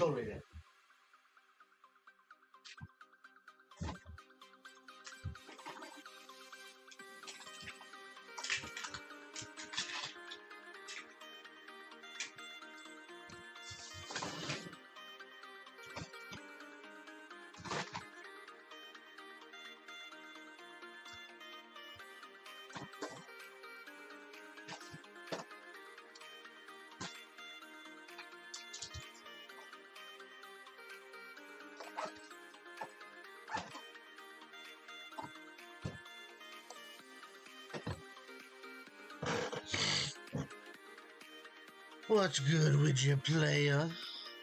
Totally did. What's good with you, player?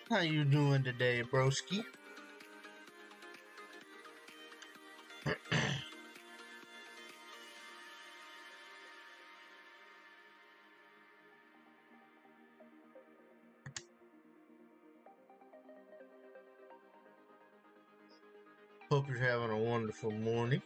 How you doing today, broski? Hope you're having a wonderful morning.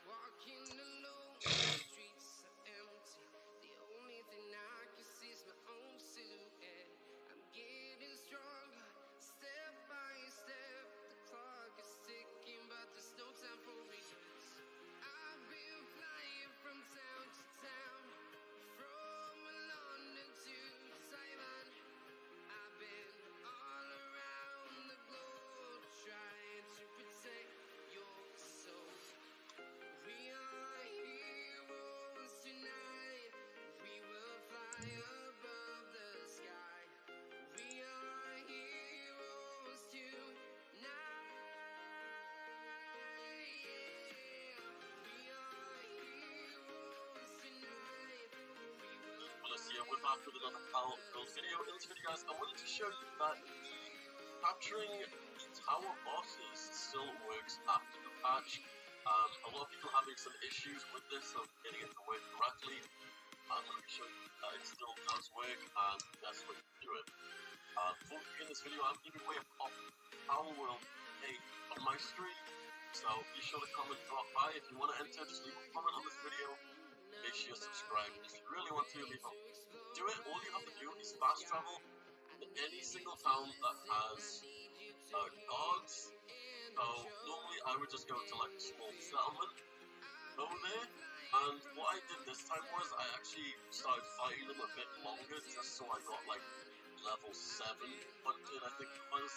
Walking alone, the streets are empty. The only thing I can see is my own silhouette. I'm getting stronger, step by step. The clock is ticking, but there's no time for regrets. I've been flying from town to town, from London to Taiwan. I've been all around the globe, trying to protect your soul. We are heroes tonight. We will fly above the sky. We are heroes tonight. Yeah. We are heroes tonight. We're back with another Power Build video. In this video, guys, I wanted to show you that capturing the tower bosses still works after the patch. A lot of people are having some issues with this, of getting it to work correctly. I'm going to show you that it still does work, and that's what you do it. Before we begin this video, I'm giving away a pop Power World 8 on my stream, so be sure to comment, drop by. If you want to enter, just leave a comment on this video. Make sure you're subscribed. If you really want to, leave a do it. All you have to do is fast travel to any single town that has guards. So normally I would just go to like a small settlement over there, and what I did this time was I actually started fighting them a bit longer, just so I got like level 700, I think it was,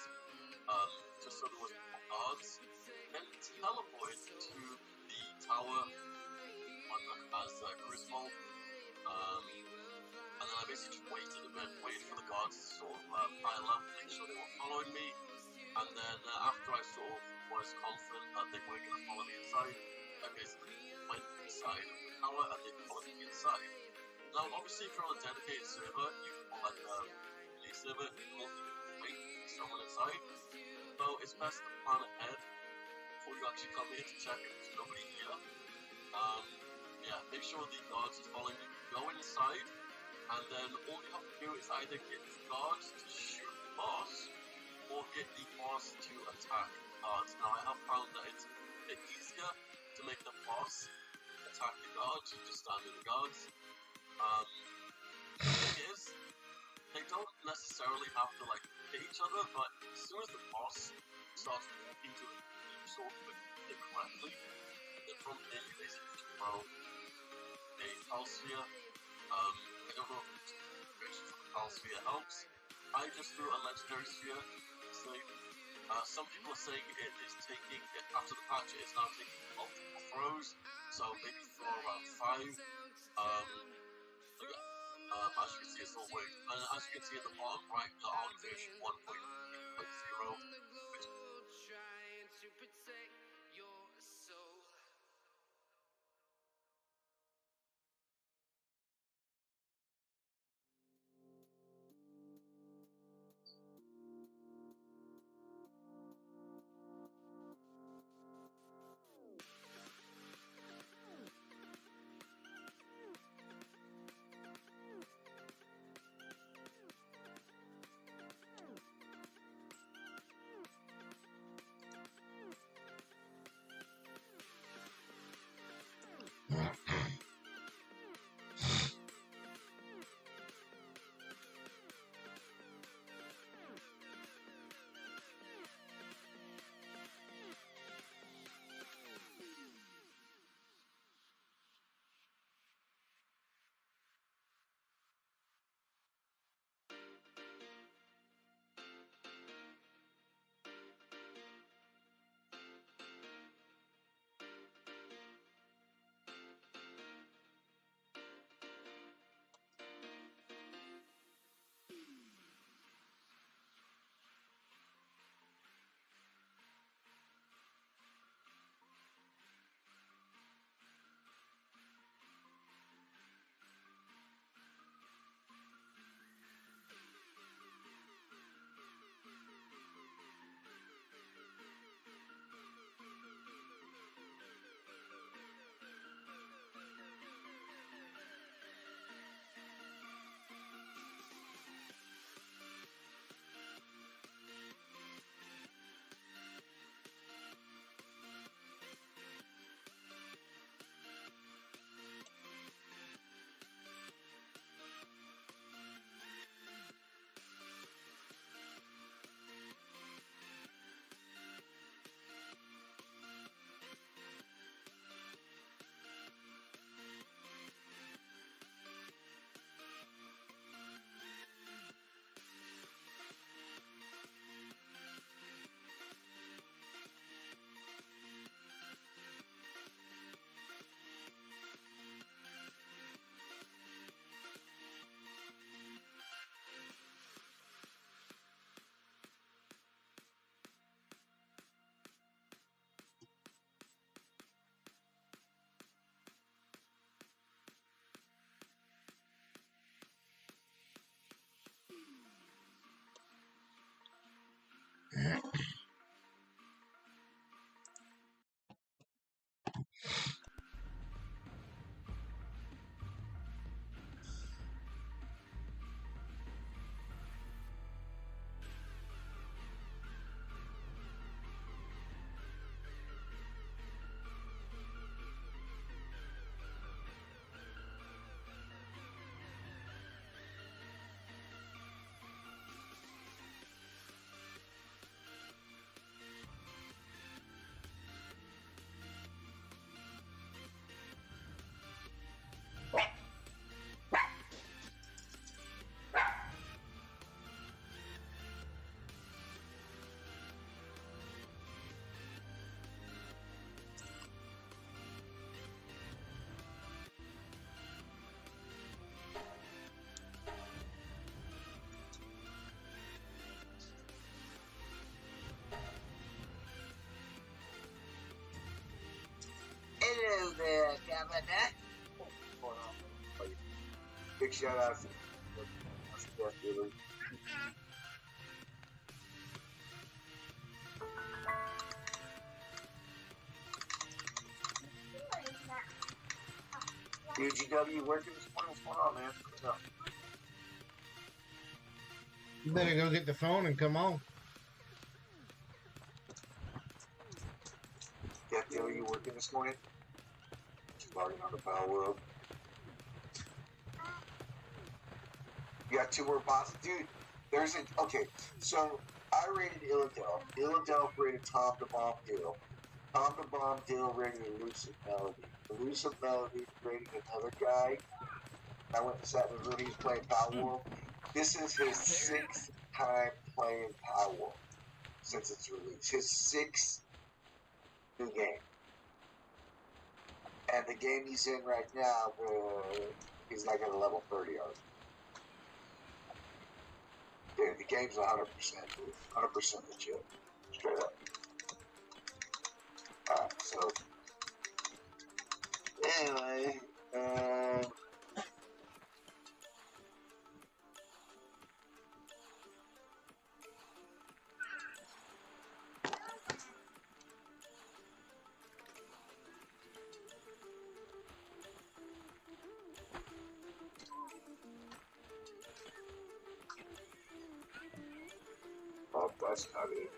just so there was more guards, and teleported to the tower that has Griswold, and then I basically just waited a bit, waited for the guards to sort of pile up, make sure they were following me. And then after I sort of was confident that they weren't going to follow me inside, I basically went inside of the tower and they followed me inside. Now, obviously, if you're on a dedicated server, you can like a release server, you can wait someone inside. So it's best to plan ahead before you actually come here to check if there's nobody here. Yeah, make sure the guards are following you. Go inside, and then all you have to do is either get the guards to shoot the boss, or get the boss to attack the guards. Now I have found that it's a bit easier to make the boss attack the guards and just stand in the guards. The thing is, they don't necessarily have to like hit each other, but as soon as the boss starts walking to it, you sort of hit correctly. Then from there you basically just throw a pulse sphere. I don't know if the pulse sphere helps. I just threw a legendary sphere. Some people are saying it is taking, after the patch, it is now taking multiple throws, so maybe throw around 5. As you can see, it's all working. And as you can see at the bottom right, we are on version 1.0, which trying to protect your soul. Hello there, Governor. Big shout out to UGW working this morning? What's going on, man? What's up? You better go get the phone and come on. Kathy, are you working this morning? Starting on the Power World. You got 2 more bosses? Dude, there's a... Okay, so I rated Illidale. Illidale rated Tom the Bomb Deal. Tom the Bomb Deal rated Elusive Melody. Elusive Melody rated another guy. I went and sat in his room. He's playing Power World. This is his 6th time playing Power World since its release. His 6th new game. And the game he's in right now, he's like at a level 30 already. Dude, the game's 100%, dude. 100% legit. Straight up. Alright, so. Anyway, oh, that's not it.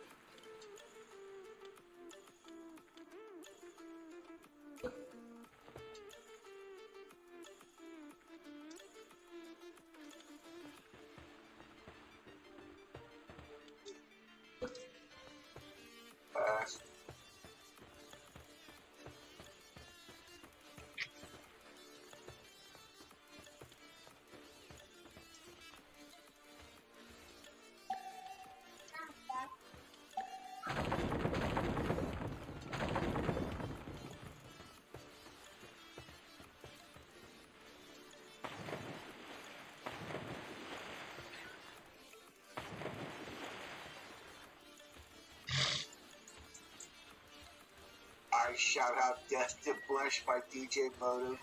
I shout out Death to Blush by DJ Motive,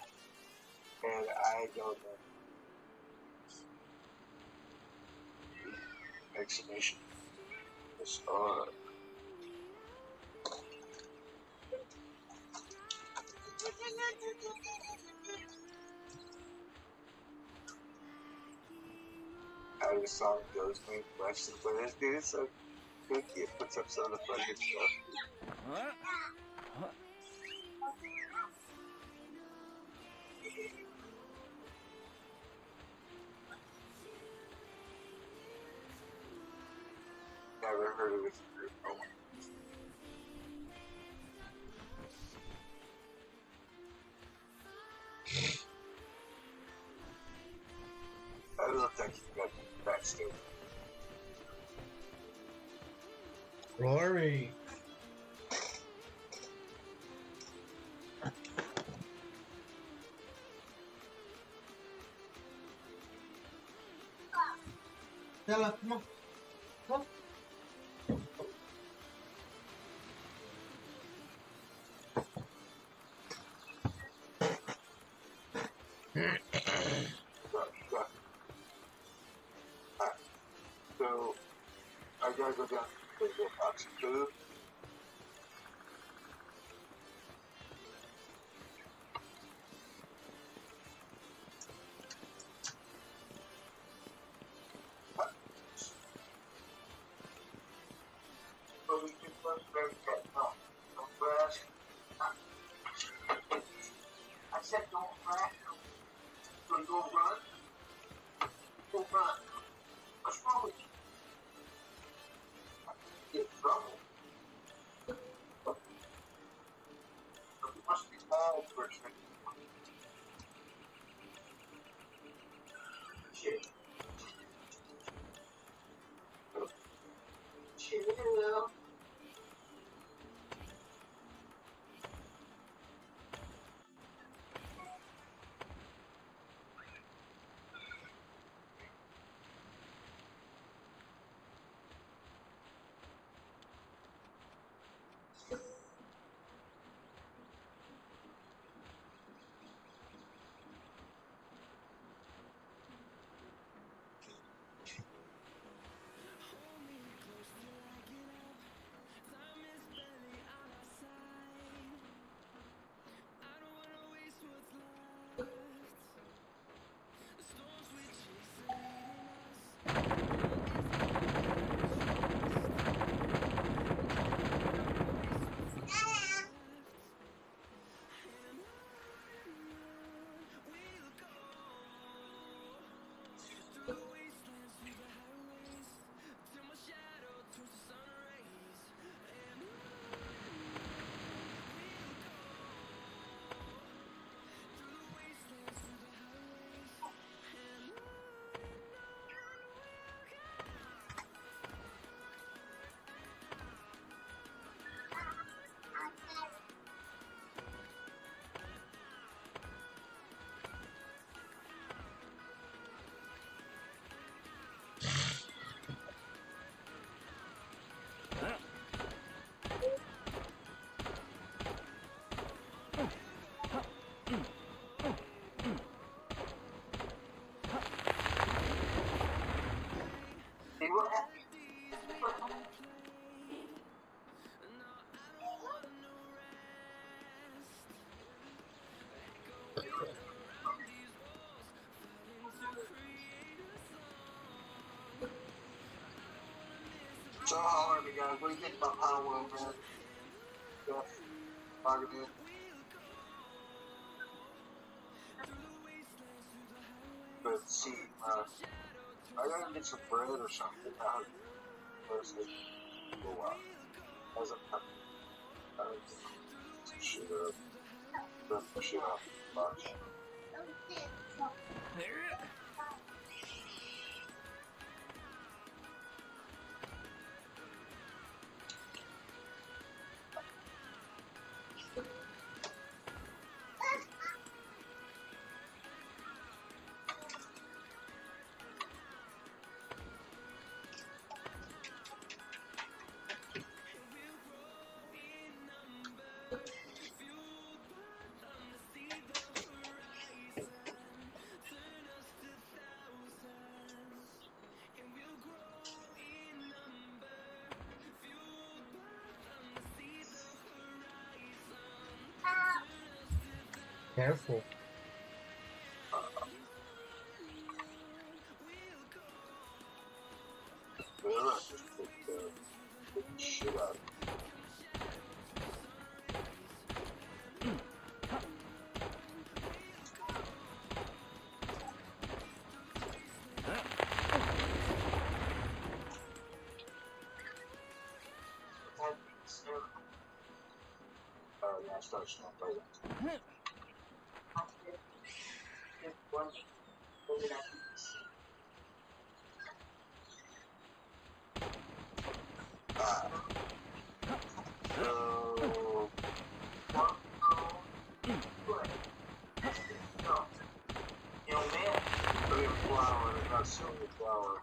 and I don't know. Exclamation. It's how the song goes, man. Blush and Blush, dude, it's so kooky. It puts up some of the funniest stuff. Never heard of this group. Oh. That looked like you got backstage. Glory. Stella, come on. Come. So, I gotta go down to the box of food. So we can first very cat. No, don't crash. I said don't crash. So you go run. Go run. What's wrong with you? Get in trouble. You must be bald for a second. Shit. Chill. So holler at me, guys. What do you think about Power World, man? Yeah, argument. But see, I gotta get some bread or something. First, go out. As I'm some shit up. Rip some shit off the box. Careful. Just take the shit out. Oh, yeah, I started to play that. So, you know, man, put in flour, and not silver flour.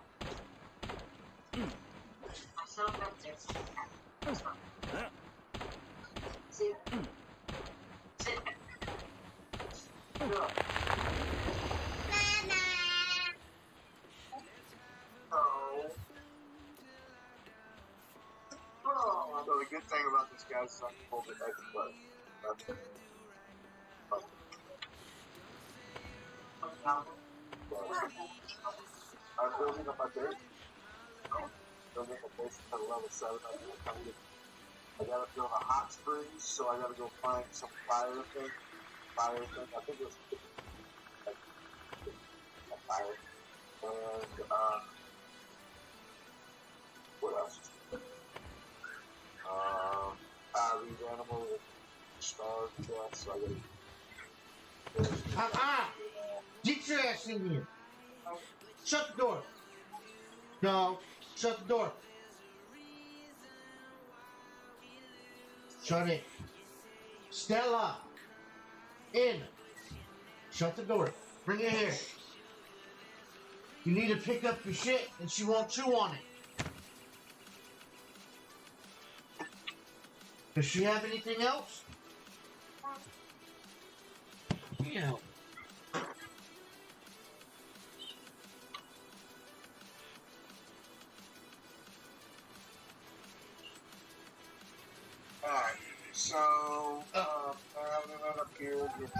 So the good thing about this guy is I can hold it back and play. I'm building up my base. Building a base at level 7. I gotta build a hot springs, so I gotta go find some fire thing. I think it was a fire. And, what else? These animals are starved to death, so I gotta. Get your ass in here. Shut the door. No, shut the door. Shut it. Stella. In. Shut the door. Bring it here. You need to pick up your shit and she won't chew on it. Does she have anything else? Yeah. Alright, so, I have another field with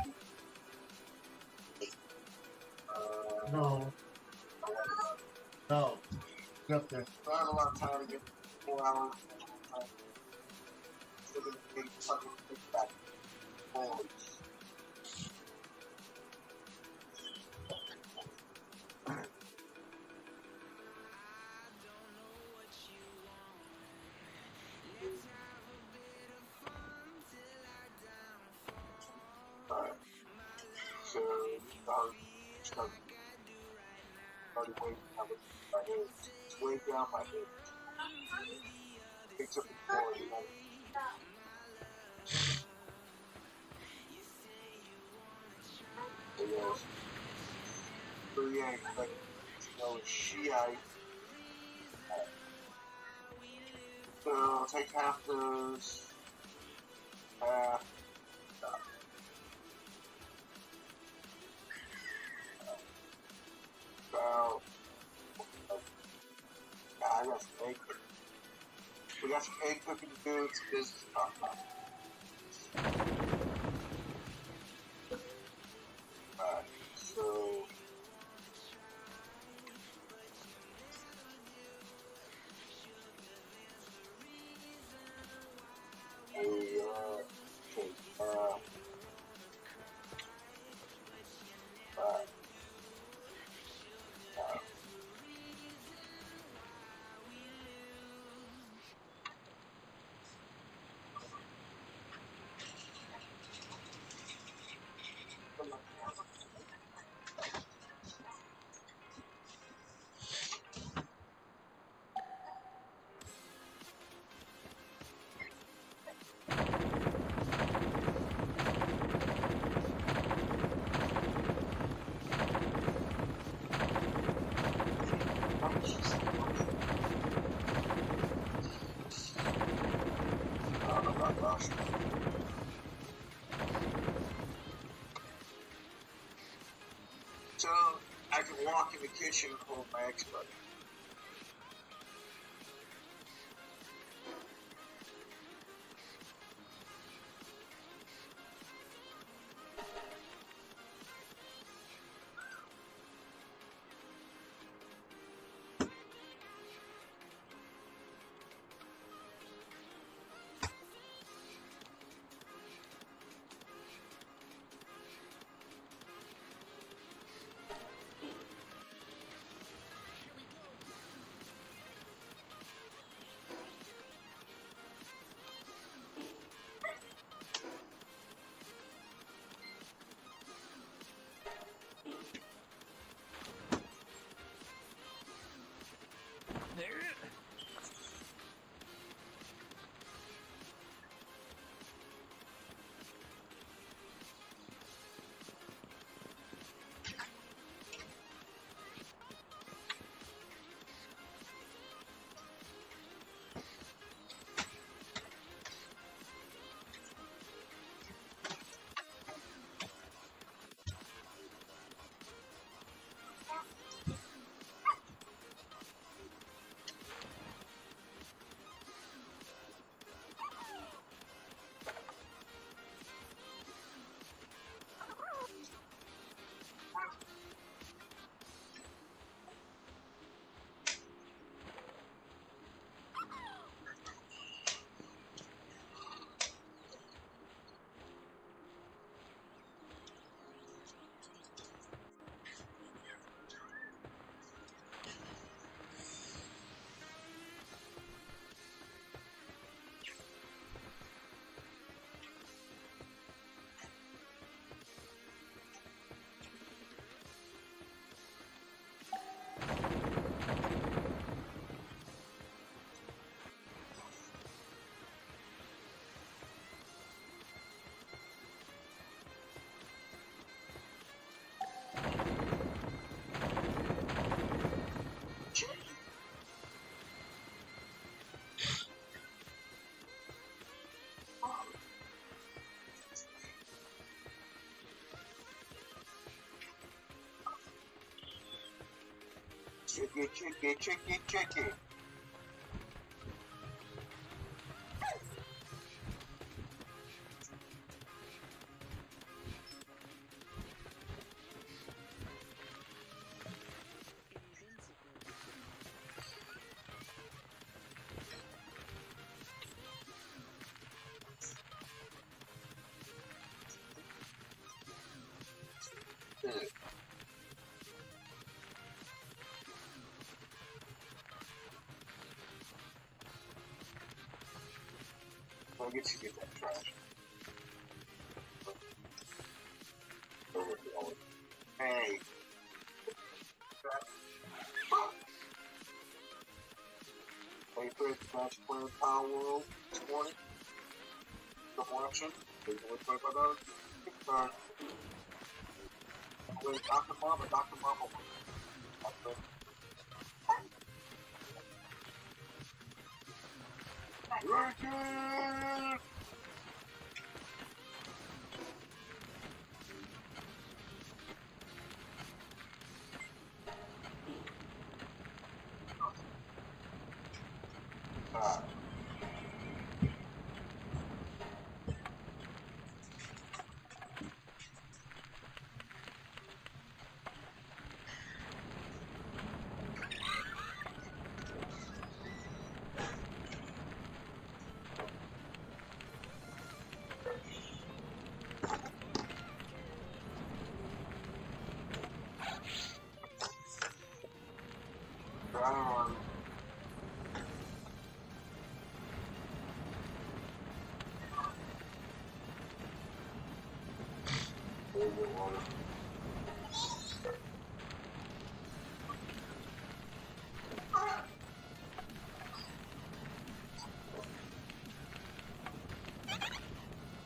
No. No. Get up there. I have a lot of time to get 4 hours. Still gonna take fucking back. Forward. Alright. So, started waiting down my head. It's way down my head. Picks up the floor, you know. So, yes. 38, but, you know, Shiite. So, I'll take half those. Half. About. I got some egg cooking. We got some egg cooking to do. It's a business talk. So. I can walk in the kitchen and hold my ex-buddy. Chicky, chicky, chicky, chicky. I'll get you get that trash. Hey. Play for the match playing Power World this morning. Come watching. They only play by those. Wait, Dr. Mama, Dr. Mama. Richard!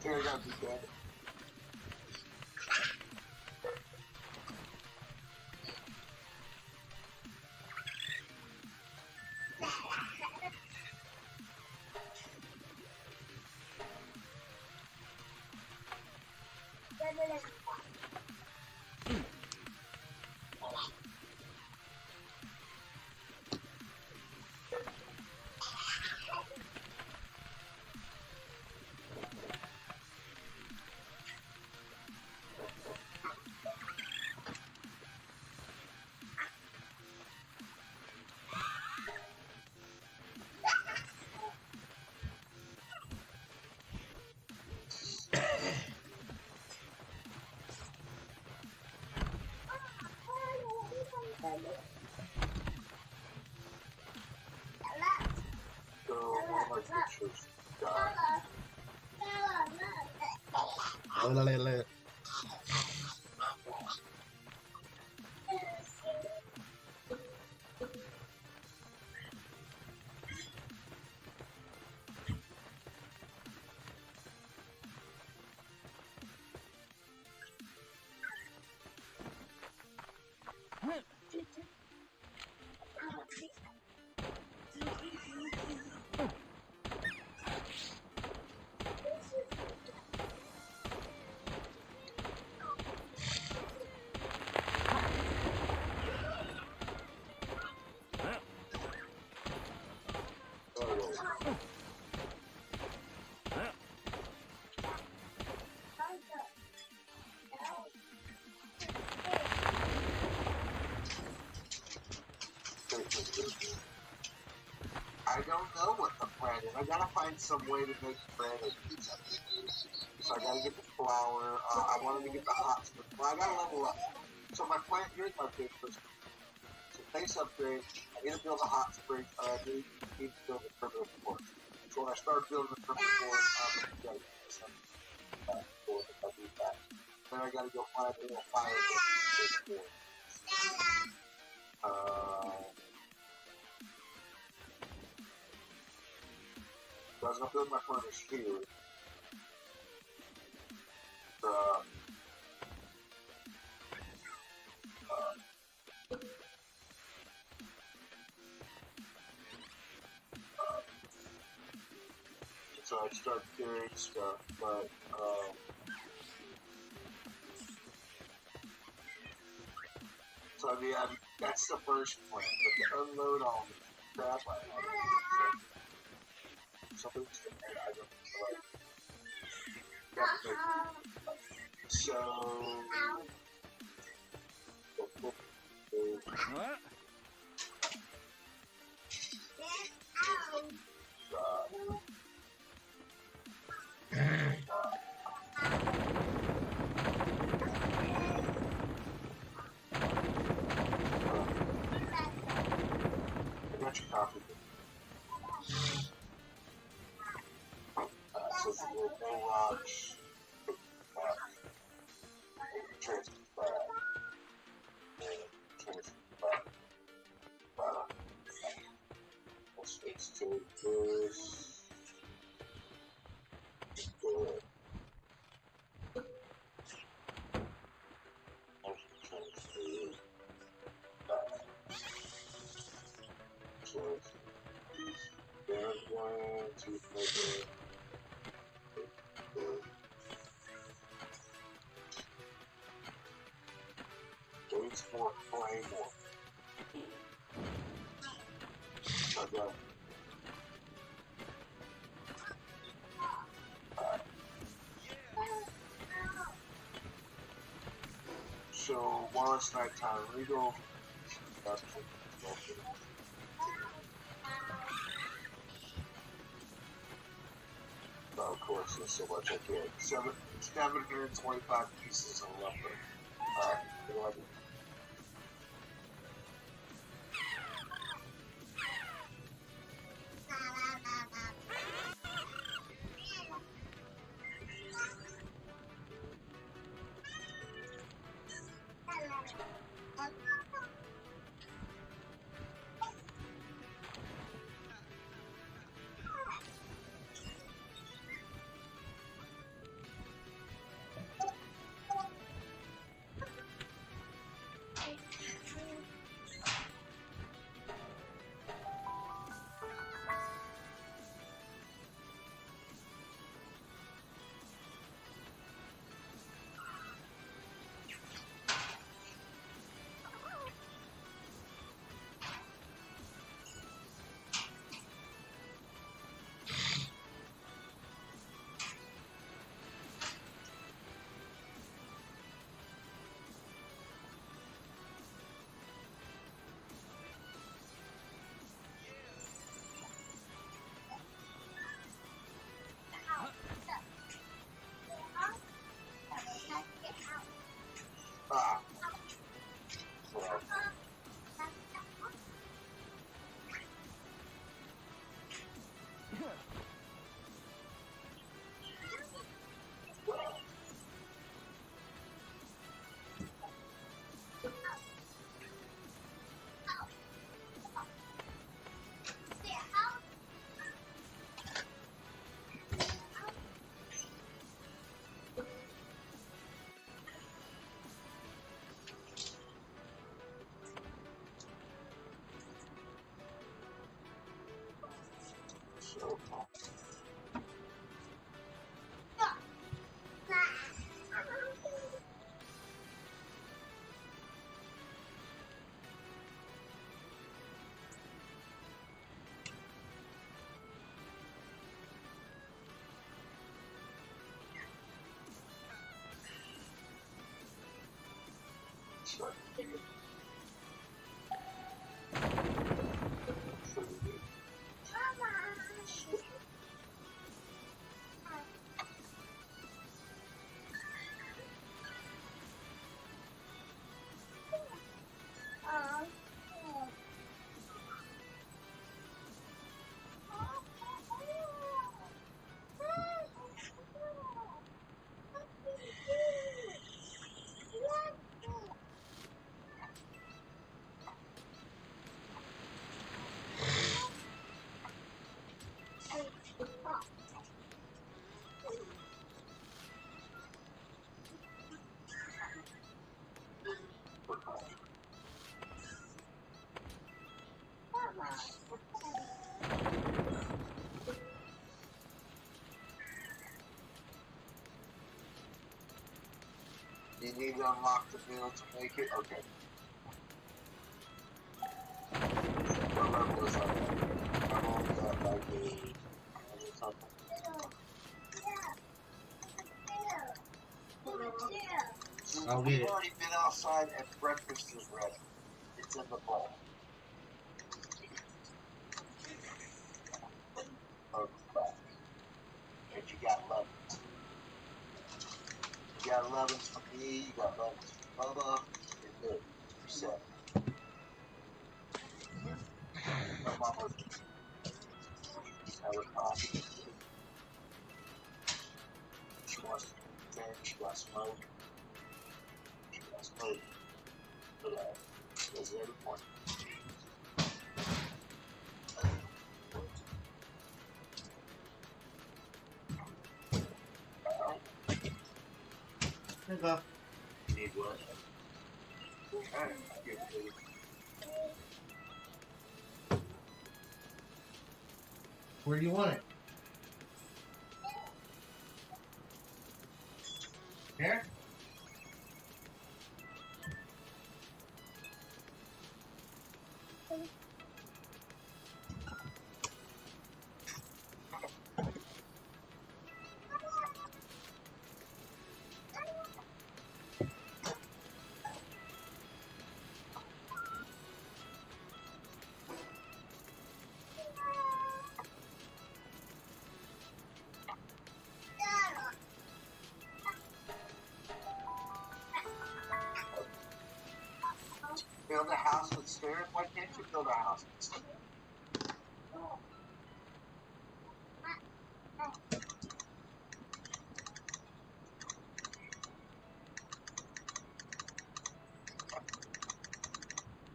Here, I got this guy. So one of my pictures died. I don't know what the plan is. I gotta find some way to make bread and pizza. So I gotta get the flour. I wanted to get the hot stuff. Well, I gotta level up. So my plan, here's my big first. So base upgrade, I need to build a hot spring. I need to build a primitive forest. So when I start building the primitive forest, I'm gonna get some forest if I do that. Then I gotta go find a little fire. So I was gonna build my furnace here. So I start doing stuff, but so I mean, that's the first plan, but to unload all the crap I have. Something's I don't like. So. What? Coffee. So it's a little no rocks. Transfer back. Transfer back. Let's take this. Good. Gates for play more. Okay. So while it's nighttime, we go. Of course, there's so much I get. 725 pieces of lumber. 11. So, so, you need to unlock the meal to make it? Okay. What level is that? I'm only at like a something. I'll get it. We've already been outside and breakfast is ready. It's in the bowl. Okay. And you got lemons. You got lemons for me, you got lemons for Bubba. You're good. You're set. My mama's have a coffee. She wants to drink, she got smoke. She got smoke. But she does it every morning. Here you go. You need what? Alright, I'll give it to you. Where do you want it? Here? Build a house with stairs? Why can't you build a house with stairs?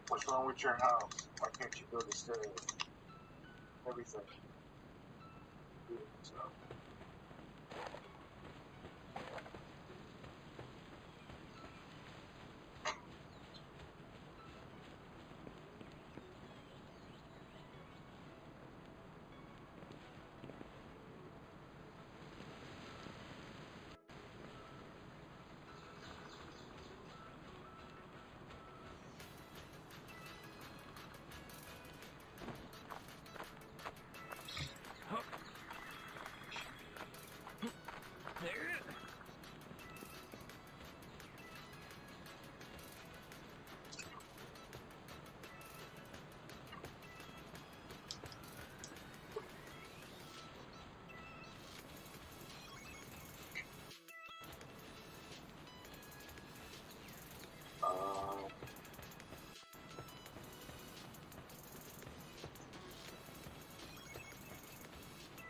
What's wrong with your house? Why can't you build a stairs? Everything. So.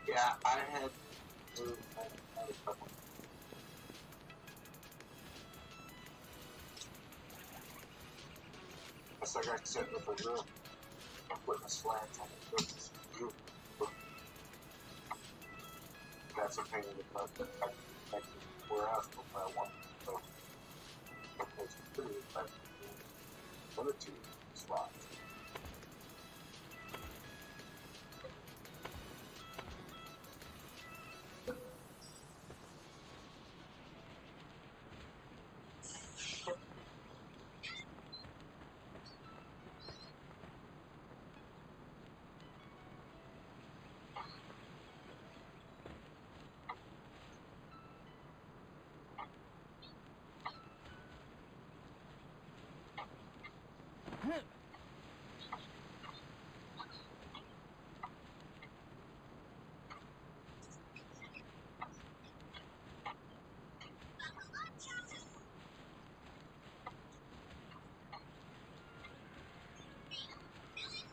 Yeah, I had a couple. Guess I got set with a roof. I'm putting a slant on the roof. That's a pain in the butt. I where else would I want to go? It's pretty effective. One or two slots.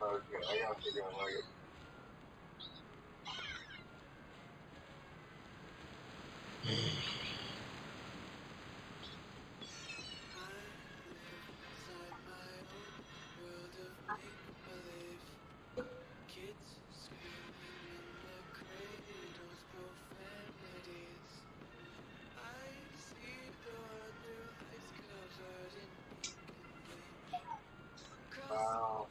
Okay, I gotta figure out like it. Wow.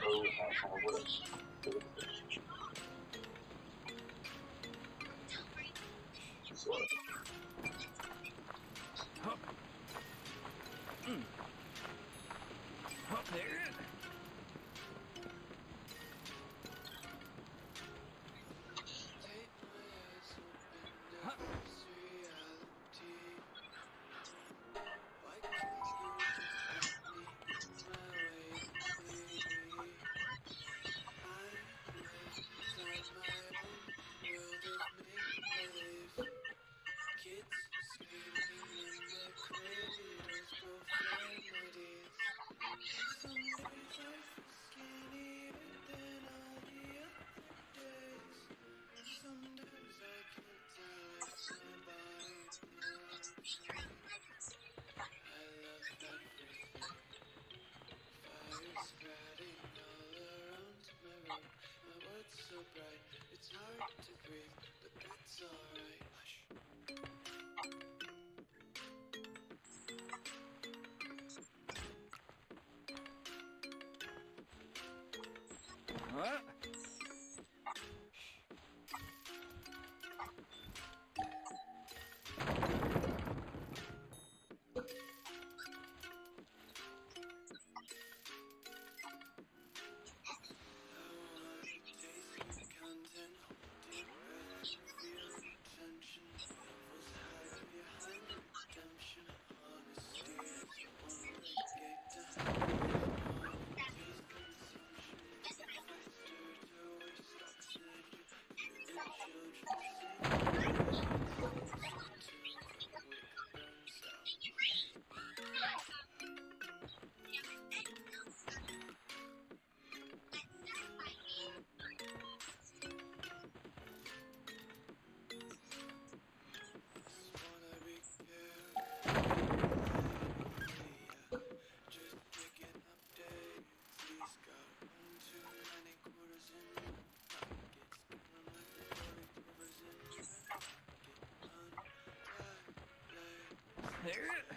Oh, what else? So, Up there. What? There.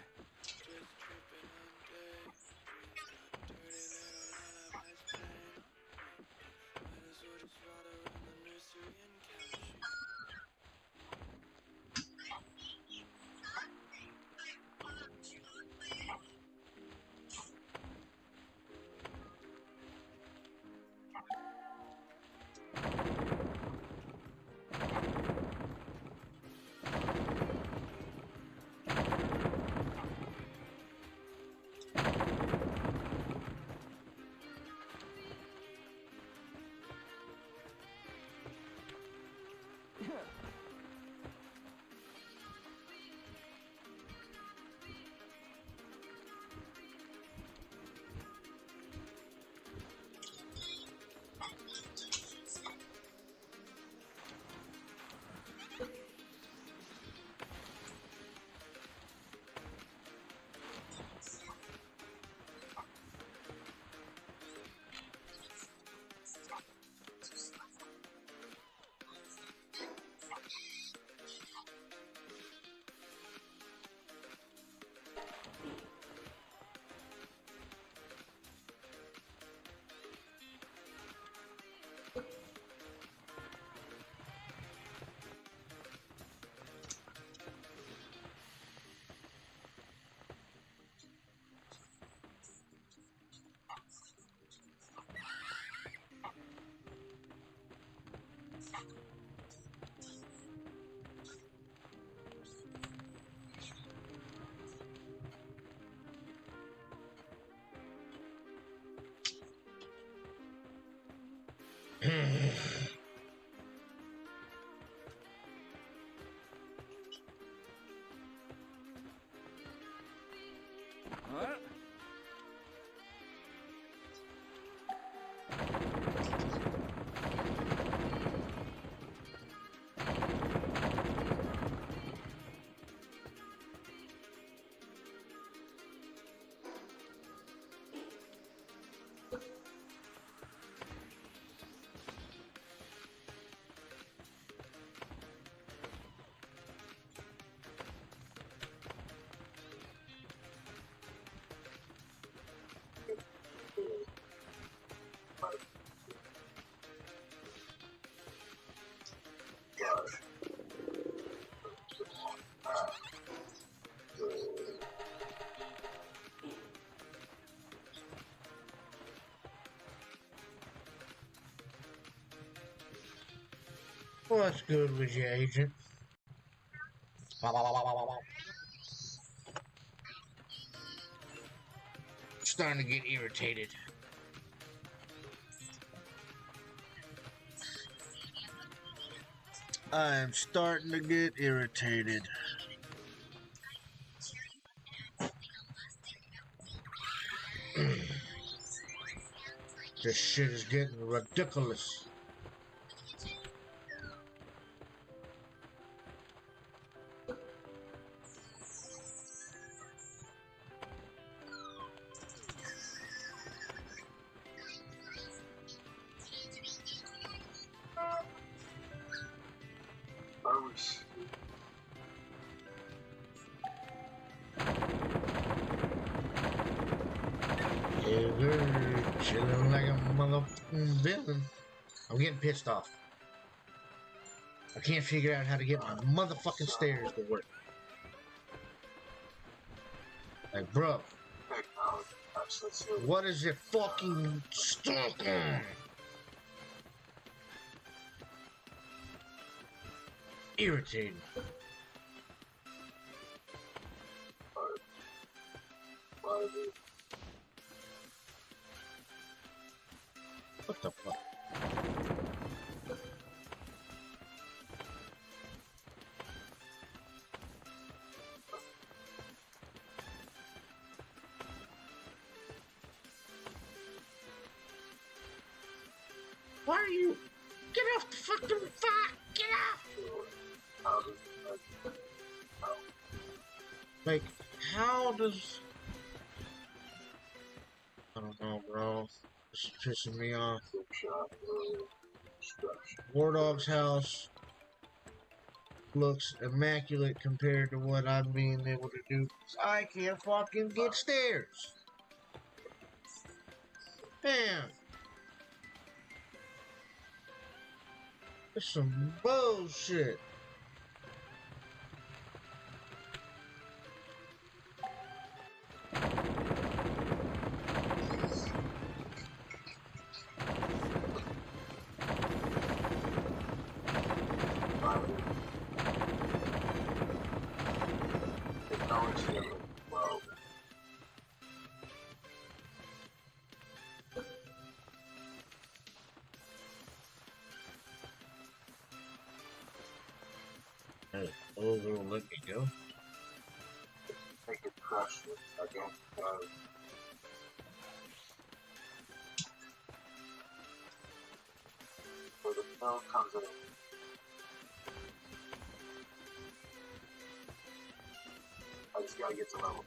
What's good with you, agent? Starting to get irritated. I'm starting to get irritated. This shit is getting ridiculous. I was Ever chilling like a motherfucking villain. I'm getting pissed off. I can't figure out how to get my motherfucking stairs to work. Like, bro, technology. Absolutely. what is it fucking stuck on? Irritating. What the fuck? Why are you? Get off the fucking fuck! Get off! Like, how does? I don't know, bro. This is pissing me off. War Dog's house looks immaculate compared to what I'm being able to do. I can't fucking get stairs. Damn. This is some bullshit. Technology. Wow. Hey, over, let me go. Make it crush it. I don't know. Where the film comes in. I just gotta get to level.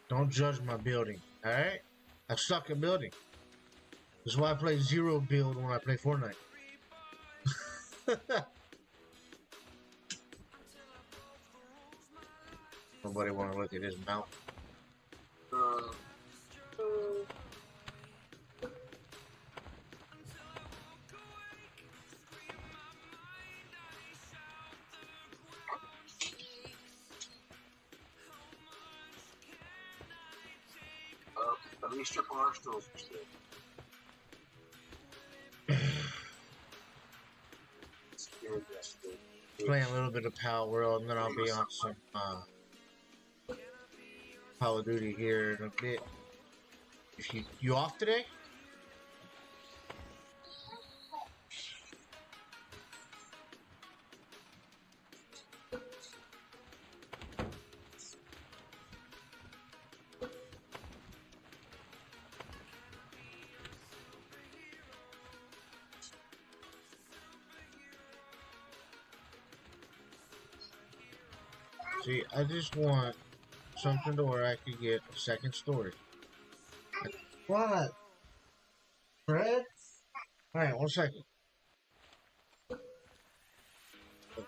Don't judge my building, alright? I suck at building. That's why I play zero build when I play Fortnite. Nobody want to look at his mouth. At least your bar stools are still. It's good, yes, good. Playing a little bit of Power World, and then I'll be on some Call of Duty here in a bit. If you off today? See, I just want something to where I could get a second story. What? Fred? Alright, 1 second.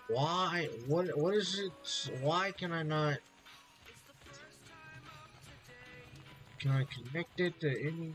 Why? What is it? Why can I not? Can I connect it to any?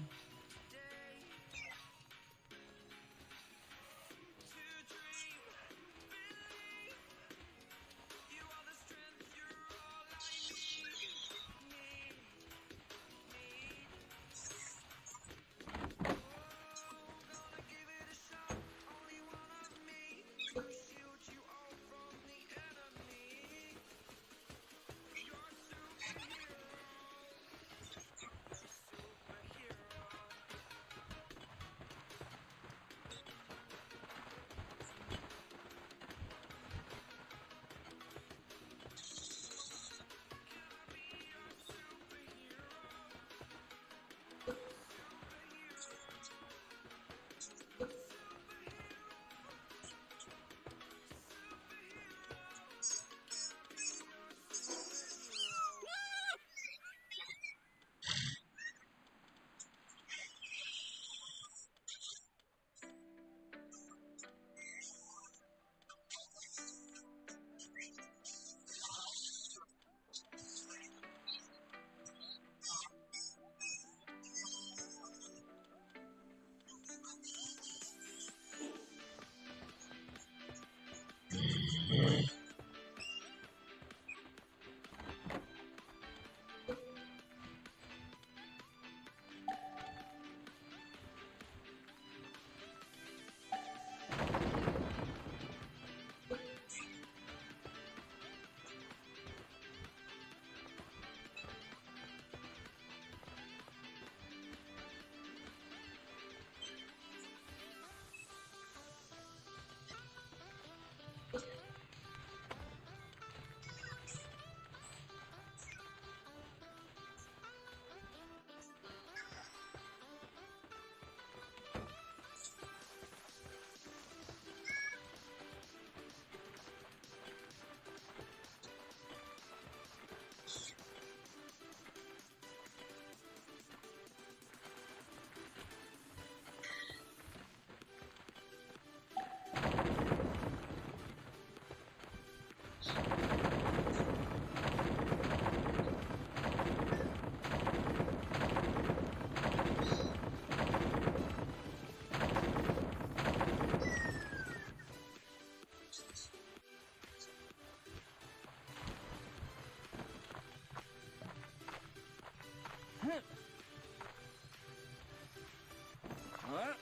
What?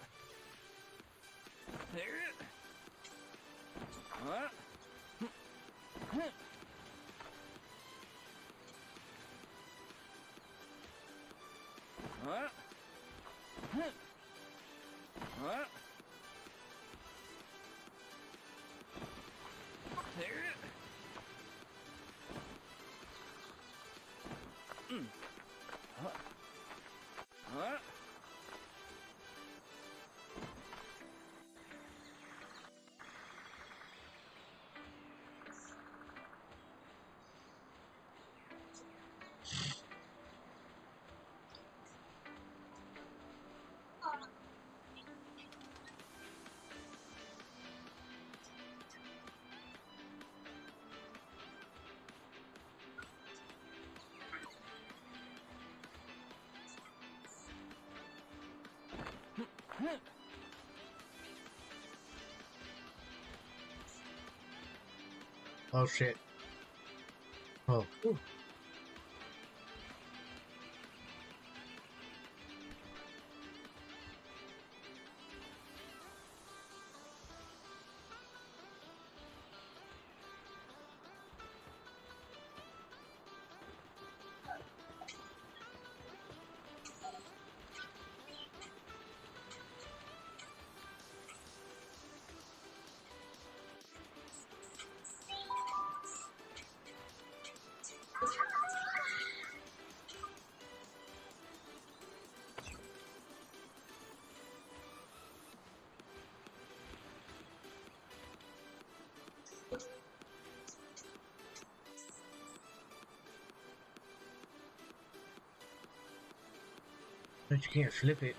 There it. What? What? What? There it. What? What? Oh shit. Oh. Ooh. But you can't flip it.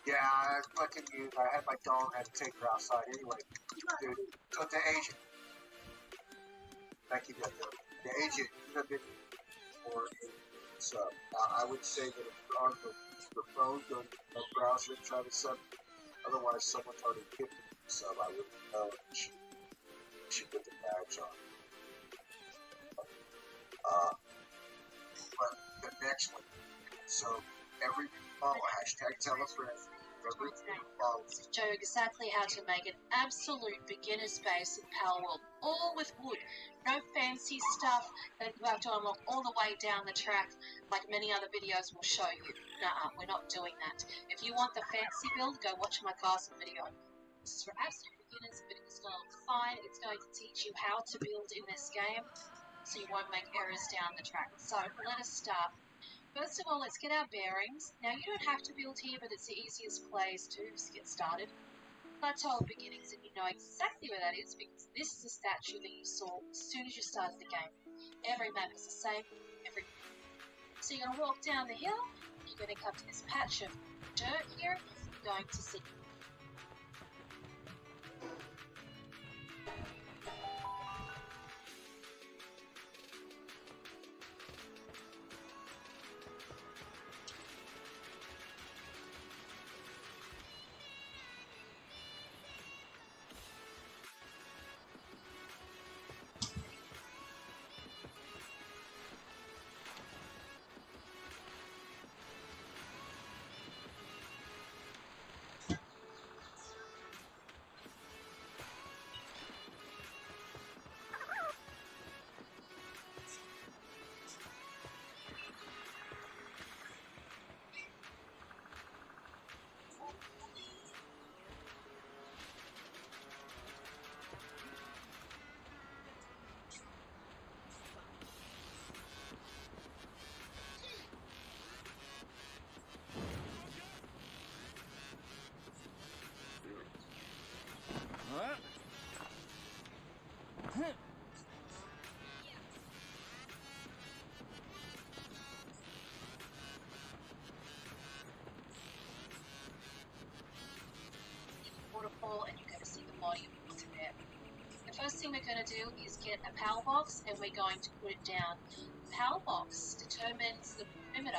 Yeah, I fucking used. I had my dog. I had to take her outside anyway. Dude, so the agent. Thank you, the agent could have been more. So I would say that if you're on the phone, go to a browser and try to sub. Otherwise, someone's already picked it. So I wouldn't know. You should put the badge on. But the next one. So every follow hashtag tell a friend. Everything follows. Show exactly how to make an absolute beginner's base in Palworld, all with wood. No fancy stuff that you have to unlock all the way down the track like many other videos will show you. Nuh-uh, we're not doing that. If you want the fancy build, go watch my castle video. This is for absolute beginners, but it's not fine. It's going to teach you how to build in this game so you won't make errors down the track. So let us start. First of all, let's get our bearings. Now, you don't have to build here, but it's the easiest place to get started. Plateau of Beginnings, and you know exactly where that is because this is the statue that you saw as soon as you started the game. Every map is the same. So you're going to walk down the hill, you're going to come to this patch of dirt here, you're going to see. Huh? Waterfall, and you're going to see the body of water there. The first thing we're going to do is get a power box, and we're going to put it down. The power box determines the perimeter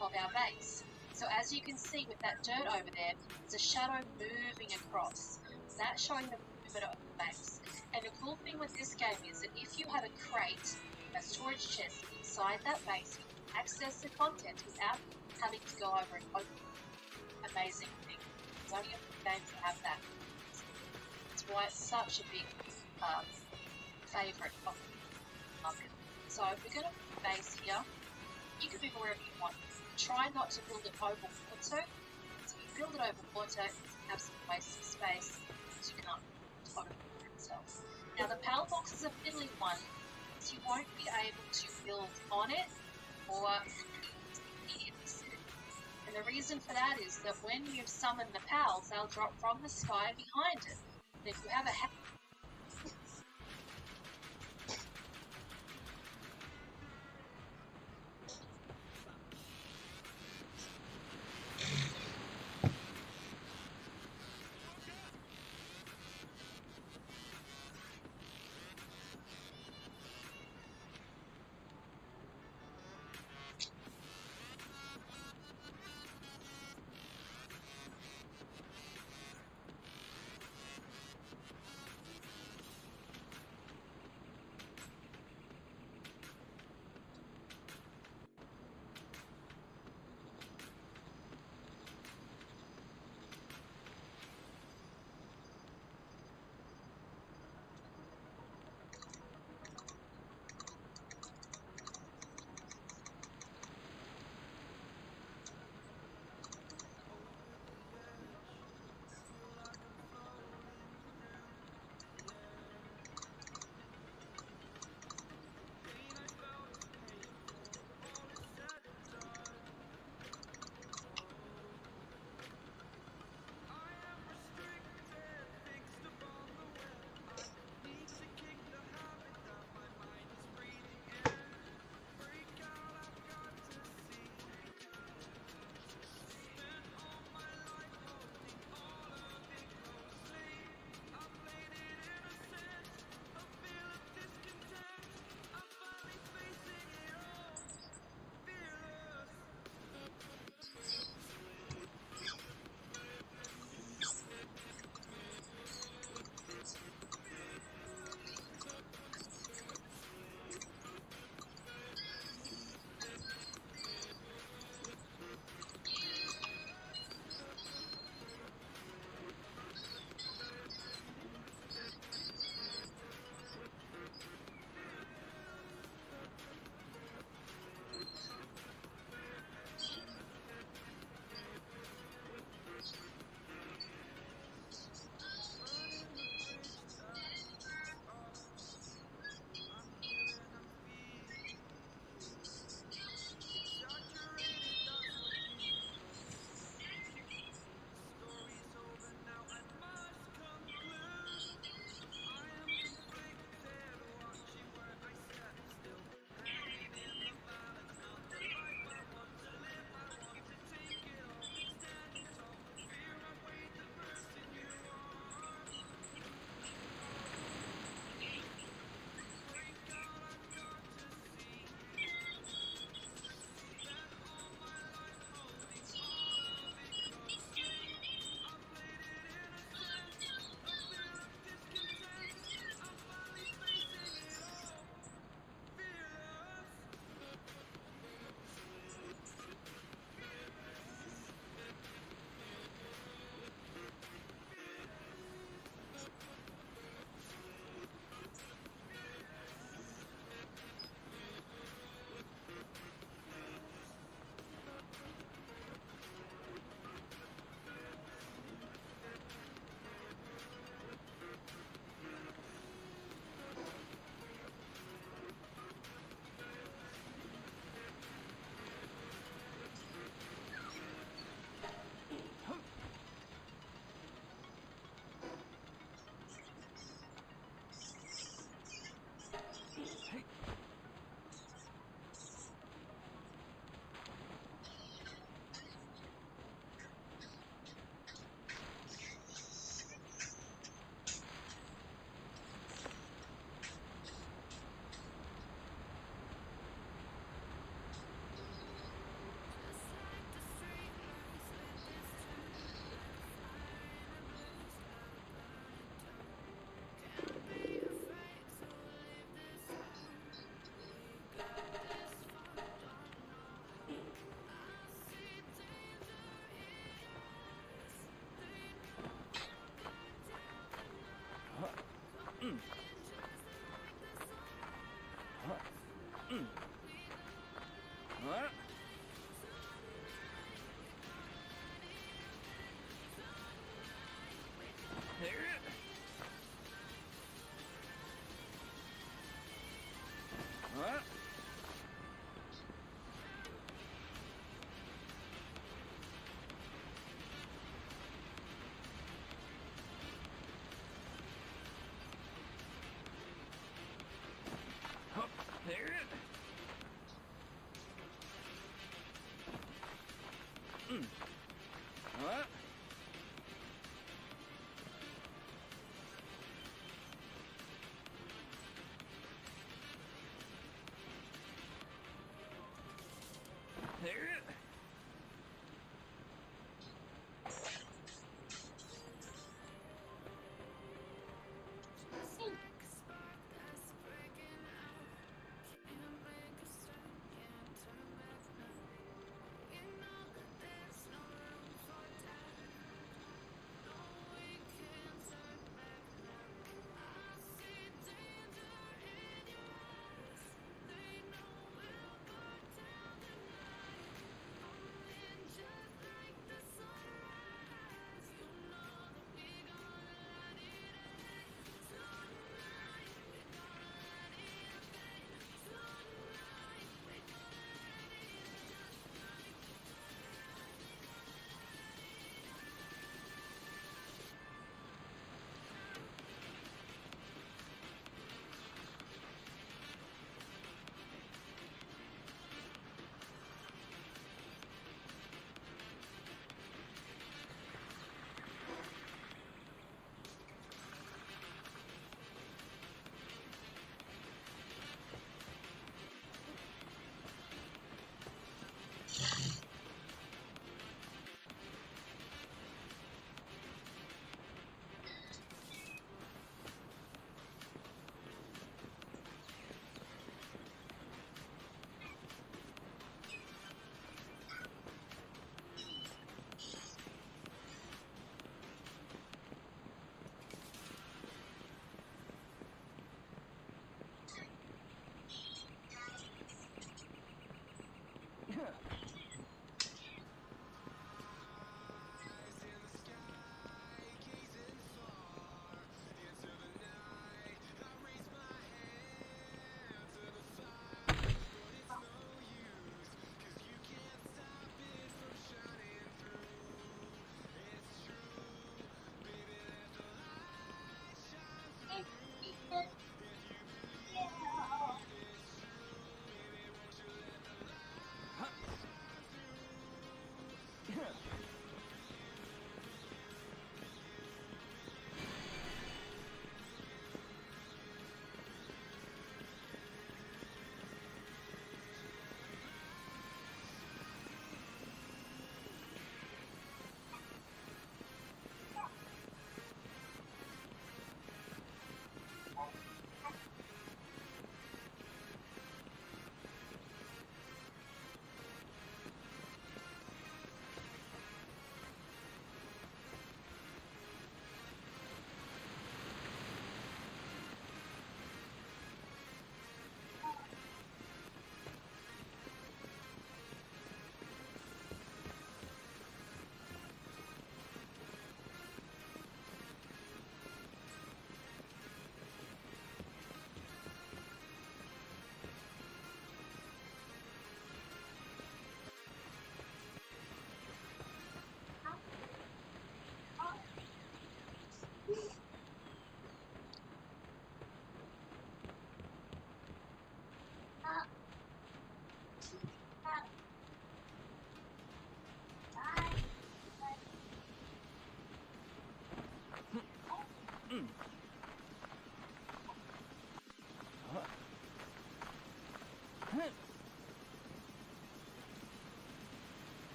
of our base. So as you can see with that dirt over there, there's a shadow moving across. That's showing the perimeter of the base. And the cool thing with this game is that if you have a crate, a storage chest inside that base, you can access the content without having to go over and open it. Amazing thing. There's only a few games that have that. That's why it's such a big favourite of the market. So we're going to put a base here. You can move wherever you want. Try not to build it over water. So if you build it over water, you have some waste of space because you can't put it over itself. Now the power box is a fiddly one, so you won't be able to build on it or immediately sit it. And the reason for that is that when you summon the pals, they'll drop from the sky behind it. And if you have a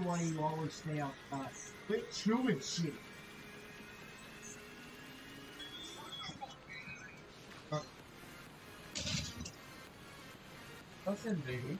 Why you always stay outside? Quit chewing shit. Listen, baby.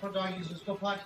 Come on, doggies, let's go play.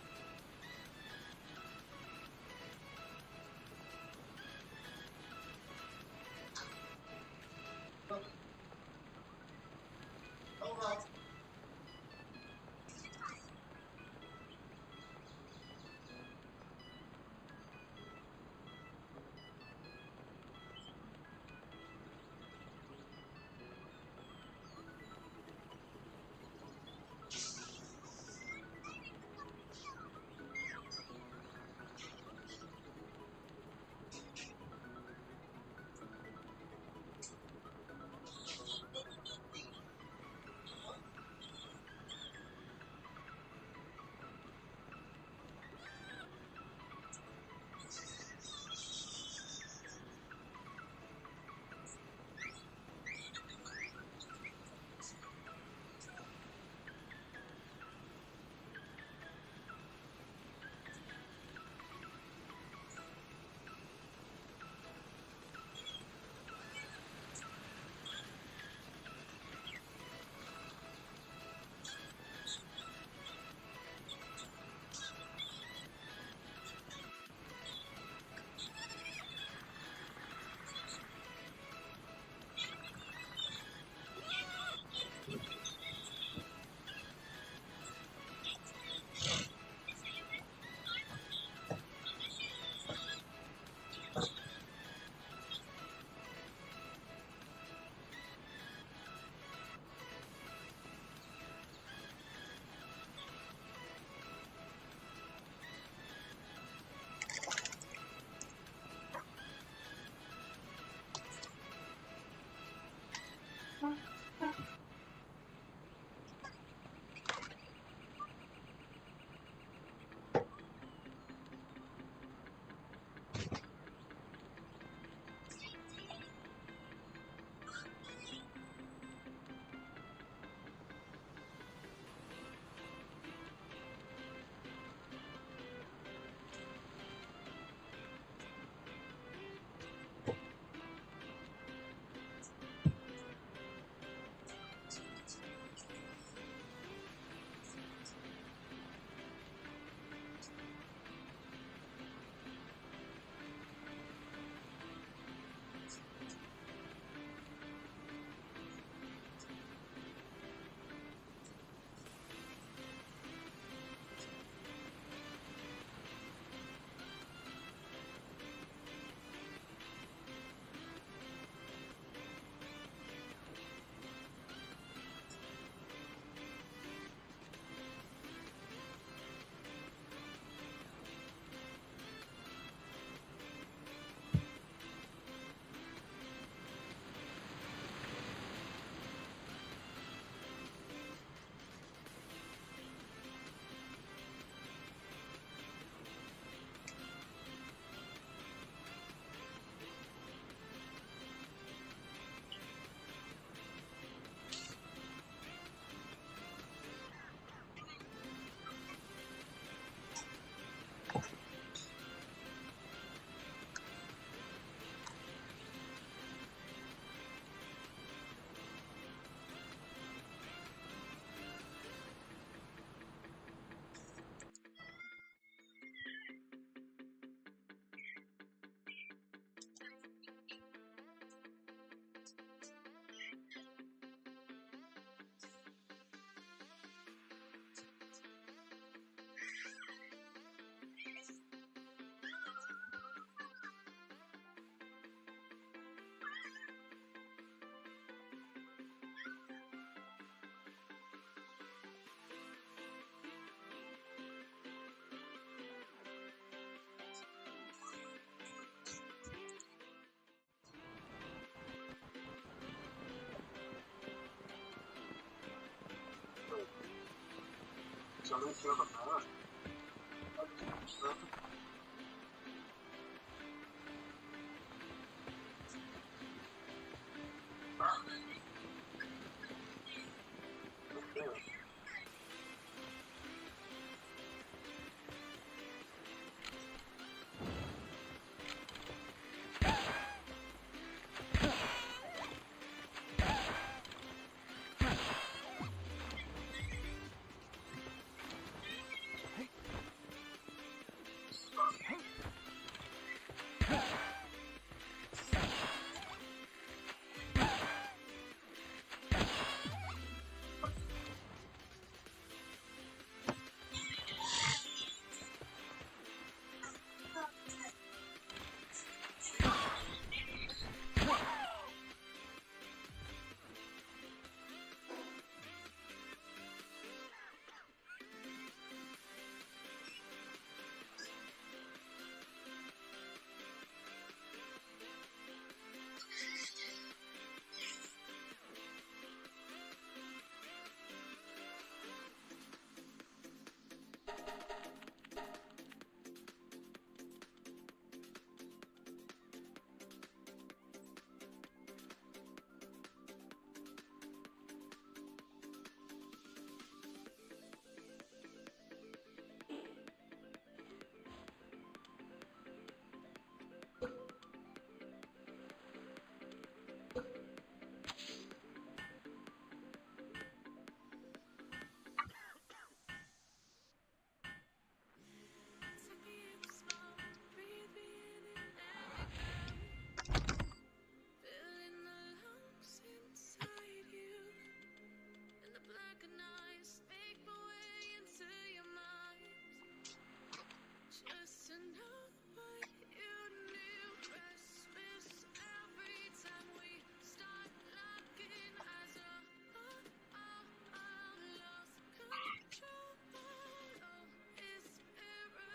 Somebody killed a man.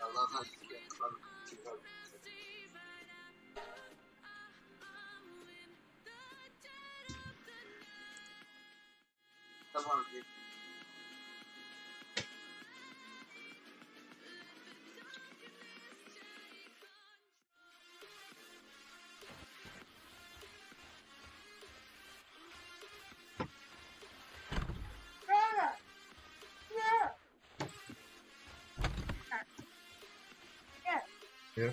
I love how you get from 2000. Come on, dude. Yeah.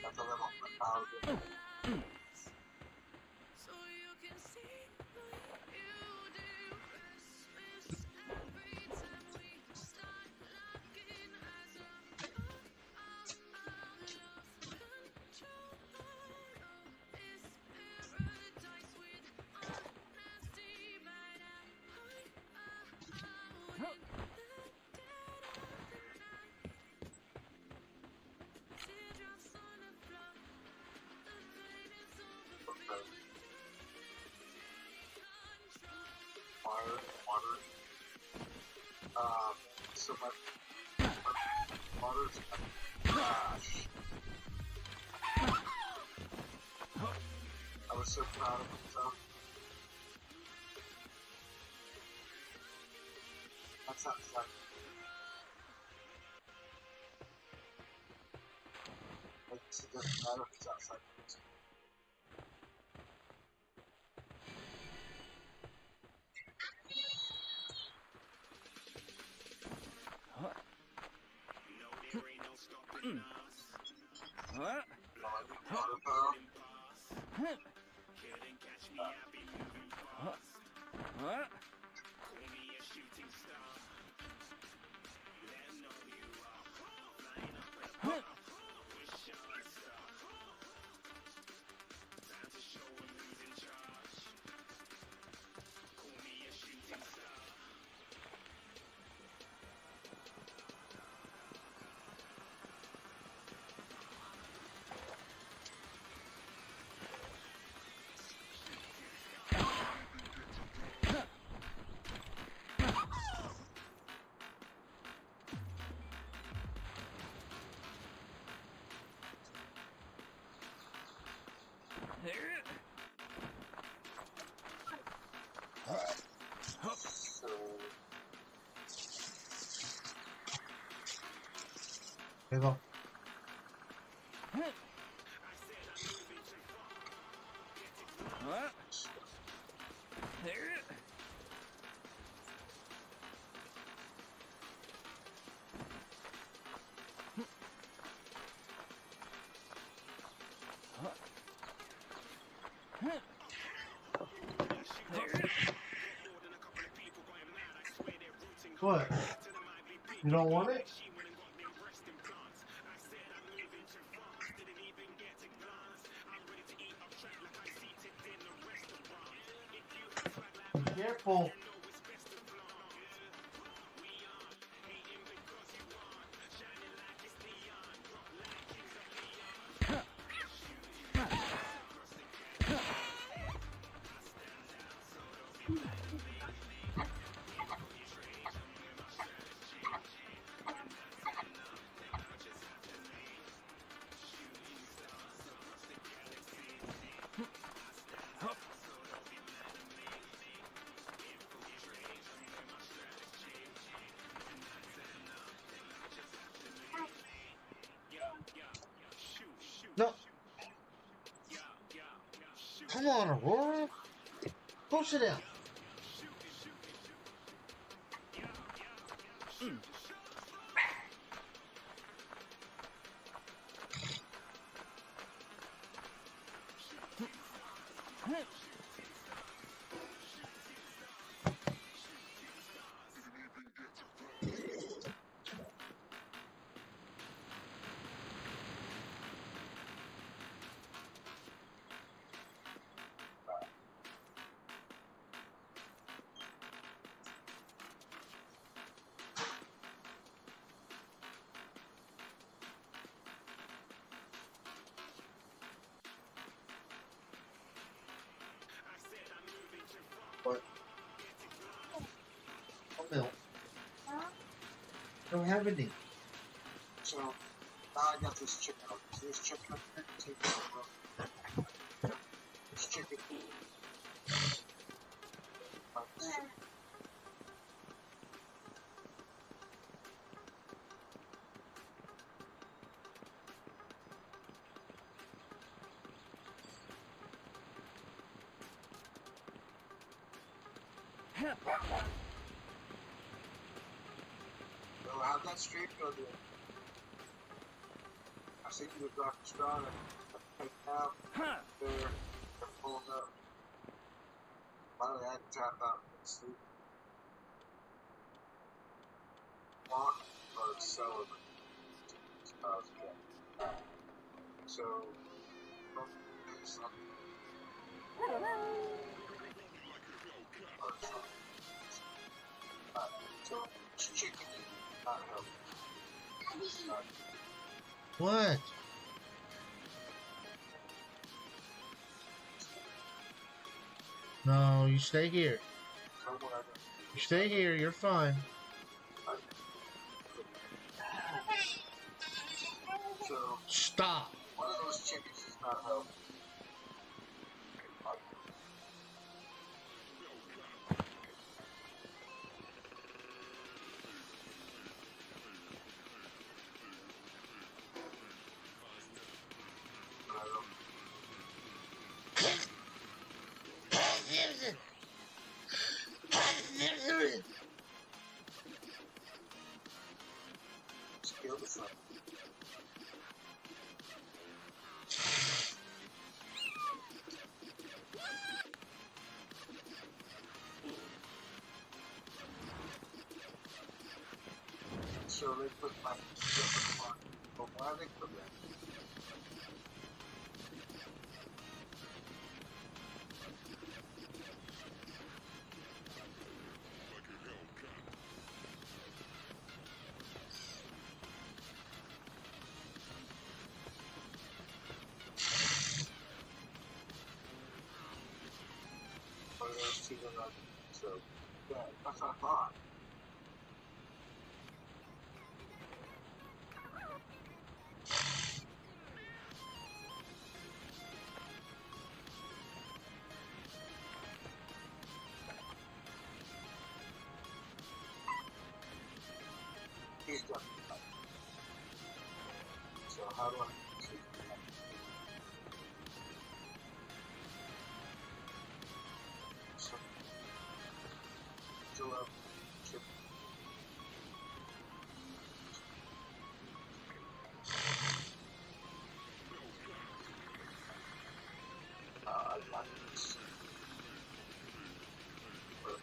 That's a little powerful. Water. So my water's trash. I was so proud of myself. That's not fun. It doesn't matter if it's outside. Huh? Water power. Huh? So There you go. Huh? What? You don't want it? careful. No. Come on, Aurora. Go sit down. What? Oh, milk. Don't have any. So now I got this chicken. This chicken. Take it over. This chicken. So how'd that street go there? I see you with Dr. Strada. Take out. They're pulling up. Finally, I had to tap out and sleep. Mark or Sullivan. So, so chicken not healthy. What? No, you stay here. You stay here. You're fine. So, Stop. one of those chickens is not healthy. Kill the sun. So they put my but why they put that? One of those two are not, so yeah, that's what I thought. He's done. So how do I keep that? So, still up. I like this. But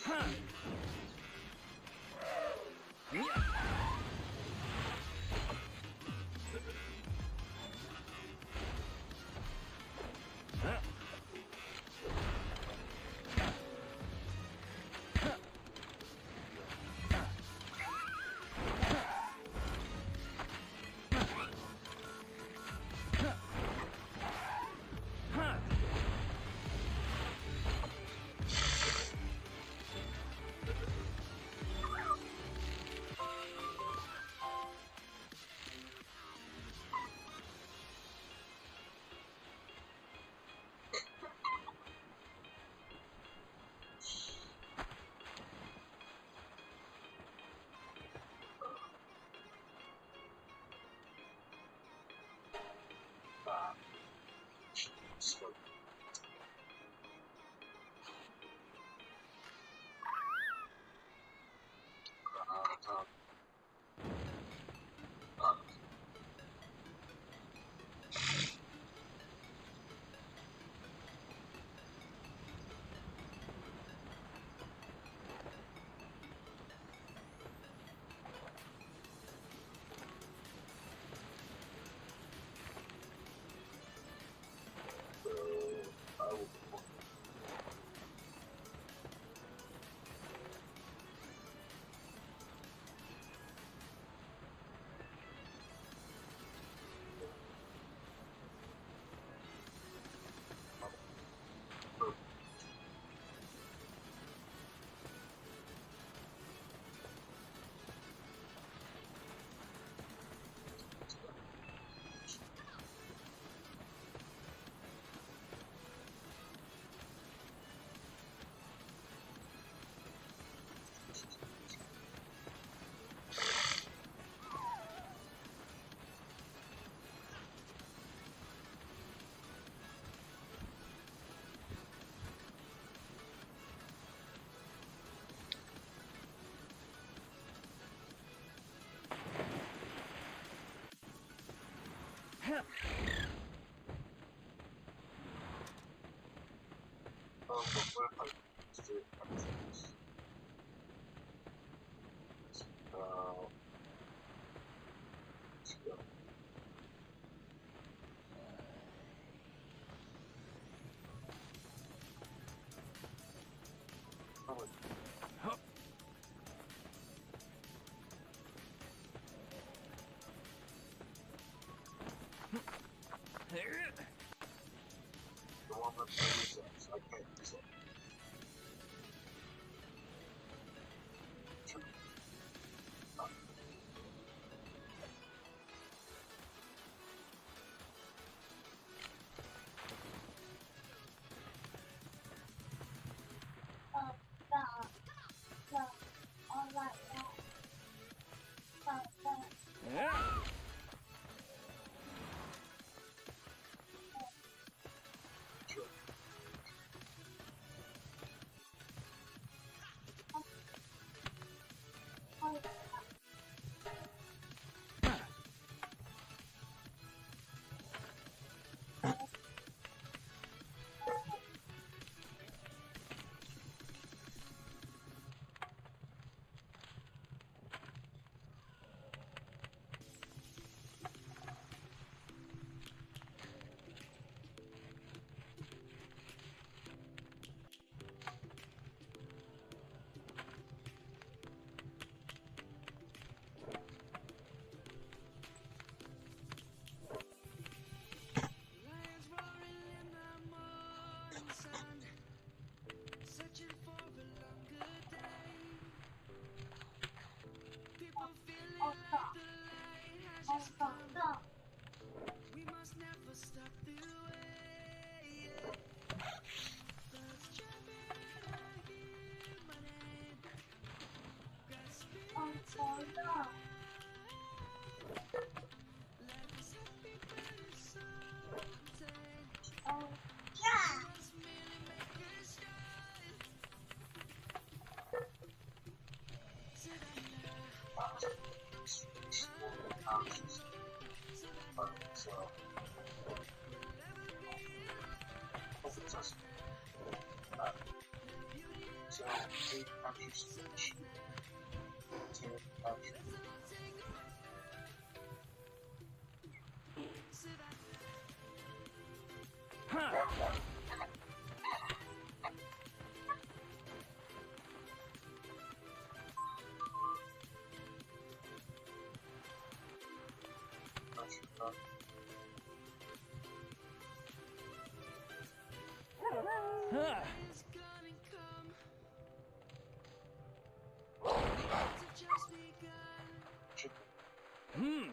I So Huh. Hmm.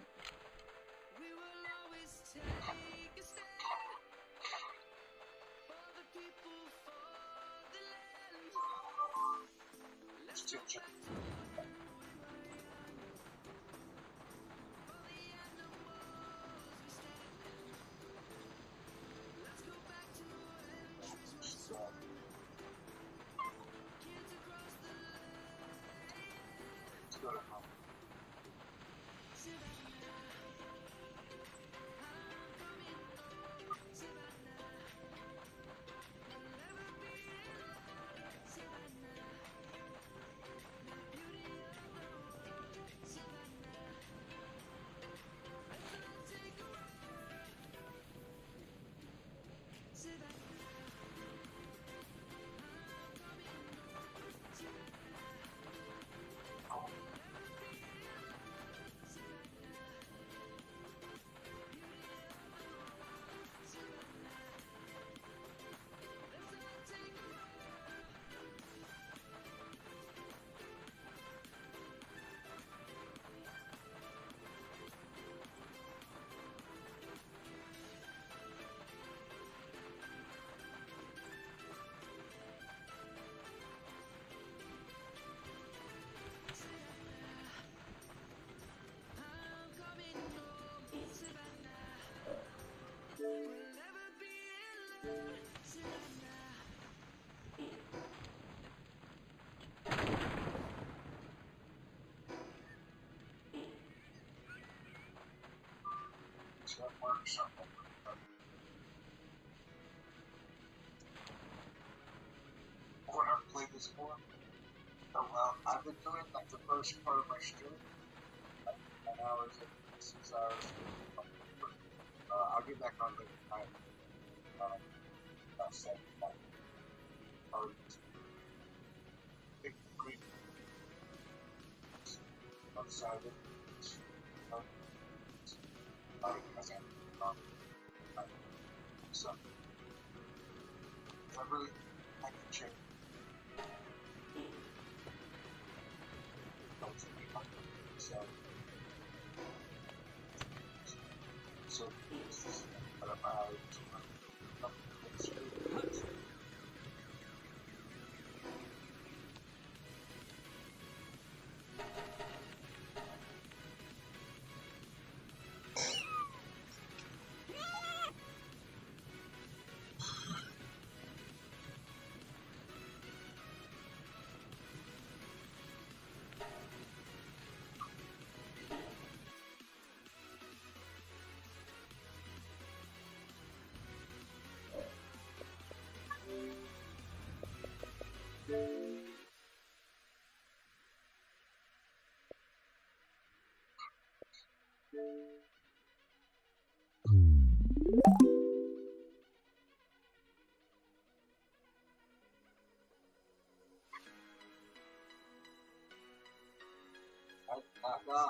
I've never played this before. Oh well, I've been doing like the first part of my stream, like 10 hours and 6 hours. I'll get back on later tonight. About 7 hours. Big green. Outside of it. So, I really like the chick. So, this is about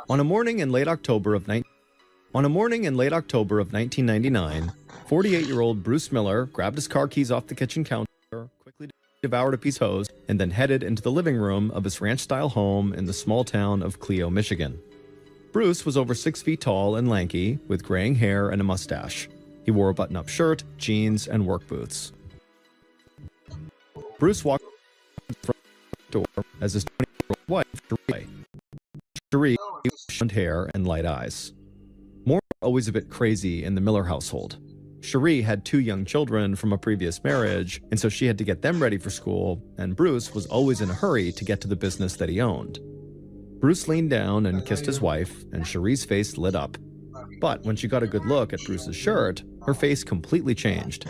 On a morning in late October of 1999, 48-year-old Bruce Miller grabbed his car keys off the kitchen counter, quickly devoured a piece of toast, and then headed into the living room of his ranch-style home in the small town of Clio, Michigan. Bruce was over 6 feet tall and lanky, with graying hair and a mustache. He wore a button-up shirt, jeans, and work boots. Bruce walked to the front door as his 20-year-old wife, Cherie, with blonde hair and light eyes. More always a bit crazy in the Miller household. Cherie had 2 young children from a previous marriage, and so she had to get them ready for school, and Bruce was always in a hurry to get to the business that he owned. Bruce leaned down and kissed his wife, and Cherie's face lit up. But when she got a good look at Bruce's shirt, her face completely changed.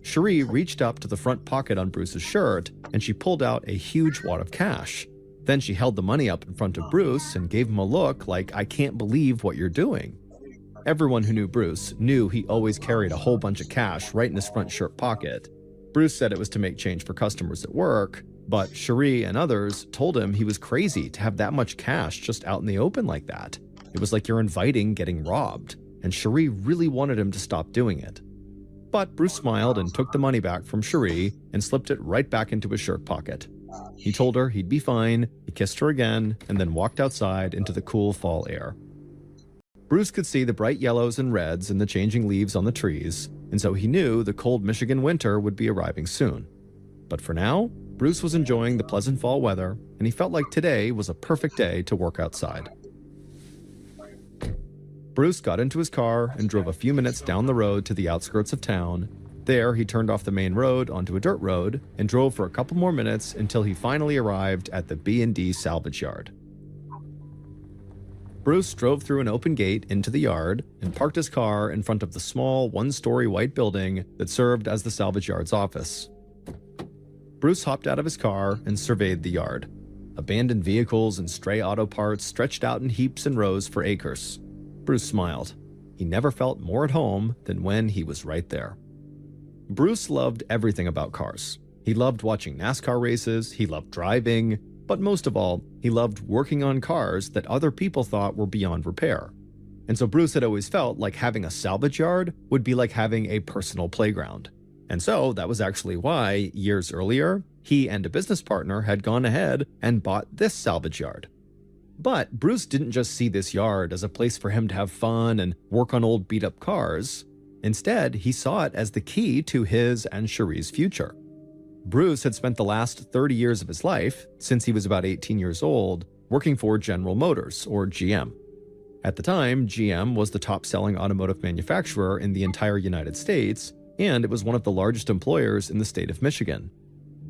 Cherie reached up to the front pocket on Bruce's shirt, and she pulled out a huge wad of cash. Then she held the money up in front of Bruce and gave him a look like, "I can't believe what you're doing." Everyone who knew Bruce knew he always carried a whole bunch of cash right in his front shirt pocket. Bruce said it was to make change for customers at work, but Cherie and others told him he was crazy to have that much cash just out in the open like that. It was like you're inviting getting robbed, and Cherie really wanted him to stop doing it. But Bruce smiled and took the money back from Cherie and slipped it right back into his shirt pocket. He told her he'd be fine, he kissed her again, and then walked outside into the cool fall air. Bruce could see the bright yellows and reds in the changing leaves on the trees, and so he knew the cold Michigan winter would be arriving soon. But for now, Bruce was enjoying the pleasant fall weather, and he felt like today was a perfect day to work outside. Bruce got into his car and drove a few minutes down the road to the outskirts of town. There, he turned off the main road onto a dirt road and drove for a couple more minutes until he finally arrived at the B&D salvage yard. Bruce drove through an open gate into the yard and parked his car in front of the small one-story white building that served as the salvage yard's office. Bruce hopped out of his car and surveyed the yard. Abandoned vehicles and stray auto parts stretched out in heaps and rows for acres. Bruce smiled. He never felt more at home than when he was right there. Bruce loved everything about cars. He loved watching NASCAR races, he loved driving, but most of all, he loved working on cars that other people thought were beyond repair. And so Bruce had always felt like having a salvage yard would be like having a personal playground. And so that was actually why, years earlier, he and a business partner had gone ahead and bought this salvage yard. But Bruce didn't just see this yard as a place for him to have fun and work on old beat-up cars. Instead, he saw it as the key to his and Cherie's future. Bruce had spent the last 30 years of his life, since he was about 18 years old, working for General Motors, or GM. At the time, GM was the top-selling automotive manufacturer in the entire United States, and it was one of the largest employers in the state of Michigan.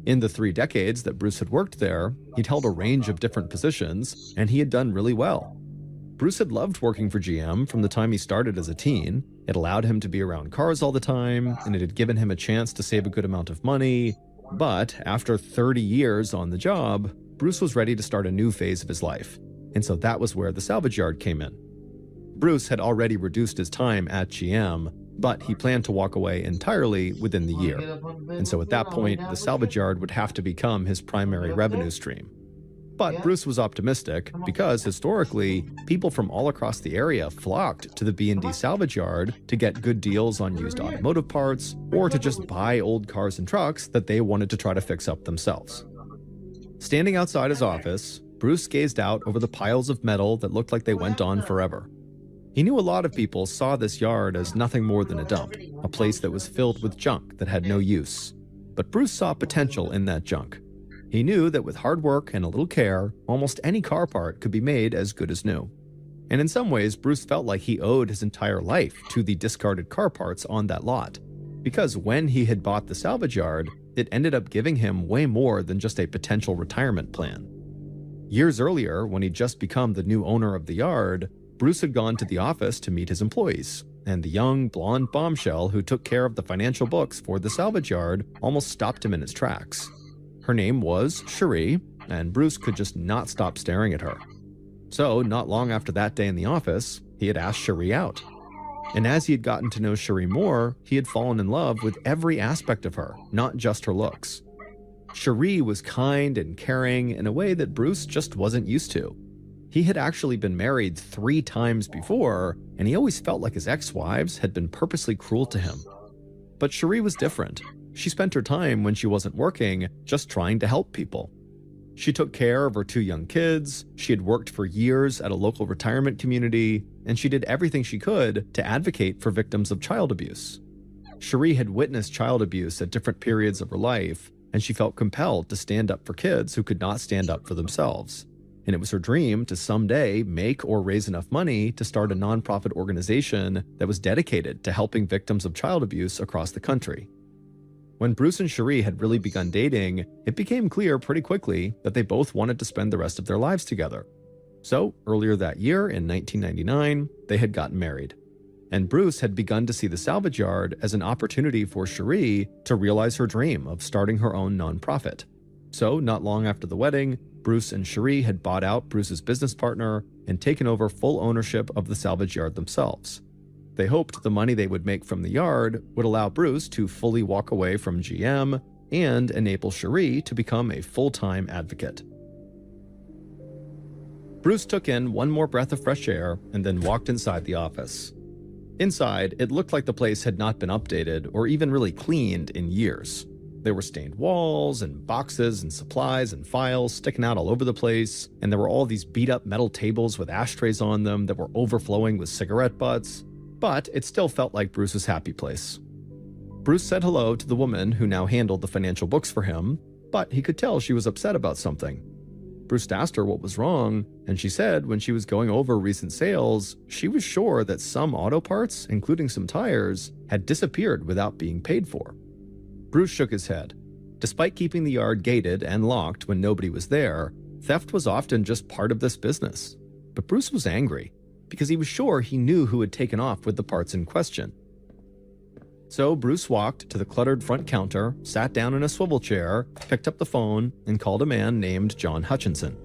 In the 3 decades that Bruce had worked there, he'd held a range of different positions, and he had done really well. Bruce had loved working for GM from the time he started as a teen. It allowed him to be around cars all the time, and it had given him a chance to save a good amount of money. But after 30 years on the job, Bruce was ready to start a new phase of his life, and so that was where the salvage yard came in. Bruce had already reduced his time at GM, but he planned to walk away entirely within the year. And so at that point, the salvage yard would have to become his primary revenue stream. But Bruce was optimistic because historically, people from all across the area flocked to the B&D salvage yard to get good deals on used automotive parts or to just buy old cars and trucks that they wanted to try to fix up themselves. Standing outside his office, Bruce gazed out over the piles of metal that looked like they went on forever. He knew a lot of people saw this yard as nothing more than a dump, a place that was filled with junk that had no use. But Bruce saw potential in that junk. He knew that with hard work and a little care, almost any car part could be made as good as new. And in some ways, Bruce felt like he owed his entire life to the discarded car parts on that lot. Because when he had bought the salvage yard, it ended up giving him way more than just a potential retirement plan. Years earlier, when he'd just become the new owner of the yard, Bruce had gone to the office to meet his employees, and the young, blonde bombshell who took care of the financial books for the salvage yard almost stopped him in his tracks. Her name was Cherie, and Bruce could just not stop staring at her. So, not long after that day in the office, he had asked Cherie out. And as he had gotten to know Cherie more, he had fallen in love with every aspect of her, not just her looks. Cherie was kind and caring in a way that Bruce just wasn't used to. He had actually been married 3 times before, and he always felt like his ex-wives had been purposely cruel to him. But Cherie was different. She spent her time when she wasn't working just trying to help people. She took care of her 2 young kids, she had worked for years at a local retirement community, and she did everything she could to advocate for victims of child abuse. Cherie had witnessed child abuse at different periods of her life, and she felt compelled to stand up for kids who could not stand up for themselves. And it was her dream to someday make or raise enough money to start a nonprofit organization that was dedicated to helping victims of child abuse across the country. When Bruce and Cherie had really begun dating, it became clear pretty quickly that they both wanted to spend the rest of their lives together. So, earlier that year, in 1999, they had gotten married. And Bruce had begun to see the salvage yard as an opportunity for Cherie to realize her dream of starting her own nonprofit. So, not long after the wedding, Bruce and Cherie had bought out Bruce's business partner and taken over full ownership of the salvage yard themselves. They hoped the money they would make from the yard would allow Bruce to fully walk away from GM and enable Cherie to become a full-time advocate. Bruce took in one more breath of fresh air and then walked inside the office. Inside, it looked like the place had not been updated or even really cleaned in years. There were stained walls and boxes and supplies and files sticking out all over the place, and there were all these beat-up metal tables with ashtrays on them that were overflowing with cigarette butts, but it still felt like Bruce's happy place. Bruce said hello to the woman who now handled the financial books for him, but he could tell she was upset about something. Bruce asked her what was wrong, and she said when she was going over recent sales, she was sure that some auto parts, including some tires, had disappeared without being paid for. Bruce shook his head. Despite keeping the yard gated and locked when nobody was there, theft was often just part of this business. But Bruce was angry, because he was sure he knew who had taken off with the parts in question. So Bruce walked to the cluttered front counter, sat down in a swivel chair, picked up the phone, and called a man named John Hutchinson.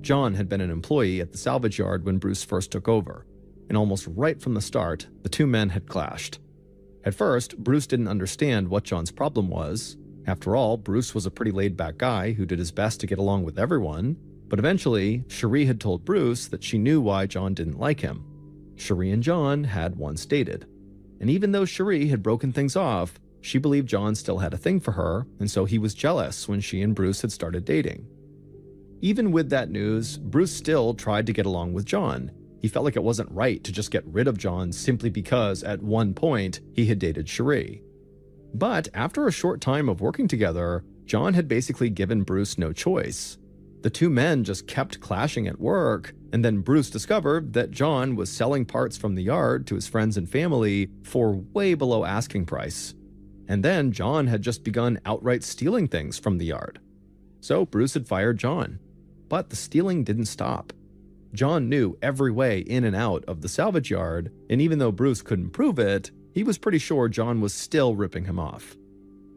John had been an employee at the salvage yard when Bruce first took over, and almost right from the start, the two men had clashed. At first, Bruce didn't understand what John's problem was. After all, Bruce was a pretty laid-back guy who did his best to get along with everyone, but eventually, Cherie had told Bruce that she knew why John didn't like him. Cherie and John had once dated. And even though Cherie had broken things off, she believed John still had a thing for her, and so he was jealous when she and Bruce had started dating. Even with that news, Bruce still tried to get along with John. He felt like it wasn't right to just get rid of John simply because at one point he had dated Cherie. But after a short time of working together, John had basically given Bruce no choice. The two men just kept clashing at work, and then Bruce discovered that John was selling parts from the yard to his friends and family for way below asking price. And then John had just begun outright stealing things from the yard. So Bruce had fired John. But the stealing didn't stop. John knew every way in and out of the salvage yard, and even though Bruce couldn't prove it, he was pretty sure John was still ripping him off.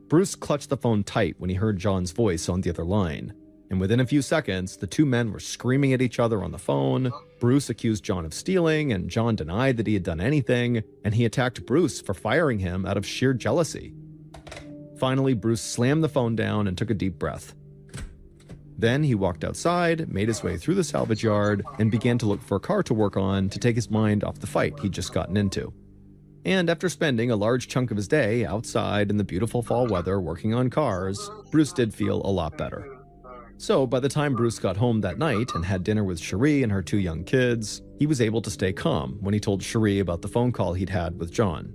Bruce clutched the phone tight when he heard John's voice on the other line. And within a few seconds, the two men were screaming at each other on the phone. Bruce accused John of stealing, and John denied that he had done anything, and he attacked Bruce for firing him out of sheer jealousy. Finally, Bruce slammed the phone down and took a deep breath. Then he walked outside, made his way through the salvage yard, and began to look for a car to work on to take his mind off the fight he'd just gotten into. And after spending a large chunk of his day outside in the beautiful fall weather working on cars, Bruce did feel a lot better. So by the time Bruce got home that night and had dinner with Cherie and her two young kids, he was able to stay calm when he told Cherie about the phone call he'd had with John.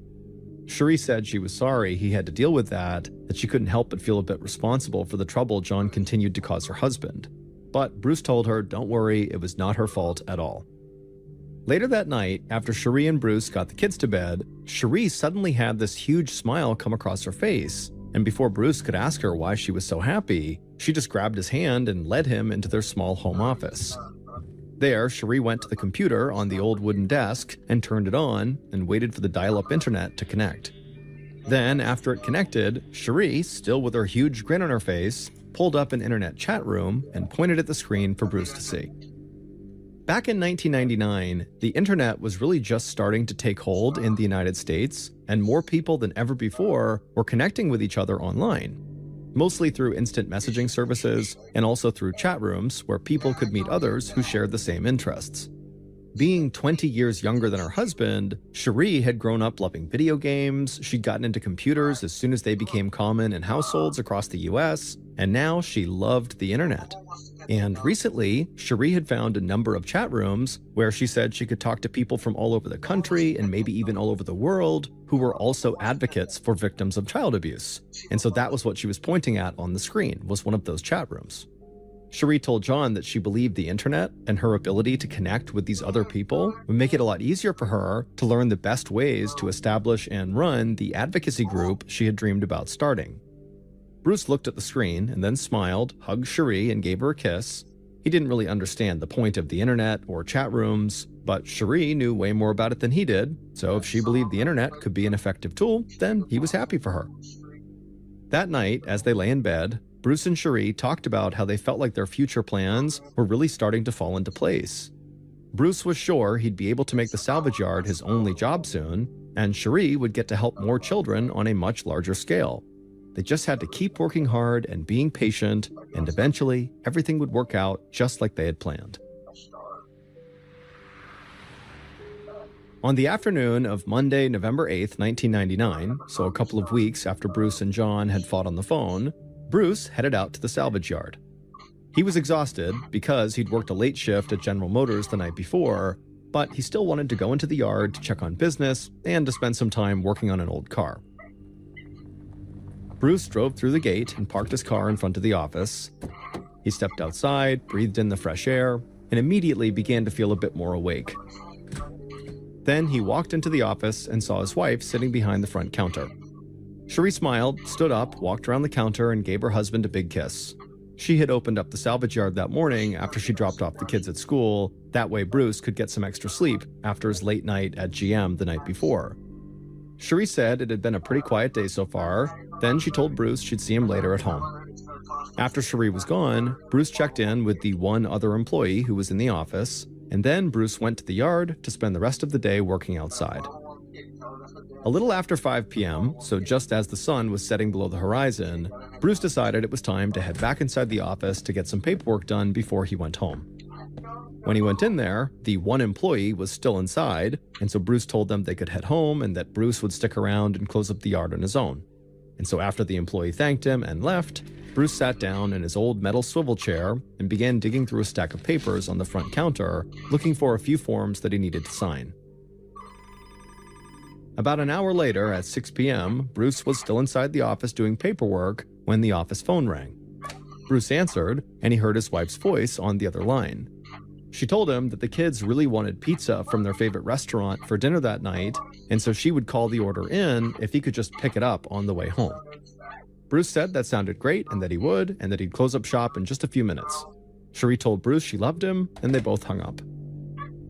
Cherie said she was sorry he had to deal with that she couldn't help but feel a bit responsible for the trouble John continued to cause her husband. But Bruce told her, don't worry, it was not her fault at all. Later that night, after Cherie and Bruce got the kids to bed, Cherie suddenly had this huge smile come across her face, and before Bruce could ask her why she was so happy, she just grabbed his hand and led him into their small home office. There, Cherie went to the computer on the old wooden desk and turned it on and waited for the dial-up internet to connect. Then, after it connected, Cherie, still with her huge grin on her face, pulled up an internet chat room and pointed at the screen for Bruce to see. Back in 1999, the internet was really just starting to take hold in the United States, and more people than ever before were connecting with each other online, mostly through instant messaging services and also through chat rooms where people could meet others who shared the same interests. Being 20 years younger than her husband, Cherie had grown up loving video games, she'd gotten into computers as soon as they became common in households across the US, and now she loved the internet. And recently, Cherie had found a number of chat rooms where she said she could talk to people from all over the country and maybe even all over the world who were also advocates for victims of child abuse. And so that was what she was pointing at on the screen, was one of those chat rooms. Cherie told John that she believed the internet and her ability to connect with these other people would make it a lot easier for her to learn the best ways to establish and run the advocacy group she had dreamed about starting. Bruce looked at the screen and then smiled, hugged Cherie, and gave her a kiss. He didn't really understand the point of the internet or chat rooms, but Cherie knew way more about it than he did, so if she believed the internet could be an effective tool, then he was happy for her. That night, as they lay in bed, Bruce and Cherie talked about how they felt like their future plans were really starting to fall into place. Bruce was sure he'd be able to make the salvage yard his only job soon, and Cherie would get to help more children on a much larger scale. They just had to keep working hard and being patient, and eventually everything would work out just like they had planned. On the afternoon of Monday, November 8th, 1999, so a couple of weeks after Bruce and John had fought on the phone, Bruce headed out to the salvage yard. He was exhausted because he'd worked a late shift at General Motors the night before, but he still wanted to go into the yard to check on business and to spend some time working on an old car. Bruce drove through the gate and parked his car in front of the office. He stepped outside, breathed in the fresh air, and immediately began to feel a bit more awake. Then he walked into the office and saw his wife sitting behind the front counter. Cherie smiled, stood up, walked around the counter, and gave her husband a big kiss. She had opened up the salvage yard that morning after she dropped off the kids at school. That way Bruce could get some extra sleep after his late night at GM the night before. Cherie said it had been a pretty quiet day so far. Then she told Bruce she'd see him later at home. After Cherie was gone, Bruce checked in with the one other employee who was in the office, and then Bruce went to the yard to spend the rest of the day working outside. A little after 5 p.m., so just as the sun was setting below the horizon, Bruce decided it was time to head back inside the office to get some paperwork done before he went home. When he went in there, the one employee was still inside, and so Bruce told them they could head home and that Bruce would stick around and close up the yard on his own. And so after the employee thanked him and left, Bruce sat down in his old metal swivel chair and began digging through a stack of papers on the front counter, looking for a few forms that he needed to sign. About an hour later, at 6 p.m., Bruce was still inside the office doing paperwork when the office phone rang. Bruce answered, and he heard his wife's voice on the other line. She told him that the kids really wanted pizza from their favorite restaurant for dinner that night, and so she would call the order in if he could just pick it up on the way home. Bruce said that sounded great and that he would, and that he'd close up shop in just a few minutes. Cherie told Bruce she loved him, and they both hung up.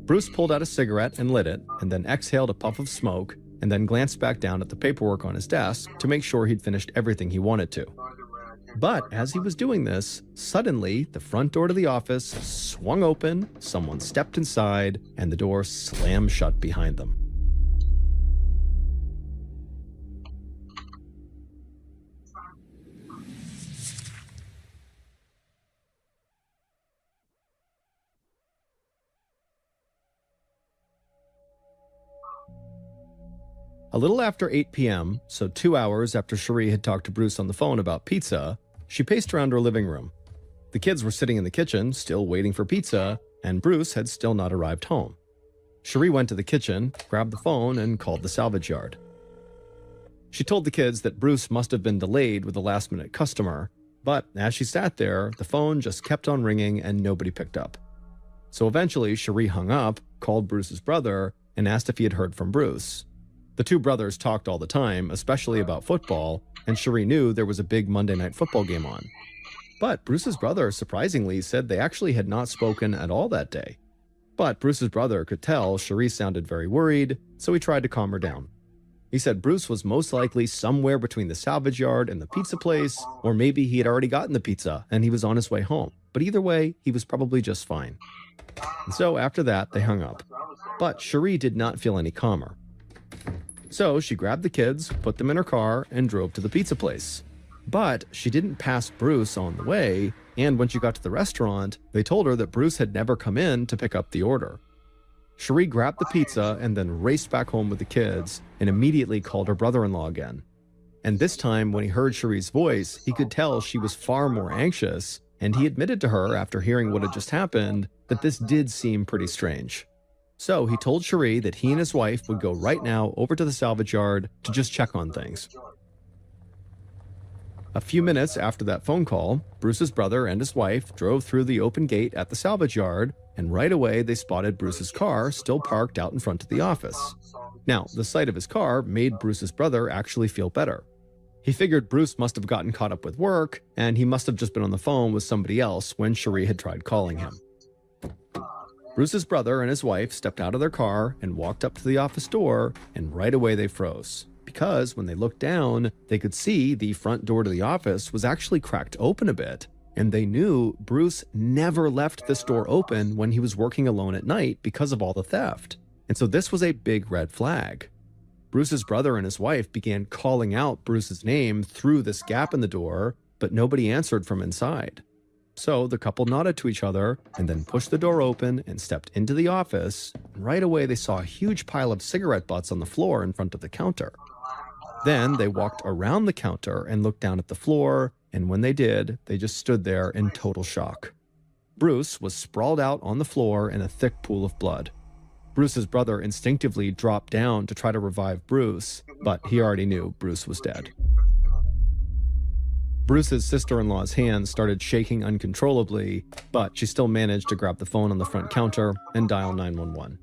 Bruce pulled out a cigarette and lit it, and then exhaled a puff of smoke, and then glanced back down at the paperwork on his desk to make sure he'd finished everything he wanted to. But as he was doing this, suddenly the front door to the office swung open, someone stepped inside, and the door slammed shut behind them. A little after 8 p.m., so 2 hours after Cherie had talked to Bruce on the phone about pizza, she paced around her living room. The kids were sitting in the kitchen, still waiting for pizza, and Bruce had still not arrived home. Cherie went to the kitchen, grabbed the phone, and called the salvage yard. She told the kids that Bruce must have been delayed with a last-minute customer, but as she sat there, the phone just kept on ringing and nobody picked up. So eventually, Cherie hung up, called Bruce's brother, and asked if he had heard from Bruce. The two brothers talked all the time, especially about football, and Cherie knew there was a big Monday night football game on. But Bruce's brother surprisingly said they actually had not spoken at all that day. But Bruce's brother could tell Cherie sounded very worried, so he tried to calm her down. He said Bruce was most likely somewhere between the salvage yard and the pizza place, or maybe he had already gotten the pizza and he was on his way home. But either way, he was probably just fine. And so after that, they hung up. But Cherie did not feel any calmer. So she grabbed the kids, put them in her car, and drove to the pizza place. But she didn't pass Bruce on the way, and when she got to the restaurant, they told her that Bruce had never come in to pick up the order. Cherie grabbed the pizza and then raced back home with the kids and immediately called her brother-in-law again. And this time, when he heard Cherie's voice, he could tell she was far more anxious, and he admitted to her after hearing what had just happened that this did seem pretty strange. So he told Cherie that he and his wife would go right now over to the salvage yard to just check on things. A few minutes after that phone call, Bruce's brother and his wife drove through the open gate at the salvage yard, and right away they spotted Bruce's car still parked out in front of the office. Now, the sight of his car made Bruce's brother actually feel better. He figured Bruce must have gotten caught up with work, and he must have just been on the phone with somebody else when Cherie had tried calling him. Bruce's brother and his wife stepped out of their car and walked up to the office door, and right away they froze, because when they looked down, they could see the front door to the office was actually cracked open a bit, and they knew Bruce never left this door open when he was working alone at night because of all the theft. And so this was a big red flag. Bruce's brother and his wife began calling out Bruce's name through this gap in the door, but nobody answered from inside. So the couple nodded to each other and then pushed the door open and stepped into the office. And right away, they saw a huge pile of cigarette butts on the floor in front of the counter. Then they walked around the counter and looked down at the floor. And when they did, they just stood there in total shock. Bruce was sprawled out on the floor in a thick pool of blood. Bruce's brother instinctively dropped down to try to revive Bruce, but he already knew Bruce was dead. Bruce's sister-in-law's hands started shaking uncontrollably, but she still managed to grab the phone on the front counter and dial 911.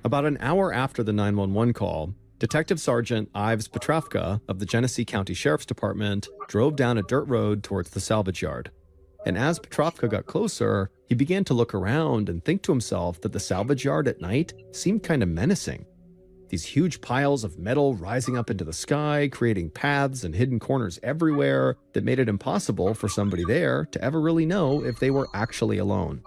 About an hour after the 911 call, Detective Sergeant Ives Petrovka of the Genesee County Sheriff's Department drove down a dirt road towards the salvage yard. And as Petrovka got closer, he began to look around and think to himself that the salvage yard at night seemed kind of menacing. These huge piles of metal rising up into the sky, creating paths and hidden corners everywhere that made it impossible for somebody there to ever really know if they were actually alone.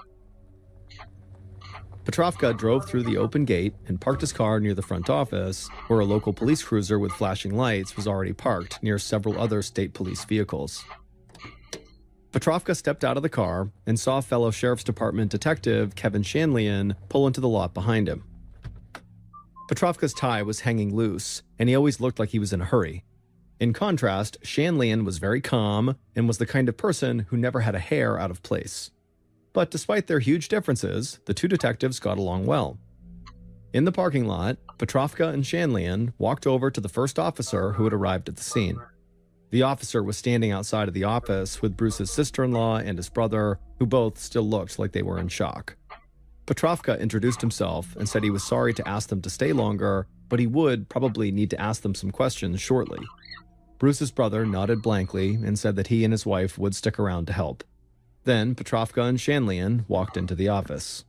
Petrovka drove through the open gate and parked his car near the front office, where a local police cruiser with flashing lights was already parked near several other state police vehicles. Petrovka stepped out of the car and saw fellow Sheriff's Department detective Kevin Shanlian pull into the lot behind him. Petrovka's tie was hanging loose, and he always looked like he was in a hurry. In contrast, Shanlian was very calm and was the kind of person who never had a hair out of place. But despite their huge differences, the two detectives got along well. In the parking lot, Petrovka and Shanlian walked over to the first officer who had arrived at the scene. The officer was standing outside of the office with Bruce's sister-in-law and his brother, who both still looked like they were in shock. Petrovka introduced himself and said he was sorry to ask them to stay longer, but he would probably need to ask them some questions shortly. Bruce's brother nodded blankly and said that he and his wife would stick around to help. Then Petrovka and Shanlian walked into the office.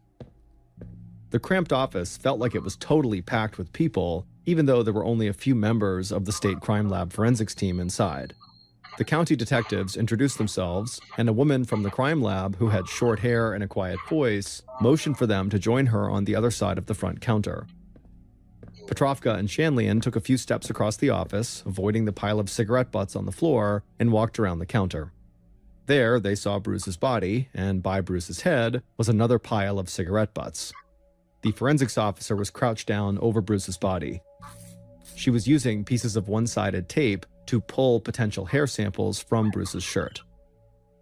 The cramped office felt like it was totally packed with people, even though there were only a few members of the State Crime Lab forensics team inside. The county detectives introduced themselves, and a woman from the crime lab who had short hair and a quiet voice motioned for them to join her on the other side of the front counter. Petrovka and Shanlian took a few steps across the office, avoiding the pile of cigarette butts on the floor, and walked around the counter. There, they saw Bruce's body, and by Bruce's head was another pile of cigarette butts. The forensics officer was crouched down over Bruce's body. She was using pieces of one-sided tape to pull potential hair samples from Bruce's shirt.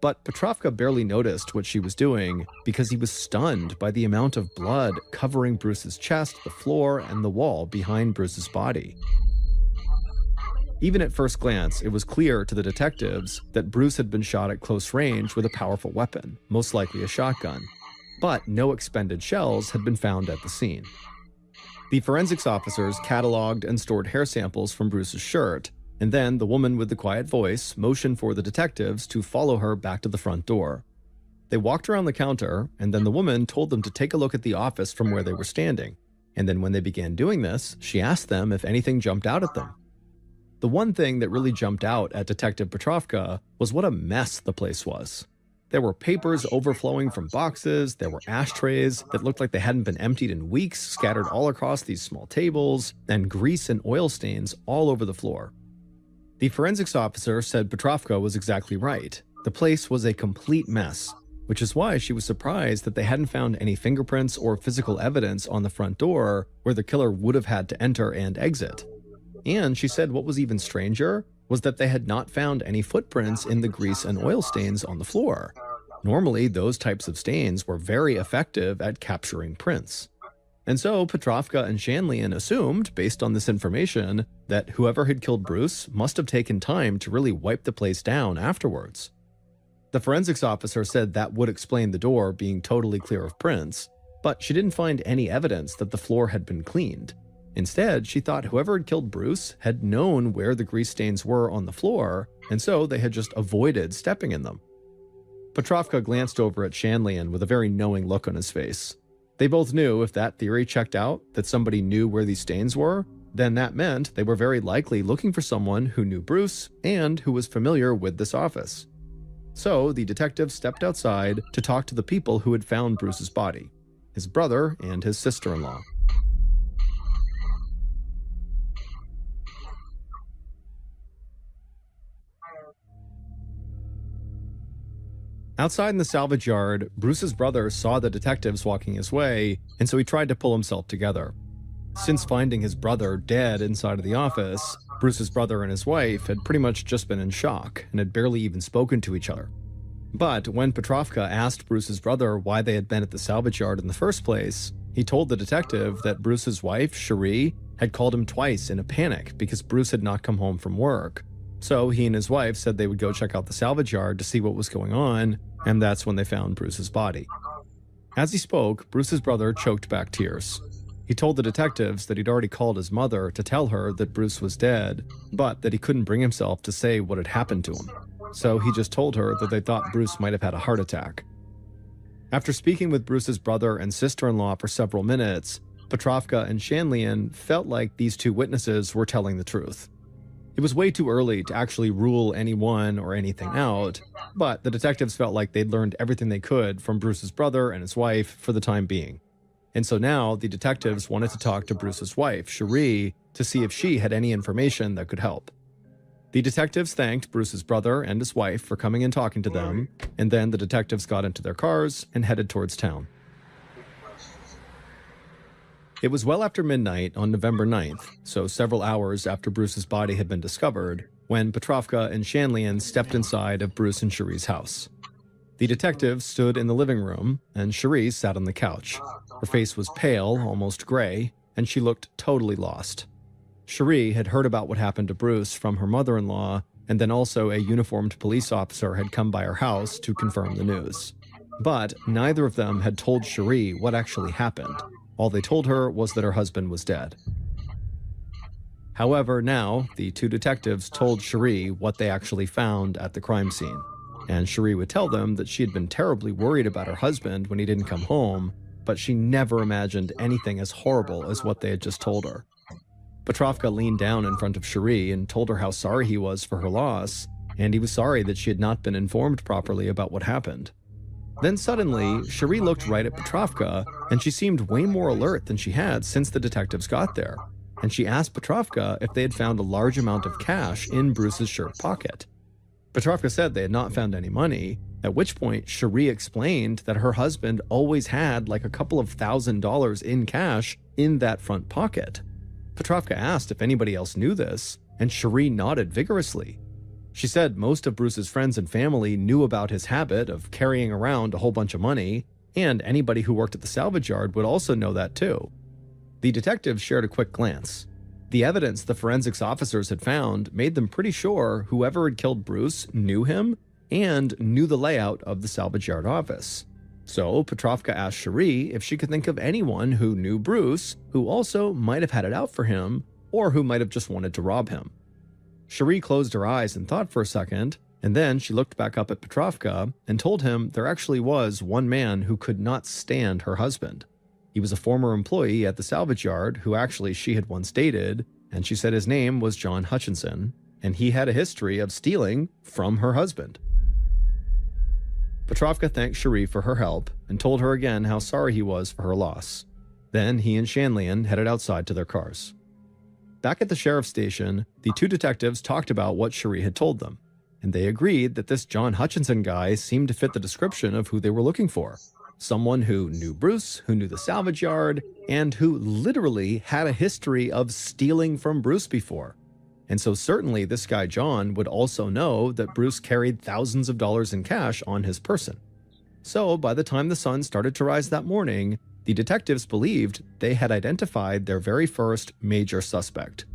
But Petrovka barely noticed what she was doing because he was stunned by the amount of blood covering Bruce's chest, the floor, and the wall behind Bruce's body. Even at first glance, it was clear to the detectives that Bruce had been shot at close range with a powerful weapon, most likely a shotgun. But no expended shells had been found at the scene. The forensics officers cataloged and stored hair samples from Bruce's shirt, and then the woman with the quiet voice motioned for the detectives to follow her back to the front door. They walked around the counter, and then the woman told them to take a look at the office from where they were standing. And then when they began doing this, she asked them if anything jumped out at them. The one thing that really jumped out at Detective Petrovka was what a mess the place was. There were papers overflowing from boxes, there were ashtrays that looked like they hadn't been emptied in weeks scattered all across these small tables, and grease and oil stains all over the floor. The forensics officer said Petrovka was exactly right. The place was a complete mess, which is why she was surprised that they hadn't found any fingerprints or physical evidence on the front door where the killer would have had to enter and exit. And she said what was even stranger was that they had not found any footprints in the grease and oil stains on the floor. Normally, those types of stains were very effective at capturing prints. And so Petrovka and Shanlian assumed, based on this information, that whoever had killed Bruce must have taken time to really wipe the place down afterwards. The forensics officer said that would explain the door being totally clear of prints, but she didn't find any evidence that the floor had been cleaned. Instead, she thought whoever had killed Bruce had known where the grease stains were on the floor, and so they had just avoided stepping in them. Petrovka glanced over at Shanlian with a very knowing look on his face. They both knew if that theory checked out, that somebody knew where these stains were, then that meant they were very likely looking for someone who knew Bruce and who was familiar with this office. So the detectives stepped outside to talk to the people who had found Bruce's body, his brother and his sister-in-law. Outside in the salvage yard, Bruce's brother saw the detectives walking his way, and so he tried to pull himself together. Since finding his brother dead inside of the office, Bruce's brother and his wife had pretty much just been in shock and had barely even spoken to each other. But when Petrovka asked Bruce's brother why they had been at the salvage yard in the first place, he told the detective that Bruce's wife, Cherie, had called him twice in a panic because Bruce had not come home from work. So he and his wife said they would go check out the salvage yard to see what was going on, and that's when they found Bruce's body. As he spoke, Bruce's brother choked back tears. He told the detectives that he'd already called his mother to tell her that Bruce was dead, but that he couldn't bring himself to say what had happened to him. So he just told her that they thought Bruce might have had a heart attack. After speaking with Bruce's brother and sister-in-law for several minutes, Petrovka and Shanlian felt like these two witnesses were telling the truth. It was way too early to actually rule anyone or anything out, but the detectives felt like they'd learned everything they could from Bruce's brother and his wife for the time being. And so now the detectives wanted to talk to Bruce's wife, Cherie, to see if she had any information that could help. The detectives thanked Bruce's brother and his wife for coming and talking to them, and then the detectives got into their cars and headed towards town. It was well after midnight on November 9th, so several hours after Bruce's body had been discovered, when Petrovka and Shanlian stepped inside of Bruce and Cherie's house. The detectives stood in the living room, and Cherie sat on the couch. Her face was pale, almost gray, and she looked totally lost. Cherie had heard about what happened to Bruce from her mother-in-law, and then also a uniformed police officer had come by her house to confirm the news. But neither of them had told Cherie what actually happened. All they told her was that her husband was dead. However, now, the two detectives told Cherie what they actually found at the crime scene. And Cherie would tell them that she had been terribly worried about her husband when he didn't come home, but she never imagined anything as horrible as what they had just told her. Petrovka leaned down in front of Cherie and told her how sorry he was for her loss, and he was sorry that she had not been informed properly about what happened. Then suddenly, Cherie looked right at Petrovka, and she seemed way more alert than she had since the detectives got there. And she asked Petrovka if they had found a large amount of cash in Bruce's shirt pocket. Petrovka said they had not found any money, at which point Cherie explained that her husband always had like a couple of $1,000s in cash in that front pocket. Petrovka asked if anybody else knew this, and Cherie nodded vigorously. She said most of Bruce's friends and family knew about his habit of carrying around a whole bunch of money, and anybody who worked at the salvage yard would also know that too. The detectives shared a quick glance. The evidence the forensics officers had found made them pretty sure whoever had killed Bruce knew him and knew the layout of the salvage yard office. So Petrovka asked Cherie if she could think of anyone who knew Bruce who also might have had it out for him or who might have just wanted to rob him. Cherie closed her eyes and thought for a second, and then she looked back up at Petrovka and told him there actually was one man who could not stand her husband. He was a former employee at the salvage yard who actually she had once dated, and she said his name was John Hutchinson, and he had a history of stealing from her husband. Petrovka thanked Cherie for her help and told her again how sorry he was for her loss. Then he and Shanlian headed outside to their cars. Back at the sheriff's station, the two detectives talked about what Cherie had told them, and they agreed that this John Hutchinson guy seemed to fit the description of who they were looking for. Someone who knew Bruce, who knew the salvage yard, and who literally had a history of stealing from Bruce before. And so certainly this guy John would also know that Bruce carried thousands of dollars in cash on his person. So by the time the sun started to rise that morning, the detectives believed they had identified their very first major suspect.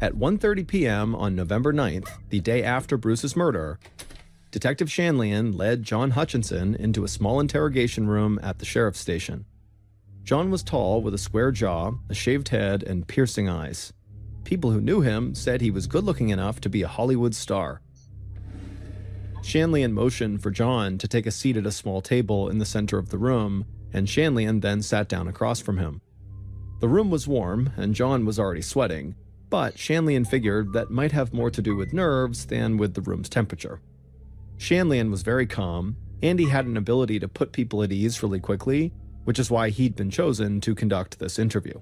At 1:30 p.m. on November 9th, the day after Bruce's murder, Detective Shanlian led John Hutchinson into a small interrogation room at the sheriff's station. John was tall with a square jaw, a shaved head, and piercing eyes. People who knew him said he was good-looking enough to be a Hollywood star. Shanlian motioned for John to take a seat at a small table in the center of the room, and Shanlian then sat down across from him. The room was warm, and John was already sweating, but Shanlian figured that might have more to do with nerves than with the room's temperature. Shanlian was very calm, and he had an ability to put people at ease really quickly, which is why he'd been chosen to conduct this interview.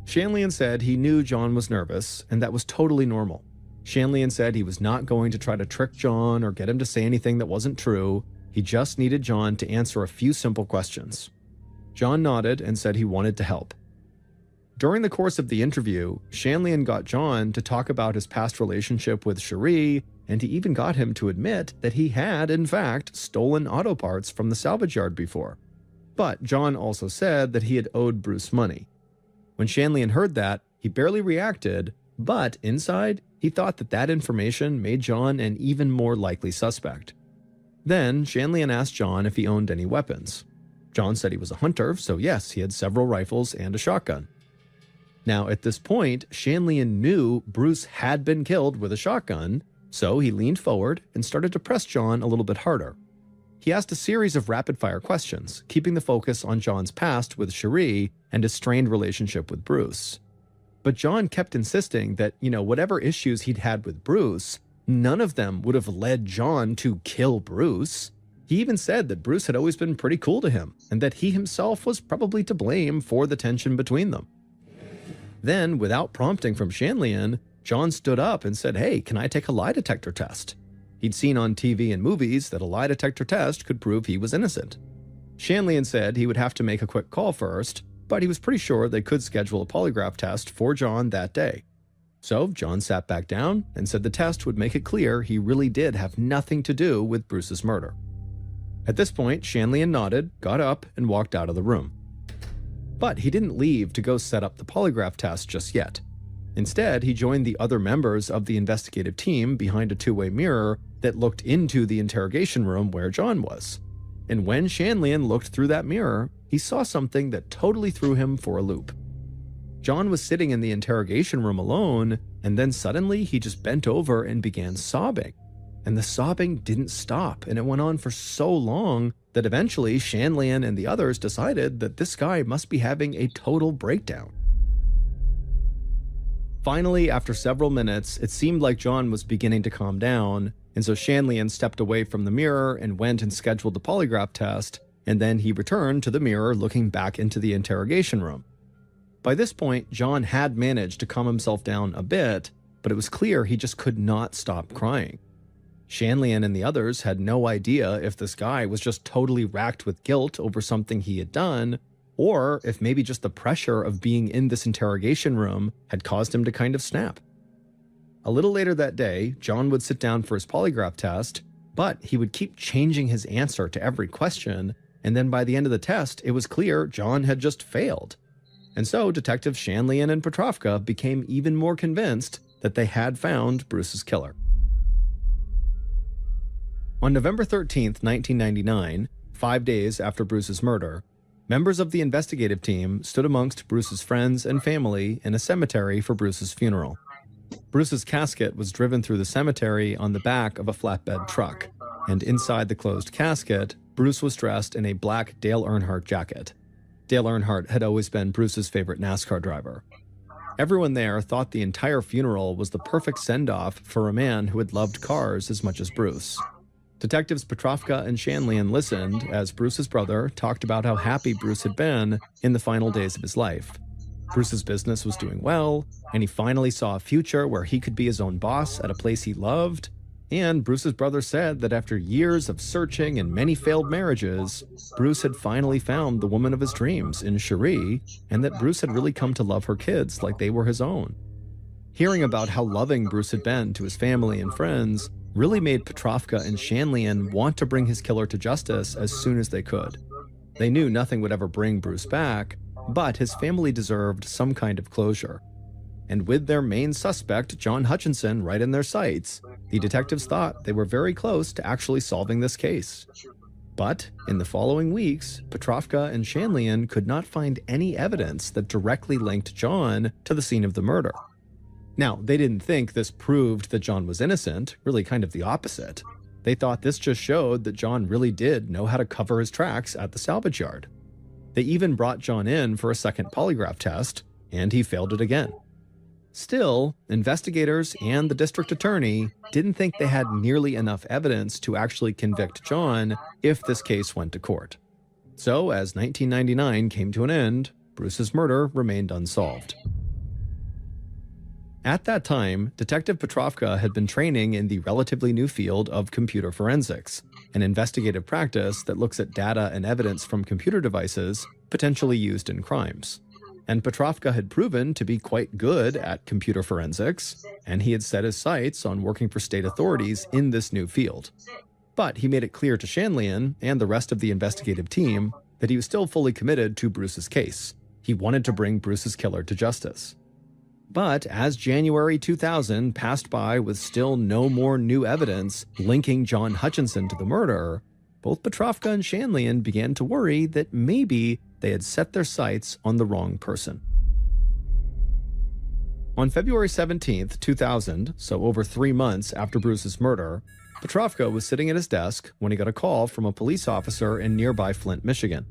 Shanlian said he knew John was nervous, and that was totally normal. Shanlian said he was not going to try to trick John or get him to say anything that wasn't true. He just needed John to answer a few simple questions. John nodded and said he wanted to help. During the course of the interview, Shanlian got John to talk about his past relationship with Cherie, and he even got him to admit that he had, in fact, stolen auto parts from the salvage yard before. But John also said that he had owed Bruce money. When Shanlian heard that, he barely reacted, but inside, he thought that that information made John an even more likely suspect. Then, Shanlian asked John if he owned any weapons. John said he was a hunter, so yes, he had several rifles and a shotgun. Now, at this point, Shanlian knew Bruce had been killed with a shotgun, so he leaned forward and started to press John a little bit harder. He asked a series of rapid-fire questions, keeping the focus on John's past with Cherie and his strained relationship with Bruce. But John kept insisting that, whatever issues he'd had with Bruce, none of them would have led John to kill Bruce. He even said that Bruce had always been pretty cool to him, and that he himself was probably to blame for the tension between them. Then, without prompting from Shanlian, John stood up and said, "Hey, can I take a lie detector test?" He'd seen on TV and movies that a lie detector test could prove he was innocent. Shanlian said he would have to make a quick call first, but he was pretty sure they could schedule a polygraph test for John that day. So John sat back down and said the test would make it clear he really did have nothing to do with Bruce's murder. At this point, Shanlian nodded, got up, and walked out of the room. But he didn't leave to go set up the polygraph test just yet. Instead, he joined the other members of the investigative team behind a two-way mirror that looked into the interrogation room where John was. And when Shanlian looked through that mirror, he saw something that totally threw him for a loop. John was sitting in the interrogation room alone, and then suddenly he just bent over and began sobbing. And the sobbing didn't stop, and it went on for so long that eventually Shanlian and the others decided that this guy must be having a total breakdown. Finally, after several minutes, it seemed like John was beginning to calm down, and so Shanlian stepped away from the mirror and went and scheduled the polygraph test, and then he returned to the mirror looking back into the interrogation room. By this point, John had managed to calm himself down a bit, but it was clear he just could not stop crying. Shanlian and the others had no idea if this guy was just totally racked with guilt over something he had done, or if maybe just the pressure of being in this interrogation room had caused him to kind of snap. A little later that day, John would sit down for his polygraph test, but he would keep changing his answer to every question, and then by the end of the test, it was clear John had just failed. And so Detectives Shanlian and Petrovka became even more convinced that they had found Bruce's killer. On November 13th, 1999, 5 days after Bruce's murder, members of the investigative team stood amongst Bruce's friends and family in a cemetery for Bruce's funeral. Bruce's casket was driven through the cemetery on the back of a flatbed truck, and inside the closed casket, Bruce was dressed in a black Dale Earnhardt jacket. Dale Earnhardt had always been Bruce's favorite NASCAR driver. Everyone there thought the entire funeral was the perfect send-off for a man who had loved cars as much as Bruce. Detectives Petrovka and Shanlian listened as Bruce's brother talked about how happy Bruce had been in the final days of his life. Bruce's business was doing well, and he finally saw a future where he could be his own boss at a place he loved. And Bruce's brother said that after years of searching and many failed marriages, Bruce had finally found the woman of his dreams in Cherie, and that Bruce had really come to love her kids like they were his own. Hearing about how loving Bruce had been to his family and friends really made Petrovka and Shanlian want to bring his killer to justice as soon as they could. They knew nothing would ever bring Bruce back, but his family deserved some kind of closure. And with their main suspect, John Hutchinson, right in their sights, the detectives thought they were very close to actually solving this case. But in the following weeks, Petrovka and Shanlian could not find any evidence that directly linked John to the scene of the murder. Now, they didn't think this proved that John was innocent, really kind of the opposite. They thought this just showed that John really did know how to cover his tracks at the salvage yard. They even brought John in for a second polygraph test, and he failed it again. Still, investigators and the district attorney didn't think they had nearly enough evidence to actually convict John if this case went to court. So, as 1999 came to an end, Bruce's murder remained unsolved. At that time, Detective Petrovka had been training in the relatively new field of computer forensics, an investigative practice that looks at data and evidence from computer devices potentially used in crimes. And Petrovka had proven to be quite good at computer forensics, and he had set his sights on working for state authorities in this new field. But he made it clear to Shanlian and the rest of the investigative team that he was still fully committed to Bruce's case. He wanted to bring Bruce's killer to justice. But as January 2000 passed by with still no more new evidence linking John Hutchinson to the murder, both Petrovka and Shanlian began to worry that maybe they had set their sights on the wrong person. On February 17th, 2000, so over 3 months after Bruce's murder, Petrovka was sitting at his desk when he got a call from a police officer in nearby Flint, Michigan.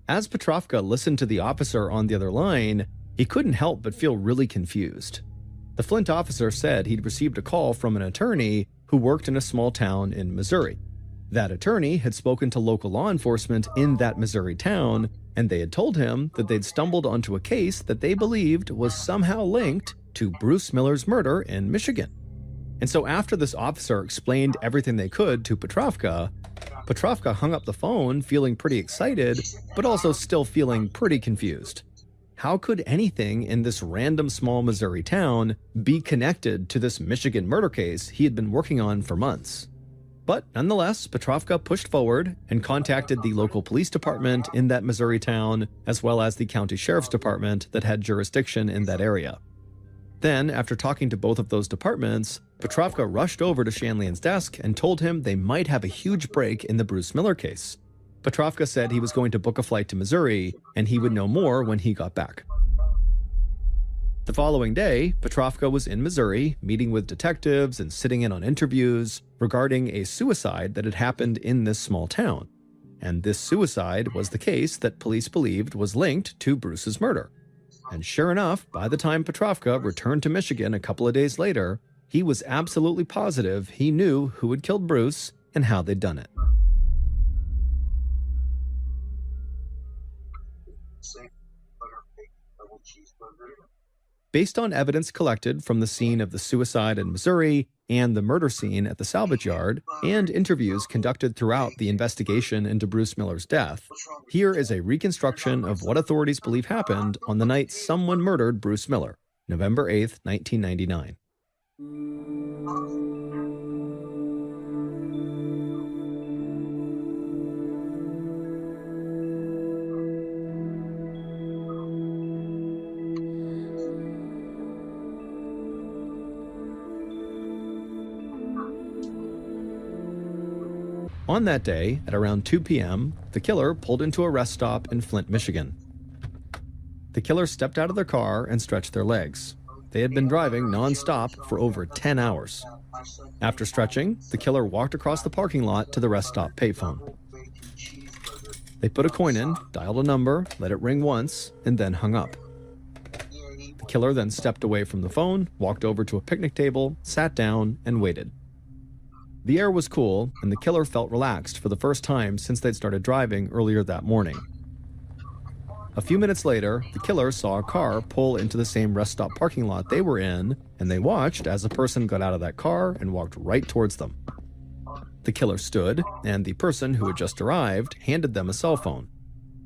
As Petrovka listened to the officer on the other line, he couldn't help but feel really confused. The Flint officer said he'd received a call from an attorney who worked in a small town in Missouri. That attorney had spoken to local law enforcement in that Missouri town, and they had told him that they'd stumbled onto a case that they believed was somehow linked to Bruce Miller's murder in Michigan. And so after this officer explained everything they could to Petrovka, Petrovka hung up the phone feeling pretty excited, but also still feeling pretty confused. How could anything in this random small Missouri town be connected to this Michigan murder case he had been working on for months? But nonetheless, Petrovka pushed forward and contacted the local police department in that Missouri town, as well as the county sheriff's department that had jurisdiction in that area. Then, after talking to both of those departments, Petrovka rushed over to Shanlian's desk and told him they might have a huge break in the Bruce Miller case. Petrovka said he was going to book a flight to Missouri, and he would know more when he got back. The following day, Petrovka was in Missouri, meeting with detectives and sitting in on interviews regarding a suicide that had happened in this small town. And this suicide was the case that police believed was linked to Bruce's murder. And sure enough, by the time Petrovka returned to Michigan a couple of days later, he was absolutely positive he knew who had killed Bruce and how they'd done it. Based on evidence collected from the scene of the suicide in Missouri and the murder scene at the salvage yard, and interviews conducted throughout the investigation into Bruce Miller's death, here is a reconstruction of what authorities believe happened on the night someone murdered Bruce Miller, November 8th, 1999. On that day, at around 2 p.m., the killer pulled into a rest stop in Flint, Michigan. The killer stepped out of their car and stretched their legs. They had been driving non-stop for over 10 hours. After stretching, the killer walked across the parking lot to the rest stop payphone. They put a coin in, dialed a number, let it ring once, and then hung up. The killer then stepped away from the phone, walked over to a picnic table, sat down, and waited. The air was cool, and the killer felt relaxed for the first time since they'd started driving earlier that morning. A few minutes later, the killer saw a car pull into the same rest stop parking lot they were in, and they watched as a person got out of that car and walked right towards them. The killer stood, and the person who had just arrived handed them a cell phone.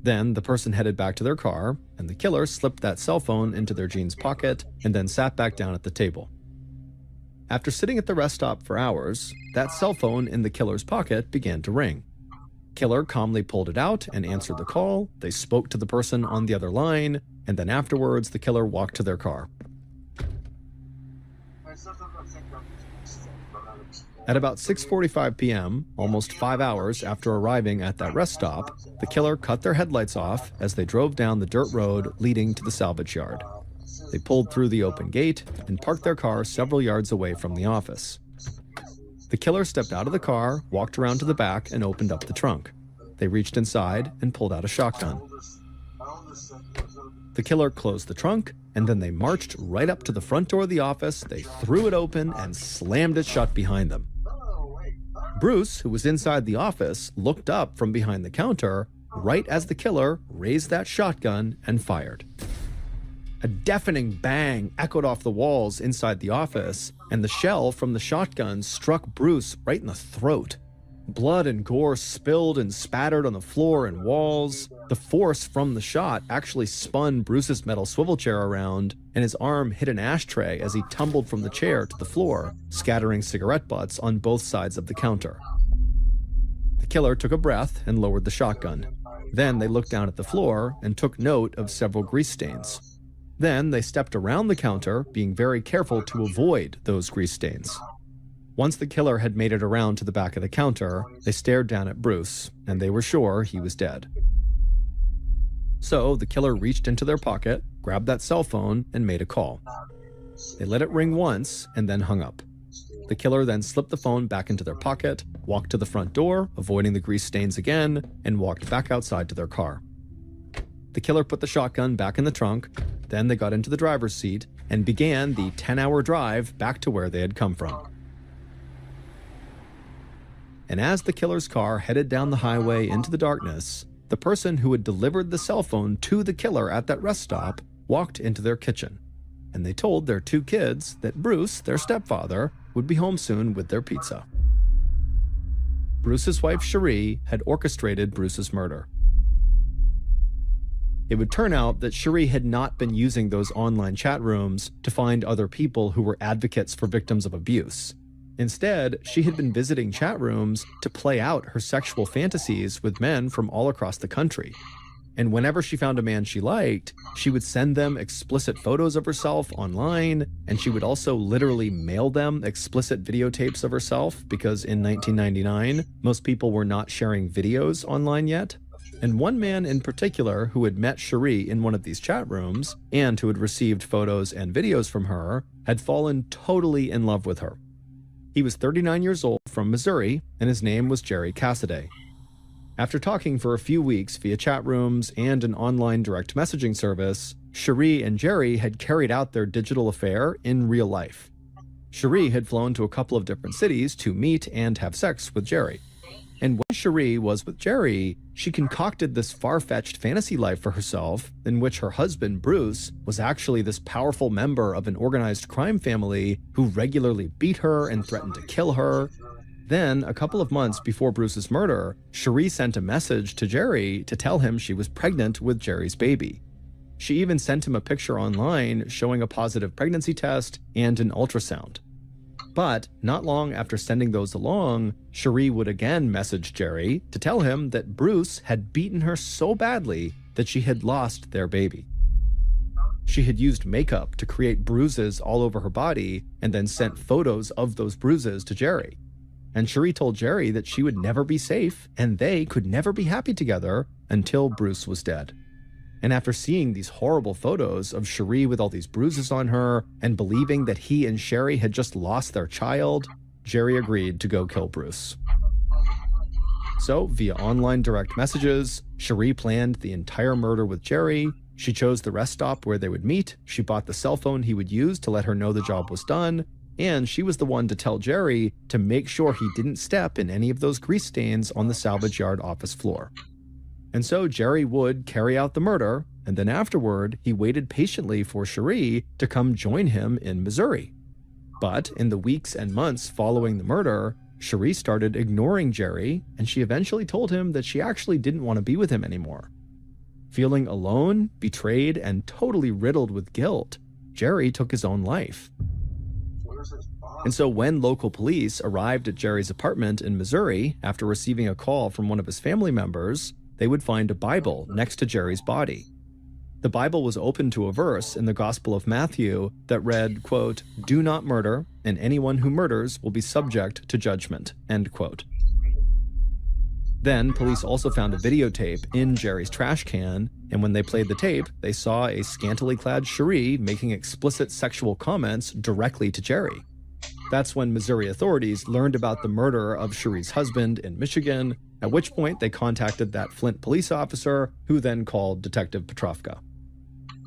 Then the person headed back to their car, and the killer slipped that cell phone into their jeans pocket and then sat back down at the table. After sitting at the rest stop for hours, that cell phone in the killer's pocket began to ring. Killer calmly pulled it out and answered the call. They spoke to the person on the other line, and then afterwards the killer walked to their car. At about 6:45 p.m., almost 5 hours after arriving at that rest stop, the killer cut their headlights off as they drove down the dirt road leading to the salvage yard. They pulled through the open gate and parked their car several yards away from the office. The killer stepped out of the car, walked around to the back, and opened up the trunk. They reached inside and pulled out a shotgun. The killer closed the trunk, and then they marched right up to the front door of the office. They threw it open and slammed it shut behind them. Bruce, who was inside the office, looked up from behind the counter right as the killer raised that shotgun and fired. A deafening bang echoed off the walls inside the office, and the shell from the shotgun struck Bruce right in the throat. Blood and gore spilled and spattered on the floor and walls. The force from the shot actually spun Bruce's metal swivel chair around, and his arm hit an ashtray as he tumbled from the chair to the floor, scattering cigarette butts on both sides of the counter. The killer took a breath and lowered the shotgun. Then they looked down at the floor and took note of several grease stains. Then they stepped around the counter, being very careful to avoid those grease stains. Once the killer had made it around to the back of the counter, they stared down at Bruce, and they were sure he was dead. So the killer reached into their pocket, grabbed that cell phone, and made a call. They let it ring once and then hung up. The killer then slipped the phone back into their pocket, walked to the front door, avoiding the grease stains again, and walked back outside to their car. The killer put the shotgun back in the trunk, then they got into the driver's seat and began the 10-hour drive back to where they had come from. And as the killer's car headed down the highway into the darkness, the person who had delivered the cell phone to the killer at that rest stop walked into their kitchen, and they told their two kids that Bruce, their stepfather, would be home soon with their pizza. Bruce's wife, Cherie, had orchestrated Bruce's murder. It would turn out that Cherie had not been using those online chat rooms to find other people who were advocates for victims of abuse. Instead, she had been visiting chat rooms to play out her sexual fantasies with men from all across the country. And whenever she found a man she liked, she would send them explicit photos of herself online, and she would also literally mail them explicit videotapes of herself, because in 1999, most people were not sharing videos online yet. And one man in particular who had met Cherie in one of these chat rooms, and who had received photos and videos from her, had fallen totally in love with her. He was 39 years old, from Missouri, and his name was Jerry Cassidy. After talking for a few weeks via chat rooms and an online direct messaging service, Cherie and Jerry had carried out their digital affair in real life. Cherie had flown to a couple of different cities to meet and have sex with Jerry. And when Cherie was with Jerry, she concocted this far-fetched fantasy life for herself in which her husband, Bruce, was actually this powerful member of an organized crime family who regularly beat her and threatened to kill her. Then, a couple of months before Bruce's murder, Cherie sent a message to Jerry to tell him she was pregnant with Jerry's baby. She even sent him a picture online showing a positive pregnancy test and an ultrasound. But not long after sending those along, Cherie would again message Jerry to tell him that Bruce had beaten her so badly that she had lost their baby. She had used makeup to create bruises all over her body and then sent photos of those bruises to Jerry. And Cherie told Jerry that she would never be safe and they could never be happy together until Bruce was dead. And after seeing these horrible photos of Cherie with all these bruises on her and believing that he and Sherry had just lost their child, Jerry agreed to go kill Bruce. So, via online direct messages, Cherie planned the entire murder with Jerry. She chose the rest stop where they would meet. She bought the cell phone he would use to let her know the job was done. And she was the one to tell Jerry to make sure he didn't step in any of those grease stains on the salvage yard office floor. And so Jerry would carry out the murder, and then afterward, he waited patiently for Cherie to come join him in Missouri. But in the weeks and months following the murder, Cherie started ignoring Jerry, and she eventually told him that she actually didn't want to be with him anymore. Feeling alone, betrayed, and totally riddled with guilt, Jerry took his own life. And so when local police arrived at Jerry's apartment in Missouri after receiving a call from one of his family members, they would find a Bible next to Jerry's body. The Bible was open to a verse in the Gospel of Matthew that read, quote, "Do not murder, and anyone who murders will be subject to judgment," end quote. Then police also found a videotape in Jerry's trash can, and when they played the tape, they saw a scantily clad Cherie making explicit sexual comments directly to Jerry. That's when Missouri authorities learned about the murder of Cherie's husband in Michigan, at which point they contacted that Flint police officer, who then called Detective Petrovka.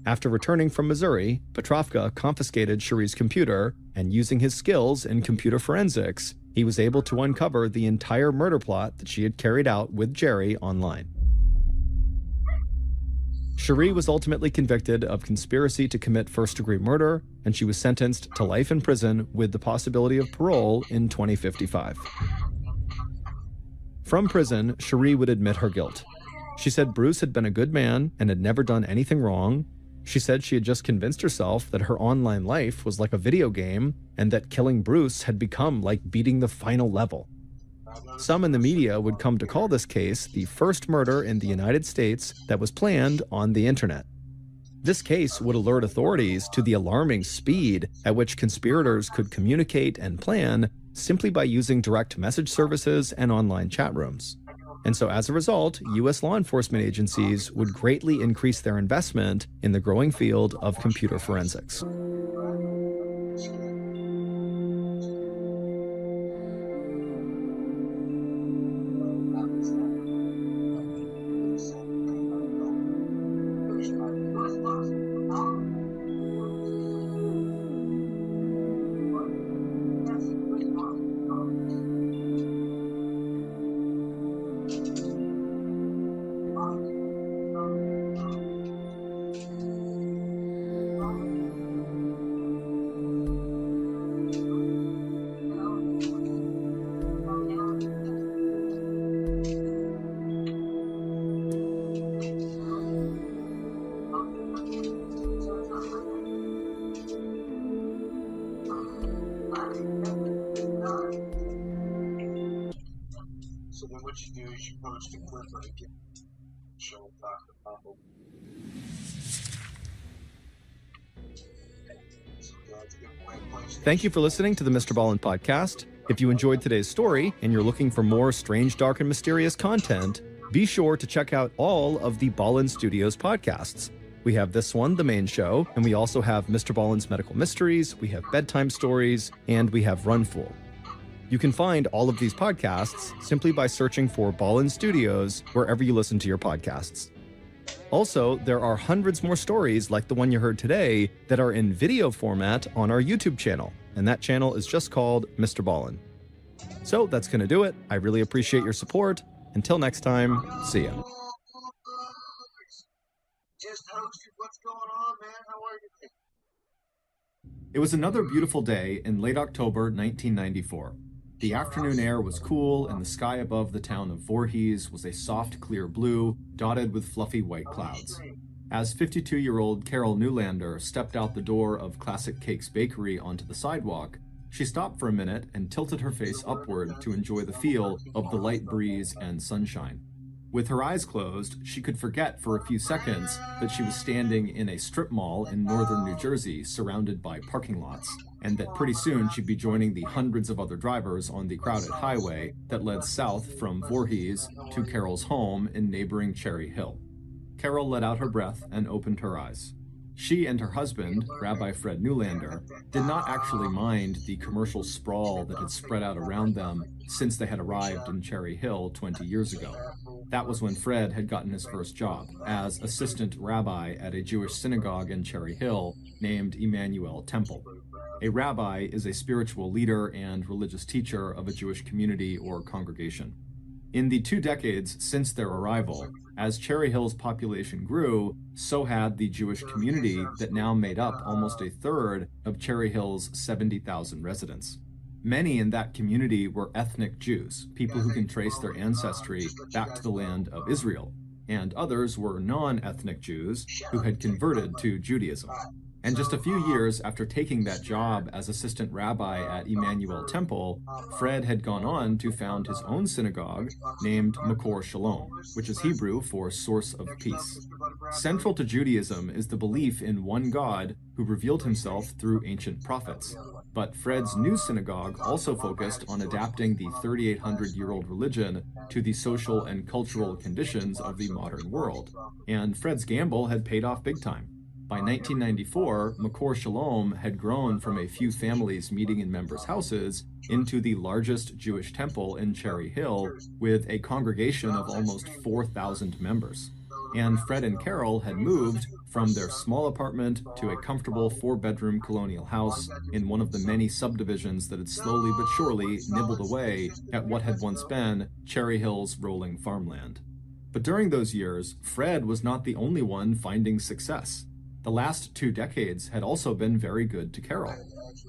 After returning from Missouri, Petrovka confiscated Cherie's computer, and using his skills in computer forensics, he was able to uncover the entire murder plot that she had carried out with Jerry online. Cherie was ultimately convicted of conspiracy to commit first-degree murder, and she was sentenced to life in prison with the possibility of parole in 2055. From prison, Cherie would admit her guilt. She said Bruce had been a good man and had never done anything wrong. She said she had just convinced herself that her online life was like a video game and that killing Bruce had become like beating the final level. Some in the media would come to call this case the first murder in the United States that was planned on the internet. This case would alert authorities to the alarming speed at which conspirators could communicate and plan simply by using direct message services and online chat rooms. And so as a result, U.S. law enforcement agencies would greatly increase their investment in the growing field of computer forensics. So then what you do is you post a clip of it, show Dr. Bumble. Thank you for listening to the Mr. Ballin podcast. If you enjoyed today's story and you're looking for more strange, dark, and mysterious content, be sure to check out all of the Ballin Studios podcasts. We have this one, the main show, and we also have Mr. Ballin's Medical Mysteries, we have Bedtime Stories, and we have Run Fool. You can find all of these podcasts simply by searching for Ballin Studios wherever you listen to your podcasts. Also, there are hundreds more stories like the one you heard today that are in video format on our YouTube channel, and that channel is just called Mr. Ballin. So that's going to do it. I really appreciate your support. Until next time, see ya. Just hosted. What's going on, man? How are you? It was another beautiful day in late October 1994. The afternoon air was cool, and the sky above the town of Voorhees was a soft, clear blue, dotted with fluffy white clouds. As 52-year-old Carol Newlander stepped out the door of Classic Cakes Bakery onto the sidewalk, she stopped for a minute and tilted her face upward to enjoy the feel of the light breeze and sunshine. With her eyes closed, she could forget for a few seconds that she was standing in a strip mall in northern New Jersey surrounded by parking lots, and that pretty soon she'd be joining the hundreds of other drivers on the crowded highway that led south from Voorhees to Carol's home in neighboring Cherry Hill. Carol let out her breath and opened her eyes. She and her husband, Rabbi Fred Newlander, did not actually mind the commercial sprawl that had spread out around them since they had arrived in Cherry Hill 20 years ago. That was when Fred had gotten his first job, as assistant rabbi at a Jewish synagogue in Cherry Hill named Emmanuel Temple. A rabbi is a spiritual leader and religious teacher of a Jewish community or congregation. In the 2 decades since their arrival, as Cherry Hill's population grew, so had the Jewish community that now made up almost a third of Cherry Hill's 70,000 residents. Many in that community were ethnic Jews, people who can trace their ancestry back to the land of Israel, and others were non-ethnic Jews who had converted to Judaism. And just a few years after taking that job as assistant rabbi at Emmanuel Temple, Fred had gone on to found his own synagogue named Makor Shalom, which is Hebrew for source of peace. Central to Judaism is the belief in one God who revealed himself through ancient prophets. But Fred's new synagogue also focused on adapting the 3,800-year-old religion to the social and cultural conditions of the modern world. And Fred's gamble had paid off big time. By 1994, Makor Shalom had grown from a few families meeting in members' houses into the largest Jewish temple in Cherry Hill, with a congregation of almost 4,000 members. And Fred and Carol had moved from their small apartment to a comfortable 4-bedroom colonial house in one of the many subdivisions that had slowly but surely nibbled away at what had once been Cherry Hill's rolling farmland. But during those years, Fred was not the only one finding success. The last 2 decades had also been very good to Carol.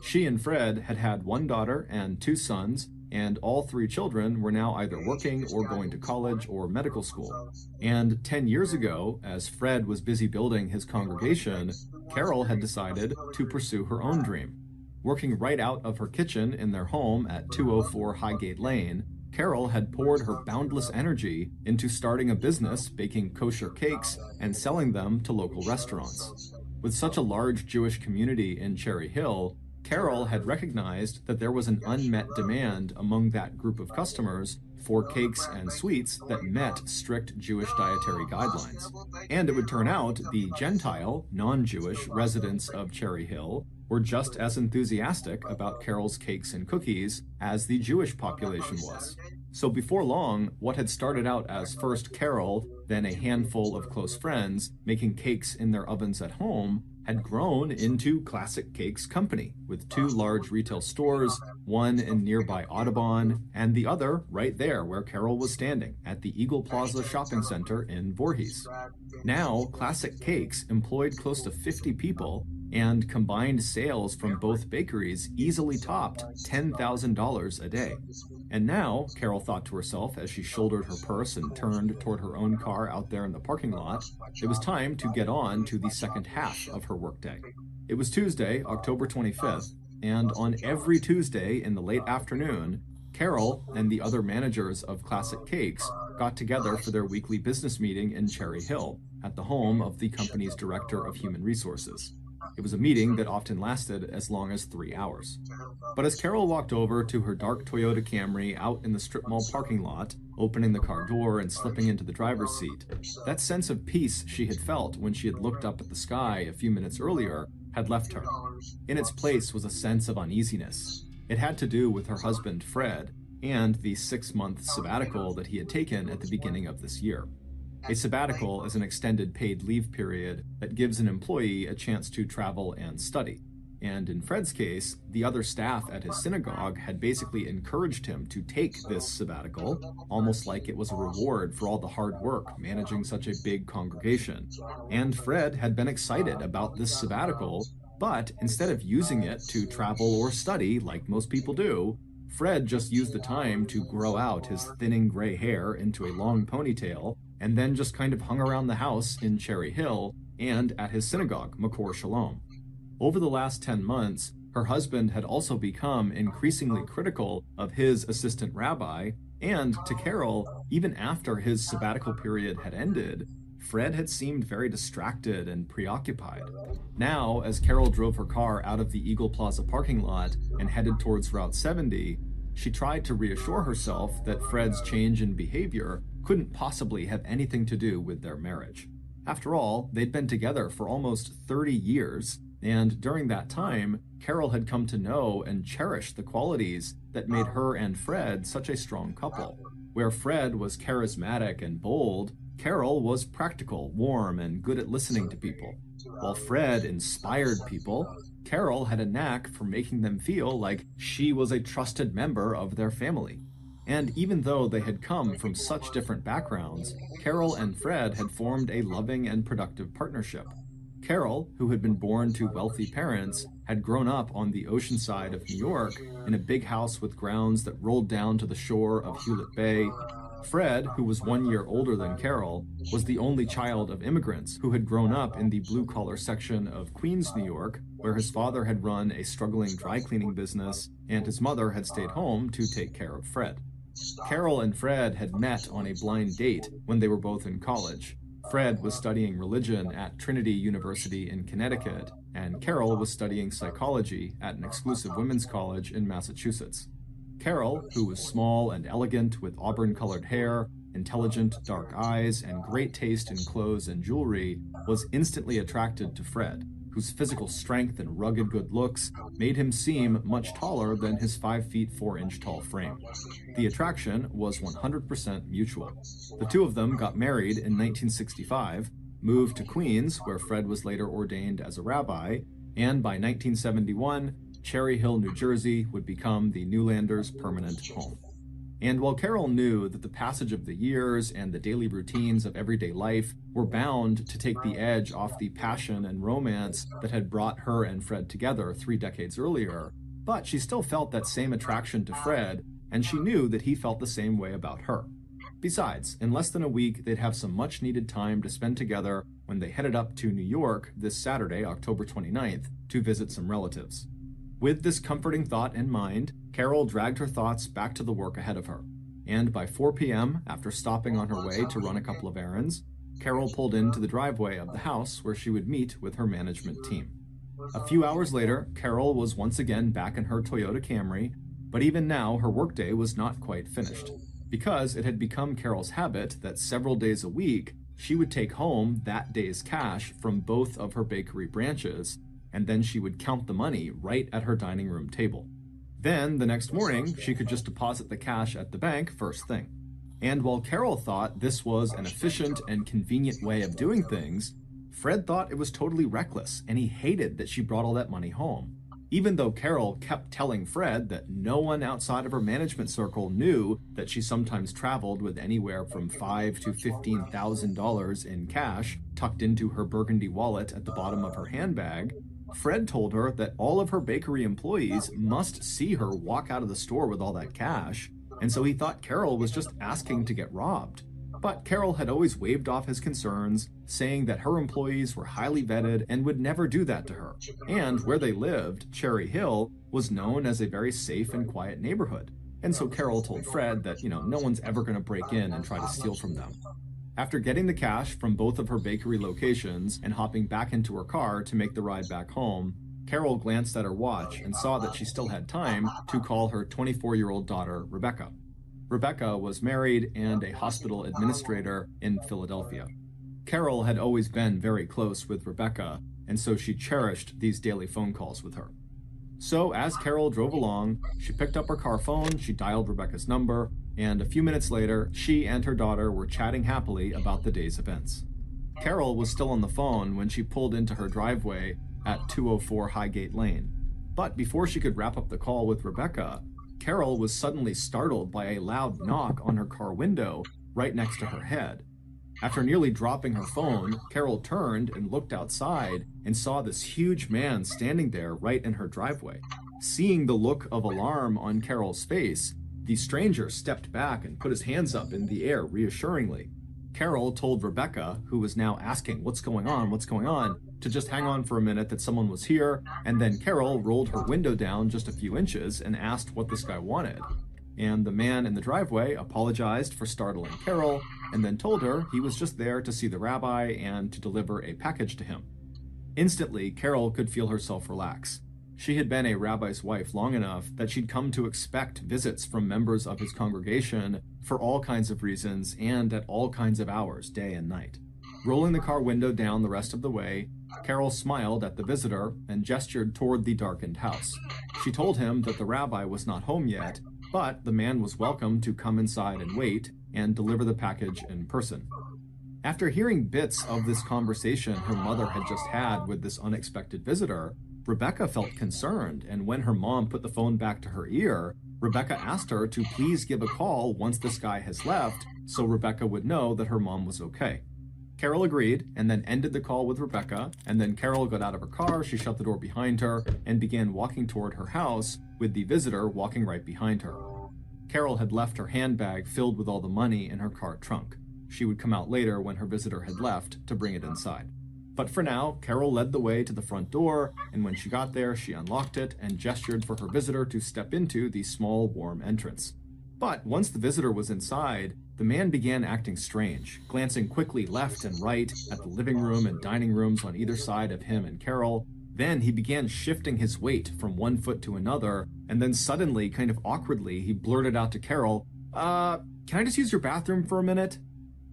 She and Fred had had 1 daughter and 2 sons, and all 3 children were now either working or going to college or medical school. And 10 years ago, as Fred was busy building his congregation, Carol had decided to pursue her own dream. Working right out of her kitchen in their home at 204 Highgate Lane, Carol had poured her boundless energy into starting a business baking kosher cakes and selling them to local restaurants. With such a large Jewish community in Cherry Hill, Carol had recognized that there was an unmet demand among that group of customers for cakes and sweets that met strict Jewish dietary guidelines. And it would turn out the Gentile, non-Jewish residents of Cherry Hill were just as enthusiastic about Carol's cakes and cookies as the Jewish population was. So before long, what had started out as first Carol, then a handful of close friends making cakes in their ovens at home, had grown into Classic Cakes Company, with 2 large retail stores, one in nearby Audubon, and the other right there where Carol was standing, at the Eagle Plaza Shopping Center in Voorhees. Now, Classic Cakes employed close to 50 people, and combined sales from both bakeries easily topped $10,000 a day. And now, Carol thought to herself as she shouldered her purse and turned toward her own car out there in the parking lot, it was time to get on to the second half of her workday. It was Tuesday, October 25th, and on every Tuesday in the late afternoon, Carol and the other managers of Classic Cakes got together for their weekly business meeting in Cherry Hill, at the home of the company's Director of Human Resources. It was a meeting that often lasted as long as 3 hours. But as Carol walked over to her dark Toyota Camry out in the strip mall parking lot, opening the car door and slipping into the driver's seat, that sense of peace she had felt when she had looked up at the sky a few minutes earlier had left her. In its place was a sense of uneasiness. It had to do with her husband, Fred, and the 6-month sabbatical that he had taken at the beginning of this year. A sabbatical is an extended paid leave period that gives an employee a chance to travel and study. And in Fred's case, the other staff at his synagogue had basically encouraged him to take this sabbatical, almost like it was a reward for all the hard work managing such a big congregation. And Fred had been excited about this sabbatical, but instead of using it to travel or study like most people do, Fred just used the time to grow out his thinning gray hair into a long ponytail, and then just kind of hung around the house in Cherry Hill and at his synagogue, Makor Shalom. Over the last 10 months, her husband had also become increasingly critical of his assistant rabbi, and to Carol, even after his sabbatical period had ended, Fred had seemed very distracted and preoccupied. Now, as Carol drove her car out of the Eagle Plaza parking lot and headed towards Route 70, she tried to reassure herself that Fred's change in behavior couldn't possibly have anything to do with their marriage. After all, they'd been together for almost 30 years, and during that time, Carol had come to know and cherish the qualities that made her and Fred such a strong couple. Where Fred was charismatic and bold, Carol was practical, warm, and good at listening to people. While Fred inspired people, Carol had a knack for making them feel like she was a trusted member of their family. And even though they had come from such different backgrounds, Carol and Fred had formed a loving and productive partnership. Carol, who had been born to wealthy parents, had grown up on the ocean side of New York in a big house with grounds that rolled down to the shore of Hewlett Bay. Fred, who was 1 year older than Carol, was the only child of immigrants who had grown up in the blue-collar section of Queens, New York, where his father had run a struggling dry cleaning business and his mother had stayed home to take care of Fred. Carol and Fred had met on a blind date when they were both in college. Fred was studying religion at Trinity University in Connecticut, and Carol was studying psychology at an exclusive women's college in Massachusetts. Carol, who was small and elegant with auburn-colored hair, intelligent dark eyes, and great taste in clothes and jewelry, was instantly attracted to Fred, whose physical strength and rugged good looks made him seem much taller than his 5 feet 4 inch tall frame. The attraction was 100% mutual. The two of them got married in 1965, moved to Queens, where Fred was later ordained as a rabbi, and by 1971, Cherry Hill, New Jersey would become the Newlanders' permanent home. And while Carol knew that the passage of the years and the daily routines of everyday life were bound to take the edge off the passion and romance that had brought her and Fred together 3 decades earlier, but she still felt that same attraction to Fred, and she knew that he felt the same way about her. Besides, in less than a week, they'd have some much-needed time to spend together when they headed up to New York this Saturday, October 29th, to visit some relatives. With this comforting thought in mind, Carol dragged her thoughts back to the work ahead of her. And by 4 p.m., after stopping on her way to run a couple of errands, Carol pulled into the driveway of the house where she would meet with her management team. A few hours later, Carol was once again back in her Toyota Camry, but even now her workday was not quite finished, because it had become Carol's habit that several days a week she would take home that day's cash from both of her bakery branches, and then she would count the money right at her dining room table. Then, the next morning, she could just deposit the cash at the bank first thing. And while Carol thought this was an efficient and convenient way of doing things, Fred thought it was totally reckless, and he hated that she brought all that money home. Even though Carol kept telling Fred that no one outside of her management circle knew that she sometimes traveled with anywhere from $5,000 to $15,000 in cash tucked into her burgundy wallet at the bottom of her handbag, Fred told her that all of her bakery employees must see her walk out of the store with all that cash, and so he thought Carol was just asking to get robbed. But Carol had always waved off his concerns, saying that her employees were highly vetted and would never do that to her. And where they lived, Cherry Hill, was known as a very safe and quiet neighborhood. And so Carol told Fred that, no one's ever going to break in and try to steal from them. After getting the cash from both of her bakery locations and hopping back into her car to make the ride back home, Carol glanced at her watch and saw that she still had time to call her 24-year-old daughter, Rebecca. Rebecca was married and a hospital administrator in Philadelphia. Carol had always been very close with Rebecca, and so she cherished these daily phone calls with her. So as Carol drove along, she picked up her car phone, she dialed Rebecca's number, and a few minutes later, she and her daughter were chatting happily about the day's events. Carol was still on the phone when she pulled into her driveway at 204 Highgate Lane. But before she could wrap up the call with Rebecca, Carol was suddenly startled by a loud knock on her car window right next to her head. After nearly dropping her phone, Carol turned and looked outside and saw this huge man standing there right in her driveway. Seeing the look of alarm on Carol's face, the stranger stepped back and put his hands up in the air reassuringly. Carol told Rebecca, who was now asking, what's going on, to just hang on for a minute, that someone was here, and then Carol rolled her window down just a few inches and asked what this guy wanted. And the man in the driveway apologized for startling Carol, and then told her he was just there to see the rabbi and to deliver a package to him. Instantly, Carol could feel herself relax. She had been a rabbi's wife long enough that she'd come to expect visits from members of his congregation for all kinds of reasons and at all kinds of hours, day and night. Rolling the car window down the rest of the way, Carol smiled at the visitor and gestured toward the darkened house. She told him that the rabbi was not home yet, but the man was welcome to come inside and wait and deliver the package in person. After hearing bits of this conversation her mother had just had with this unexpected visitor, Rebecca felt concerned, and when her mom put the phone back to her ear, Rebecca asked her to please give a call once this guy has left so Rebecca would know that her mom was okay. Carol agreed and then ended the call with Rebecca, and then Carol got out of her car, she shut the door behind her, and began walking toward her house with the visitor walking right behind her. Carol had left her handbag filled with all the money in her car trunk. She would come out later when her visitor had left to bring it inside. But for now, Carol led the way to the front door, and when she got there, she unlocked it and gestured for her visitor to step into the small, warm entrance. But once the visitor was inside, the man began acting strange, glancing quickly left and right at the living room and dining rooms on either side of him and Carol. Then he began shifting his weight from one foot to another, and then suddenly, kind of awkwardly, he blurted out to Carol, Can I just use your bathroom for a minute?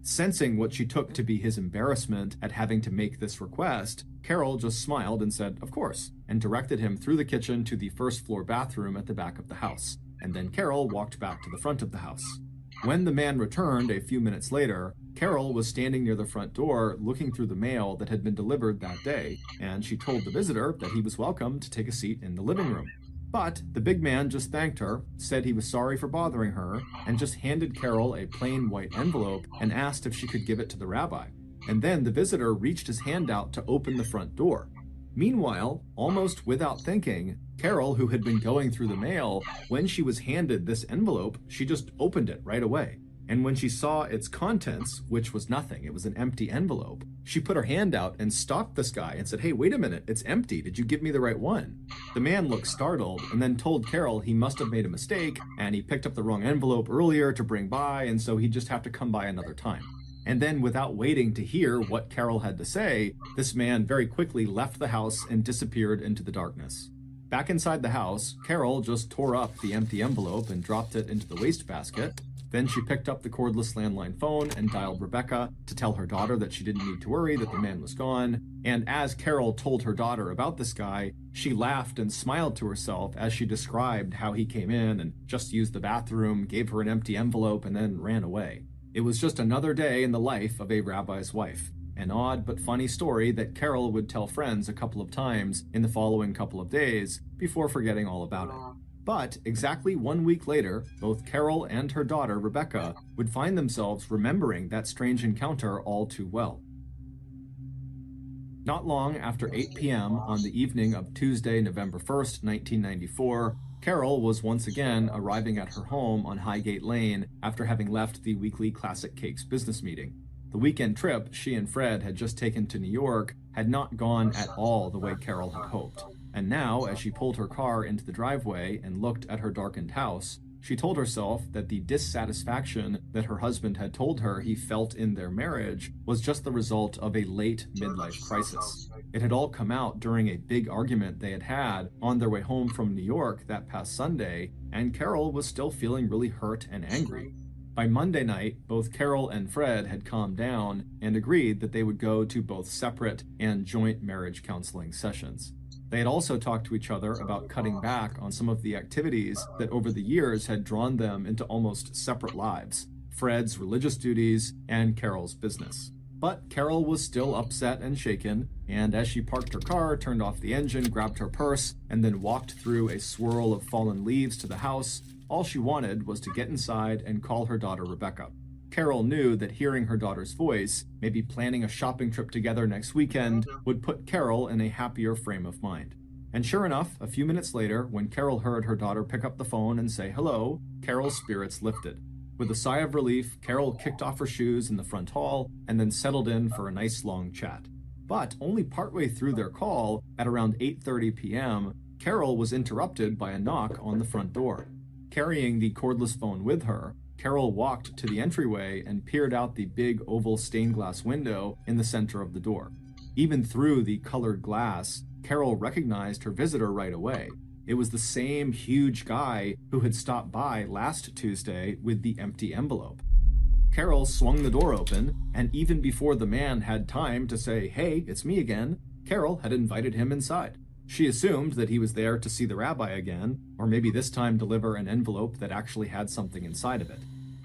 Sensing what she took to be his embarrassment at having to make this request, Carol just smiled and said, of course, and directed him through the kitchen to the first floor bathroom at the back of the house. And then Carol walked back to the front of the house. When the man returned a few minutes later, Carol was standing near the front door looking through the mail that had been delivered that day, and she told the visitor that he was welcome to take a seat in the living room. But the big man just thanked her, said he was sorry for bothering her, and just handed Carol a plain white envelope and asked if she could give it to the rabbi. And then the visitor reached his hand out to open the front door. Meanwhile, almost without thinking, Carol, who had been going through the mail, when she was handed this envelope, she just opened it right away. And when she saw its contents, which was nothing, it was an empty envelope, she put her hand out and stopped this guy and said, hey, wait a minute, it's empty. Did you give me the right one? The man looked startled and then told Carol he must have made a mistake and he picked up the wrong envelope earlier to bring by, and so he'd just have to come by another time. And then, without waiting to hear what Carol had to say, this man very quickly left the house and disappeared into the darkness. Back inside the house, Carol just tore up the empty envelope and dropped it into the wastebasket. Then she picked up the cordless landline phone and dialed Rebecca to tell her daughter that she didn't need to worry, that the man was gone. And as Carol told her daughter about this guy, she laughed and smiled to herself as she described how he came in and just used the bathroom, gave her an empty envelope, and then ran away. It was just another day in the life of a rabbi's wife. An odd but funny story that Carol would tell friends a couple of times in the following couple of days before forgetting all about it. But exactly 1 week later, both Carol and her daughter, Rebecca, would find themselves remembering that strange encounter all too well. Not long after 8 p.m. on the evening of Tuesday, November 1st, 1994, Carol was once again arriving at her home on Highgate Lane after having left the weekly Classic Cakes business meeting. The weekend trip she and Fred had just taken to New York had not gone at all the way Carol had hoped. And now, as she pulled her car into the driveway and looked at her darkened house, she told herself that the dissatisfaction that her husband had told her he felt in their marriage was just the result of a late midlife crisis. It had all come out during a big argument they had had on their way home from New York that past Sunday, and Carol was still feeling really hurt and angry. By Monday night, both Carol and Fred had calmed down and agreed that they would go to both separate and joint marriage counseling sessions. They had also talked to each other about cutting back on some of the activities that over the years had drawn them into almost separate lives, Fred's religious duties and Carol's business. But Carol was still upset and shaken, and as she parked her car, turned off the engine, grabbed her purse, and then walked through a swirl of fallen leaves to the house, all she wanted was to get inside and call her daughter Rebecca. Carol knew that hearing her daughter's voice, maybe planning a shopping trip together next weekend, would put Carol in a happier frame of mind. And sure enough, a few minutes later, when Carol heard her daughter pick up the phone and say hello, Carol's spirits lifted. With a sigh of relief, Carol kicked off her shoes in the front hall and then settled in for a nice long chat. But only partway through their call, at around 8:30 p.m., Carol was interrupted by a knock on the front door. Carrying the cordless phone with her, Carol walked to the entryway and peered out the big oval stained glass window in the center of the door. Even through the colored glass, Carol recognized her visitor right away. It was the same huge guy who had stopped by last Tuesday with the empty envelope. Carol swung the door open, and even before the man had time to say, "Hey, it's me again," Carol had invited him inside. She assumed that he was there to see the rabbi again, or maybe this time deliver an envelope that actually had something inside of it.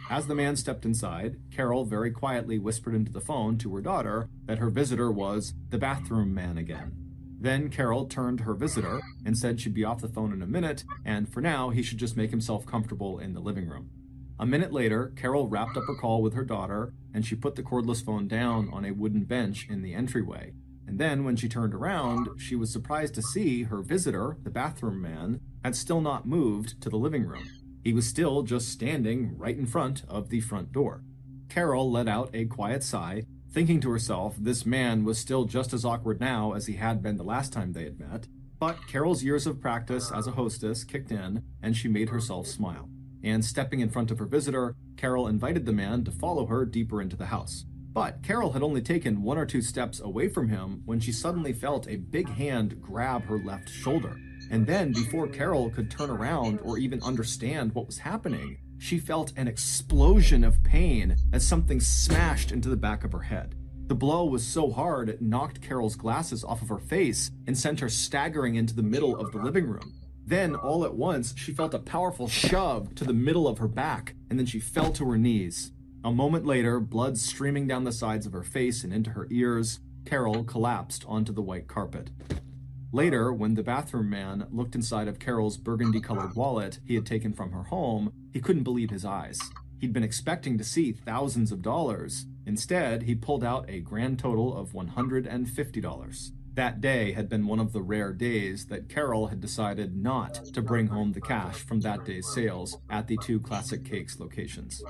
As the man stepped inside, Carol very quietly whispered into the phone to her daughter that her visitor was the bathroom man again. Then Carol turned to her visitor and said she'd be off the phone in a minute, and for now he should just make himself comfortable in the living room. A minute later, Carol wrapped up her call with her daughter, and she put the cordless phone down on a wooden bench in the entryway. And then, when she turned around, she was surprised to see her visitor, the bathroom man, had still not moved to the living room. He was still just standing right in front of the front door. Carol let out a quiet sigh, thinking to herself this man was still just as awkward now as he had been the last time they had met. But Carol's years of practice as a hostess kicked in, and she made herself smile. And stepping in front of her visitor, Carol invited the man to follow her deeper into the house. But Carol had only taken 1 or 2 steps away from him when she suddenly felt a big hand grab her left shoulder. And then, before Carol could turn around or even understand what was happening, she felt an explosion of pain as something smashed into the back of her head. The blow was so hard it knocked Carol's glasses off of her face and sent her staggering into the middle of the living room. Then, all at once, she felt a powerful shove to the middle of her back, and then she fell to her knees. A moment later, blood streaming down the sides of her face and into her ears, Carol collapsed onto the white carpet. Later, when the bathroom man looked inside of Carol's burgundy-colored wallet he had taken from her home, he couldn't believe his eyes. He'd been expecting to see thousands of dollars. Instead, he pulled out a grand total of $150. That day had been one of the rare days that Carol had decided not to bring home the cash from that day's sales at the two Classic Cakes locations.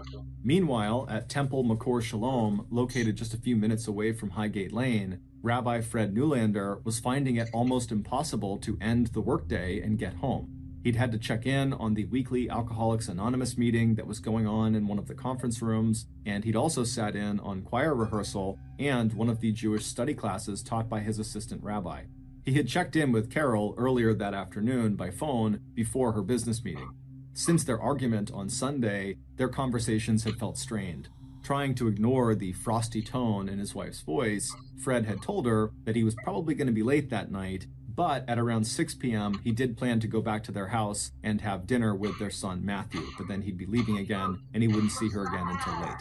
Meanwhile, at Temple Makor Shalom, located just a few minutes away from Highgate Lane, Rabbi Fred Newlander was finding it almost impossible to end the workday and get home. He'd had to check in on the weekly Alcoholics Anonymous meeting that was going on in one of the conference rooms, and he'd also sat in on choir rehearsal and one of the Jewish study classes taught by his assistant rabbi. He had checked in with Carol earlier that afternoon by phone before her business meeting. Since their argument on Sunday, their conversations had felt strained. Trying to ignore the frosty tone in his wife's voice, Fred had told her that he was probably going to be late that night, but at around 6 p.m., he did plan to go back to their house and have dinner with their son Matthew, but then he'd be leaving again and he wouldn't see her again until late.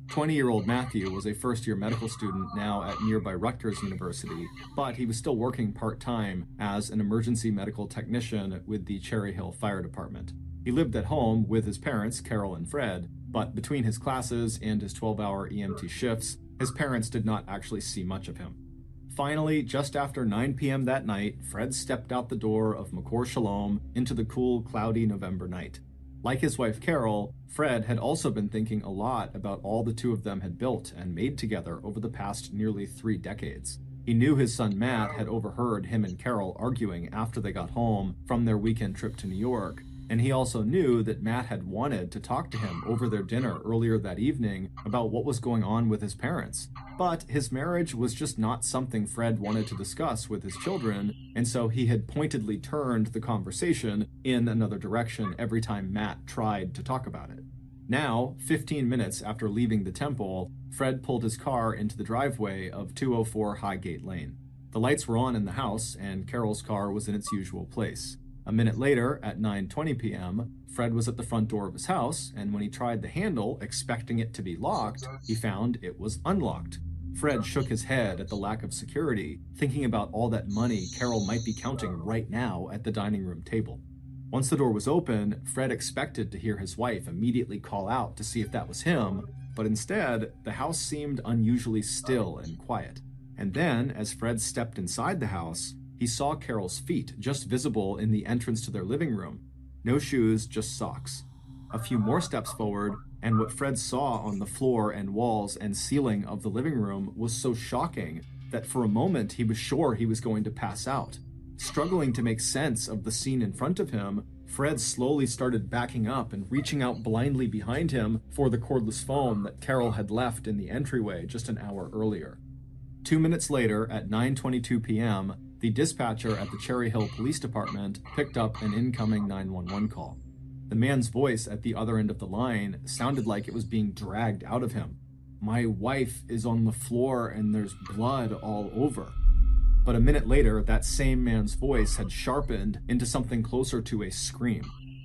20-year-old Matthew was a first-year medical student now at nearby Rutgers University, but he was still working part-time as an emergency medical technician with the Cherry Hill Fire Department. He lived at home with his parents, Carol and Fred, but between his classes and his 12-hour EMT shifts, his parents did not actually see much of him. Finally, just after 9 p.m. that night, Fred stepped out the door of Makor Shalom into the cool, cloudy November night. Like his wife Carol, Fred had also been thinking a lot about all the two of them had built and made together over the past nearly 3 decades. He knew his son Matt had overheard him and Carol arguing after they got home from their weekend trip to New York, and he also knew that Matt had wanted to talk to him over their dinner earlier that evening about what was going on with his parents. But his marriage was just not something Fred wanted to discuss with his children, and so he had pointedly turned the conversation in another direction every time Matt tried to talk about it. Now, 15 minutes after leaving the temple, Fred pulled his car into the driveway of 204 Highgate Lane. The lights were on in the house, and Carol's car was in its usual place. A minute later, at 9:20 p.m., Fred was at the front door of his house, and when he tried the handle, expecting it to be locked, he found it was unlocked. Fred shook his head at the lack of security, thinking about all that money Carol might be counting right now at the dining room table. Once the door was open, Fred expected to hear his wife immediately call out to see if that was him, but instead, the house seemed unusually still and quiet. And then, as Fred stepped inside the house, he saw Carol's feet just visible in the entrance to their living room. No shoes, just socks. A few more steps forward, and what Fred saw on the floor and walls and ceiling of the living room was so shocking that for a moment he was sure he was going to pass out. Struggling to make sense of the scene in front of him, Fred slowly started backing up and reaching out blindly behind him for the cordless phone that Carol had left in the entryway just an hour earlier. 2 minutes later, at 9:22 p.m., the dispatcher at the Cherry Hill Police Department picked up an incoming 911 call. The man's voice at the other end of the line sounded like it was being dragged out of him. "My wife is on the floor and there's blood all over." But a minute later, that same man's voice had sharpened into something closer to a scream.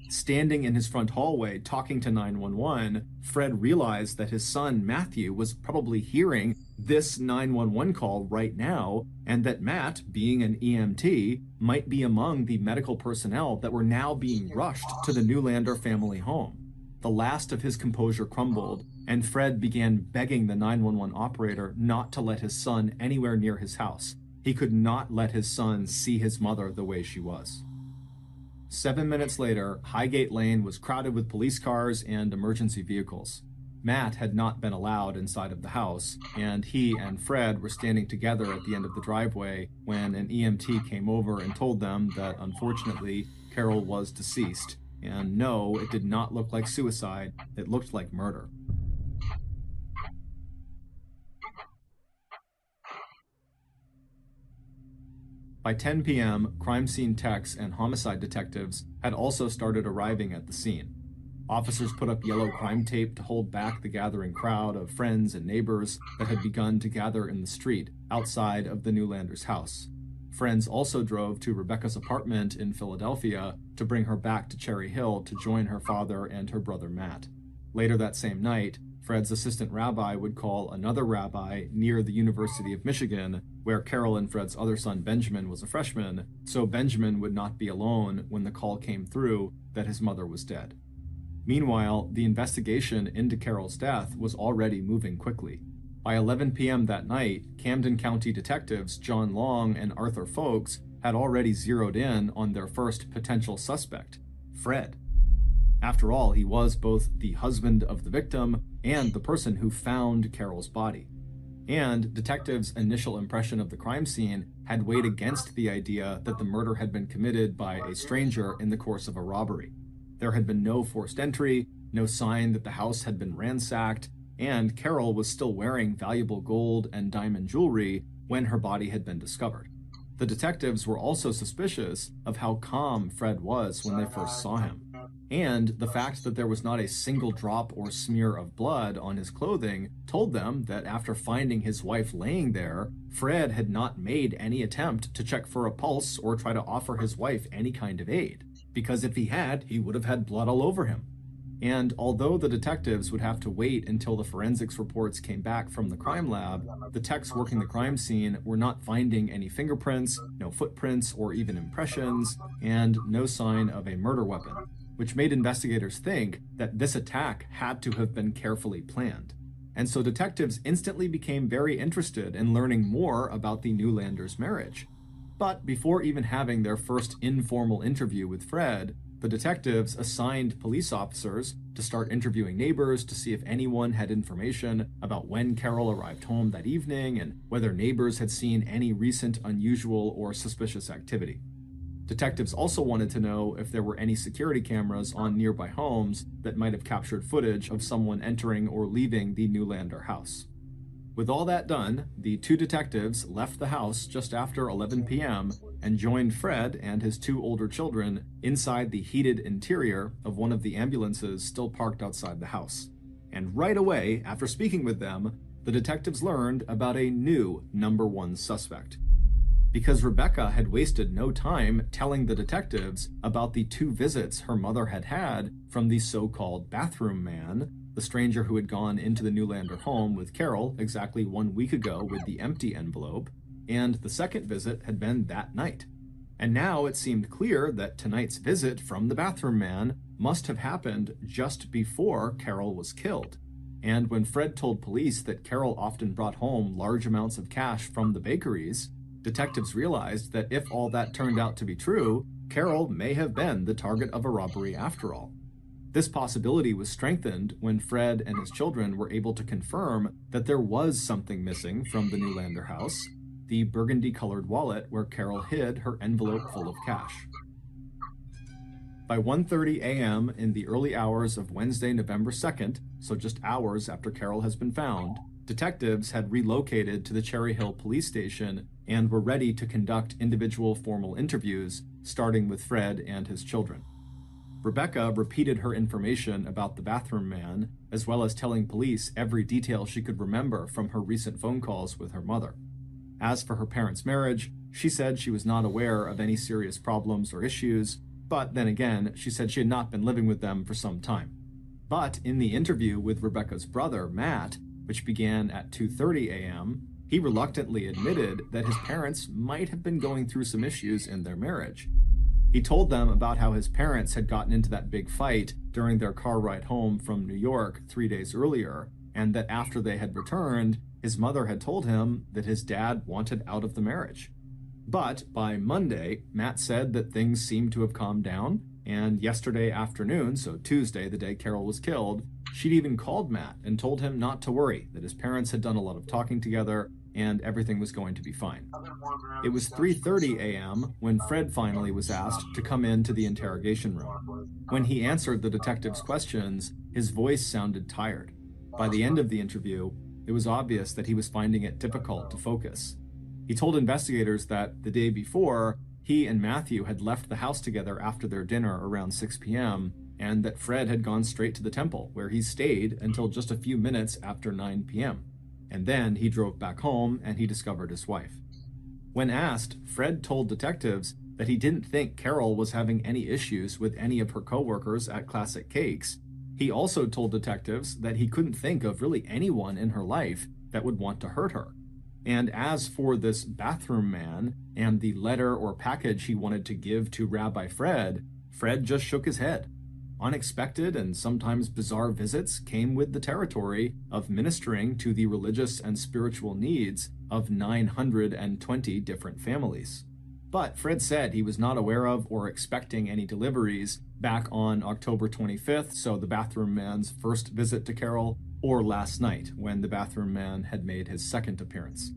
Standing in his front hallway talking to 911, Fred realized that his son Matthew was probably hearing this 911 call right now, and that Matt, being an EMT, might be among the medical personnel that were now being rushed to the Newlander family home. The last of his composure crumbled, and Fred began begging the 911 operator not to let his son anywhere near his house. He could not let his son see his mother the way she was. 7 minutes later, Highgate Lane was crowded with police cars and emergency vehicles. Matt had not been allowed inside of the house, and he and Fred were standing together at the end of the driveway when an EMT came over and told them that, unfortunately, Carol was deceased. And no, it did not look like suicide, it looked like murder. By 10 p.m., crime scene techs and homicide detectives had also started arriving at the scene. Officers put up yellow crime tape to hold back the gathering crowd of friends and neighbors that had begun to gather in the street outside of the Newlanders' house. Friends also drove to Rebecca's apartment in Philadelphia to bring her back to Cherry Hill to join her father and her brother Matt. Later that same night, Fred's assistant rabbi would call another rabbi near the University of Michigan, where Carol and Fred's other son Benjamin was a freshman, so Benjamin would not be alone when the call came through that his mother was dead. Meanwhile, the investigation into Carol's death was already moving quickly. By 11 p.m. that night, Camden County detectives John Long and Arthur Folks had already zeroed in on their first potential suspect, Fred. After all, he was both the husband of the victim and the person who found Carol's body. And detectives' initial impression of the crime scene had weighed against the idea that the murder had been committed by a stranger in the course of a robbery. There had been no forced entry, no sign that the house had been ransacked, and Carol was still wearing valuable gold and diamond jewelry when her body had been discovered. The detectives were also suspicious of how calm Fred was when they first saw him. And the fact that there was not a single drop or smear of blood on his clothing told them that after finding his wife laying there, Fred had not made any attempt to check for a pulse or try to offer his wife any kind of aid, because if he had, he would have had blood all over him. And although the detectives would have to wait until the forensics reports came back from the crime lab, the techs working the crime scene were not finding any fingerprints, no footprints or even impressions, and no sign of a murder weapon, which made investigators think that this attack had to have been carefully planned. And so detectives instantly became very interested in learning more about the Newlanders' marriage. But before even having their first informal interview with Fred, the detectives assigned police officers to start interviewing neighbors to see if anyone had information about when Carol arrived home that evening and whether neighbors had seen any recent unusual or suspicious activity. Detectives also wanted to know if there were any security cameras on nearby homes that might have captured footage of someone entering or leaving the Newlander house. With all that done, the two detectives left the house just after 11 p.m. and joined Fred and his two older children inside the heated interior of one of the ambulances still parked outside the house. And right away, after speaking with them, the detectives learned about a new number one suspect. Because Rebecca had wasted no time telling the detectives about the two visits her mother had had from the so-called bathroom man, the stranger who had gone into the Newlander home with Carol exactly 1 week ago with the empty envelope, and the second visit had been that night. And now it seemed clear that tonight's visit from the bathroom man must have happened just before Carol was killed. And when Fred told police that Carol often brought home large amounts of cash from the bakeries, detectives realized that if all that turned out to be true, Carol may have been the target of a robbery after all. This possibility was strengthened when Fred and his children were able to confirm that there was something missing from the Newlander house, the burgundy-colored wallet where Carol hid her envelope full of cash. By 1:30 a.m. in the early hours of Wednesday, November 2nd, so just hours after Carol has been found, detectives had relocated to the Cherry Hill police station and were ready to conduct individual formal interviews, starting with Fred and his children. Rebecca repeated her information about the bathroom man, as well as telling police every detail she could remember from her recent phone calls with her mother. As for her parents' marriage, she said she was not aware of any serious problems or issues, but then again, she said she had not been living with them for some time. But in the interview with Rebecca's brother, Matt, which began at 2:30 a.m., he reluctantly admitted that his parents might have been going through some issues in their marriage. He told them about how his parents had gotten into that big fight during their car ride home from New York 3 days earlier, and that after they had returned, his mother had told him that his dad wanted out of the marriage. But by Monday, Matt said that things seemed to have calmed down, and yesterday afternoon, so Tuesday, the day Carol was killed, she'd even called Matt and told him not to worry, that his parents had done a lot of talking together and everything was going to be fine. It was 3:30 a.m. when Fred finally was asked to come into the interrogation room. When he answered the detective's questions, his voice sounded tired. By the end of the interview, it was obvious that he was finding it difficult to focus. He told investigators that the day before, he and Matthew had left the house together after their dinner around 6 p.m., and that Fred had gone straight to the temple, where he stayed until just a few minutes after 9 p.m. And then he drove back home and he discovered his wife. When asked, Fred told detectives that he didn't think Carol was having any issues with any of her coworkers at Classic Cakes. He also told detectives that he couldn't think of really anyone in her life that would want to hurt her. And as for this bathroom man and the letter or package he wanted to give to Rabbi Fred, Fred just shook his head. Unexpected and sometimes bizarre visits came with the territory of ministering to the religious and spiritual needs of 920 different families. But Fred said he was not aware of or expecting any deliveries back on October 25th, so the bathroom man's first visit to Carol, or last night when the bathroom man had made his second appearance.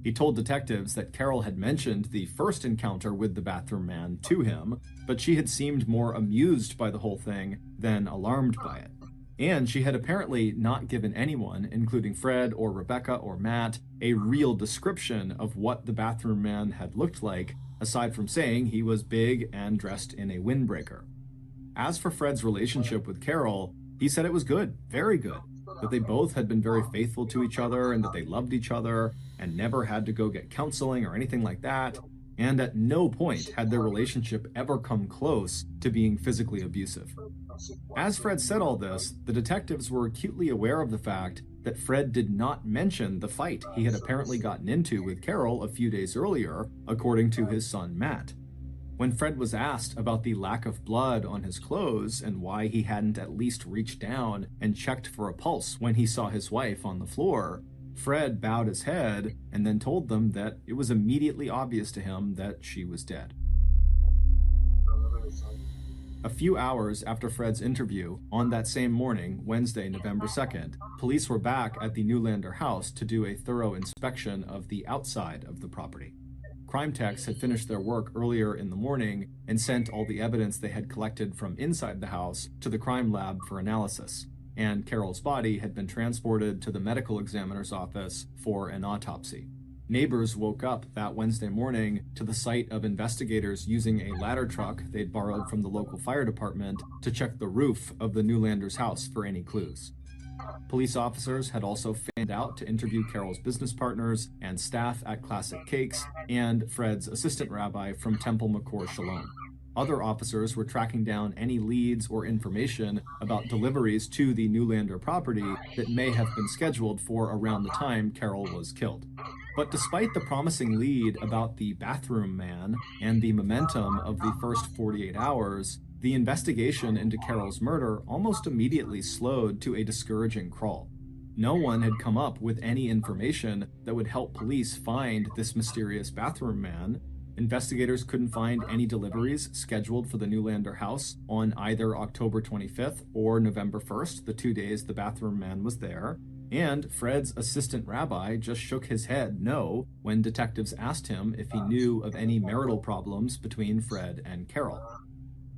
He told detectives that Carol had mentioned the first encounter with the bathroom man to him, but she had seemed more amused by the whole thing than alarmed by it. And she had apparently not given anyone, including Fred or Rebecca or Matt, a real description of what the bathroom man had looked like, aside from saying he was big and dressed in a windbreaker. As for Fred's relationship with Carol, he said it was good, very good, that they both had been very faithful to each other and that they loved each other and never had to go get counseling or anything like that, and at no point had their relationship ever come close to being physically abusive. As Fred said all this, the detectives were acutely aware of the fact that Fred did not mention the fight he had apparently gotten into with Carol a few days earlier, according to his son Matt. When Fred was asked about the lack of blood on his clothes and why he hadn't at least reached down and checked for a pulse when he saw his wife on the floor, Fred bowed his head and then told them that it was immediately obvious to him that she was dead. A few hours after Fred's interview, on that same morning, Wednesday, November 2nd, police were back at the Newlander house to do a thorough inspection of the outside of the property. Crime techs had finished their work earlier in the morning and sent all the evidence they had collected from inside the house to the crime lab for analysis, and Carol's body had been transported to the medical examiner's office for an autopsy. Neighbors woke up that Wednesday morning to the sight of investigators using a ladder truck they'd borrowed from the local fire department to check the roof of the Newlanders' house for any clues. Police officers had also fanned out to interview Carol's business partners and staff at Classic Cakes and Fred's assistant rabbi from Temple Makor Shalom. Other officers were tracking down any leads or information about deliveries to the Newlander property that may have been scheduled for around the time Carol was killed. But despite the promising lead about the bathroom man and the momentum of the first 48 hours, the investigation into Carol's murder almost immediately slowed to a discouraging crawl. No one had come up with any information that would help police find this mysterious bathroom man. Investigators couldn't find any deliveries scheduled for the Newlander house on either October 25th or November 1st, the 2 days the bathroom man was there. And Fred's assistant rabbi just shook his head no when detectives asked him if he knew of any marital problems between Fred and Carol.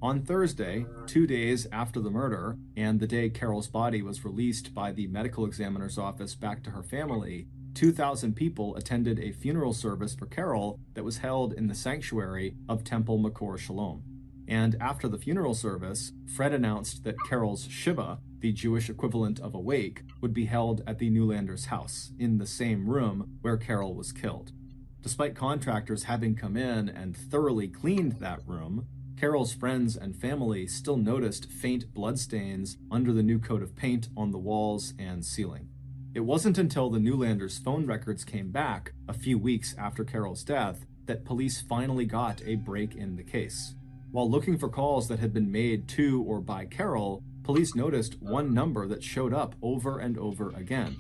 On Thursday, 2 days after the murder, and the day Carol's body was released by the medical examiner's office back to her family, 2,000 people attended a funeral service for Carol that was held in the sanctuary of Temple Makor Shalom. And after the funeral service, Fred announced that Carol's Shiva, the Jewish equivalent of a wake, would be held at the Newlanders' house, in the same room where Carol was killed. Despite contractors having come in and thoroughly cleaned that room, Carol's friends and family still noticed faint bloodstains under the new coat of paint on the walls and ceiling. It wasn't until the Newlanders' phone records came back a few weeks after Carol's death that police finally got a break in the case. While looking for calls that had been made to or by Carol, police noticed one number that showed up over and over again.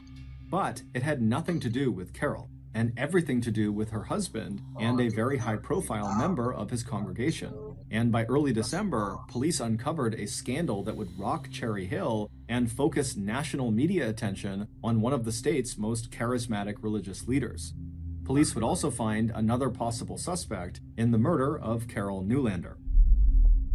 But it had nothing to do with Carol, and everything to do with her husband and a very high-profile member of his congregation. And by early December, police uncovered a scandal that would rock Cherry Hill and focus national media attention on one of the state's most charismatic religious leaders. Police would also find another possible suspect in the murder of Carol Newlander.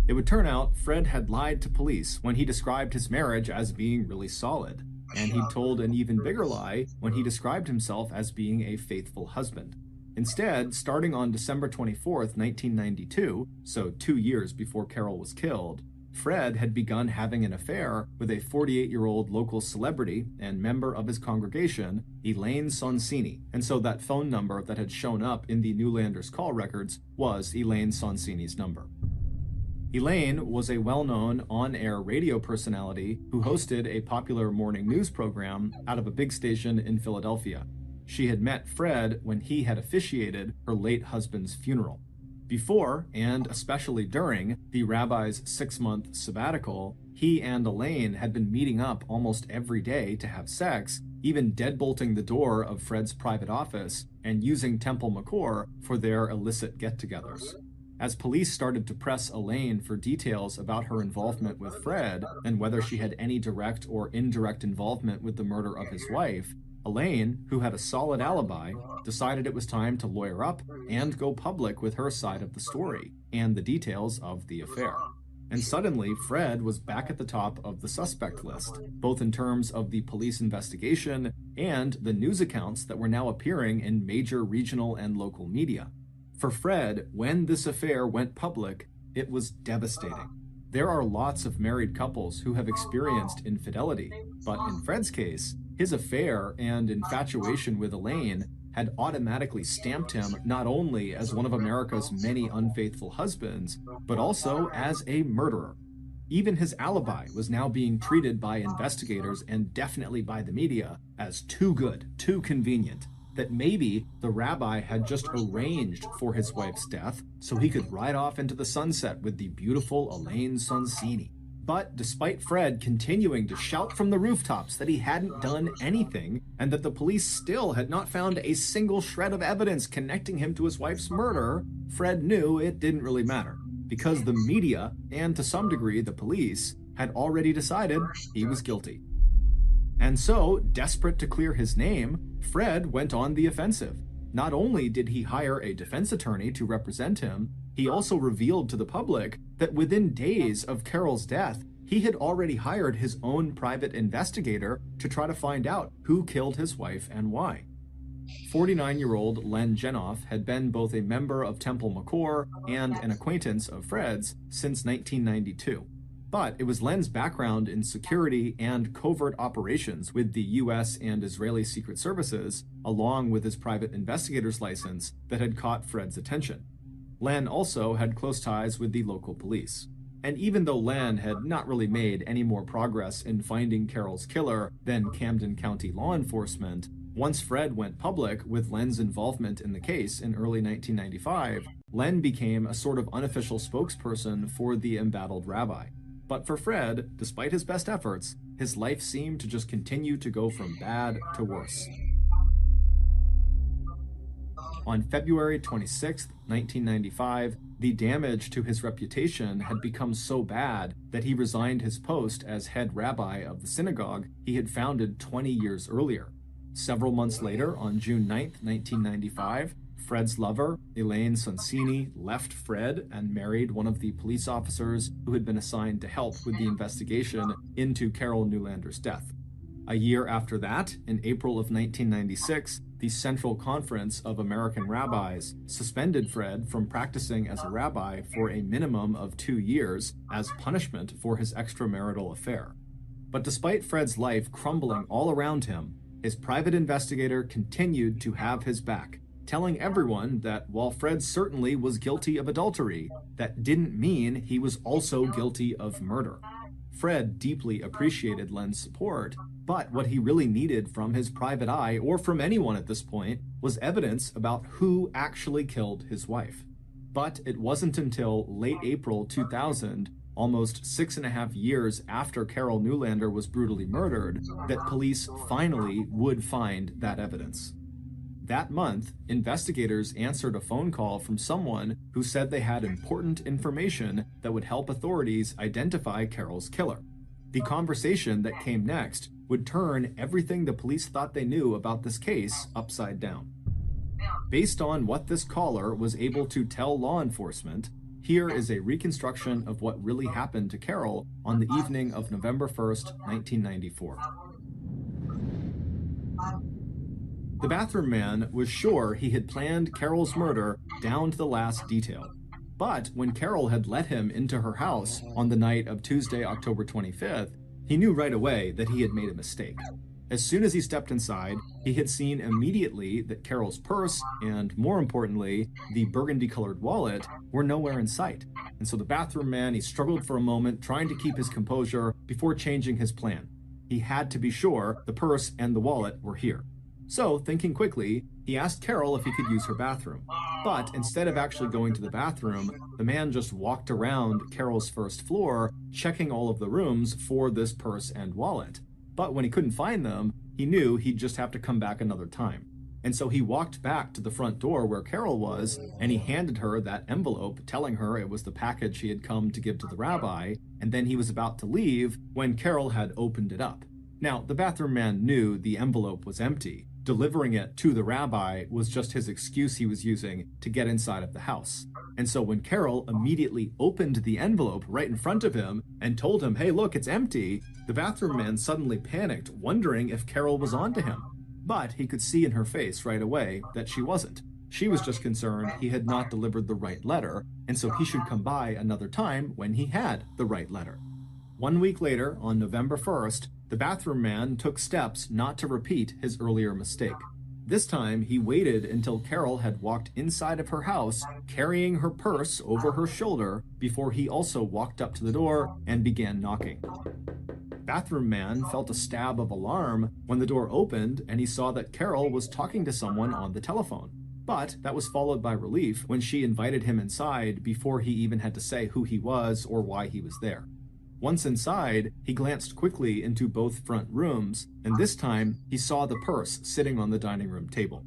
It would turn out Fred had lied to police when he described his marriage as being really solid, and he'd told an even bigger lie when he described himself as being a faithful husband. Instead, starting on December 24th, 1992, so 2 years before Carol was killed, Fred had begun having an affair with a 48-year-old local celebrity and member of his congregation, Elaine Sonsini, and so that phone number that had shown up in the Newlanders' call records was Elaine Sonsini's number. Elaine was a well-known on-air radio personality who hosted a popular morning news program out of a big station in Philadelphia. She had met Fred when he had officiated her late husband's funeral. Before, and especially during, the rabbi's 6-month sabbatical, he and Elaine had been meeting up almost every day to have sex, even deadbolting the door of Fred's private office and using Temple McCore for their illicit get-togethers. As police started to press Elaine for details about her involvement with Fred and whether she had any direct or indirect involvement with the murder of his wife, Elaine, who had a solid alibi, decided it was time to lawyer up and go public with her side of the story and the details of the affair. And suddenly, Fred was back at the top of the suspect list, both in terms of the police investigation and the news accounts that were now appearing in major regional and local media. For Fred, when this affair went public, it was devastating. There are lots of married couples who have experienced infidelity, but in Fred's case, his affair and infatuation with Elaine had automatically stamped him not only as one of America's many unfaithful husbands, but also as a murderer. Even his alibi was now being treated by investigators and definitely by the media as too good, too convenient, that maybe the rabbi had just arranged for his wife's death so he could ride off into the sunset with the beautiful Elaine Sonsini. But despite Fred continuing to shout from the rooftops that he hadn't done anything and that the police still had not found a single shred of evidence connecting him to his wife's murder, Fred knew it didn't really matter, because the media, and to some degree the police, had already decided he was guilty. And so, desperate to clear his name, Fred went on the offensive. Not only did he hire a defense attorney to represent him, he also revealed to the public that within days of Carol's death, he had already hired his own private investigator to try to find out who killed his wife and why. 49-year-old Len Genoff had been both a member of Temple McCore and an acquaintance of Fred's since 1992. But it was Len's background in security and covert operations with the US and Israeli Secret Services, along with his private investigator's license, that had caught Fred's attention. Len also had close ties with the local police. And even though Len had not really made any more progress in finding Carol's killer than Camden County law enforcement, once Fred went public with Len's involvement in the case in early 1995, Len became a sort of unofficial spokesperson for the embattled rabbi. But for Fred, despite his best efforts, his life seemed to just continue to go from bad to worse. On February 26, 1995, the damage to his reputation had become so bad that he resigned his post as head rabbi of the synagogue he had founded 20 years earlier. Several months later, on June 9, 1995, Fred's lover, Elaine Sonsini, left Fred and married one of the police officers who had been assigned to help with the investigation into Carol Newlander's death. A year after that, in April of 1996, the Central Conference of American Rabbis suspended Fred from practicing as a rabbi for a minimum of 2 years as punishment for his extramarital affair. But despite Fred's life crumbling all around him, his private investigator continued to have his back, telling everyone that while Fred certainly was guilty of adultery, that didn't mean he was also guilty of murder. Fred deeply appreciated Len's support, but what he really needed from his private eye, or from anyone at this point, was evidence about who actually killed his wife. But it wasn't until late April 2000, almost 6.5 years after Carol Newlander was brutally murdered, that police finally would find that evidence. That month, investigators answered a phone call from someone who said they had important information that would help authorities identify Carol's killer. The conversation that came next would turn everything the police thought they knew about this case upside down. Based on what this caller was able to tell law enforcement, here is a reconstruction of what really happened to Carol on the evening of November 1st, 1994. The bathroom man was sure he had planned Carol's murder down to the last detail. But when Carol had let him into her house on the night of Tuesday, October 25th, he knew right away that he had made a mistake. As soon as he stepped inside, he had seen immediately that Carol's purse and, more importantly, the burgundy-colored wallet were nowhere in sight. And so the bathroom man, he struggled for a moment, trying to keep his composure before changing his plan. He had to be sure the purse and the wallet were here. So, thinking quickly, he asked Carol if he could use her bathroom. But instead of actually going to the bathroom, the man just walked around Carol's first floor, checking all of the rooms for this purse and wallet. But when he couldn't find them, he knew he'd just have to come back another time. And so he walked back to the front door where Carol was, and he handed her that envelope, telling her it was the package he had come to give to the rabbi, and then he was about to leave when Carol had opened it up. Now, the bathroom man knew the envelope was empty. Delivering it to the rabbi was just his excuse he was using to get inside of the house. And so when Carol immediately opened the envelope right in front of him and told him, "Hey, look, it's empty," the bathroom man suddenly panicked, wondering if Carol was onto him. But he could see in her face right away that she wasn't. She was just concerned he had not delivered the right letter, and so he should come by another time when he had the right letter. 1 week later, on November 1st, the bathroom man took steps not to repeat his earlier mistake. This time, he waited until Carol had walked inside of her house, carrying her purse over her shoulder, before he also walked up to the door and began knocking. Bathroom man felt a stab of alarm when the door opened and he saw that Carol was talking to someone on the telephone. But that was followed by relief when she invited him inside before he even had to say who he was or why he was there. Once inside, he glanced quickly into both front rooms, and this time he saw the purse sitting on the dining room table.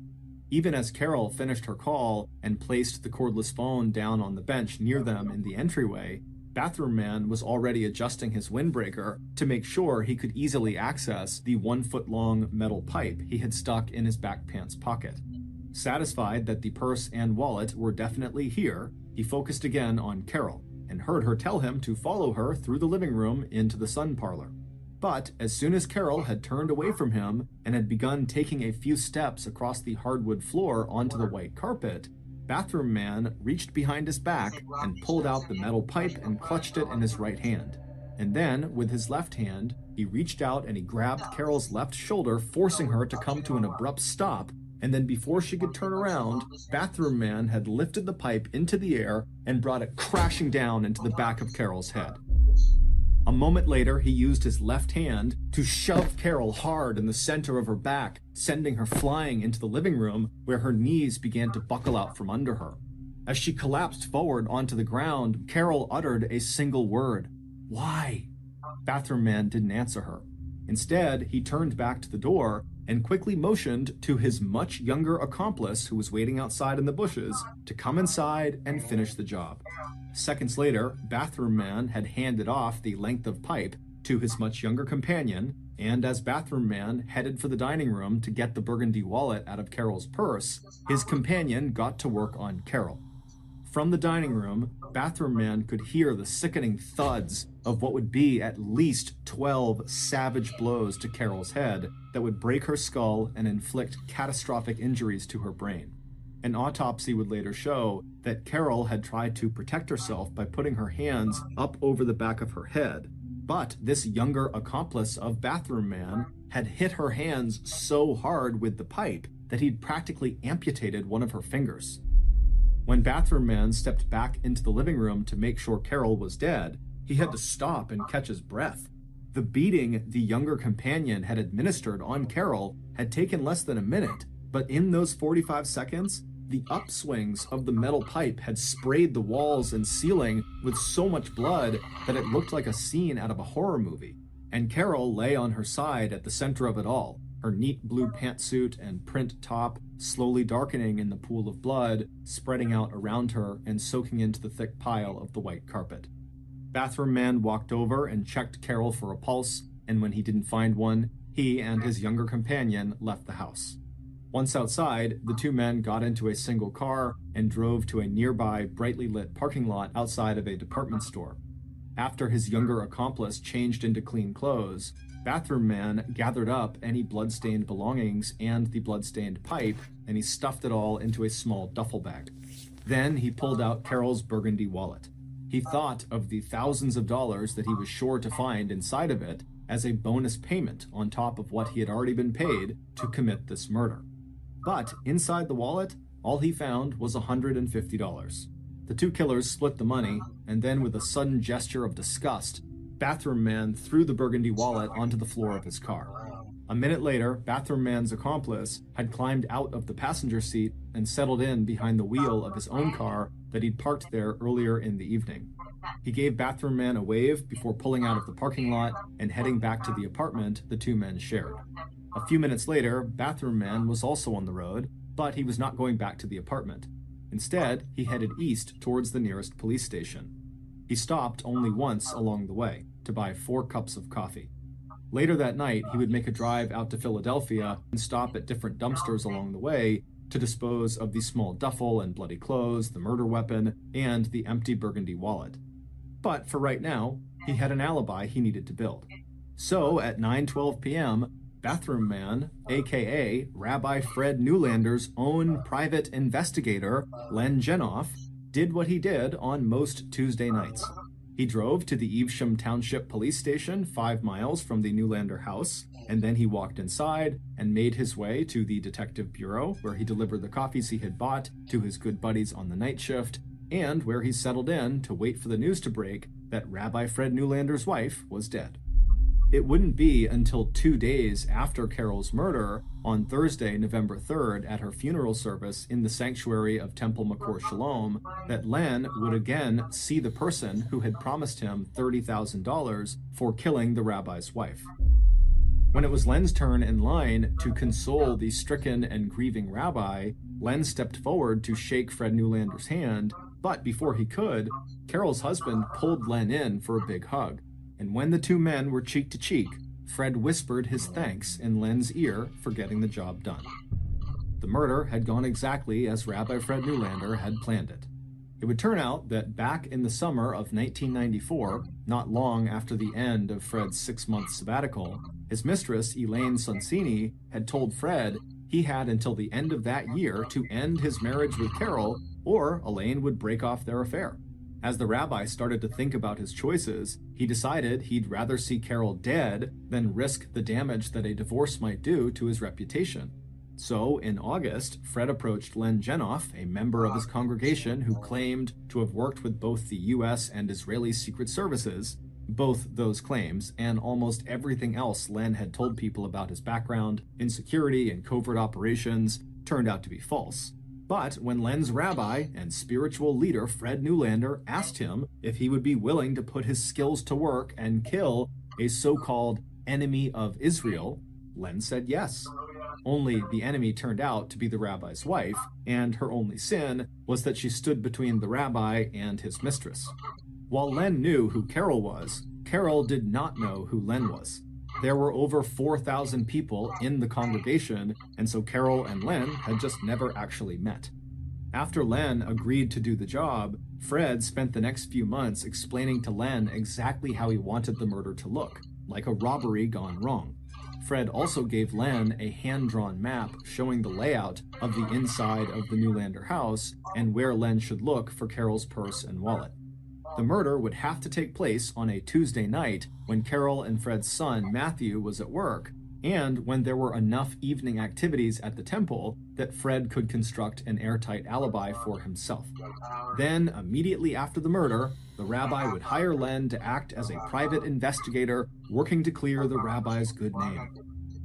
Even as Carol finished her call and placed the cordless phone down on the bench near them in the entryway, bathroom man was already adjusting his windbreaker to make sure he could easily access the 1-foot-long metal pipe he had stuck in his back pants pocket. Satisfied that the purse and wallet were definitely here, he focused again on Carol and heard her tell him to follow her through the living room into the sun parlor. But as soon as Carol had turned away from him and had begun taking a few steps across the hardwood floor onto the white carpet, bathroom man reached behind his back and pulled out the metal pipe and clutched it in his right hand. And then, with his left hand, he reached out and he grabbed Carol's left shoulder, forcing her to come to an abrupt stop. And then before she could turn around, bathroom man had lifted the pipe into the air and brought it crashing down into the back of Carol's head. A moment later, he used his left hand to shove Carol hard in the center of her back, sending her flying into the living room where her knees began to buckle out from under her. As she collapsed forward onto the ground, Carol uttered a single word: "Why?" Bathroom man didn't answer her. Instead, he turned back to the door and quickly motioned to his much younger accomplice, who was waiting outside in the bushes, to come inside and finish the job. Seconds later, bathroom man had handed off the length of pipe to his much younger companion, and as bathroom man headed for the dining room to get the burgundy wallet out of Carol's purse, his companion got to work on Carol. From the dining room, bathroom man could hear the sickening thuds of what would be at least 12 savage blows to Carol's head that would break her skull and inflict catastrophic injuries to her brain. An autopsy would later show that Carol had tried to protect herself by putting her hands up over the back of her head, but this younger accomplice of bathroom man had hit her hands so hard with the pipe that he'd practically amputated one of her fingers. When bathroom man stepped back into the living room to make sure Carol was dead, he had to stop and catch his breath. The beating the younger companion had administered on Carol had taken less than a minute, but in those 45 seconds, the upswings of the metal pipe had sprayed the walls and ceiling with so much blood that it looked like a scene out of a horror movie. And Carol lay on her side at the center of it all, her neat blue pantsuit and print top slowly darkening in the pool of blood, spreading out around her and soaking into the thick pile of the white carpet. Bathroom man walked over and checked Carol for a pulse, and when he didn't find one, he and his younger companion left the house. Once outside, the two men got into a single car and drove to a nearby brightly lit parking lot outside of a department store. After his younger accomplice changed into clean clothes, Bathroom Man gathered up any blood-stained belongings and the blood-stained pipe, and he stuffed it all into a small duffel bag. Then he pulled out Carol's burgundy wallet. He thought of the thousands of dollars that he was sure to find inside of it as a bonus payment on top of what he had already been paid to commit this murder. But inside the wallet, all he found was $150. The two killers split the money, and then with a sudden gesture of disgust, Bathroom Man threw the burgundy wallet onto the floor of his car. A minute later, Bathroom Man's accomplice had climbed out of the passenger seat and settled in behind the wheel of his own car that he'd parked there earlier in the evening. He gave Bathroom Man a wave before pulling out of the parking lot and heading back to the apartment the two men shared. A few minutes later, Bathroom Man was also on the road, but he was not going back to the apartment. Instead, he headed east towards the nearest police station. He stopped only once along the way to buy 4 cups of coffee. Later that night, he would make a drive out to Philadelphia and stop at different dumpsters along the way to dispose of the small duffel and bloody clothes, the murder weapon, and the empty burgundy wallet. But for right now, he had an alibi he needed to build. So at 9:12 p.m., Bathroom Man, aka Rabbi Fred Newlander's own private investigator, Len Genoff, did what he did on most Tuesday nights. He drove to the Evesham Township Police Station 5 miles from the Newlander house, and then he walked inside and made his way to the Detective Bureau, where he delivered the coffees he had bought to his good buddies on the night shift, and where he settled in to wait for the news to break that Rabbi Fred Newlander's wife was dead. It wouldn't be until 2 days after Carol's murder, on Thursday, November 3rd, at her funeral service in the sanctuary of Temple Makor Shalom, that Len would again see the person who had promised him $30,000 for killing the rabbi's wife. When it was Len's turn in line to console the stricken and grieving rabbi, Len stepped forward to shake Fred Newlander's hand, but before he could, Carol's husband pulled Len in for a big hug. And when the two men were cheek to cheek, Fred whispered his thanks in Len's ear for getting the job done. The murder had gone exactly as Rabbi Fred Newlander had planned it. It would turn out that back in the summer of 1994, not long after the end of Fred's 6-month sabbatical, his mistress, Elaine Sonsini, had told Fred he had until the end of that year to end his marriage with Carol, or Elaine would break off their affair. As the rabbi started to think about his choices, he decided he'd rather see Carol dead than risk the damage that a divorce might do to his reputation. So, in August, Fred approached Len Genoff, a member of his congregation who claimed to have worked with both the U.S. and Israeli secret services. Both those claims, and almost everything else Len had told people about his background, insecurity, and covert operations, turned out to be false. But when Len's rabbi and spiritual leader Fred Newlander asked him if he would be willing to put his skills to work and kill a so-called enemy of Israel, Len said yes. Only the enemy turned out to be the rabbi's wife, and her only sin was that she stood between the rabbi and his mistress. While Len knew who Carol was, Carol did not know who Len was. There were over 4,000 people in the congregation, and so Carol and Len had just never actually met. After Len agreed to do the job, Fred spent the next few months explaining to Len exactly how he wanted the murder to look, like a robbery gone wrong. Fred also gave Len a hand-drawn map showing the layout of the inside of the Newlander house and where Len should look for Carol's purse and wallet. The murder would have to take place on a Tuesday night when Carol and Fred's son, Matthew, was at work, and when there were enough evening activities at the temple that Fred could construct an airtight alibi for himself. Then, immediately after the murder, the rabbi would hire Len to act as a private investigator working to clear the rabbi's good name.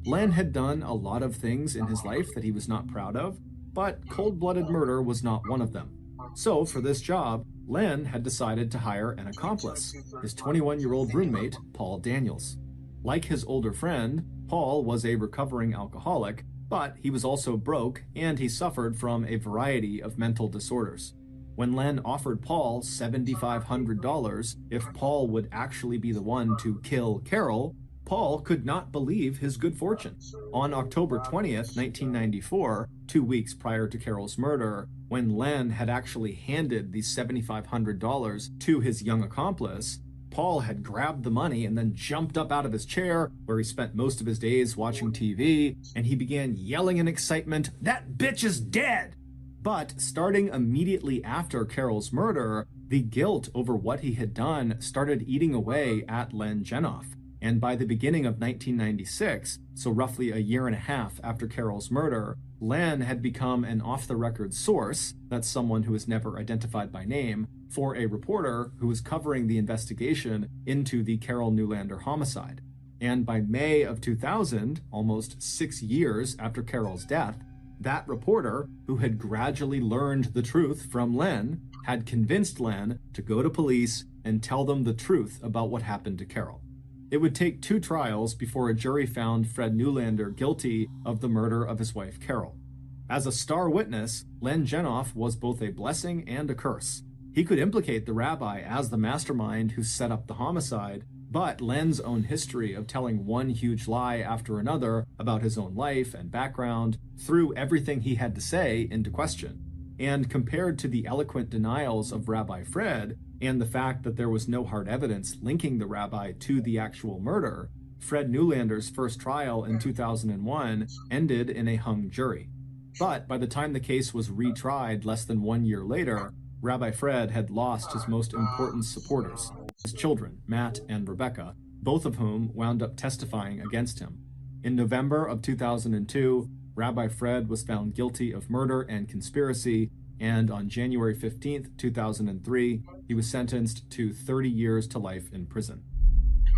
Len had done a lot of things in his life that he was not proud of, but cold-blooded murder was not one of them. So, for this job, Len had decided to hire an accomplice, his 21-year-old roommate, Paul Daniels. Like his older friend, Paul was a recovering alcoholic, but he was also broke and he suffered from a variety of mental disorders. When Len offered Paul $7,500 if Paul would actually be the one to kill Carol, Paul could not believe his good fortune. On October 20th, 1994, 2 weeks prior to Carol's murder, when Len had actually handed the $7,500 to his young accomplice, Paul had grabbed the money and then jumped up out of his chair, where he spent most of his days watching TV, and he began yelling in excitement, "That bitch is dead!" But starting immediately after Carol's murder, the guilt over what he had done started eating away at Len Genoff. And by the beginning of 1996, so roughly a year and a half after Carol's murder, Len had become an off-the-record source, that's someone who is never identified by name, for a reporter who was covering the investigation into the Carol Newlander homicide. And by May of 2000, almost 6 years after Carol's death, that reporter, who had gradually learned the truth from Len, had convinced Len to go to police and tell them the truth about what happened to Carol. It would take 2 trials before a jury found Fred Newlander guilty of the murder of his wife Carol. As a star witness, Len Genoff was both a blessing and a curse. He could implicate the rabbi as the mastermind who set up the homicide, but Len's own history of telling one huge lie after another about his own life and background threw everything he had to say into question. And compared to the eloquent denials of Rabbi Fred, and the fact that there was no hard evidence linking the rabbi to the actual murder, Fred Newlander's first trial in 2001 ended in a hung jury. But by the time the case was retried less than 1 year later, Rabbi Fred had lost his most important supporters, his children, Matt and Rebecca, both of whom wound up testifying against him. In November of 2002, Rabbi Fred was found guilty of murder and conspiracy, and on January 15, 2003, he was sentenced to 30 years to life in prison.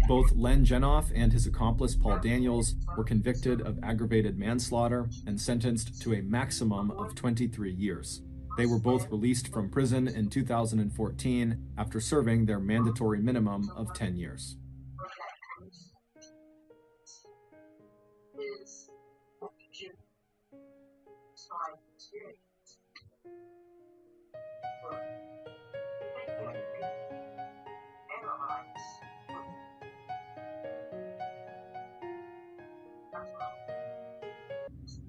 Both Len Genoff and his accomplice Paul Daniels were convicted of aggravated manslaughter and sentenced to a maximum of 23 years. They were both released from prison in 2014 after serving their mandatory minimum of 10 years.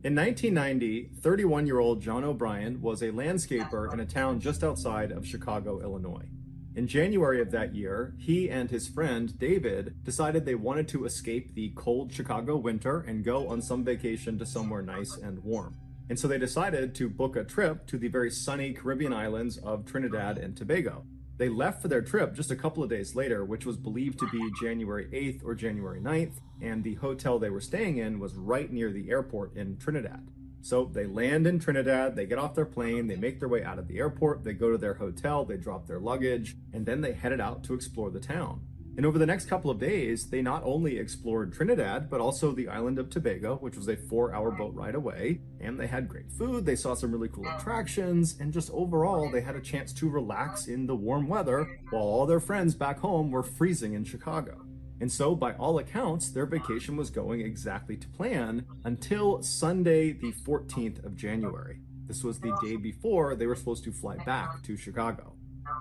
In 1990, 31-year-old John O'Brien was a landscaper in a town just outside of Chicago, Illinois. In January of that year, he and his friend David decided they wanted to escape the cold Chicago winter and go on some vacation to somewhere nice and warm. And so they decided to book a trip to the very sunny Caribbean islands of Trinidad and Tobago. They left for their trip just a couple of days later, which was believed to be January 8th or January 9th, and the hotel they were staying in was right near the airport in Trinidad. So they land in Trinidad, they get off their plane, they make their way out of the airport, they go to their hotel, they drop their luggage, and then they headed out to explore the town. And over the next couple of days, they not only explored Trinidad, but also the island of Tobago, which was a 4-hour boat ride away. And they had great food, they saw some really cool attractions, and just overall, they had a chance to relax in the warm weather while all their friends back home were freezing in Chicago. And so, by all accounts, their vacation was going exactly to plan until Sunday, the 14th of January. This was the day before they were supposed to fly back to Chicago.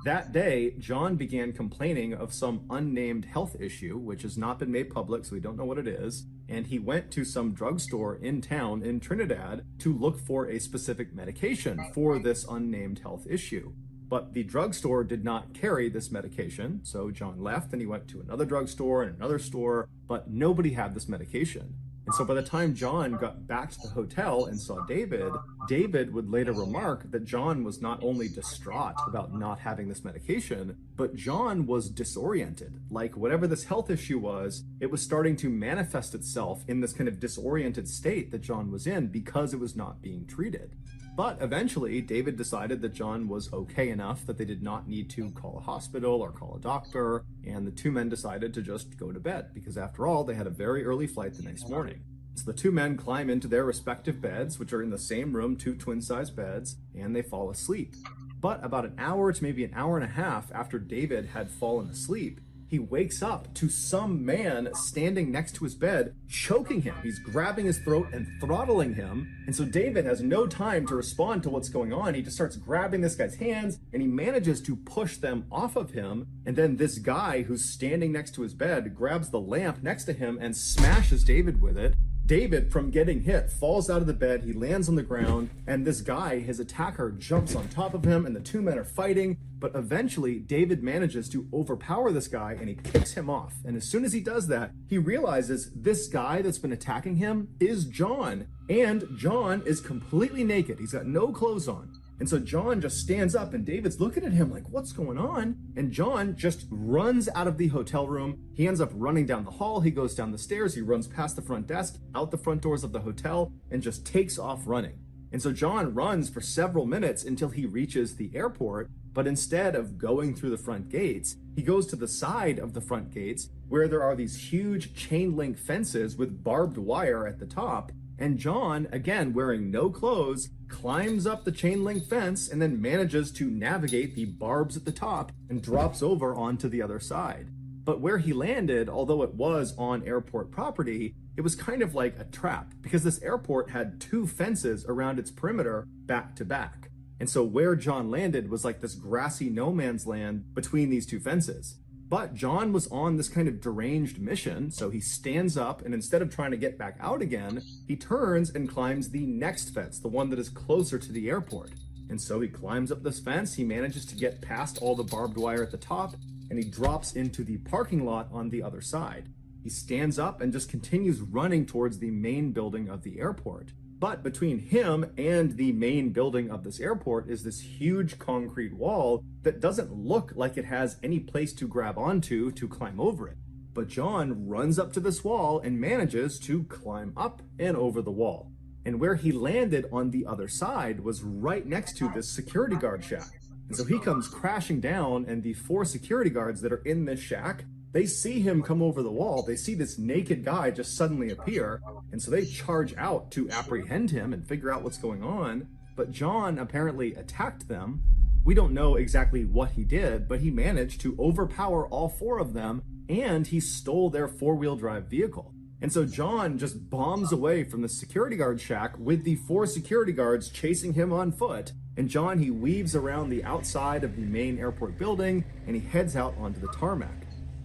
That day, John began complaining of some unnamed health issue, which has not been made public, so we don't know what it is, and he went to some drugstore in town in Trinidad to look for a specific medication for this unnamed health issue. But the drugstore did not carry this medication, so John left and he went to another drugstore and another store, but nobody had this medication. And so by the time John got back to the hotel and saw David, David would later remark that John was not only distraught about not having this medication, but John was disoriented. Like whatever this health issue was, it was starting to manifest itself in this kind of disoriented state that John was in because it was not being treated. But eventually, David decided that John was okay enough that they did not need to call a hospital or call a doctor, and the two men decided to just go to bed, because after all, they had a very early flight the next morning. So the two men climb into their respective beds, which are in the same room, 2 twin-size beds, and they fall asleep. But about an hour to maybe an hour and a half after David had fallen asleep, he wakes up to some man standing next to his bed, choking him. He's grabbing his throat and throttling him. And so David has no time to respond to what's going on. He just starts grabbing this guy's hands and he manages to push them off of him. And then this guy who's standing next to his bed grabs the lamp next to him and smashes David with it. David, from getting hit, falls out of the bed, he lands on the ground, and this guy, his attacker, jumps on top of him, and the two men are fighting, but eventually David manages to overpower this guy, and he kicks him off. And as soon as he does that, he realizes this guy that's been attacking him is John, and John is completely naked. He's got no clothes on. And so John just stands up, and David's looking at him like, what's going on? And John just runs out of the hotel room. He ends up running down the hall. He goes down the stairs. He runs past the front desk, out the front doors of the hotel, and just takes off running. And so John runs for several minutes until he reaches the airport. But instead of going through the front gates, he goes to the side of the front gates where there are these huge chain link fences with barbed wire at the top. And John, again, wearing no clothes, climbs up the chain link fence and then manages to navigate the barbs at the top and drops over onto the other side. But where he landed, although it was on airport property, it was kind of like a trap because this airport had two fences around its perimeter back to back. And so where John landed was like this grassy no man's land between these two fences. But John was on this kind of deranged mission, so he stands up, and instead of trying to get back out again, he turns and climbs the next fence, the one that is closer to the airport. And so he climbs up this fence, he manages to get past all the barbed wire at the top, and he drops into the parking lot on the other side. He stands up and just continues running towards the main building of the airport. But between him and the main building of this airport is this huge concrete wall that doesn't look like it has any place to grab onto to climb over it. But John runs up to this wall and manages to climb up and over the wall. And where he landed on the other side was right next to this security guard shack. And so he comes crashing down, and the 4 security guards that are in this shack, they see him come over the wall. They see this naked guy just suddenly appear, and so they charge out to apprehend him and figure out what's going on. But John apparently attacked them. We don't know exactly what he did, but he managed to overpower all 4 of them, and he stole their 4-wheel drive vehicle. And so John just bombs away from the security guard shack with the 4 security guards chasing him on foot. And John, he weaves around the outside of the main airport building, and he heads out onto the tarmac.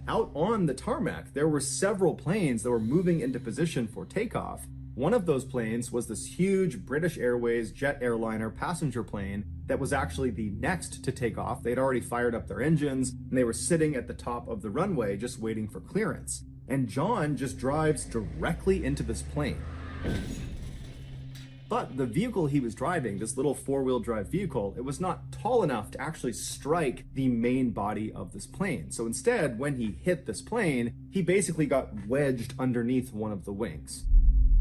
Out on the tarmac, there were several planes that were moving into position for takeoff. One of those planes was this huge British Airways jet airliner passenger plane that was actually the next to take off. They'd already fired up their engines, and they were sitting at the top of the runway just waiting for clearance. And John just drives directly into this plane. But the vehicle he was driving, this little 4-wheel drive vehicle, it was not tall enough to actually strike the main body of this plane. So instead, when he hit this plane, he basically got wedged underneath one of the wings.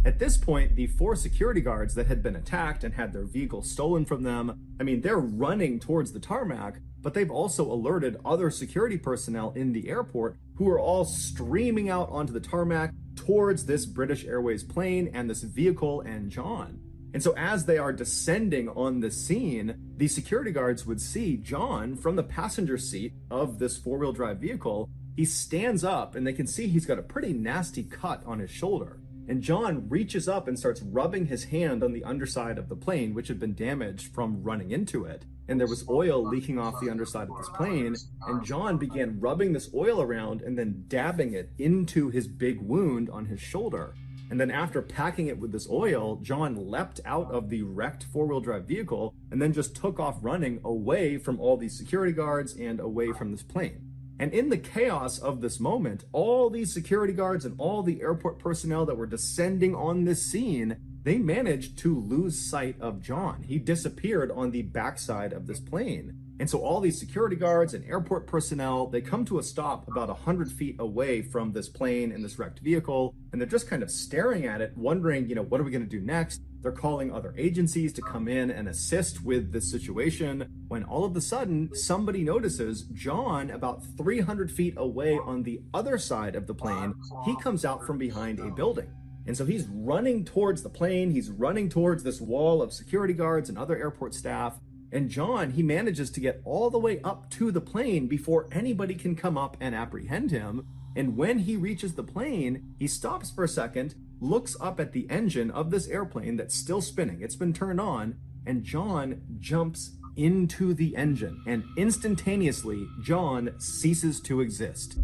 At this point, the 4 security guards that had been attacked and had their vehicle stolen from them, I mean, they're running towards the tarmac, but they've also alerted other security personnel in the airport who are all streaming out onto the tarmac towards this British Airways plane and this vehicle and John. And so as they are descending on the scene, the security guards would see John from the passenger seat of this 4-wheel drive vehicle. He stands up and they can see he's got a pretty nasty cut on his shoulder. And John reaches up and starts rubbing his hand on the underside of the plane, which had been damaged from running into it. And there was oil leaking off the underside of this plane. And John began rubbing this oil around and then dabbing it into his big wound on his shoulder. And then after packing it with this oil, John leapt out of the wrecked 4-wheel drive vehicle and then just took off running away from all these security guards and away from this plane. And in the chaos of this moment, all these security guards and all the airport personnel that were descending on this scene, they managed to lose sight of John. He disappeared on the backside of this plane. And so all these security guards and airport personnel, they come to a stop about 100 feet away from this plane and this wrecked vehicle, and they're just kind of staring at it, wondering, what are we going to do next? They're calling other agencies to come in and assist with this situation, when all of a sudden, somebody notices John about 300 feet away on the other side of the plane. He comes out from behind a building. And so he's running towards the plane, he's running towards this wall of security guards and other airport staff. And John, he manages to get all the way up to the plane before anybody can come up and apprehend him. And when he reaches the plane, he stops for a second, looks up at the engine of this airplane that's still spinning. It's been turned on, and John jumps into the engine. And instantaneously, John ceases to exist.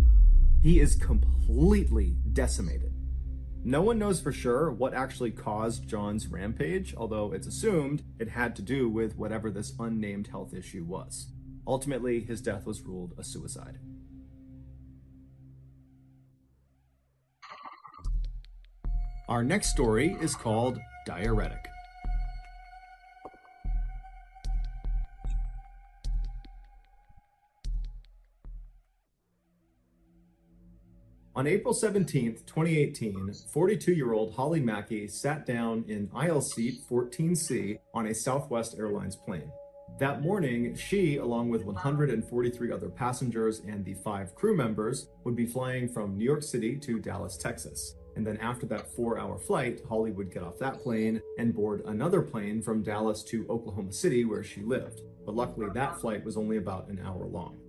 He is completely decimated. No one knows for sure what actually caused John's rampage, although it's assumed it had to do with whatever this unnamed health issue was. Ultimately, his death was ruled a suicide. Our next story is called Diuretic. On April 17, 2018, 42-year-old Holly Mackey sat down in aisle seat 14C on a Southwest Airlines plane. That morning, she, along with 143 other passengers and the 5 crew members, would be flying from New York City to Dallas, Texas. And then after that 4-hour flight, Holly would get off that plane and board another plane from Dallas to Oklahoma City, where she lived. But luckily, that flight was only about an hour long.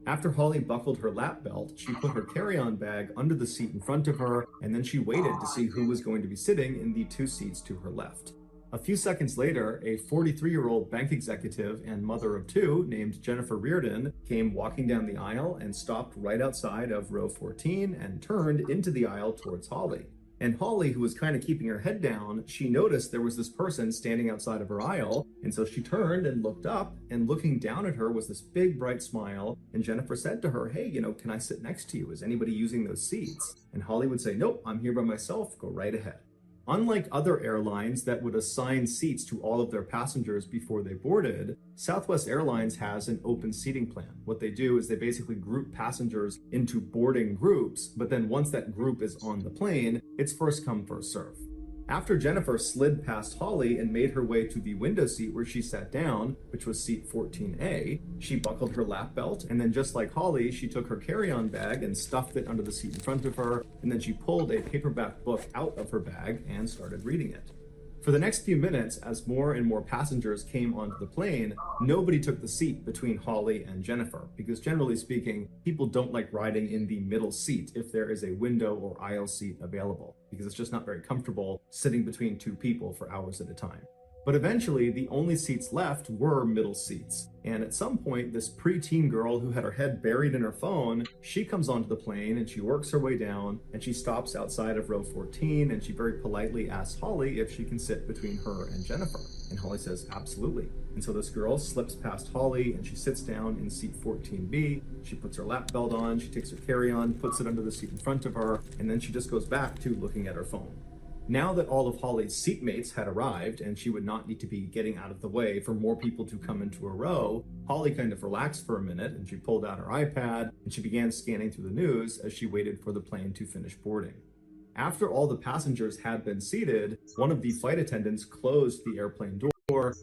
After Holly buckled her lap belt, she put her carry-on bag under the seat in front of her, and then she waited to see who was going to be sitting in the 2 seats to her left. A few seconds later, a 43-year-old bank executive and mother of 2 named Jennifer Reardon came walking down the aisle and stopped right outside of row 14 and turned into the aisle towards Holly. And Holly, who was kind of keeping her head down, she noticed there was this person standing outside of her aisle, and so she turned and looked up, and looking down at her was this big, bright smile, and Jennifer said to her, "Hey, can I sit next to you? Is anybody using those seats?" And Holly would say, "Nope, I'm here by myself, go right ahead." Unlike other airlines that would assign seats to all of their passengers before they boarded, Southwest Airlines has an open seating plan. What they do is they basically group passengers into boarding groups, but then once that group is on the plane, it's first come, first serve. After Jennifer slid past Holly and made her way to the window seat where she sat down, which was seat 14A, she buckled her lap belt, and then just like Holly, she took her carry-on bag and stuffed it under the seat in front of her, and then she pulled a paperback book out of her bag and started reading it. For the next few minutes, as more and more passengers came onto the plane, nobody took the seat between Holly and Jennifer, because generally speaking, people don't like riding in the middle seat if there is a window or aisle seat available, because it's just not very comfortable sitting between 2 people for hours at a time. But eventually, the only seats left were middle seats. And at some point, this preteen girl who had her head buried in her phone, she comes onto the plane and she works her way down and she stops outside of row 14 and she very politely asks Holly if she can sit between her and Jennifer. And Holly says, absolutely. And so this girl slips past Holly and she sits down in seat 14B. She puts her lap belt on, she takes her carry-on, puts it under the seat in front of her, and then she just goes back to looking at her phone. Now that all of Holly's seatmates had arrived and she would not need to be getting out of the way for more people to come into a row, Holly kind of relaxed for a minute and she pulled out her iPad and she began scanning through the news as she waited for the plane to finish boarding. After all the passengers had been seated, one of the flight attendants closed the airplane door,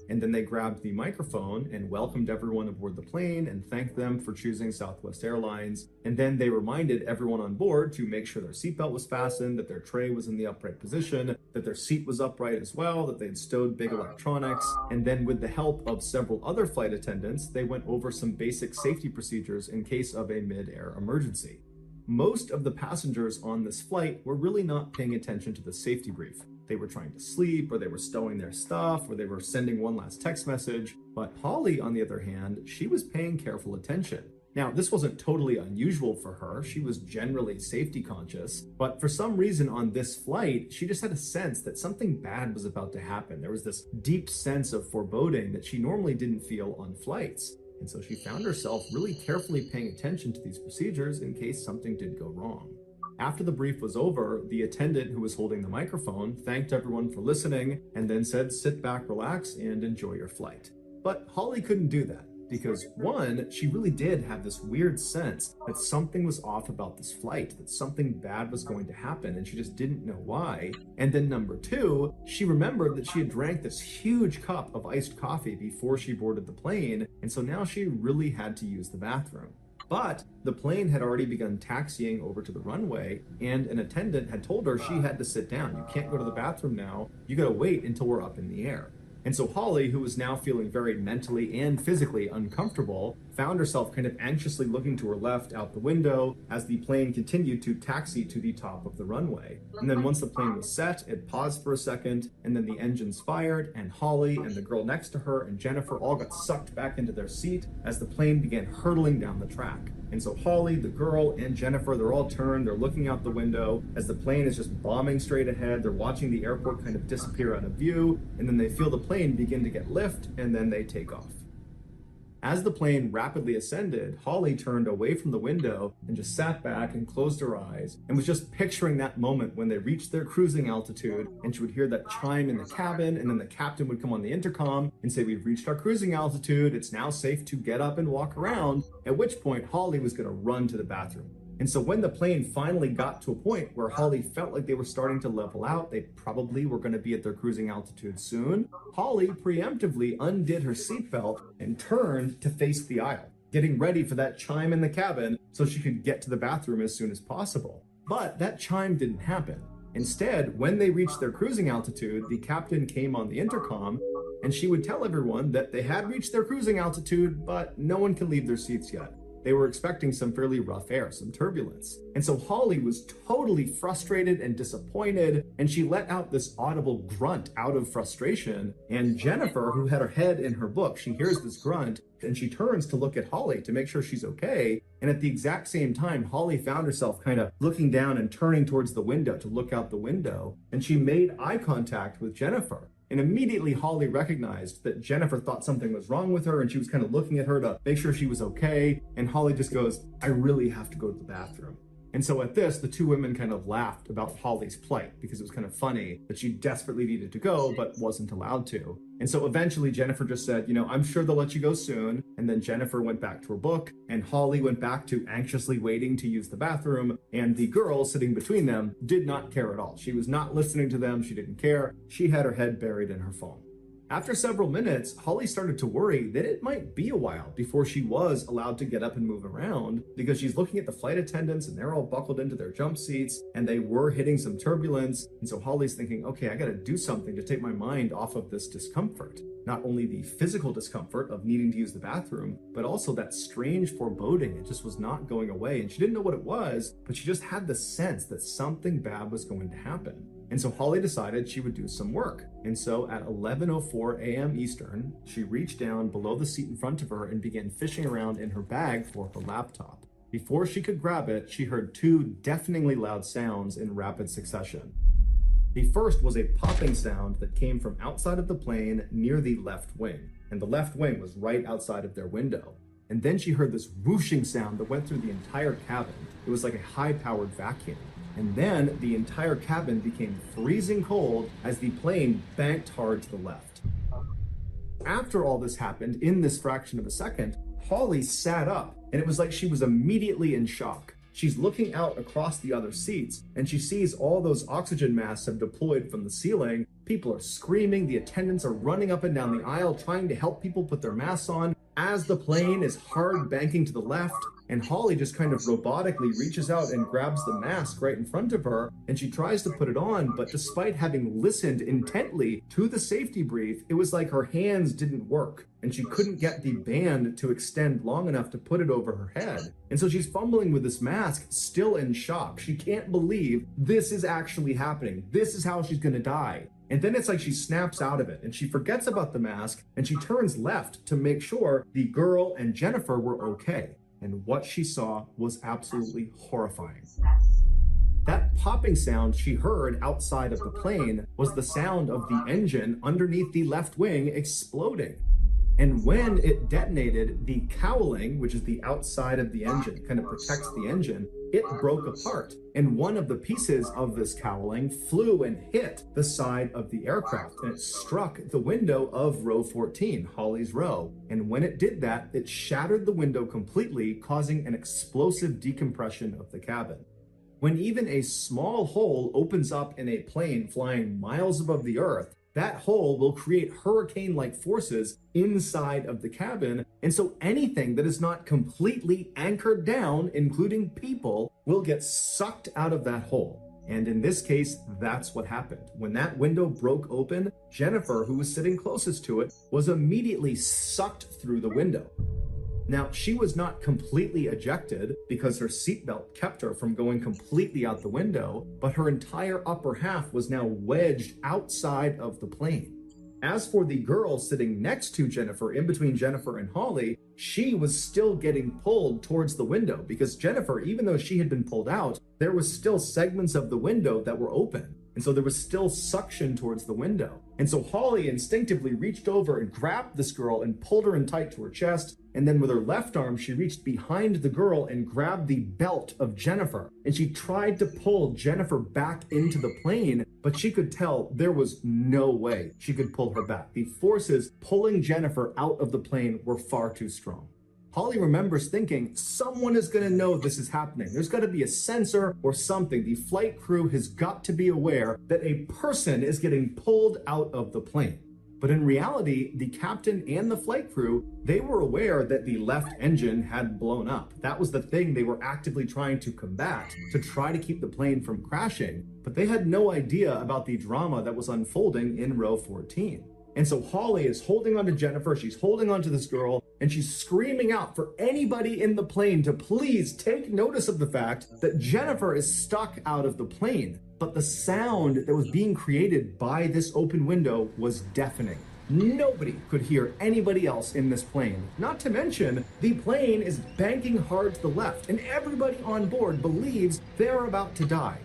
and then they grabbed the microphone and welcomed everyone aboard the plane and thanked them for choosing Southwest Airlines. And then they reminded everyone on board to make sure their seatbelt was fastened, that their tray was in the upright position, that their seat was upright as well, that they had stowed big electronics. And then with the help of several other flight attendants, they went over some basic safety procedures in case of a mid-air emergency. Most of the passengers on this flight were really not paying attention to the safety brief. They were trying to sleep, or they were stowing their stuff, or they were sending one last text message. But Holly, on the other hand, she was paying careful attention. Now, this wasn't totally unusual for her. She was generally safety conscious, but for some reason on this flight, she just had a sense that something bad was about to happen. There was this deep sense of foreboding that she normally didn't feel on flights. And so she found herself really carefully paying attention to these procedures in case something did go wrong. After the brief was over, the attendant who was holding the microphone thanked everyone for listening and then said, sit back, relax, and enjoy your flight. But Holly couldn't do that because, one, she really did have this weird sense that something was off about this flight, that something bad was going to happen, and she just didn't know why. And then number two, she remembered that she had drank this huge cup of iced coffee before she boarded the plane, and so now she really had to use the bathroom. But the plane had already begun taxiing over to the runway, and an attendant had told her she had to sit down. You can't go to the bathroom now. You gotta wait until we're up in the air. And so Holly, who was now feeling very mentally and physically uncomfortable, found herself kind of anxiously looking to her left out the window as the plane continued to taxi to the top of the runway. And then once the plane was set, it paused for a second, and then the engines fired, and Holly and the girl next to her and Jennifer all got sucked back into their seat as the plane began hurtling down the track. And so Holly, the girl, and Jennifer, they're all turned, they're looking out the window as the plane is just bombing straight ahead. They're watching the airport kind of disappear out of view, and then they feel the plane begin to get lift, and then they take off. As the plane rapidly ascended, Holly turned away from the window and just sat back and closed her eyes and was just picturing that moment when they reached their cruising altitude, and she would hear that chime in the cabin, and then the captain would come on the intercom and say, "We've reached our cruising altitude, it's now safe to get up and walk around," at which point Holly was going to run to the bathroom. And so when the plane finally got to a point where Holly felt like they were starting to level out, they probably were going to be at their cruising altitude soon, Holly preemptively undid her seatbelt and turned to face the aisle, getting ready for that chime in the cabin so she could get to the bathroom as soon as possible. But that chime didn't happen. Instead, when they reached their cruising altitude, the captain came on the intercom and she would tell everyone that they had reached their cruising altitude, but no one can leave their seats yet. They were expecting some fairly rough air, some turbulence. And so Holly was totally frustrated and disappointed, and she let out this audible grunt out of frustration. And Jennifer, who had her head in her book, she hears this grunt, and she turns to look at Holly to make sure she's okay. And at the exact same time, Holly found herself kind of looking down and turning towards the window to look out the window, and she made eye contact with Jennifer. And immediately Holly recognized that Jennifer thought something was wrong with her, and she was kind of looking at her to make sure she was okay. And Holly just goes, "I really have to go to the bathroom." And so at this, the two women kind of laughed about Holly's plight because it was kind of funny that she desperately needed to go but wasn't allowed to. And so eventually Jennifer just said, "I'm sure they'll let you go soon." And then Jennifer went back to her book, and Holly went back to anxiously waiting to use the bathroom. And the girl sitting between them did not care at all. She was not listening to them. She didn't care. She had her head buried in her phone. After several minutes, Holly started to worry that it might be a while before she was allowed to get up and move around, because she's looking at the flight attendants and they're all buckled into their jump seats and they were hitting some turbulence. And so Holly's thinking, okay, I got to do something to take my mind off of this discomfort. Not only the physical discomfort of needing to use the bathroom, but also that strange foreboding. It just was not going away. And she didn't know what it was, but she just had the sense that something bad was going to happen. And so Holly decided she would do some work. And so at 11:04 a.m. Eastern, she reached down below the seat in front of her and began fishing around in her bag for her laptop. Before she could grab it, she heard two deafeningly loud sounds in rapid succession. The first was a popping sound that came from outside of the plane near the left wing, and the left wing was right outside of their window. And then she heard this whooshing sound that went through the entire cabin. It was like a high-powered vacuum. And then the entire cabin became freezing cold as the plane banked hard to the left. After all this happened, in this fraction of a second, Holly sat up, and it was like she was immediately in shock. She's looking out across the other seats, and she sees all those oxygen masks have deployed from the ceiling. People are screaming, the attendants are running up and down the aisle trying to help people put their masks on as the plane is hard banking to the left. And Holly just kind of robotically reaches out and grabs the mask right in front of her, and she tries to put it on, but despite having listened intently to the safety brief, it was like her hands didn't work, and she couldn't get the band to extend long enough to put it over her head. And so she's fumbling with this mask, still in shock. She can't believe this is actually happening. This is how she's gonna die. And then it's like she snaps out of it and she forgets about the mask, and she turns left to make sure the girl and Jennifer were okay. And what she saw was absolutely horrifying. That popping sound she heard outside of the plane was the sound of the engine underneath the left wing exploding. And when it detonated, the cowling, which is the outside of the engine, kind of protects the engine, it broke apart. And one of the pieces of this cowling flew and hit the side of the aircraft, and it struck the window of row 14, Holly's row. And when it did that, it shattered the window completely, causing an explosive decompression of the cabin. When even a small hole opens up in a plane flying miles above the earth, that hole will create hurricane-like forces inside of the cabin. And so anything that is not completely anchored down, including people, will get sucked out of that hole. And in this case, that's what happened. When that window broke open, Jennifer, who was sitting closest to it, was immediately sucked through the window. Now, she was not completely ejected because her seatbelt kept her from going completely out the window, but her entire upper half was now wedged outside of the plane. As for the girl sitting next to Jennifer, in between Jennifer and Holly, she was still getting pulled towards the window because Jennifer, even though she had been pulled out, there was still segments of the window that were open. And so there was still suction towards the window. And so Holly instinctively reached over and grabbed this girl and pulled her in tight to her chest. And then with her left arm, she reached behind the girl and grabbed the belt of Jennifer. And she tried to pull Jennifer back into the plane, but she could tell there was no way she could pull her back. The forces pulling Jennifer out of the plane were far too strong. Holly remembers thinking, someone is going to know this is happening. There's got to be a sensor or something. The flight crew has got to be aware that a person is getting pulled out of the plane. But in reality, the captain and the flight crew, they were aware that the left engine had blown up. That was the thing they were actively trying to combat, to try to keep the plane from crashing. But they had no idea about the drama that was unfolding in row 14. And so Holly is holding on to Jennifer, she's holding on to this girl, and she's screaming out for anybody in the plane to please take notice of the fact that Jennifer is stuck out of the plane. But the sound that was being created by this open window was deafening. Nobody could hear anybody else in this plane. Not to mention, the plane is banking hard to the left, and everybody on board believes they're about to die.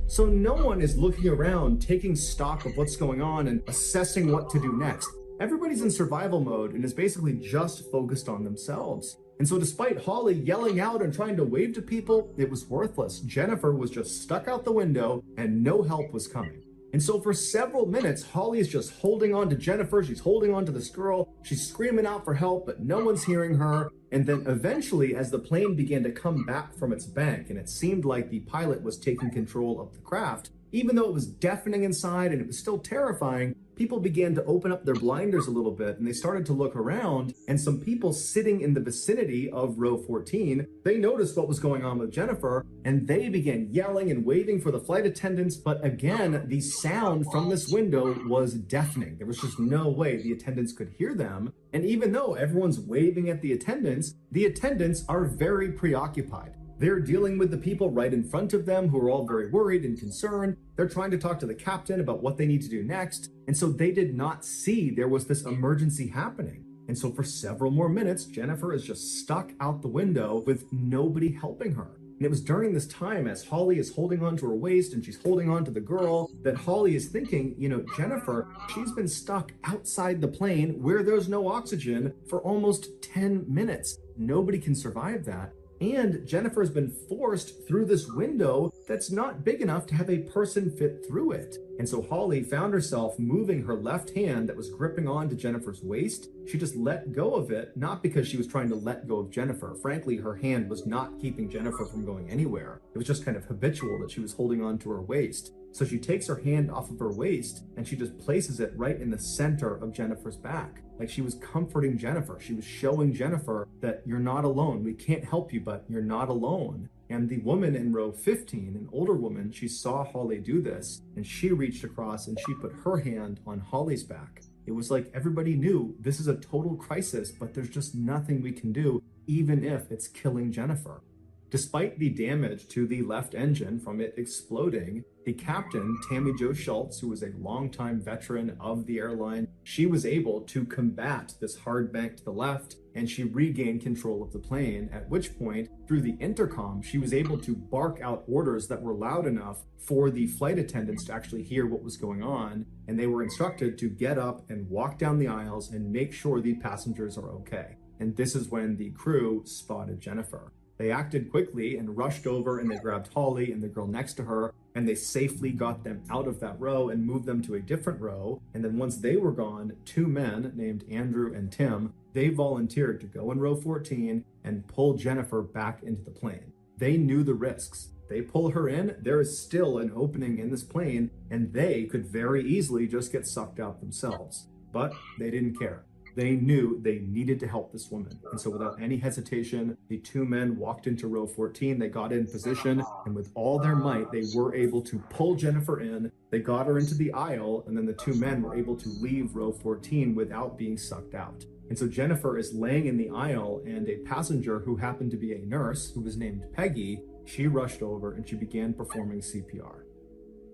So no one is looking around, taking stock of what's going on and assessing what to do next. Everybody's in survival mode and is basically just focused on themselves. And so despite Holly yelling out and trying to wave to people, it was worthless. Jennifer was just stuck out the window and no help was coming. And so for several minutes, Holly is just holding on to Jennifer. She's holding on to this girl. She's screaming out for help, but no one's hearing her. And then eventually, as the plane began to come back from its bank, and it seemed like the pilot was taking control of the craft, even though it was deafening inside and it was still terrifying, people began to open up their blinders a little bit and they started to look around, and some people sitting in the vicinity of row 14, they noticed what was going on with Jennifer and they began yelling and waving for the flight attendants. But again, the sound from this window was deafening. There was just no way the attendants could hear them. And even though everyone's waving at the attendants are very preoccupied. They're dealing with the people right in front of them who are all very worried and concerned. They're trying to talk to the captain about what they need to do next. And so they did not see there was this emergency happening. And so for several more minutes, Jennifer is just stuck out the window with nobody helping her. And it was during this time, as Holly is holding on to her waist and she's holding on to the girl, that Holly is thinking, you know, Jennifer, she's been stuck outside the plane where there's no oxygen for almost 10 minutes. Nobody can survive that. And Jennifer has been forced through this window that's not big enough to have a person fit through it. And so Holly found herself moving her left hand that was gripping on to Jennifer's waist. She just let go of it, not because she was trying to let go of Jennifer. Frankly, her hand was not keeping Jennifer from going anywhere. It was just kind of habitual that she was holding on to her waist. So she takes her hand off of her waist and she just places it right in the center of Jennifer's back. Like she was comforting Jennifer. She was showing Jennifer that you're not alone. We can't help you, but you're not alone. And the woman in row 15, an older woman, she saw Holly do this and she reached across and she put her hand on Holly's back. It was like everybody knew this is a total crisis, but there's just nothing we can do, even if it's killing Jennifer. Despite the damage to the left engine from it exploding, the captain, Tammy Jo Schultz, who was a longtime veteran of the airline, she was able to combat this hard bank to the left and she regained control of the plane, at which point, through the intercom, she was able to bark out orders that were loud enough for the flight attendants to actually hear what was going on, and they were instructed to get up and walk down the aisles and make sure the passengers are okay. And this is when the crew spotted Jennifer. They acted quickly and rushed over and they grabbed Holly and the girl next to her and they safely got them out of that row and moved them to a different row. And then once they were gone, two men named Andrew and Tim, they volunteered to go in row 14 and pull Jennifer back into the plane. They knew the risks. They pull her in, there is still an opening in this plane and they could very easily just get sucked out themselves. But they didn't care. They knew they needed to help this woman. And so without any hesitation, the two men walked into row 14, they got in position, and with all their might, they were able to pull Jennifer in, they got her into the aisle, and then the two men were able to leave row 14 without being sucked out. And so Jennifer is laying in the aisle, and a passenger who happened to be a nurse, who was named Peggy, she rushed over and she began performing CPR.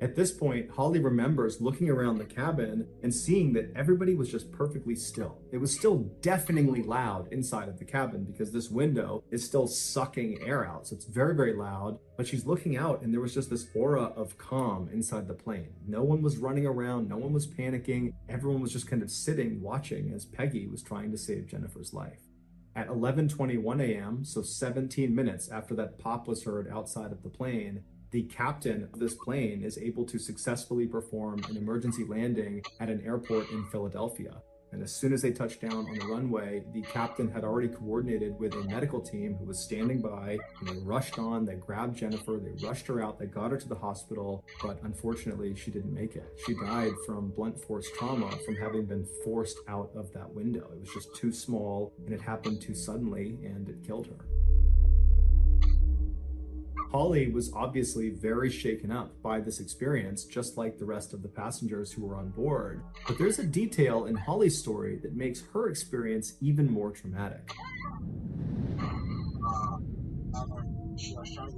At this point, Holly remembers looking around the cabin and seeing that everybody was just perfectly still. It was still deafeningly loud inside of the cabin because this window is still sucking air out. So it's very, very loud. But she's looking out and there was just this aura of calm inside the plane. No one was running around. No one was panicking. Everyone was just kind of sitting, watching as Peggy was trying to save Jennifer's life. At 11:21 a.m., so 17 minutes after that pop was heard outside of the plane, the captain of this plane is able to successfully perform an emergency landing at an airport in Philadelphia. And as soon as they touched down on the runway, the captain had already coordinated with a medical team who was standing by, and they rushed on, they grabbed Jennifer, they rushed her out, they got her to the hospital, but unfortunately she didn't make it. She died from blunt force trauma from having been forced out of that window. It was just too small, and it happened too suddenly, and it killed her. Holly was obviously very shaken up by this experience, just like the rest of the passengers who were on board. But there's a detail in Holly's story that makes her experience even more traumatic.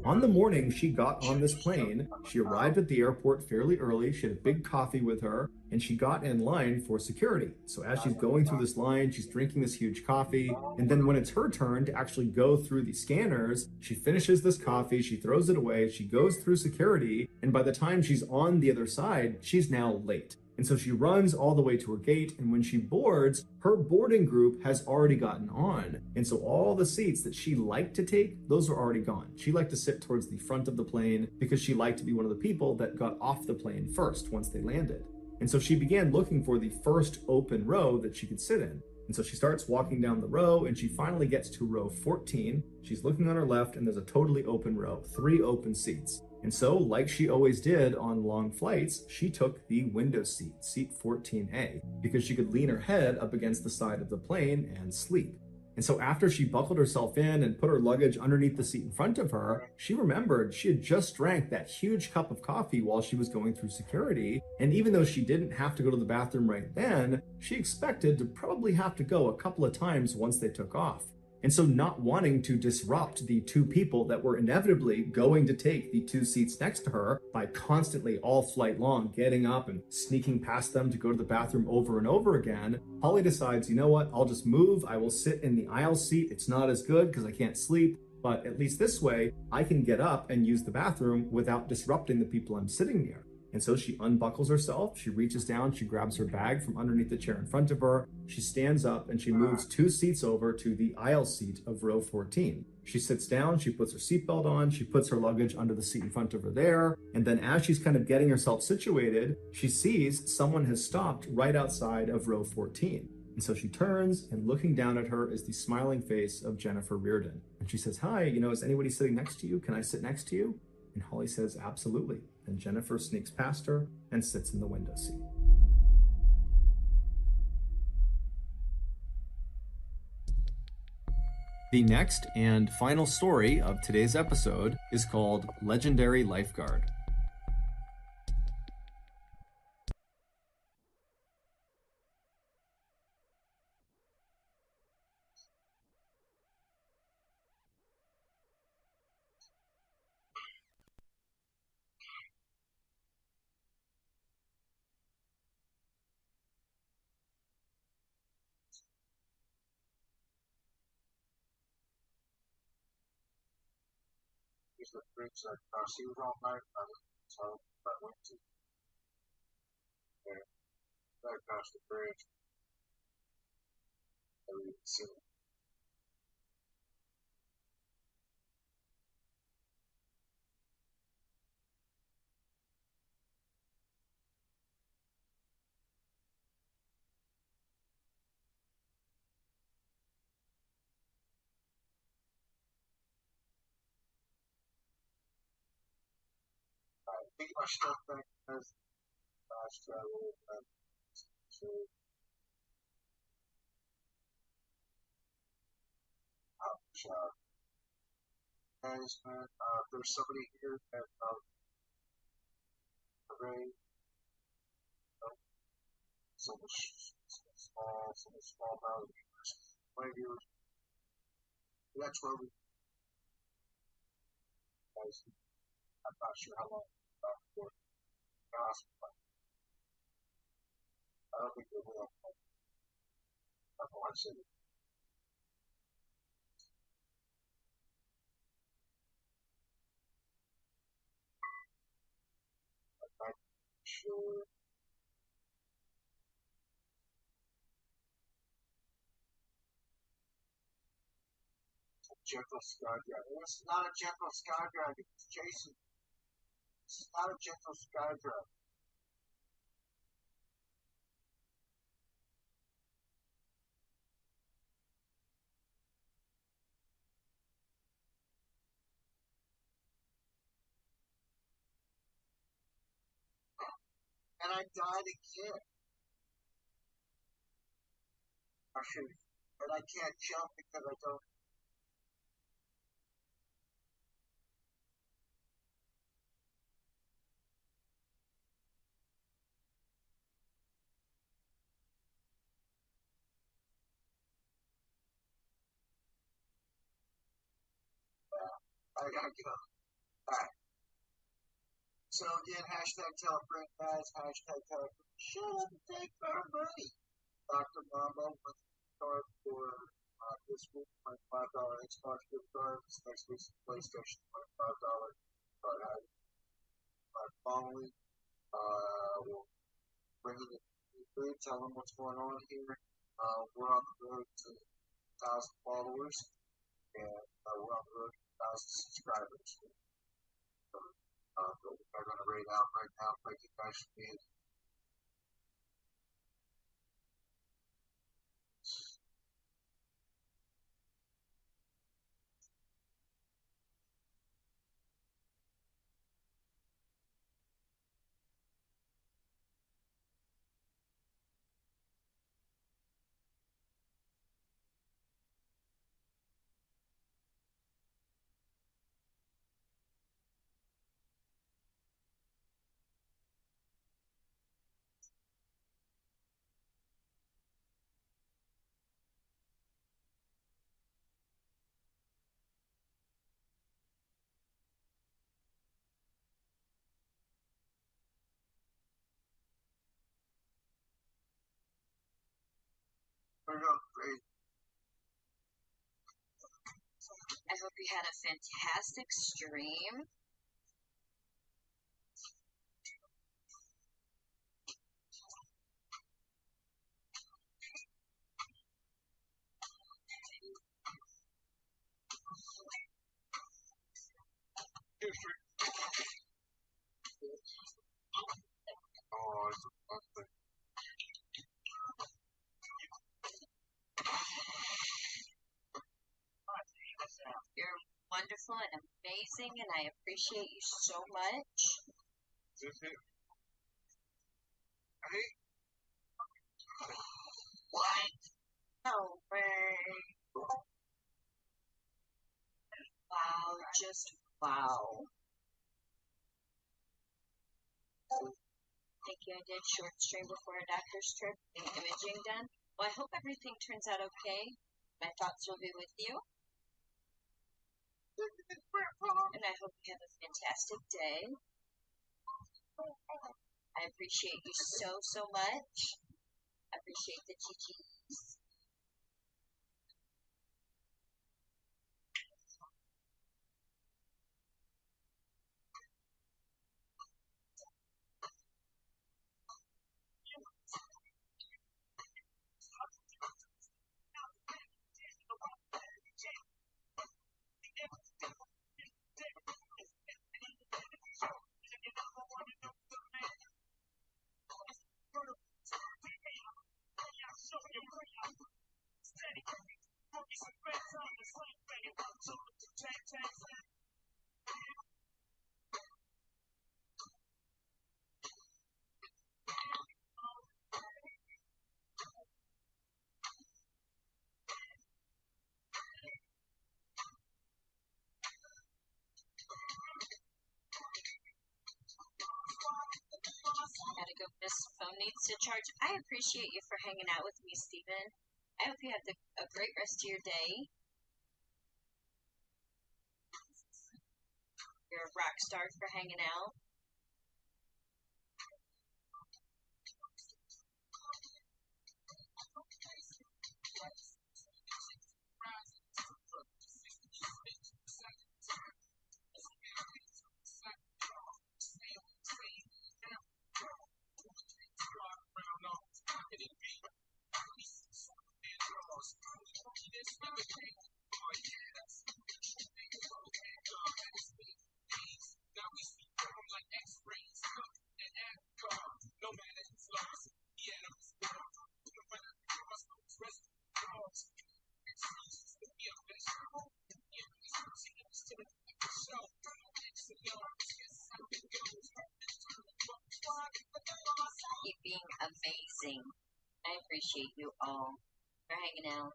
On the morning she got on this plane, she arrived at the airport fairly early. She had a big coffee with her, and she got in line for security. So as she's going through this line, she's drinking this huge coffee. And then when it's her turn to actually go through the scanners, she finishes this coffee, she throws it away, she goes through security, and by the time she's on the other side, she's now late. And so she runs all the way to her gate, and when she boards, her boarding group has already gotten on. And so all the seats that she liked to take, those are already gone. She liked to sit towards the front of the plane because she liked to be one of the people that got off the plane first once they landed. And so she began looking for the first open row that she could sit in. And so she starts walking down the row, and she finally gets to row 14. She's looking on her left, and there's a totally open row, 3 open seats. And so, like she always did on long flights, she took the window seat, seat 14A, because she could lean her head up against the side of the plane and sleep. And so after she buckled herself in and put her luggage underneath the seat in front of her, she remembered she had just drank that huge cup of coffee while she was going through security. And even though she didn't have to go to the bathroom right then, she expected to probably have to go a couple of times once they took off. And so not wanting to disrupt the 2 people that were inevitably going to take the 2 seats next to her by constantly all flight long getting up and sneaking past them to go to the bathroom over and over again, Holly decides, you know what, I'll just move. I will sit in the aisle seat. It's not as good because I can't sleep, but at least this way I can get up and use the bathroom without disrupting the people I'm sitting near. And so she unbuckles herself, she reaches down, she grabs her bag from underneath the chair in front of her, she stands up, and she moves 2 seats over to the aisle seat of row 14. She sits down, she puts her seatbelt on, she puts her luggage under the seat in front of her there, and then as she's kind of getting herself situated, she sees someone has stopped right outside of row 14. And so she turns, and looking down at her is the smiling face of Jennifer Reardon. And she says, hi, is anybody sitting next to you? Can I sit next to you? And Holly says, absolutely. And Jennifer sneaks past her and sits in the window seat. The next and final story of today's episode is called Legendary Lifeguard. The bridge that she was all night. So I went to there, right across the bridge. I didn't see it. I think my stuff back as fast travel and so guys, man, there's somebody here that Ray, so much small amount of viewers. My viewers, that's where we guys. I'm not sure how long for. I don't think they will. I don't want to say it. I'm sure. Gentle Skydragon. This is not a Gentle Skydragon. It's Jason. This is not a Gentle Skydragon. And I died again. I should. And I can't jump because I don't. I gotta go. Alright. So again, hashtag tell a friend guys, hashtag tell a friend. Shut up and take our money. Dr. Mambo with card for this week, my $5 Xbox gift card. This next week's PlayStation, my $5 card. Following, we'll bring in the food, tell them what's going on here. We're on the road to 1,000 followers, and we're on the road to 1,000 subscribers. So, they're going to rate out right now. Thank you guys for being here. We're going crazy. I hope you had a fantastic stream. Oh, it's a You're wonderful and amazing, and I appreciate you so much. Hey. What? No way. Wow, just wow. Thank you. I did short stream before a doctor's trip, getting imaging done. Well, I hope everything turns out okay. My thoughts will be with you. And I hope you have a fantastic day. I appreciate you so much. I appreciate the GGs. Gotta go This phone needs to charge. I appreciate you for hanging out with me, Stephen. I hope you have a great rest of your day. You're a rock star for hanging out. Keep being amazing. I appreciate you all for hanging out.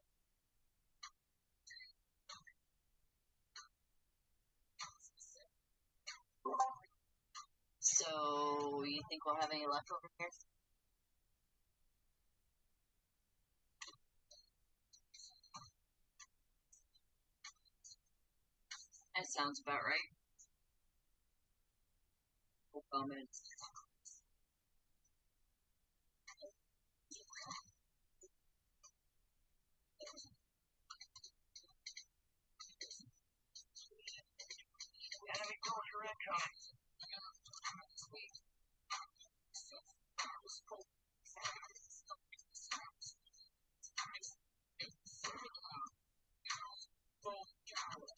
So, you think we'll have any left over here? That sounds about right. No comments.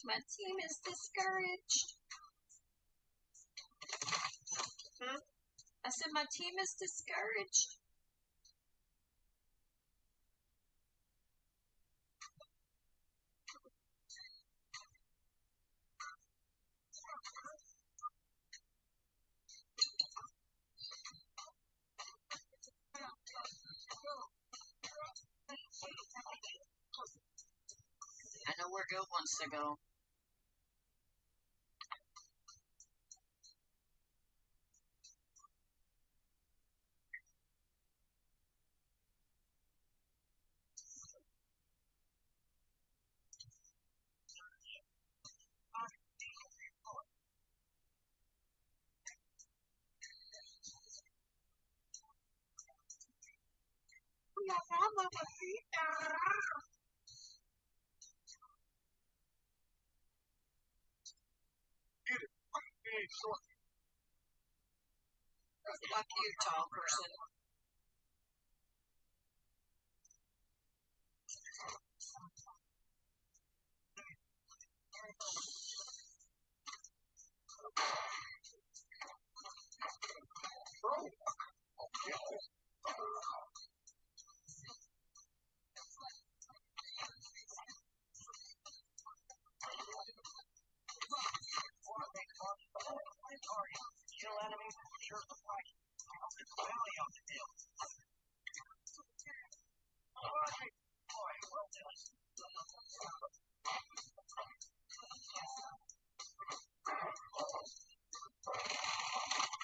My team is discouraged. I said my team is discouraged. I know where Gil wants to go. Fuck you, tall person.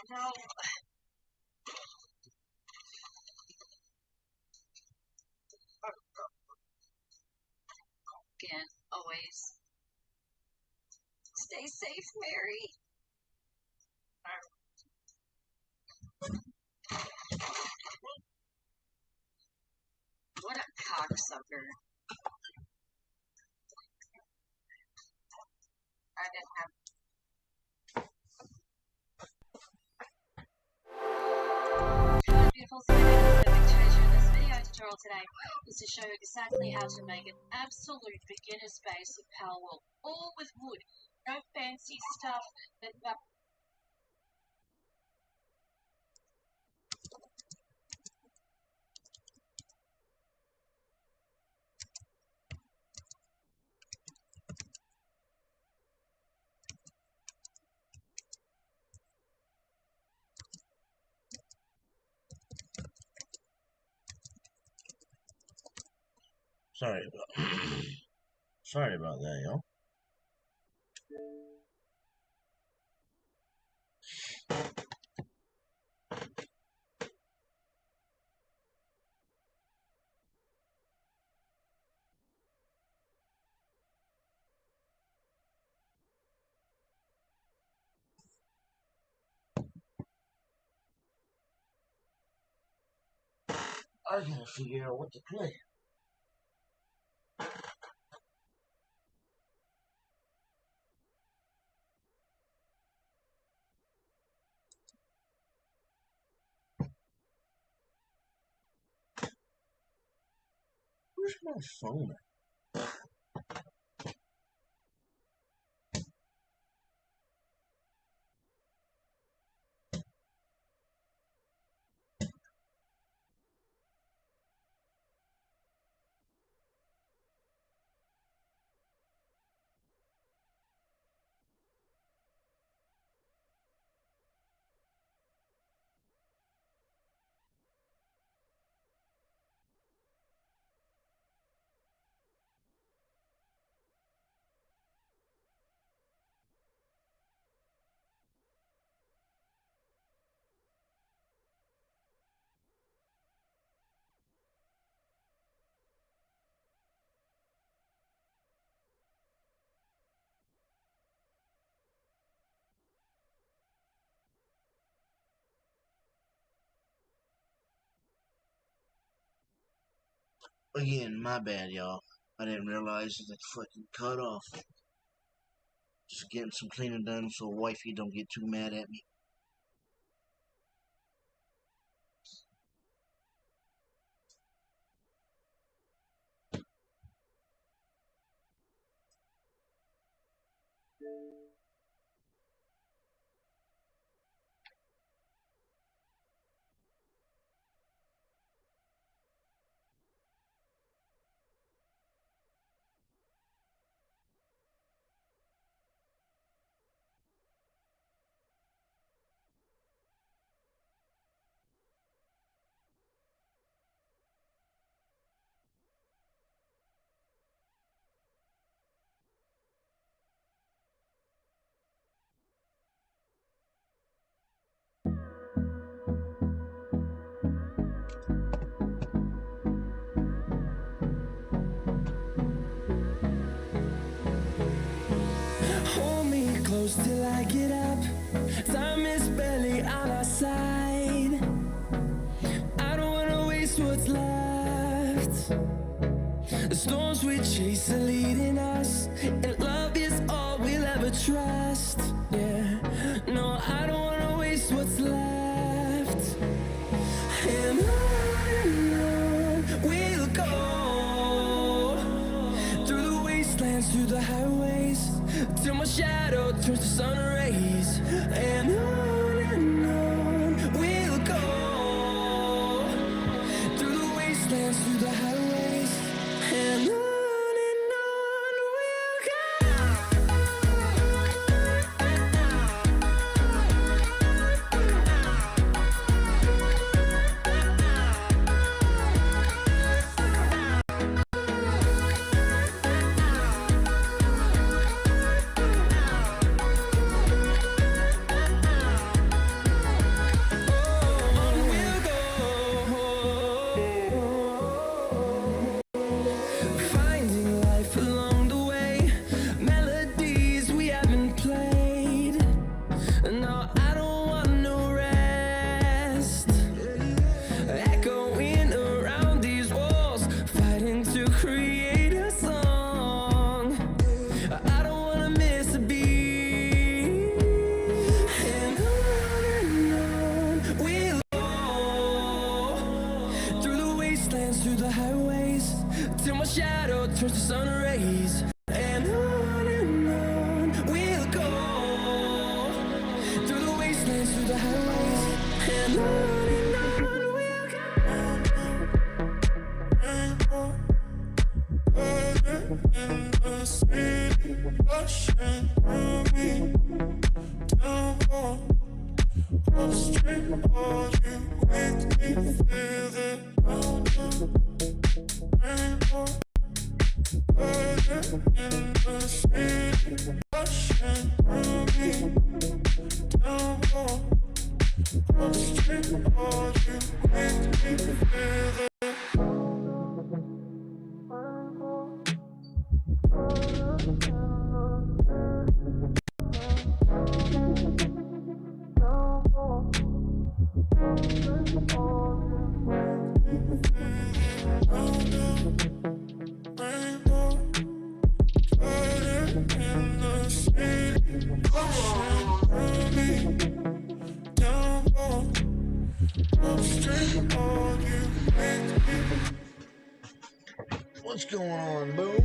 No. Again, always. Stay safe, Mary. What a cocksucker. I didn't have. Hello, beautiful citizens. The big treasure in this video tutorial today is to show you exactly how to make an absolute beginner's base of Palworld, all with wood. No fancy stuff that. Sorry about that, y'all. I gotta figure out what to play. Where's my phone at? Again, my bad, y'all. I didn't realize it fucking cut off. Just getting some cleaning done so wifey don't get too mad at me. Hold me close till I get up. Time is barely on our side. I don't wanna waste what's left. The storms we chase are leading us, and love is all we'll ever trust. Yeah, no, I don't wanna waste what's left. And on we'll go, through the wastelands, through the highways, till my shadow turns to sun rays. And on we'll go, through the wastelands, through the highways, and on we'll go. Finding life along the way, melodies we haven't played. No, I don't want no rest. Echoing around these walls, fighting to create a song. I don't wanna miss a beat. And on we'll go, through the wastelands, through the highways, till my shadow turns to sun rays. And on we'll go, through the wastelands, through the highways, and on we'll go. Street What's going on, Boom?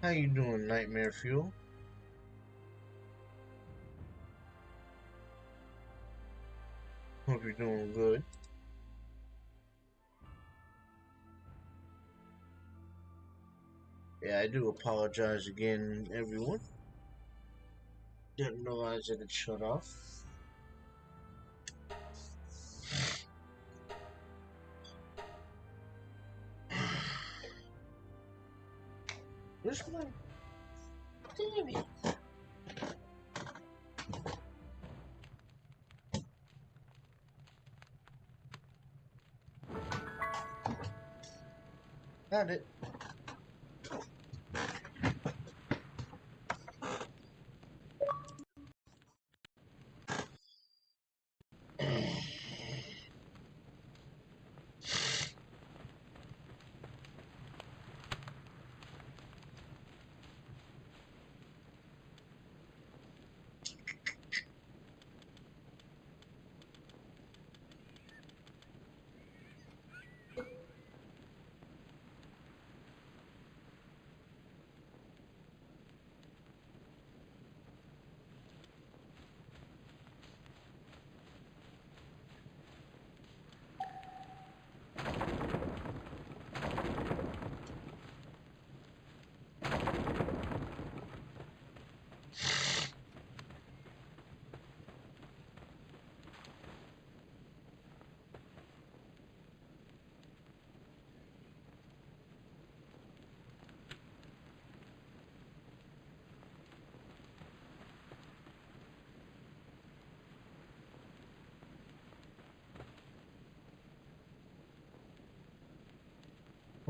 How you doing, Nightmare Fuel? Hope you're doing good. Yeah, I do apologize again, everyone. Didn't realize that it shut off. This one? Damn it. Got it.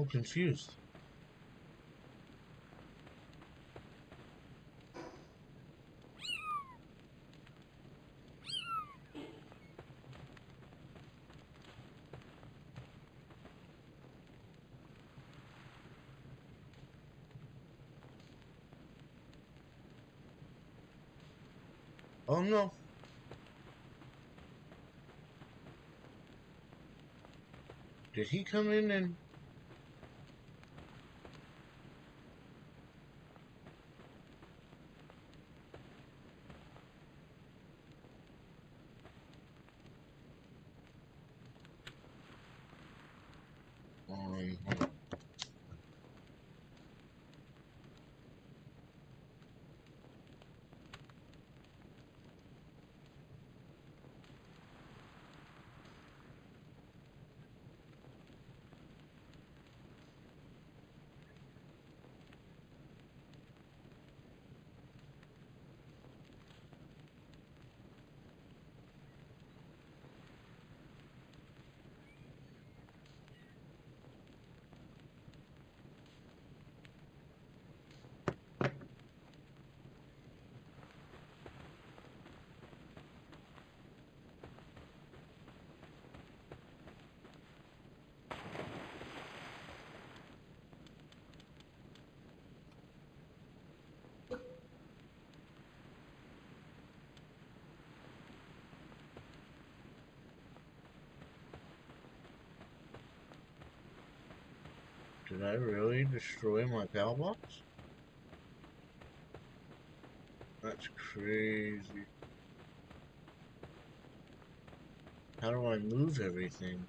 I'm confused. Oh no. Did he come in and... hold on. Did I really destroy my PAL box? That's crazy. How do I move everything?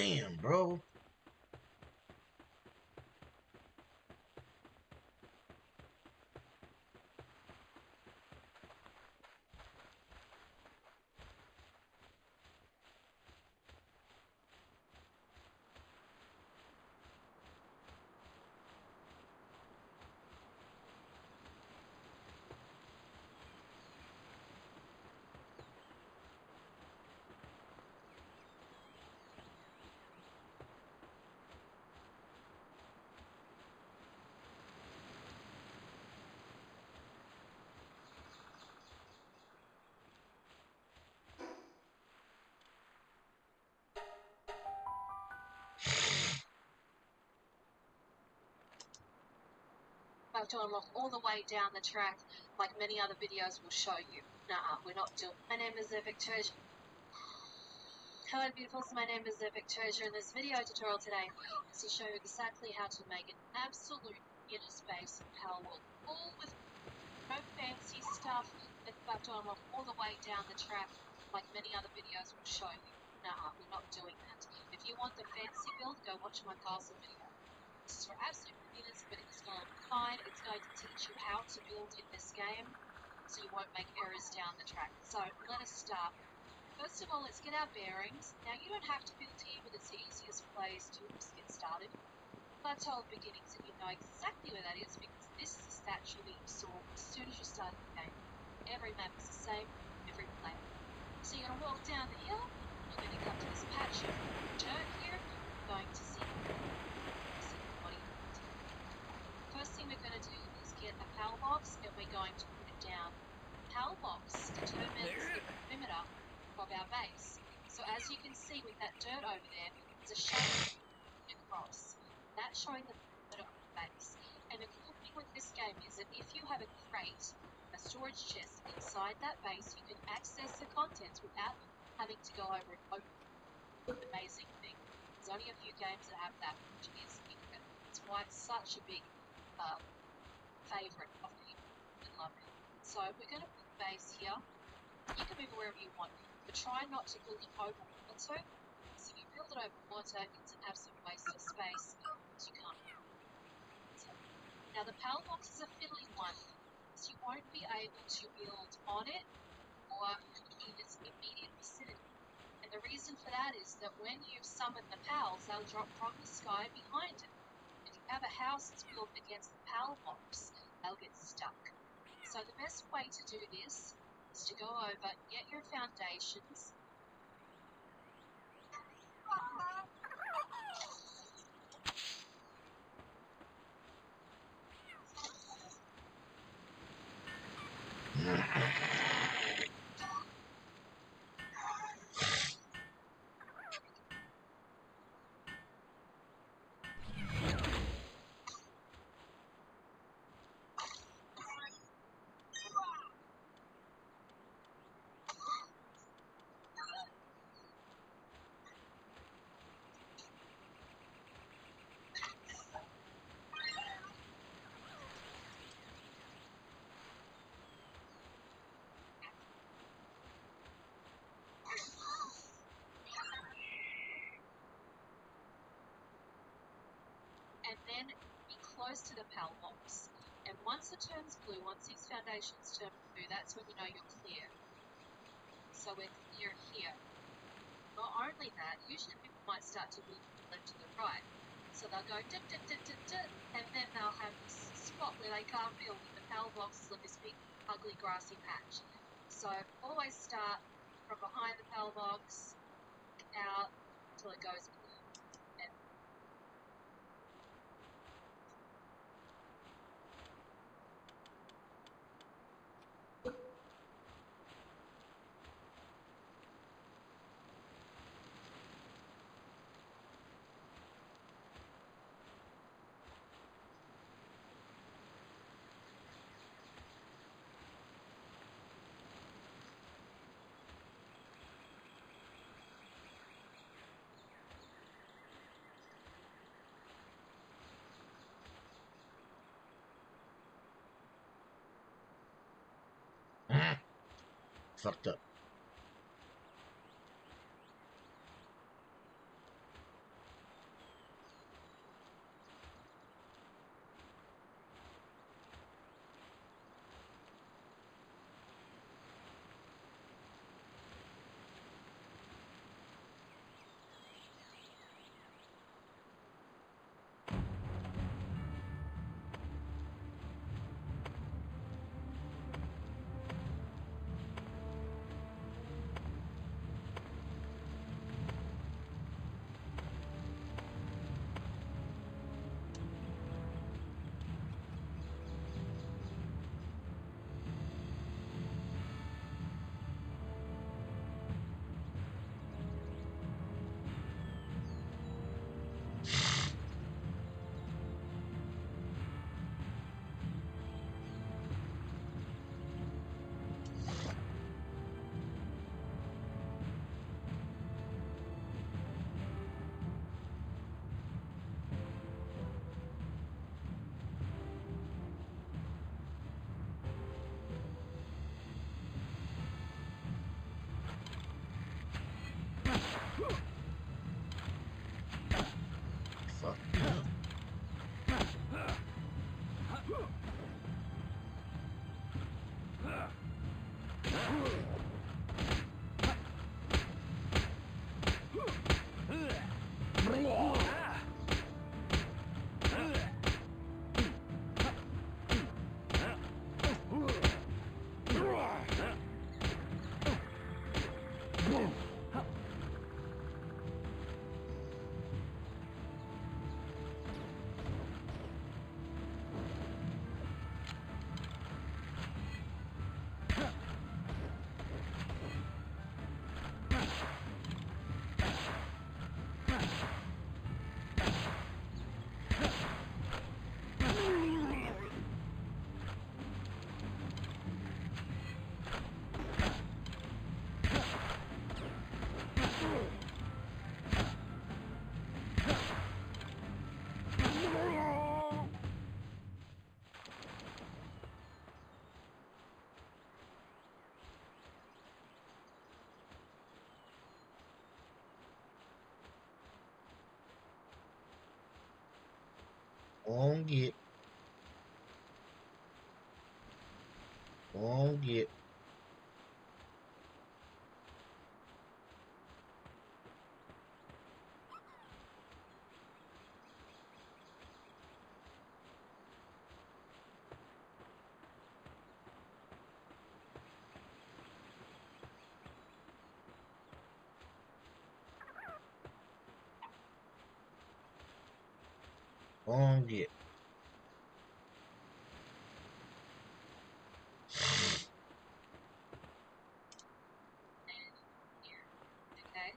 Damn, bro. Have to unlock all the way down the track, like many other videos will show you. Nah, we're not doing. My name is Victoria. Hello beautifuls, my name is Victoria. In this video tutorial today is to show you exactly how to make an absolute inner space power wall, all with no fancy stuff that you have to unlock all the way down the track, like many other videos will show you. Nah, we're not doing that. If you want the fancy build, go watch my castle video. This is for absolute beginners, but it's going to be fine. It's going to teach you how to build in this game, so you won't make errors down the track. So let us start. First of all, let's get our bearings. Now you don't have to build here, but it's the easiest place to just get started. Plateau of beginnings, and you know exactly where that is because this is the statue that you saw as soon as you started the game. Every map is the same, every player. So you're going to walk down the hill, you're going to come to this patch of dirt here, you're going to see first thing we're going to do is get a PAL box and we're going to put it down. PAL box determines the perimeter of our base. So as you can see with that dirt over there, there's a shape across. That's showing the perimeter of the base. And the cool thing with this game is that if you have a crate, a storage chest inside that base, you can access the contents without having to go over and open it. Amazing thing. There's only a few games that have that, which is incredible. It's why it's such a big favourite of people that love it. So we're going to put the base here. You can move it wherever you want, but try not to build it over water. So if you build it over water, it's an absolute waste of space. So you can't. So, now the PAL box is a fiddly one, so you won't be able to build on it or in its immediate vicinity. And the reason for that is that when you summon the PALs, they'll drop from the sky behind it. Have a house that's built against the PAL box, they'll get stuck. So the best way to do this is to go over, get your foundations. And then be close to the PAL box. And once it turns blue, once these foundations turn blue, that's when you know you're clear. So we're clear here. Not only that, usually people might start to move from the left to the right. So they'll go dit, dit, dit, dit, dit, and then they'll have this spot where they can't build with the PAL boxes of this big, ugly, grassy patch. So always start from behind the PAL box, out, until it goes blue. Fucked up. On get. On get. On get. Okay,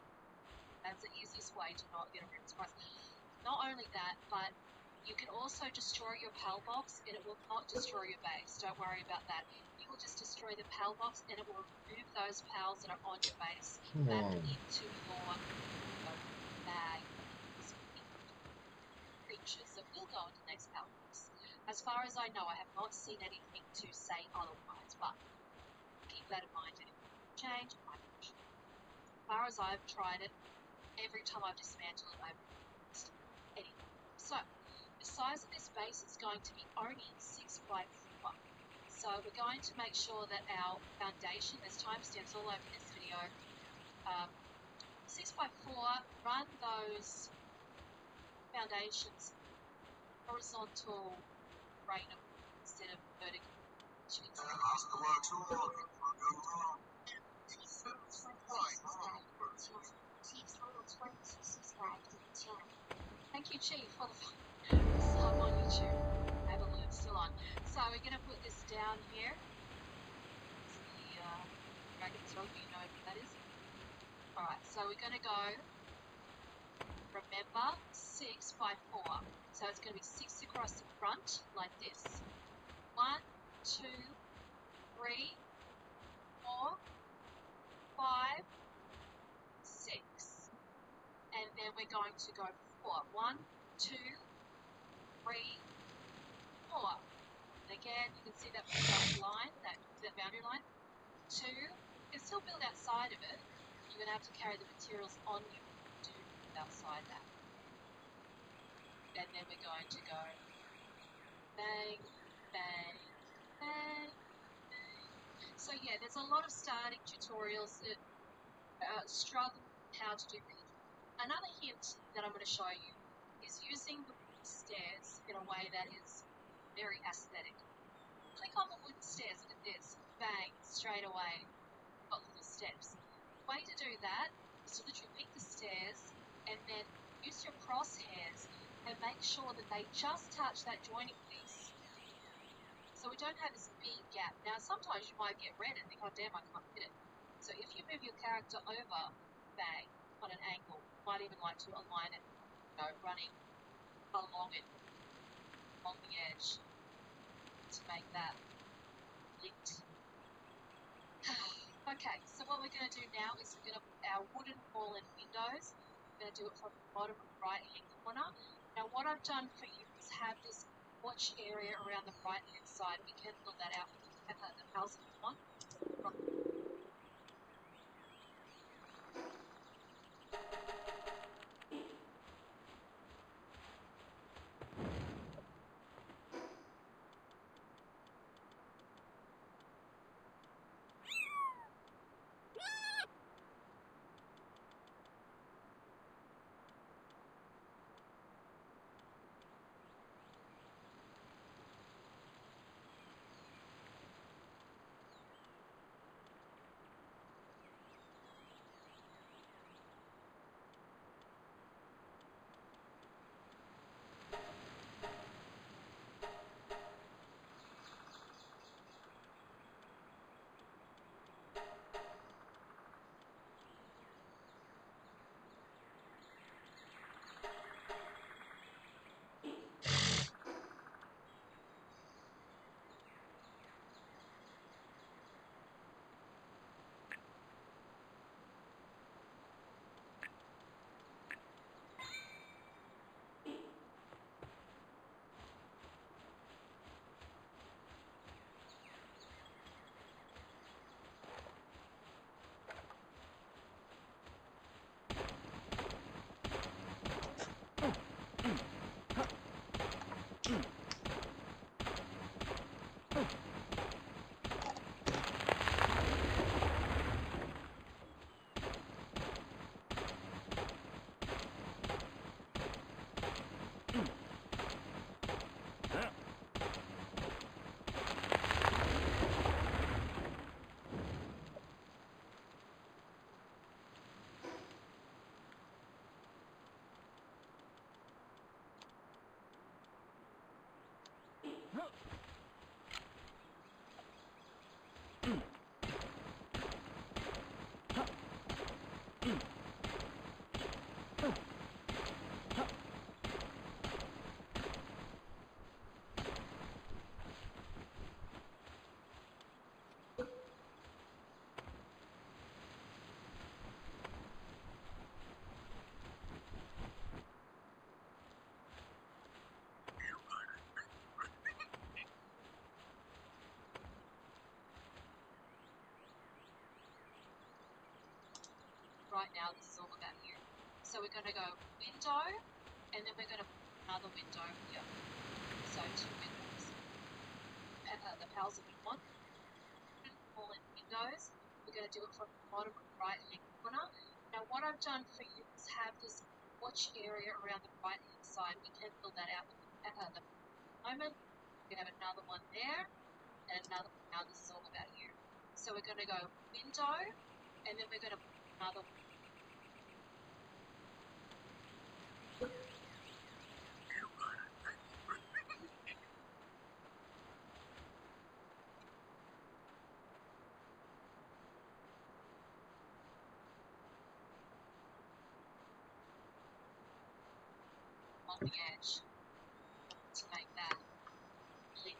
that's the easiest way to not get a rip surprise. Not only that, but you can also destroy your PAL box and it will not destroy your base. Don't worry about that. You will just destroy the PAL box and it will remove those PALs that are on your base Come back on. into your bag. Creatures that will go into the next PAL box. As far as I know, I have not seen anything to say otherwise, but keep that in mind. If it change, I might change. As far as I've tried it, every time I've dismantled it, I've missed anything. So, the size of this base is going to be only 6 by 4. So we're going to make sure that our foundation, there's timestamps all over this video, 6 by 4, run those foundations horizontal rate instead of vertical. Thank you, Chief, for the sub on YouTube. I have alert still on. So we're going to put this down here. It's the dragon's rope, you know what that is. Alright, so we're going to go, remember, 6 by 4. So it's going to be 6 across the front, like this. 1, 2, 3, 4, 5, 6. And then we're going to go 4. 1, 2, 3, 4. And again, you can see that line, that boundary line. 2, you can still build outside of it. You're going to have to carry the materials on you to build outside that. And then we're going to go bang, bang, bang, bang. So yeah, there's a lot of starting tutorials that struggle how to do it. Another hint that I'm going to show you is using the wooden stairs in a way that is very aesthetic. Click on the wooden stairs, look at this, bang, straight away, got little steps. The way to do that is to literally pick the stairs and then use your crosshairs and make sure that they just touch that joining piece. So we don't have this big gap. Now sometimes you might get red and think, oh damn, I can't fit it. So if you move your character over, bang, on an angle, you might even like to align it, running along it, along the edge, to make that lit. Okay, so what we're going to do now is we're going to put our wooden wall and windows. We're going to do it from the bottom right hand corner. Now what I've done for you is have this porch area around the right hand side. We can build that out at the house if you want. right now this is all about you. So we're going to go window, and then we're going to put another window here. So 2 windows. The pals that we want. All in windows. We're going to do it from the bottom right hand corner. Now what I've done for you is have this watch area around the right hand side. We can fill that out at the moment. We have another one there, and another one. Now this is all about you. So we're going to go window, and then we're going to put another one. On the edge to make that lit.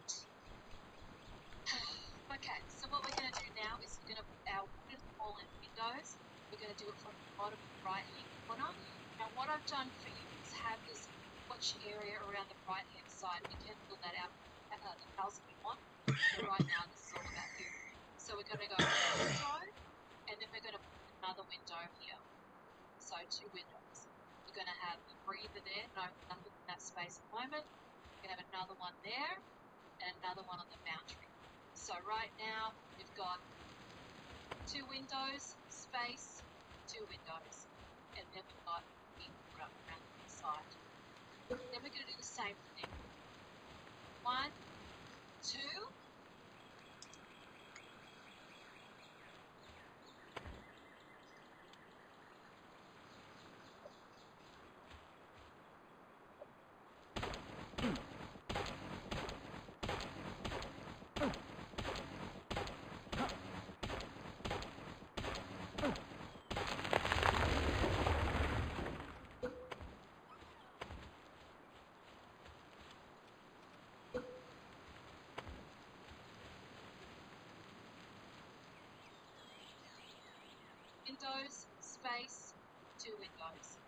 Okay, so what we're going to do now is we're going to put our wooden wall and windows. We're going to do it from the bottom right hand corner. Now what I've done for you is have this watch area around the right hand side. We can fill that out at the house we want. So right now this is all about you. So we're going to go window, and then we're going to put another window here. So 2 windows. We're going to have a breather there, nothing in that space at the moment. We're going to have another one there, and another one on the boundary. So right now, we've got 2 windows, space, 2 windows, and then we've got the put up around the side. Then we're going to do the same thing. 1, 2. Windows, space, 2 windows,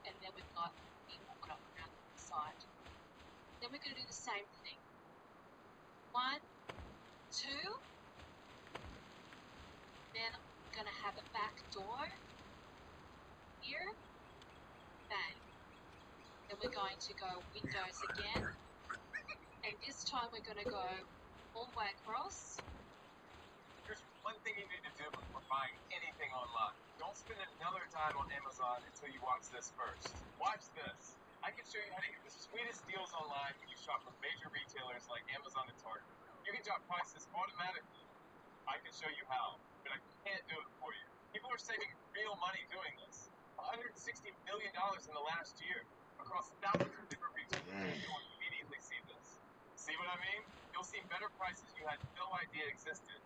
and then we've got the put up around the side. Then we're going to do the same thing. 1, 2. Then I'm going to have a back door here. Bang. Then we're going to go windows again, and this time we're going to go all the way across. There's one thing you need to do before buying anything online. Don't spend another time on Amazon until you watch this first. Watch this. I can show you how to get the sweetest deals online when you shop from major retailers like Amazon and Target. You can drop prices automatically. I can show you how, but I can't do it for you. People are saving real money doing this. $160 million in the last year across thousands of different retailers. You'll immediately see this. See what I mean? You'll see better prices you had no idea existed.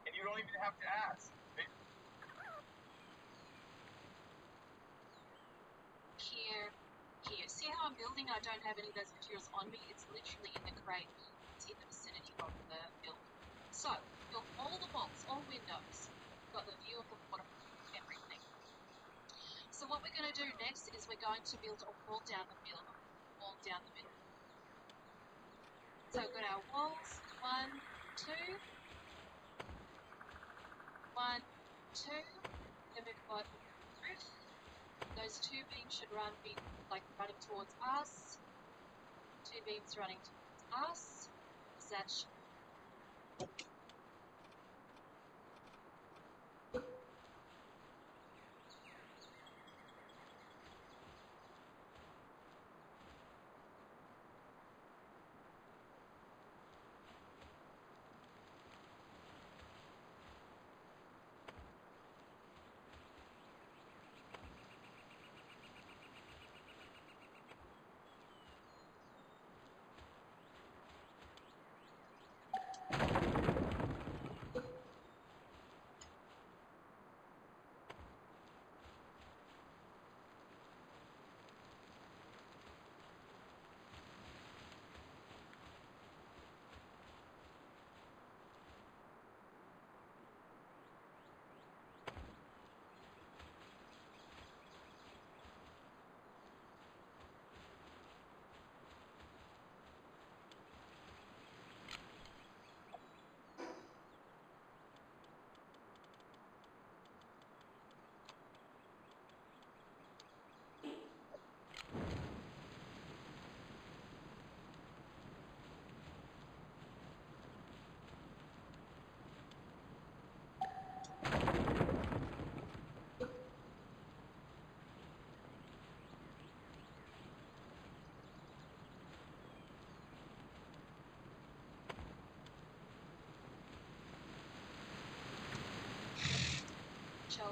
And you don't even have to ask. Here. See how I'm building? I don't have any of those materials on me. It's literally in the crate. It's in the vicinity of the build. So, build all the walls, all windows. Got the view of the water, everything. So what we're going to do next is we're going to build a wall down the middle. Wall down the middle. So we've got our walls. 1, 2. 1, 2. Then we've got roof. Those 2 beams should be like running towards us. 2 beams running towards us. Is that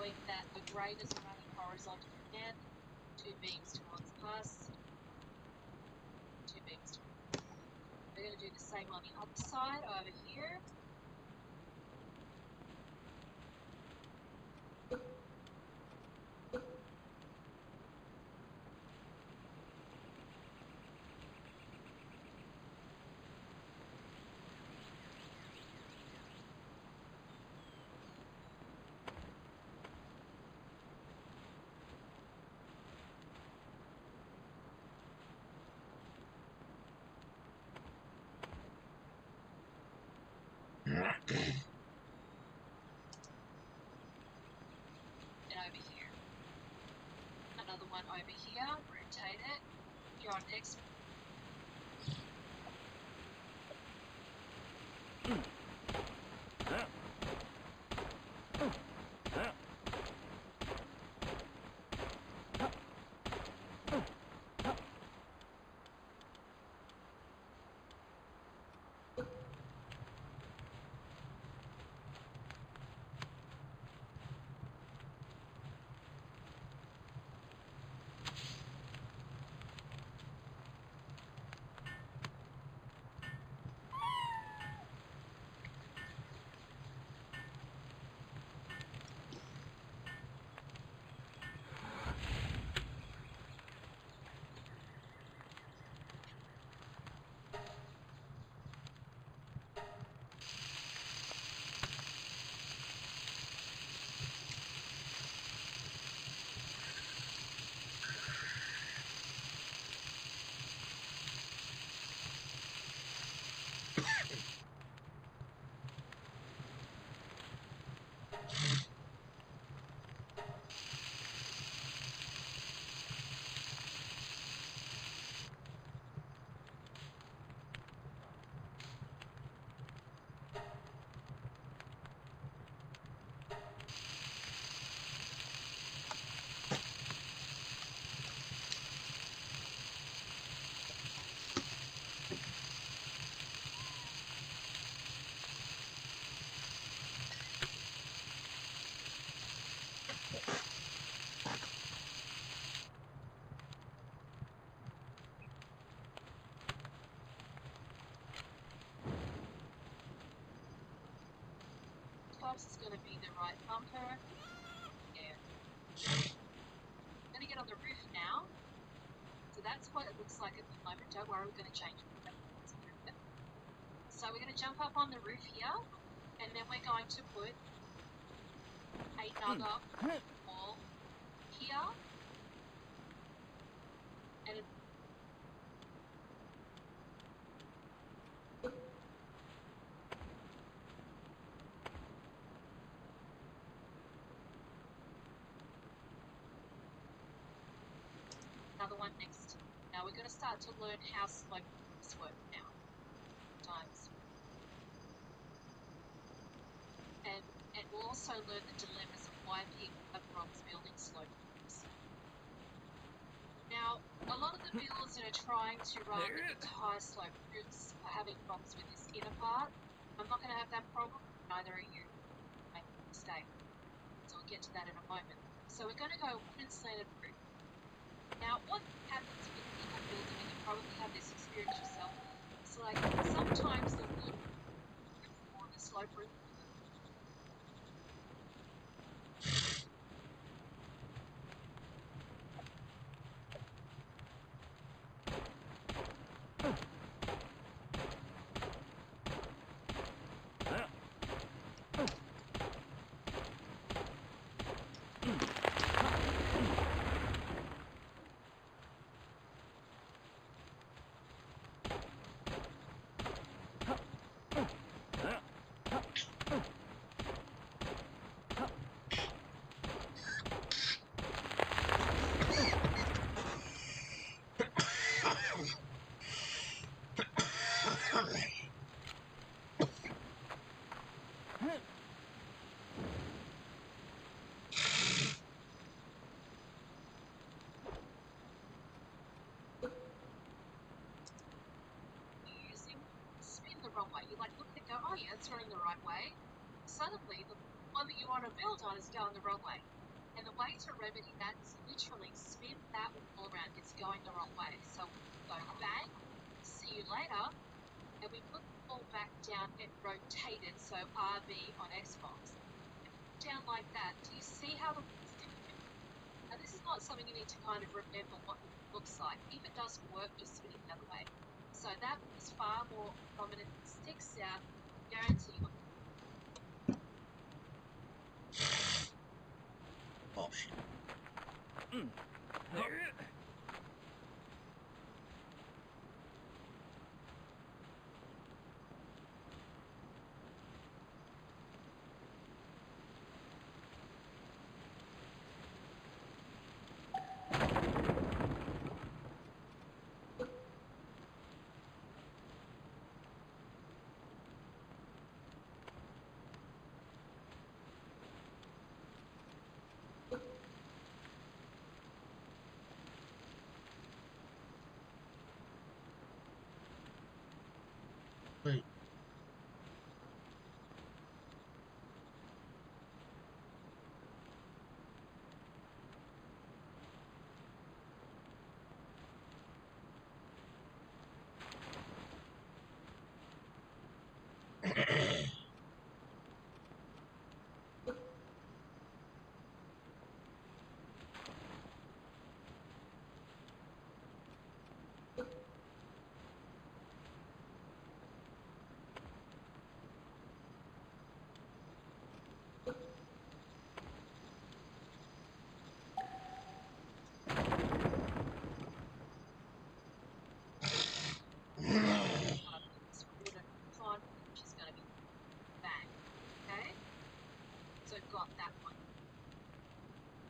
showing that the grade is running horizontal again. 2 beams towards us. 2 beams towards us. We're going to do the same on the other side over here. And over here. Another one over here. Rotate it. You're on X. Is going to be the right bumper. Yeah. I'm going to get on the roof now. So that's what it looks like at the moment. Don't worry, we're going to change it. So we're going to jump up on the roof here, and then we're going to put another wall here. And another one next. Now we're going to start to learn how slopes work now. Times. And we'll also learn the dilemmas of why people have problems building slope roofs. Now, a lot of the builders that are trying to run entire slope roofs are having problems with this inner part. I'm not going to have that problem, neither are you. Make a mistake. So we'll get to that in a moment. So we're going to go wooden slanted roof. Now, what happens with people building, and you probably have this experience yourself, it's like sometimes the wood or the slope roof wrong way. You like look and go, oh yeah, it's running the right way. Suddenly the one that you want to build on is going the wrong way. And the way to remedy that is literally spin that wall around. It's going the wrong way. So go bang, see you later, and we put the ball back down and rotate it, so RB on Xbox. Down like that. Do you see how the wall's different? And this is not something you need to kind of remember what it looks like. If it doesn't work, just spin it the other way. So that is far more prominent and sticks out, guarantee you. Oh shit. Wait. She's going to be bang. Okay? So got that one.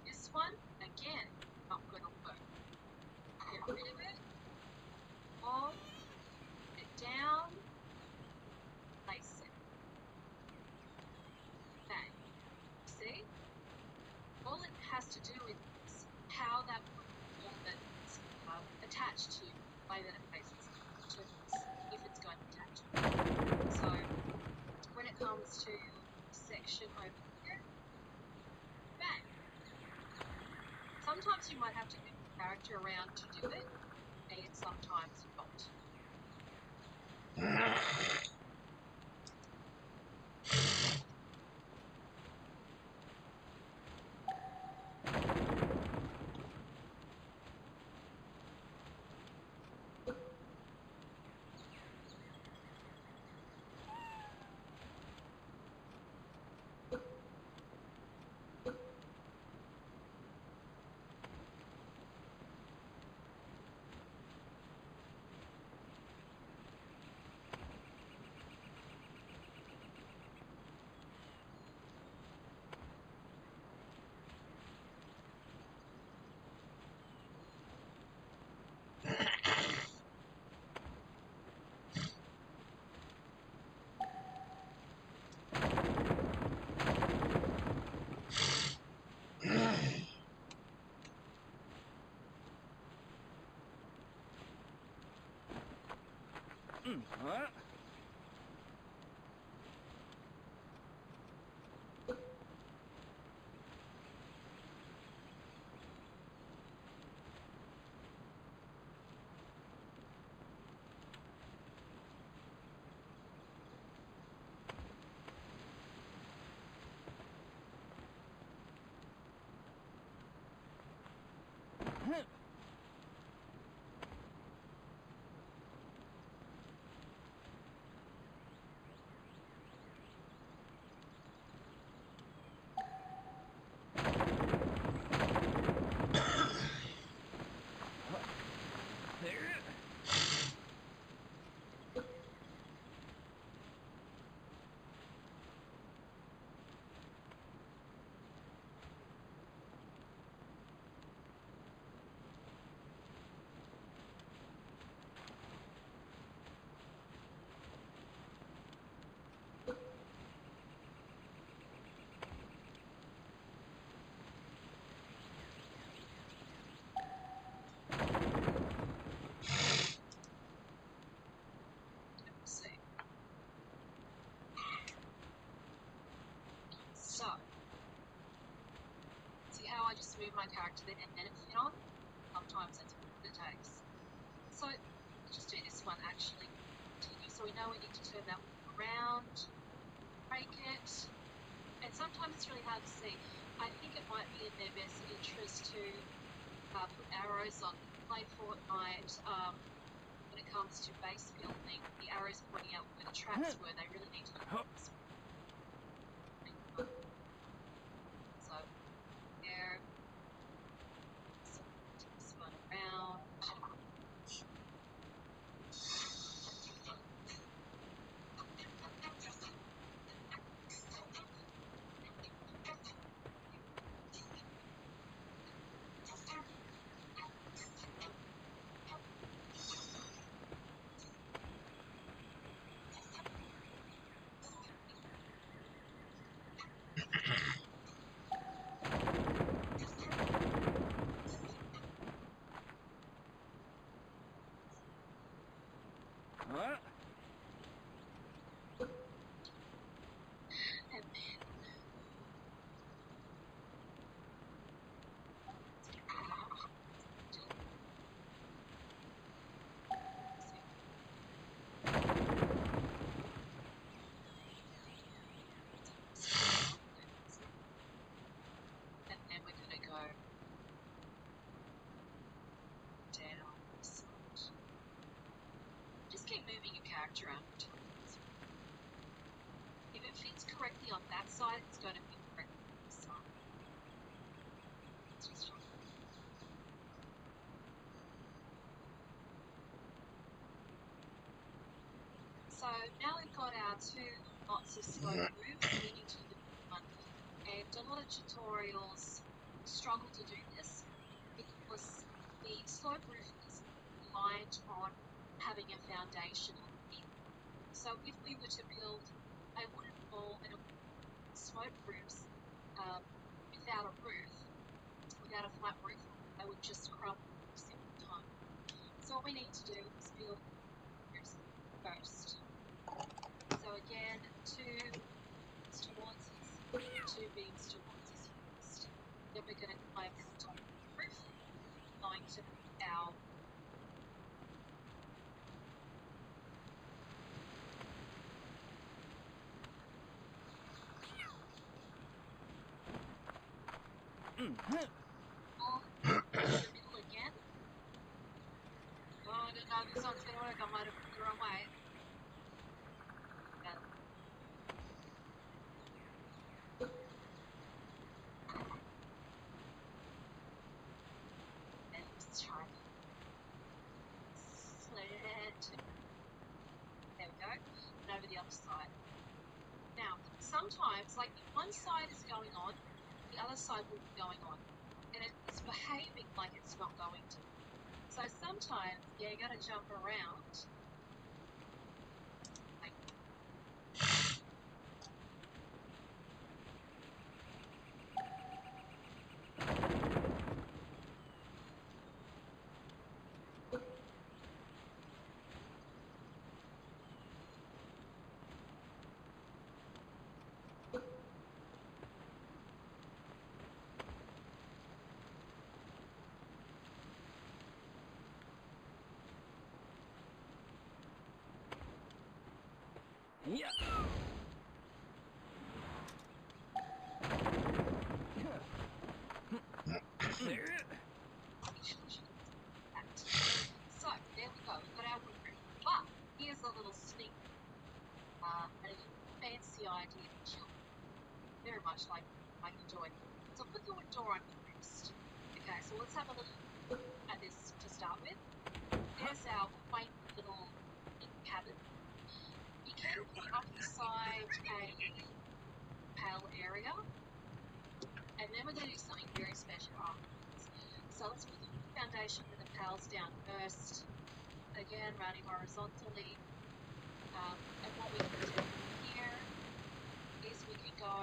This one, again, not going to work. Get rid of it. Hold it down. Place it. Bang. See? All it has to do is how that wall that's attached to the way that it faces if it's going to attach. So when it comes to section over here, bang. Sometimes you might have to move the character around to do it, and sometimes not. Huh? I just move my character there and then it fit on. Sometimes that's what it takes. So let's just do this one actually. Continue. So we know we need to turn that around, break it, and sometimes it's really hard to see. I think it might be in their best interest to put arrows on. Play Fortnite when it comes to base building, the arrows pointing out where the traps were, they really need to look. So there, so spun around. Huh? And then we're going to go down this side. Just keep moving your character around. If it fits correctly on that side, it's going to fit correctly on this side. So now we've got our two lots of slope roofs. We need to do the one. And a lot of tutorials struggle to do this because the slope roof is reliant on having a foundation underneath. So if we were to build a wooden wall and a slope roofs without a roof, without a flat roof, they would just crumble every single time. So what we need to do is build roofs first. So again, two beams towards us, two beams towards us first. Then we're going to climb to the top of the roof, going to our middle again. Oh, I don't know if this one's going to work. I might have put the wrong way. And let's try slant. There we go. And over the other side. Now, sometimes, like if one side is going on, the other side will be going on. And it's behaving like it's not going to. So sometimes, yeah, you gotta jump around. Like, Yeah. There. so, there we go. We've got our wood roof. But, here's a little sneak, a fancy idea that you'll very much like enjoy. So put the wood door on first. Okay, so let's have a look at this to start with. There's our quaint little cabin. You can put up beside a pale area, and then we're going to do something very special afterwards. So let's put the foundation for the pals down first. Again, running horizontally. And what we can do here is we can go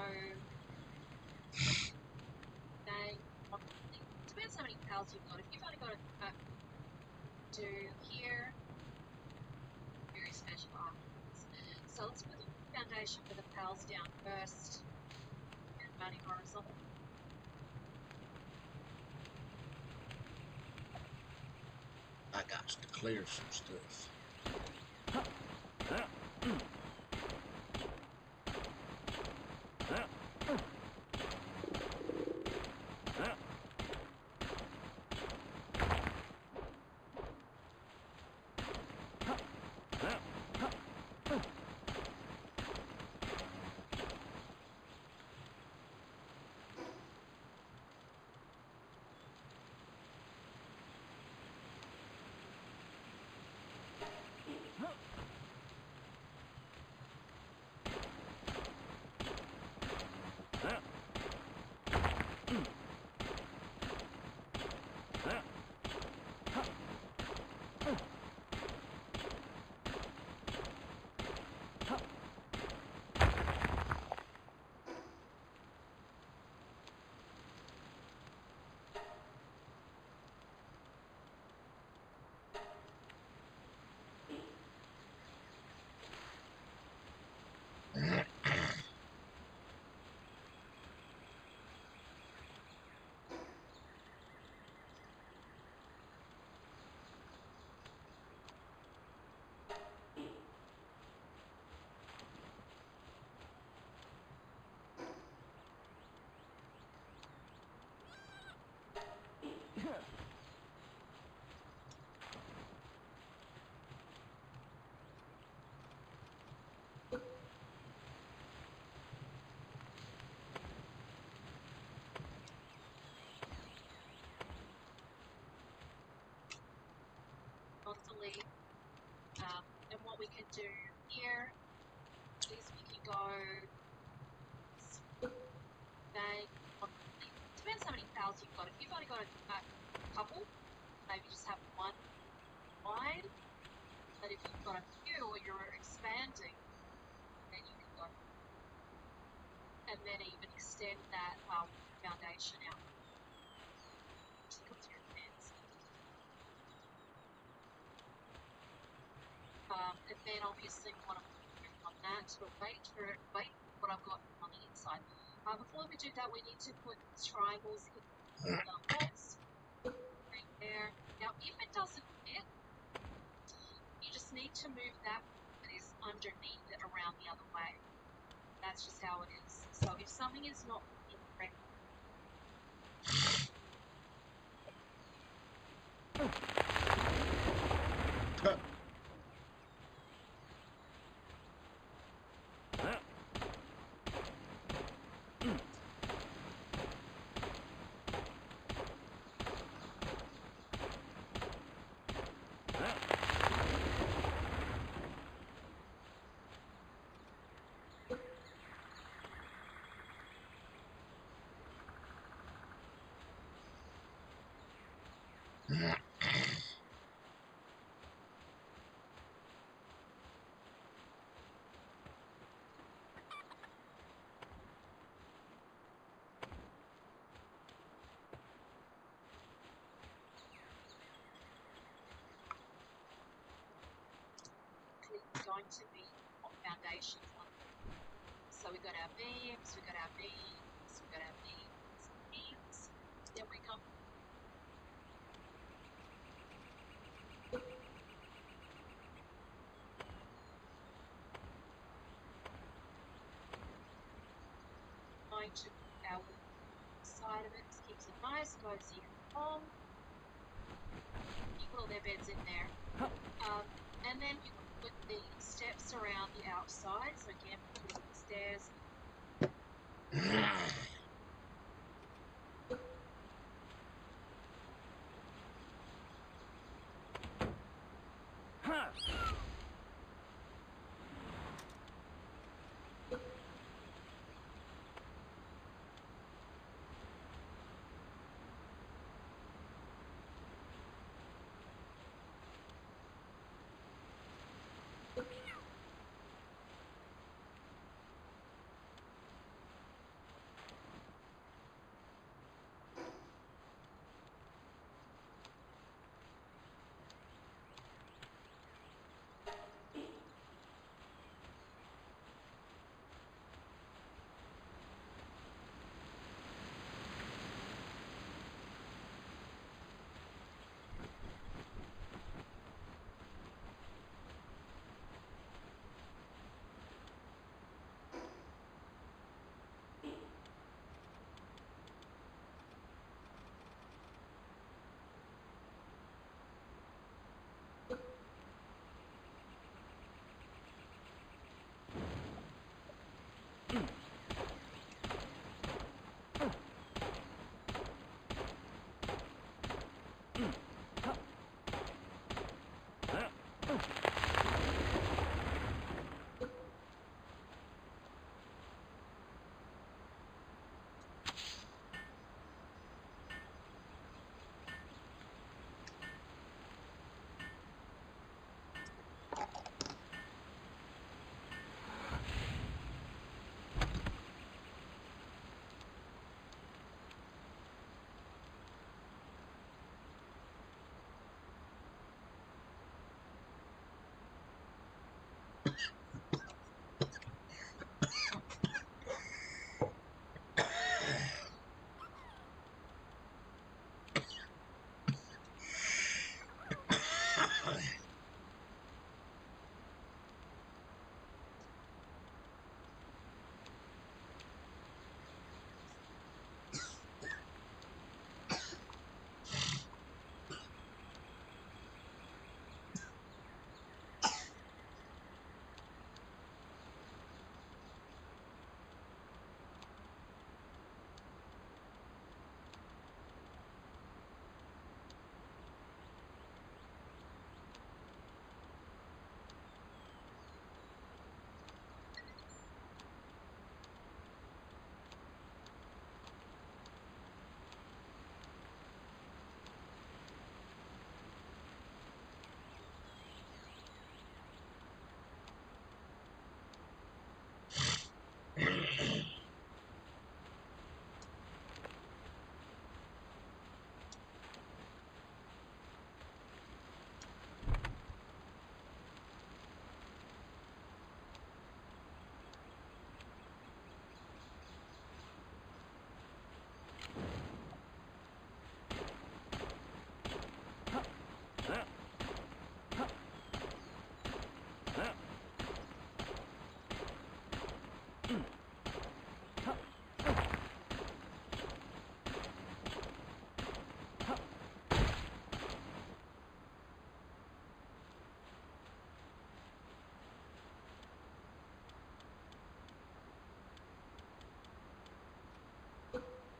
bang. Depends how many pals you've got. If you've only got a do here, very special afterwards. So let's put the foundation for the pals down first and running horizontal. got to clear some stuff. Constantly. And what we can do here is we can go bang. Depends how many pals you've got. If you've only got a couple, maybe just have one wide. But if you've got a few or you're expanding, then you can go and then even extend that foundation out. Just comes through the fence. And then obviously we want to move on that, but wait what I've got on the inside. Before we do that, we need to put triangles in the box right there. Now, if it doesn't fit, you just need to move that is underneath it around the other way. That's just how it is. So if something is not correct, it's going to be foundations on it. So we've got our beams, we've got our beams, we've got our beams, beams. Then we come to our side of it, just keeps it nice, cozy and calm. You put all their beds in there. And then you can put the steps around the outside, so again, put the stairs.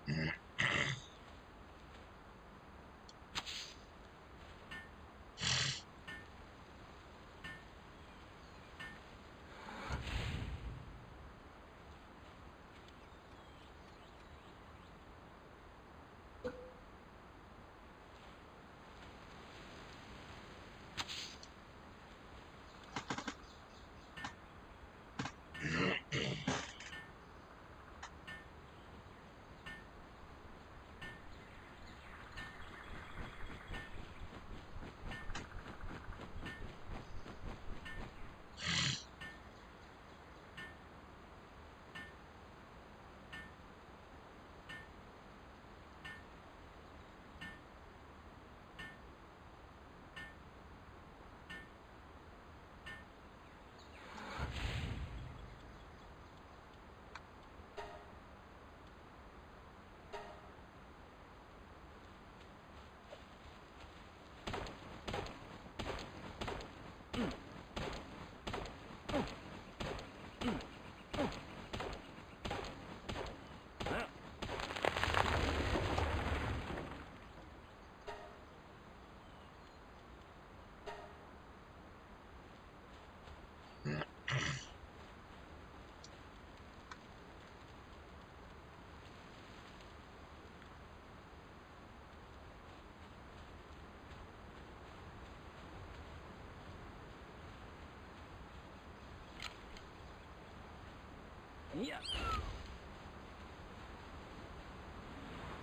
Yeah.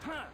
Huh.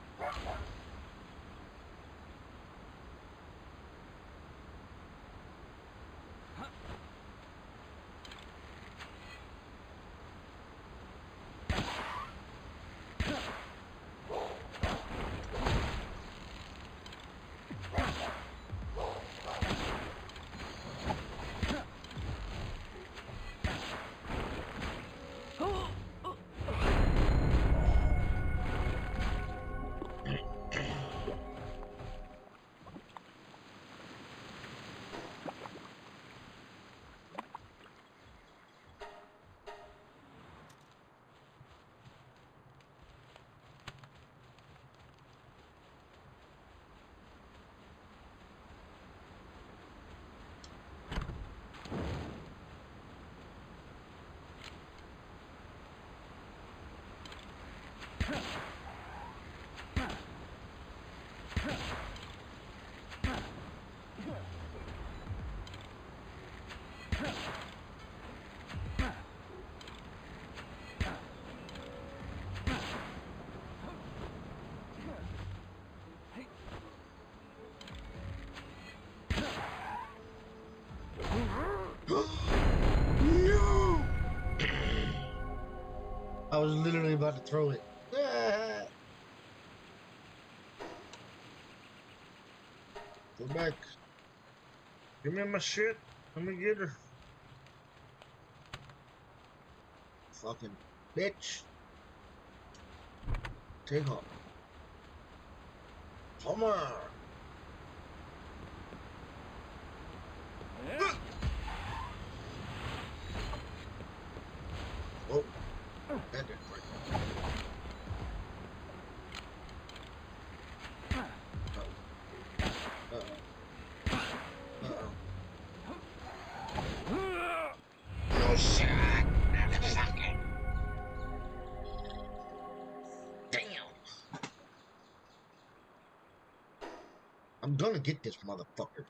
No! I was literally about to throw it. Go back. Give me my shit. Let me get her. Fucking bitch. Take off. Come on. Oh, that didn't work. No shot, motherfucker. Damn. I'm gonna get this motherfucker.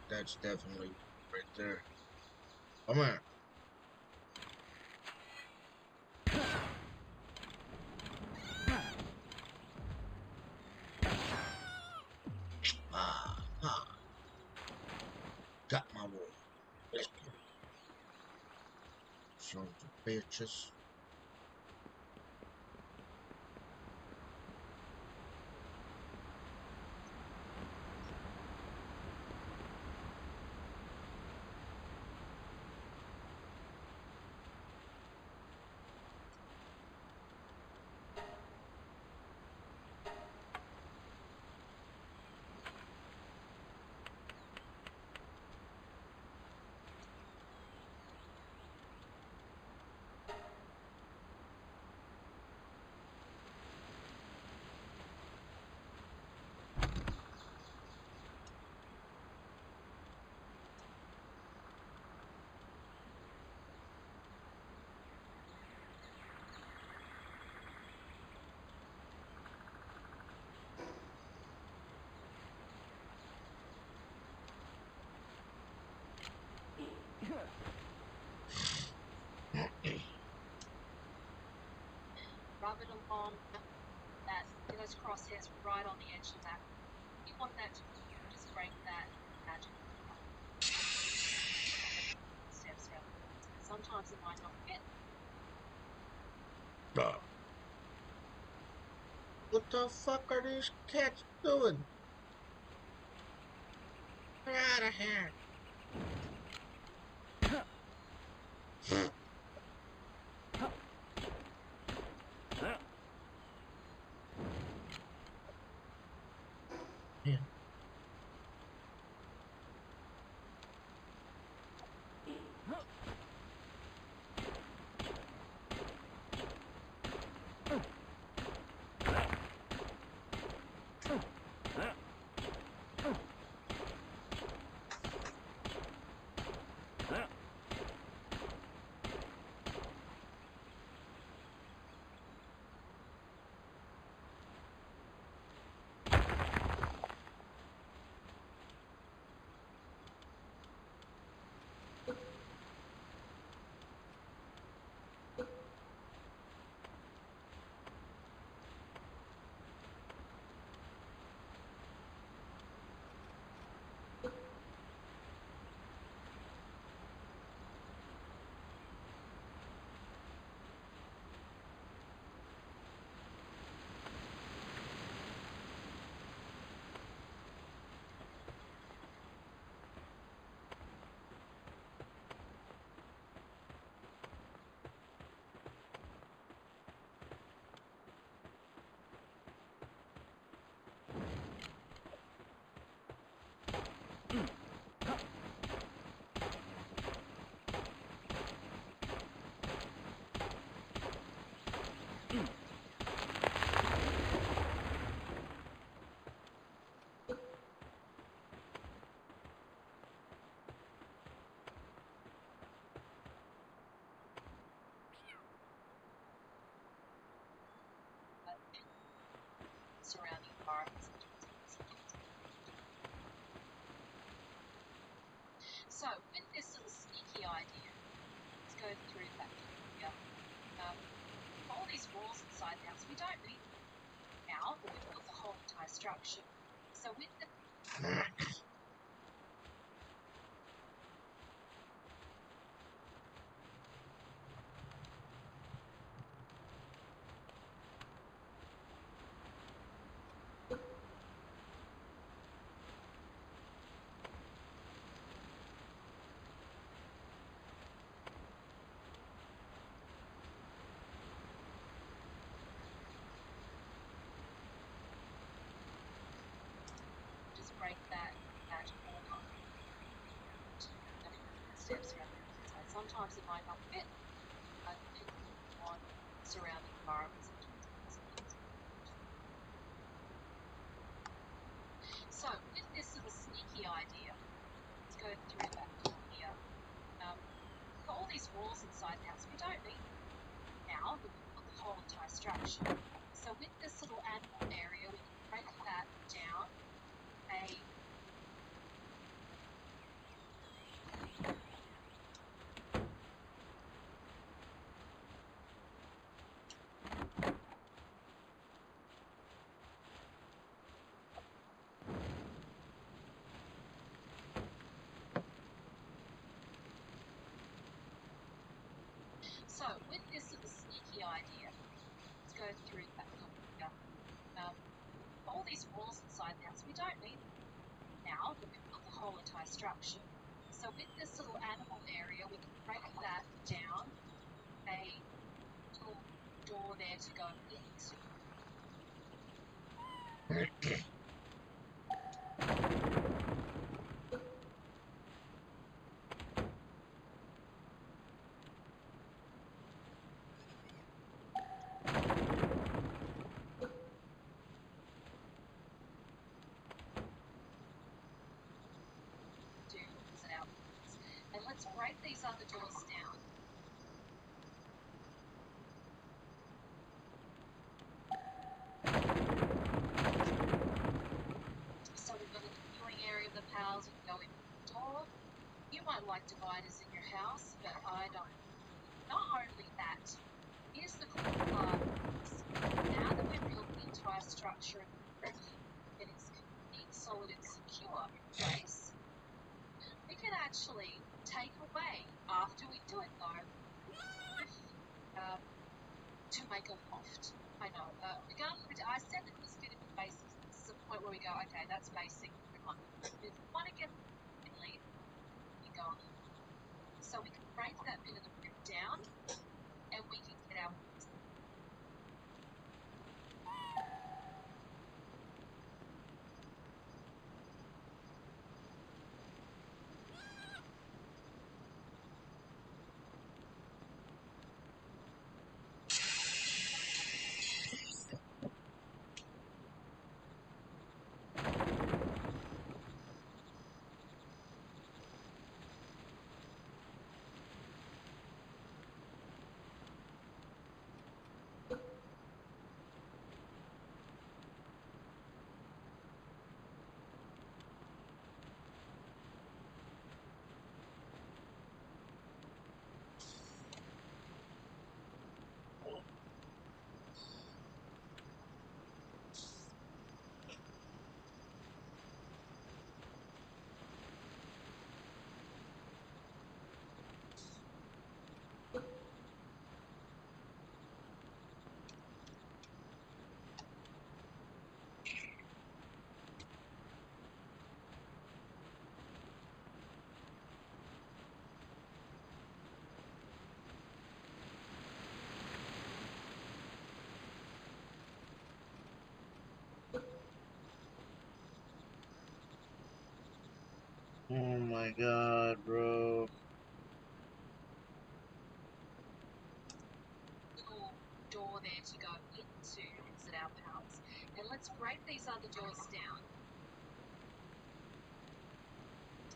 That's definitely right there. Come on. Got my wool. Let's go. Sons of bitches. Rub it along that, those crosshairs right on the edge of that. You want that to just break that magic. Steps around. Sometimes it might not fit. What the fuck are these cats doing? Get out of here. Yeah. Surrounding environments. So, with this little sneaky idea, let's go through that here. All these walls inside the house, we don't need them now, but we've got the whole entire structure. So with the just break that wall up. Steps around the outside. Sometimes it might not fit, but depending on surrounding environments. So, with this little sneaky idea, let's go through that here. For all these walls inside the house, we don't need them now, but we've got the whole entire structure. So with this little animal area, we can break that down a don't need now to build the whole entire structure. So with this little animal area, we can break that down, a little door there to go into. And let's break these other doors down. So we've got a viewing area of the pals, you can go in the door. You might like dividers in your house, but I don't. Not only that, here's the cool part. Now that we've built the entire structure and it is complete, solid and secure in place, we can actually take away, after we do it though, to make a loft. I know, I said that it was fit in the basics. This is a point where we go, okay, that's basic, move on. If you want to get lead, you go on. So we can break that bit of the roof down, and we can get our Oh my god, bro. little door there to go into exit our pals. And let's break these other doors down.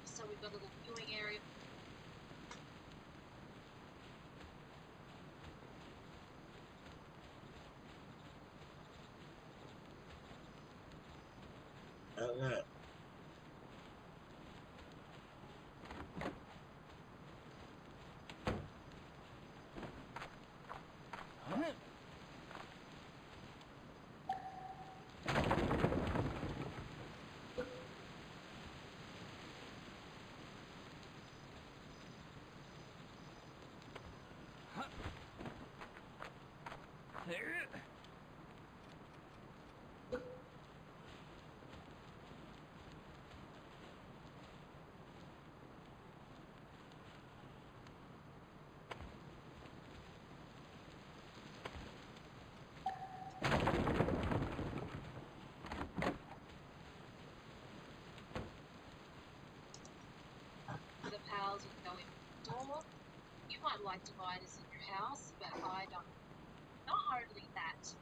So we've got a little viewing area. How's that? The pals, you can go in the door. You might like dividers in your house, but I don't. Not only that,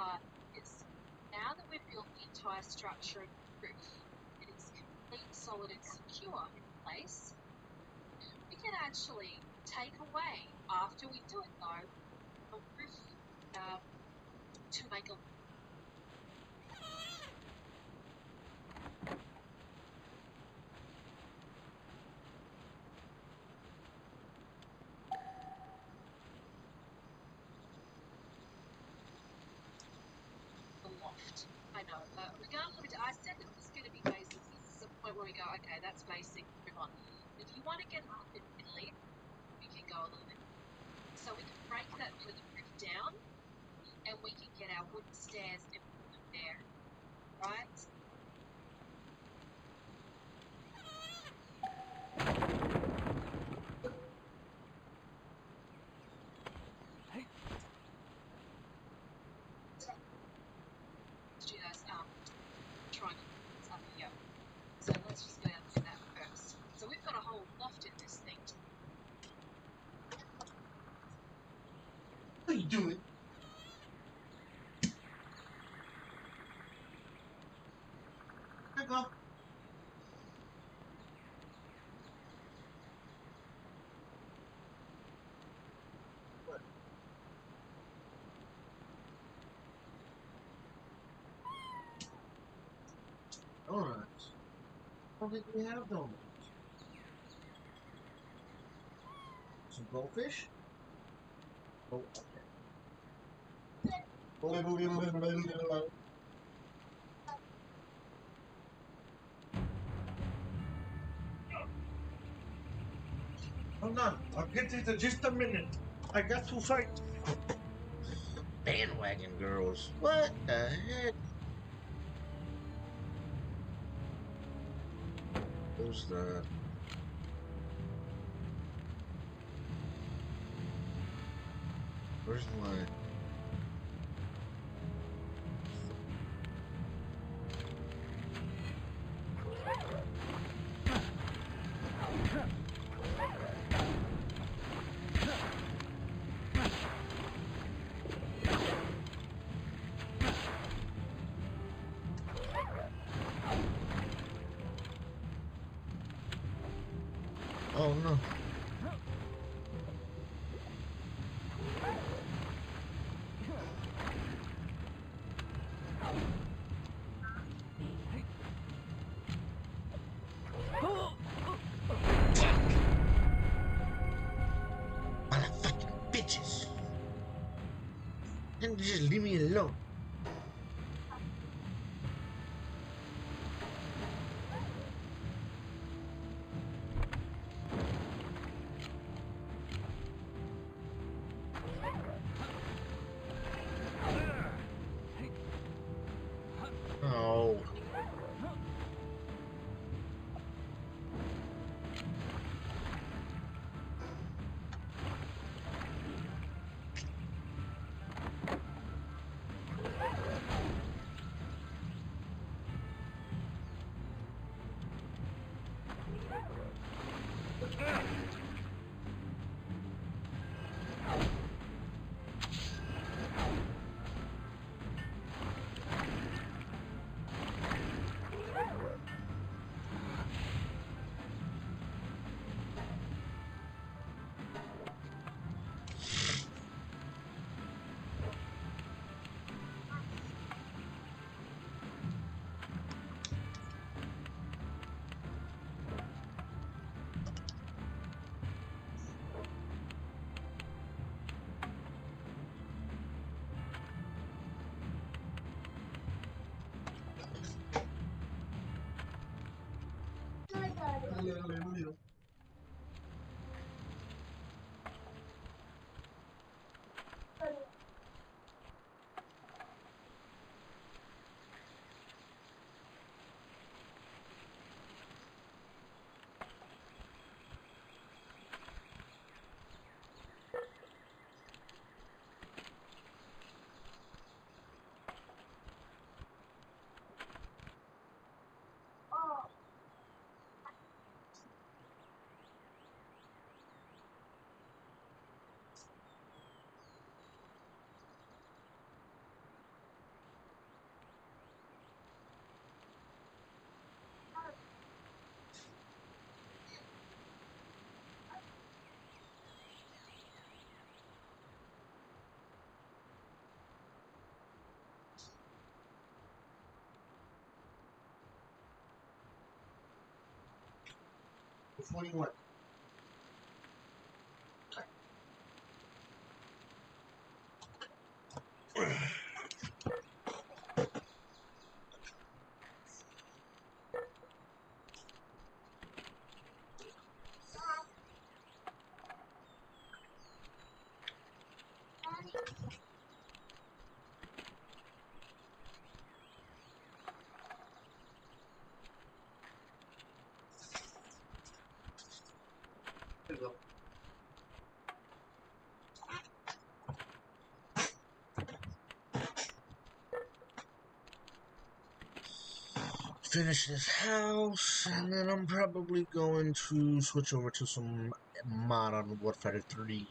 part is now that we've built the entire structure and roof, it is complete, solid, and secure in place. We can actually take away, after we do it though, the roof to make a loft. I know. Regardless, I said that it was going to be basic. This is the point where we go, okay, that's basic, move on. If you want to get up in Italy, we can go a little bit. So we can break that roof down, and we can get our wooden stairs and put them there, right? Let's do those triangles up here. So let's just go down to that first. So we've got a whole loft in this thing. What are you doing? Pick up. Donuts. I don't think we have donuts. Some goldfish? Oh, okay. Hold on, I'll get to it in just a minute. I got to fight. Bandwagon girls. What the heck? Who's that? Where's the line? Oh no. Motherfucking bitches. And just leave me alone. Oh. Which one do you want? There you go. Finish this house, and then I'm probably going to switch over to some Modern Warfare 3.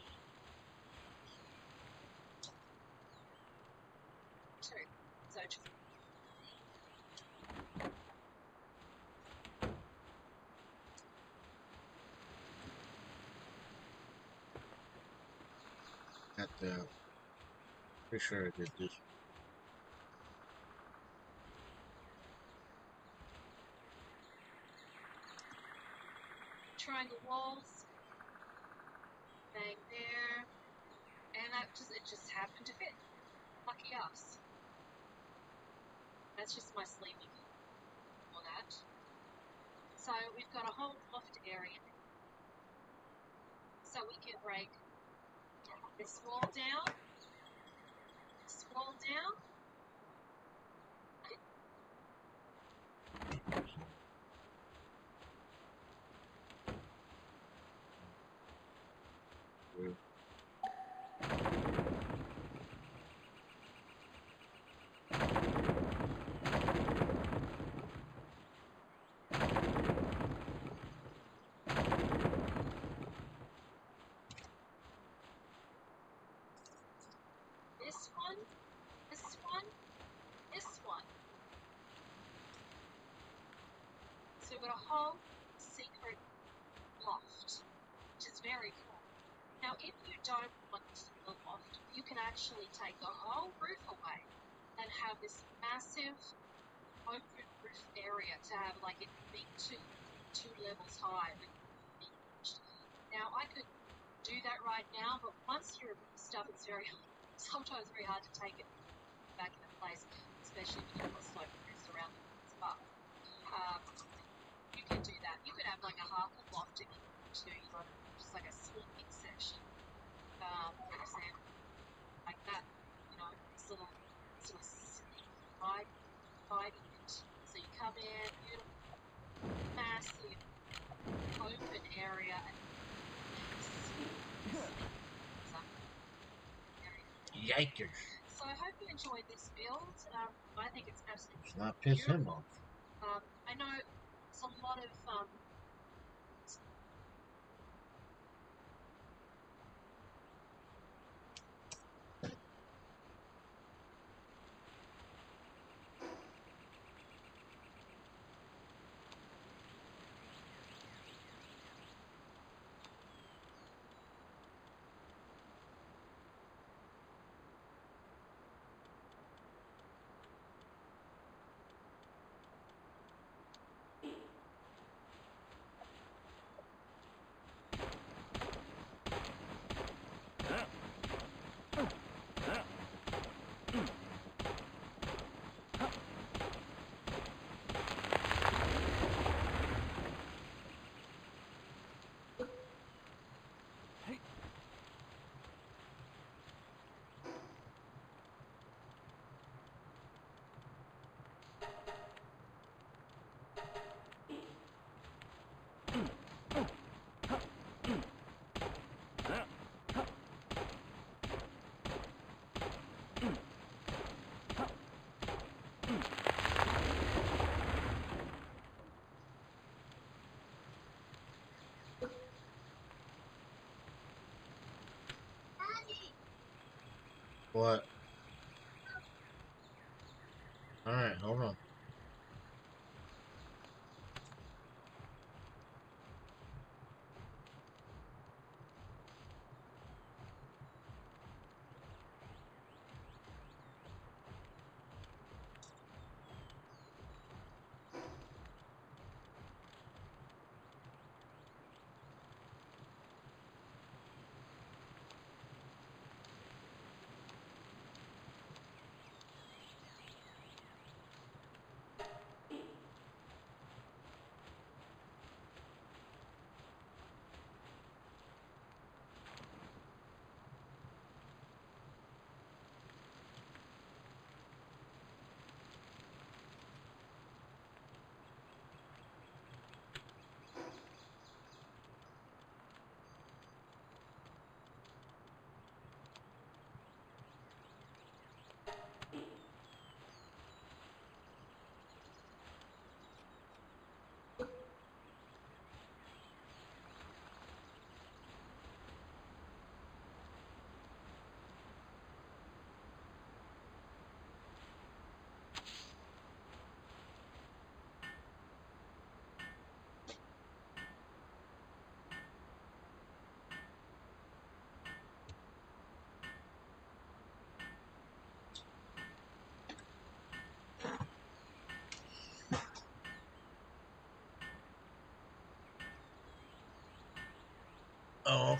Two. So two. At the, pretty sure I did this. Triangle walls. Bang there. And it just happened to fit. Lucky us. That's just my sleeping for that. So we've got a whole loft area. So we can break this wall down. This wall down. This one, this one, this one. So we've got a whole secret loft, which is very cool. Now, if you don't want the loft, you can actually take the whole roof away and have this massive open roof area to have like it be two levels high. Now, I could do that right now, but once your stuff is sometimes very hard to take it back into place, especially if you've got slope roofs around the spot. You can do that. You could have like a half a loft if you want to. You've got just like a sleeping section, for example, like that. You know, sort of hiding it. So you come in, beautiful, massive, open area, and Yikers. So I hope you enjoyed this build. I think it's absolutely Let's not piss him off. I know it's a lot of What? Alright, hold on.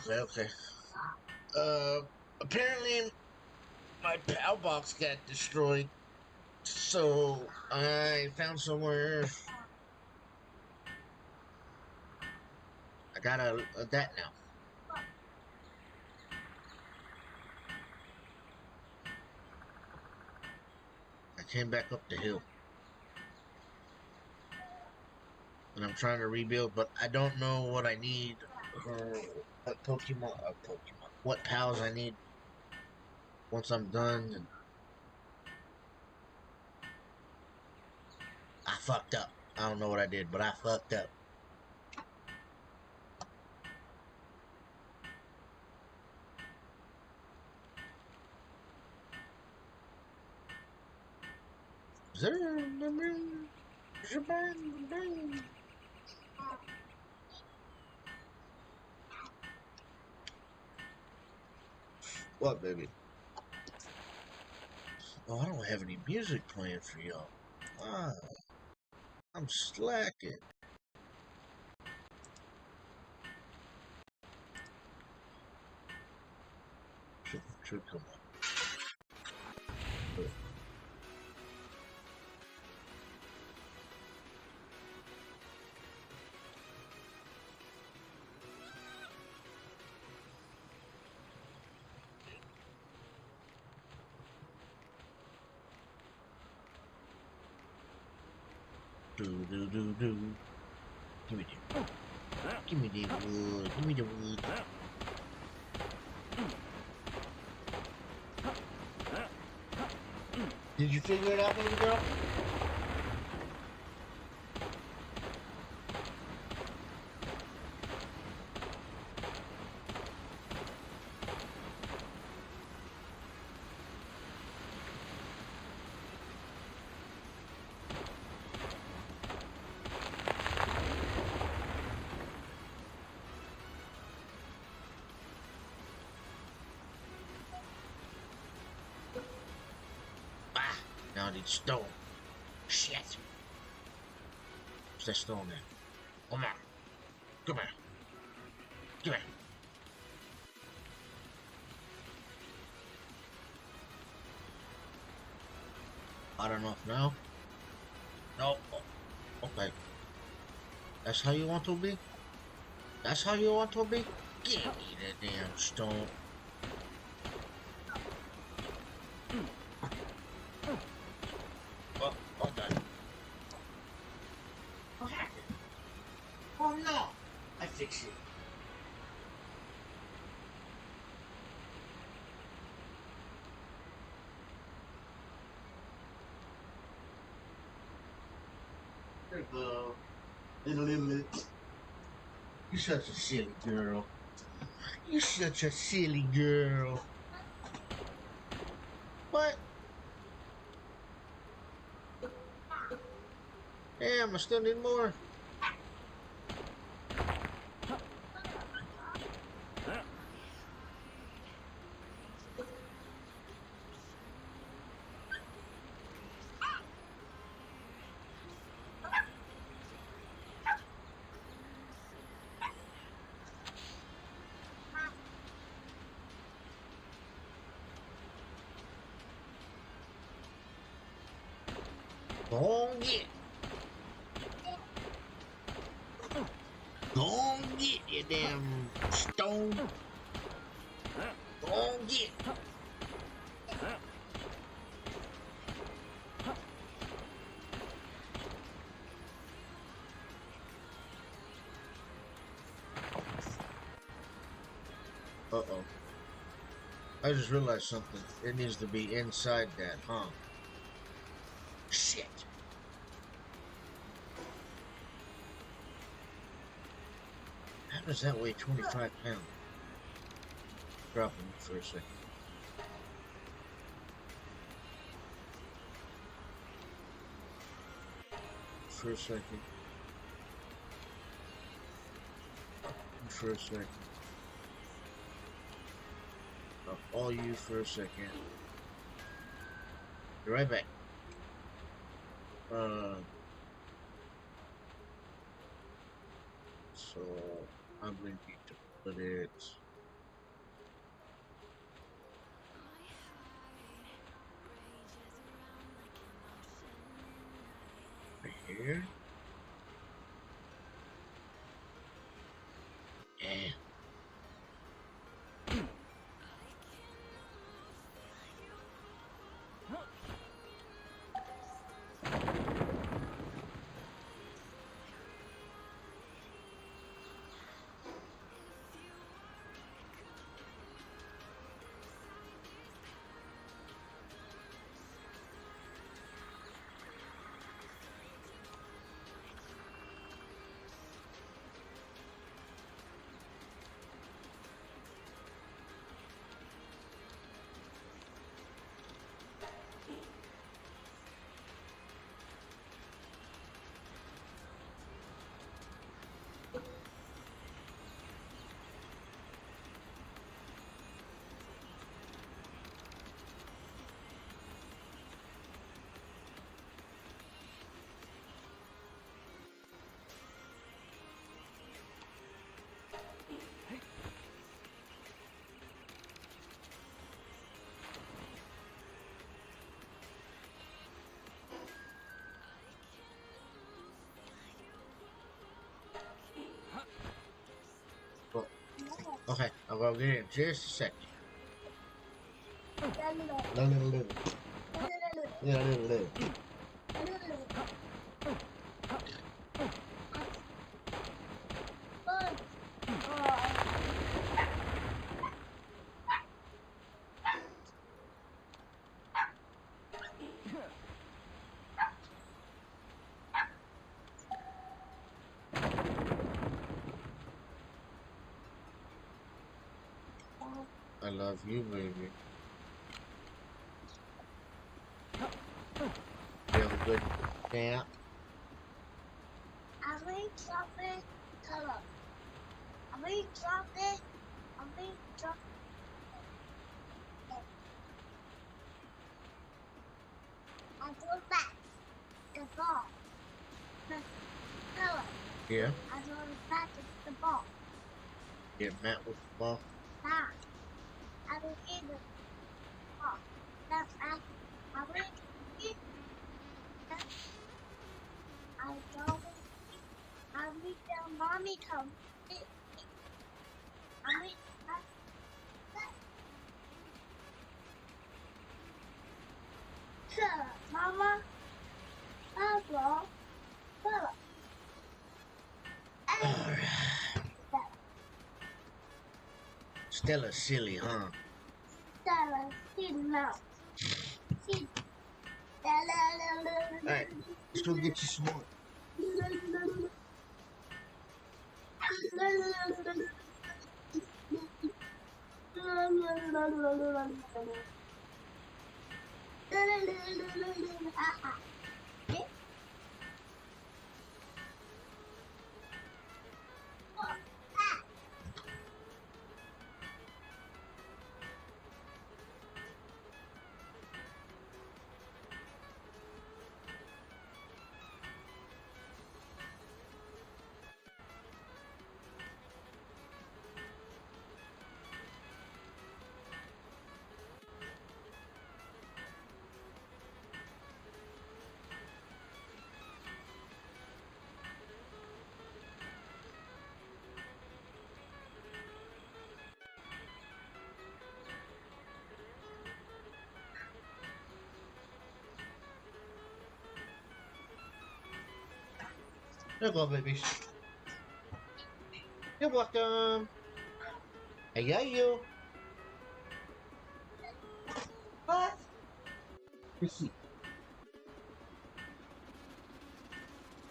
Okay. Apparently my PAL box got destroyed, so I found somewhere. I got a that now. I came back up the hill. And I'm trying to rebuild, but I don't know what I need or what what pals I need once I'm done. And I fucked up. I don't know what I did, but I fucked up. What, baby? Oh, I don't have any music playing for y'all. Ah, I'm slacking. Should come on. Do. Give me the. Give me the wood. Give me the wood. Did you figure it out, baby girl? Now I need stone. Shit. What's that stone there? Come on. Come here. Come here. I don't know if now. No. Okay. That's how you want to be? That's how you want to be? Give me that damn stone. Oh no! I fixed it. There you go. Little. You're such a silly girl. You're such a silly girl. What? Damn, I still need more. Go get. Go get your damn stone. Go get. Uh-oh. I just realized something. It needs to be inside that, huh? Shit. How does that weigh 25 pounds? Dropping it for a second. For a second. For a second. I'll call you for a second. Be right back. So I'm going to put it here. Yeah. Well, okay, I'll go get it in just a second. Little. I love you, baby. You have a good nap. I make chocolate color. I make chocolate. I make chocolate. I go back the ball. The color. Yeah. I go back the ball. Get Matt with the ball. Nah. I will eat the ball. That's I will eat. I will tell mommy come. I will. Mama. Papa. Papa. Stella's silly, huh? Stella, sit now. Sit. Alright, let's go get you some more. There you go, babies. You're welcome. Hey, yeah, you. What? Let's see.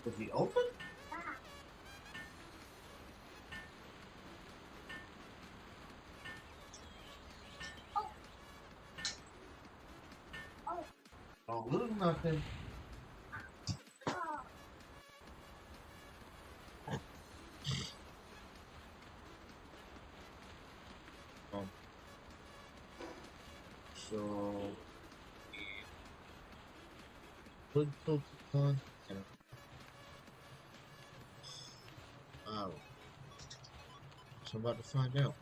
Is he open? Don't lose nothing. So, put Pokemon. Wow. So I'm about to find out.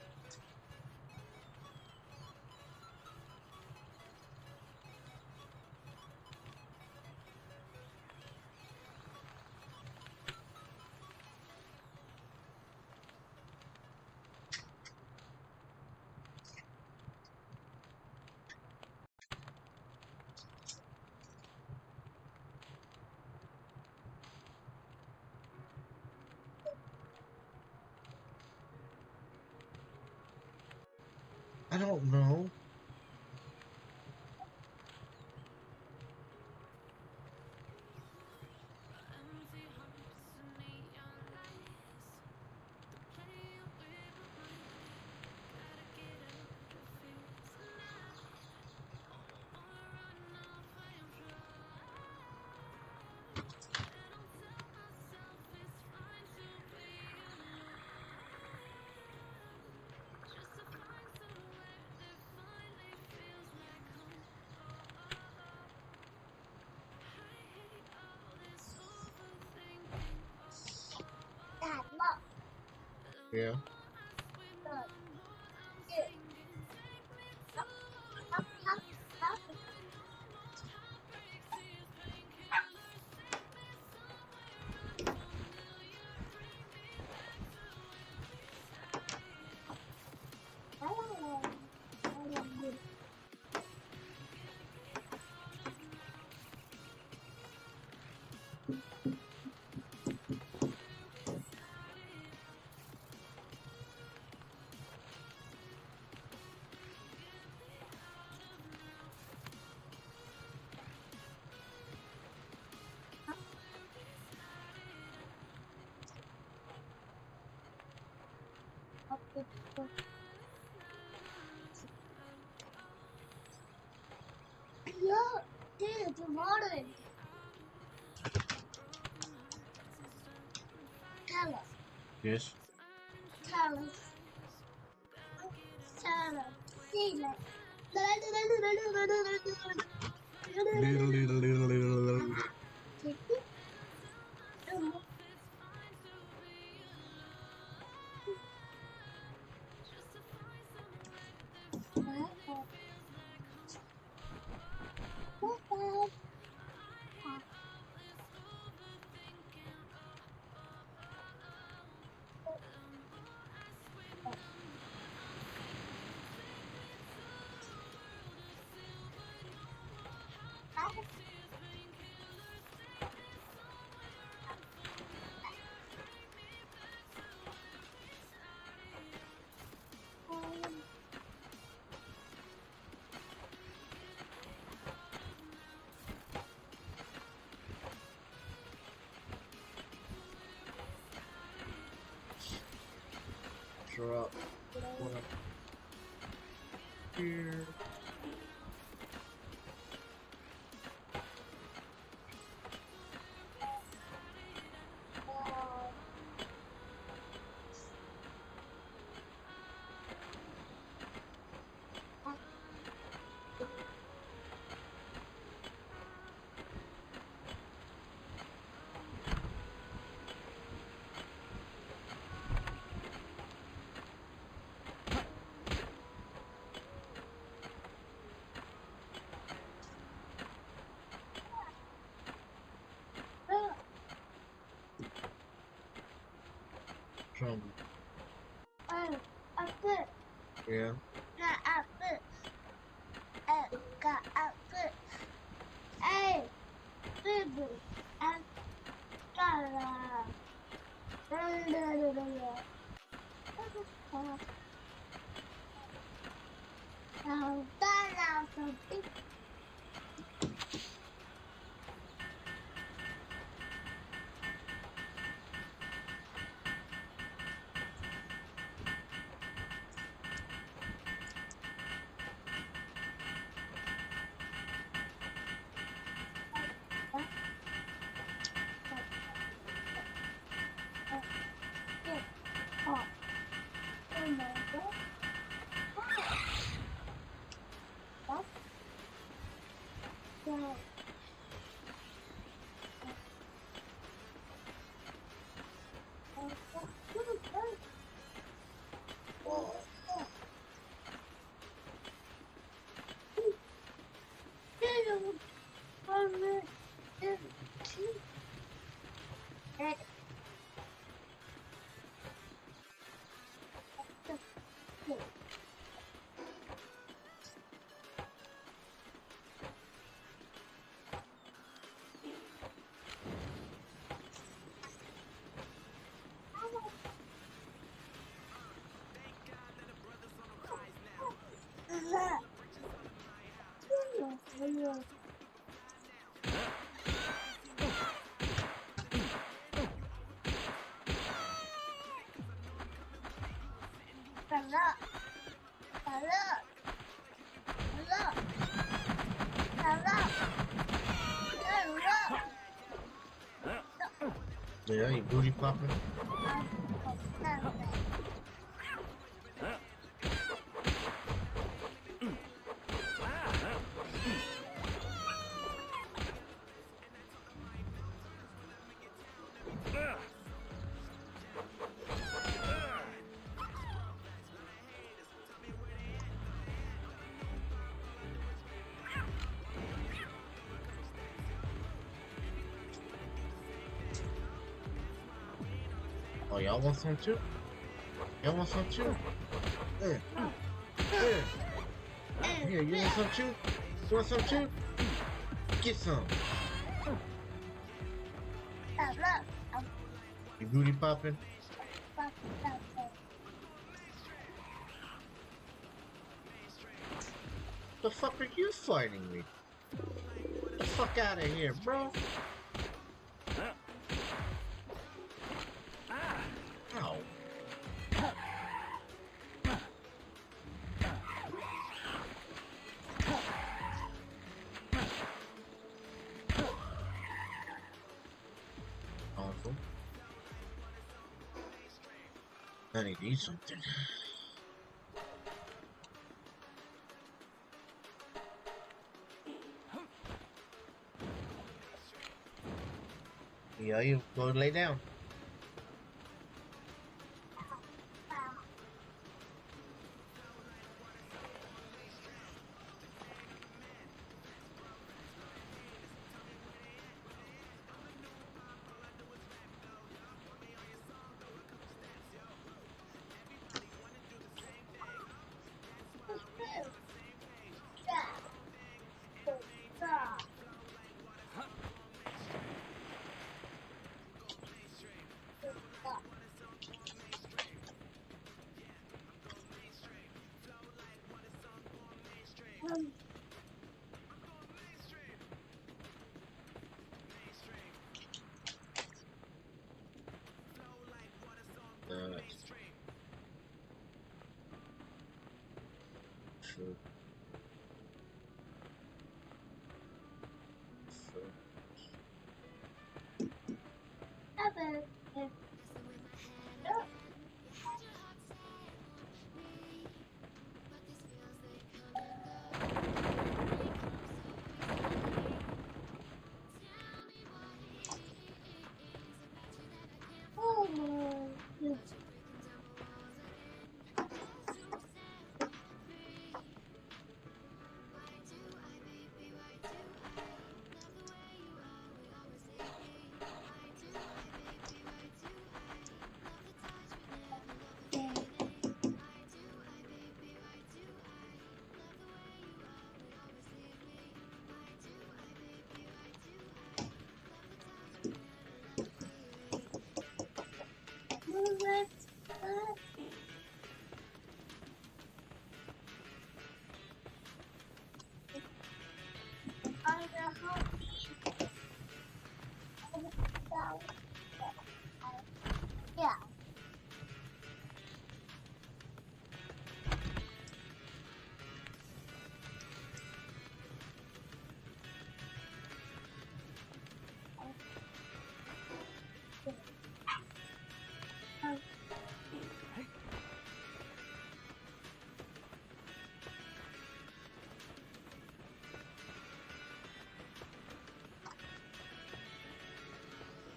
I don't know. Dad, look. Yeah. Look. Here. Help, help, help. Oh, oh, Look, dude, the water. Tell us, Yes. tell us, tell us. See that. Drop. One up here. Jungle. Oh, a foot. Yeah. Got a foot. Got a foot. Hey, boo. I got a. Something. Yeah, you booty popping. Oh, y'all want some too? Y'all want some too? Here. Here. Here, you want some too? You want some too? Get some. You booty popping? The fuck are you fighting me? Get the fuck out of here, bro. Ow. Awful. I need to eat something. Yeah, you go lay down. Sure. Yeah.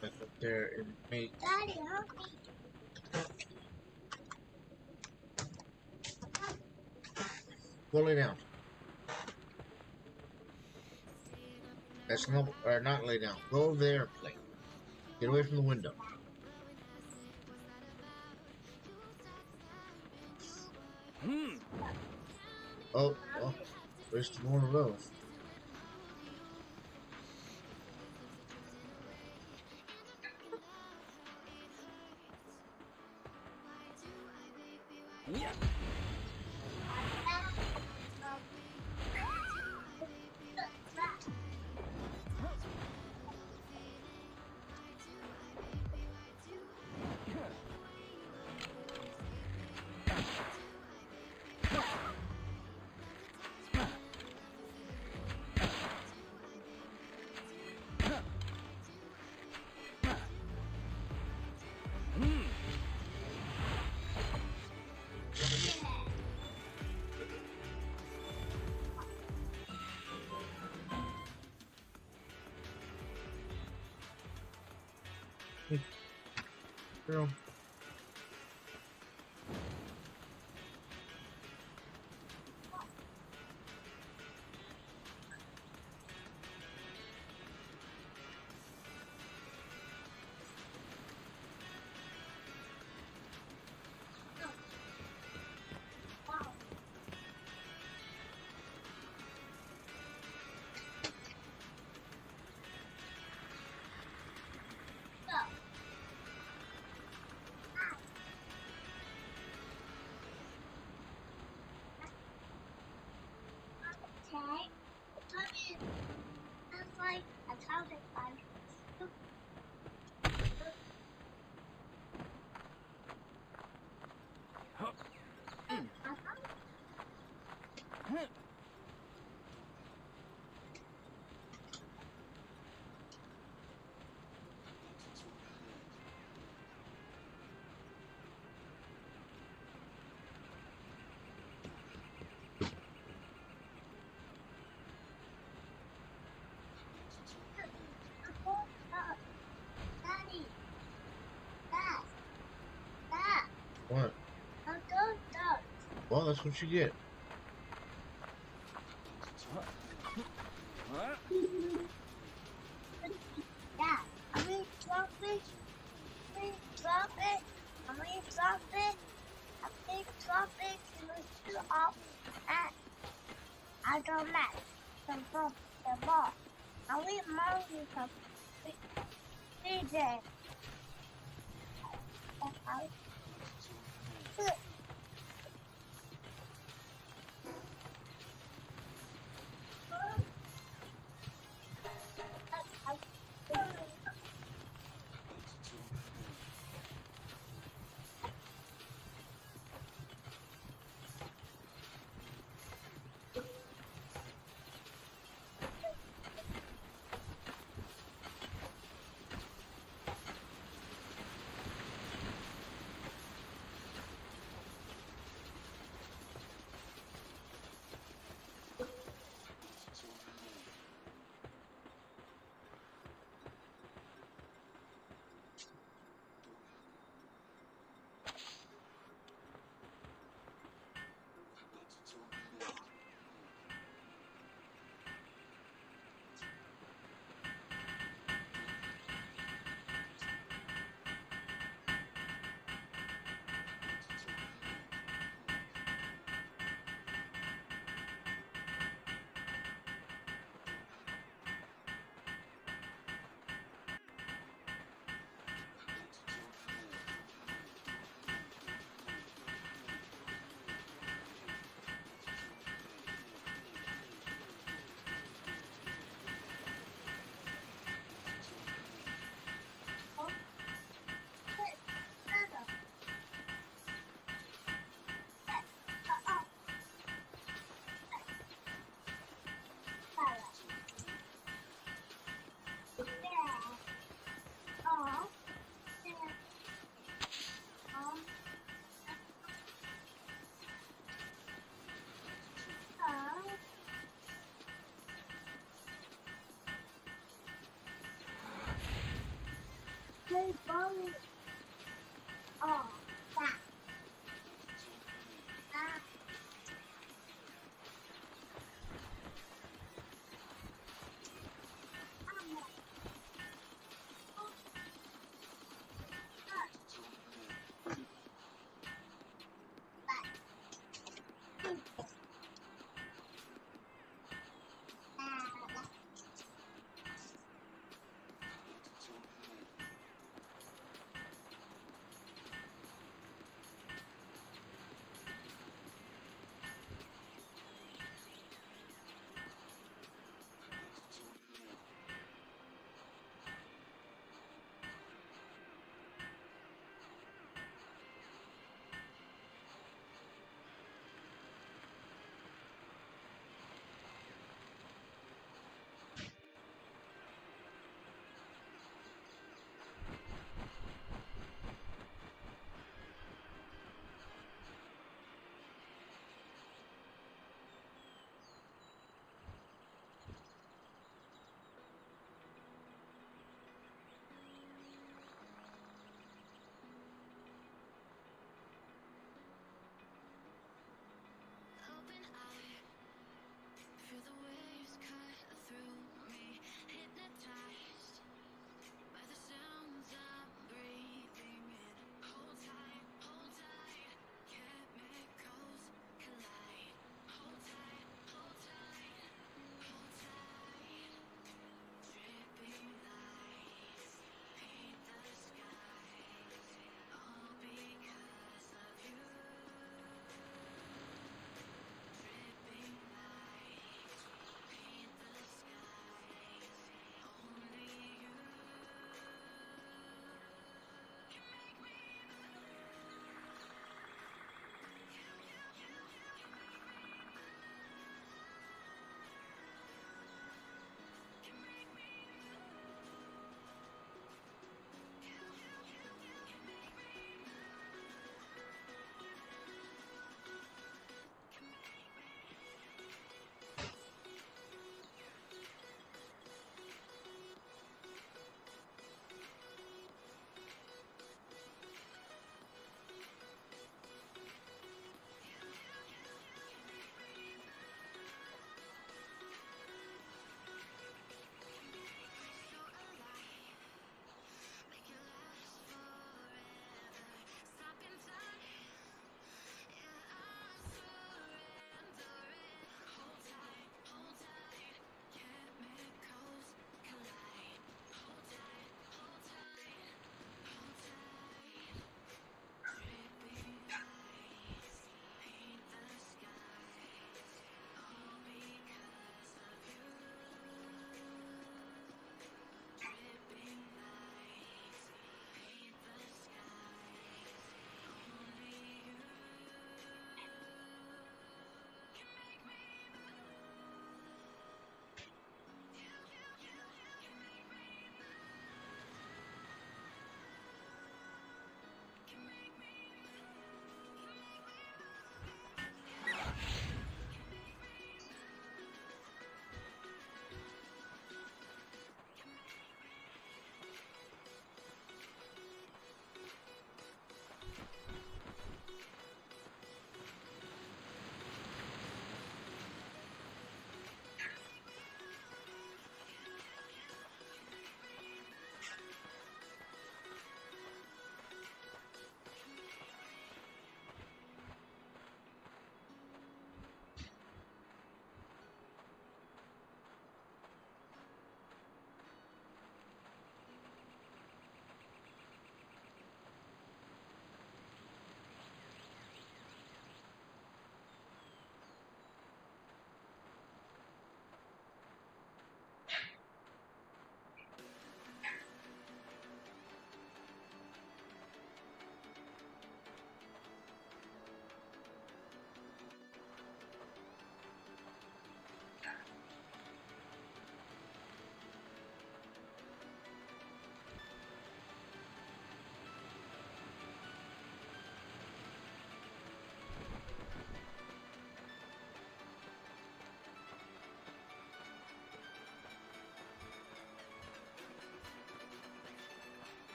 Back up there and make. Daddy, help me. Go lay down. That's not, or not lay down. Go over there and play. Get away from the window. Oh, well, there's two more of those. Yeah. Hey, girl. Okay. That's like a topic on. Daddy, Dad, What? I'm going down. Well, that's what you get. Dad, I'm gonna drop it. I'm gonna drop it. I'm gonna drop it. I'm gonna drop it to the off and I don't match the ball. I'm gonna mark you some DJ. Hey, Bonnie. Oh, that.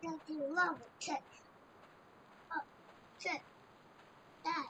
Don't you love it? Check. Oh, check. That.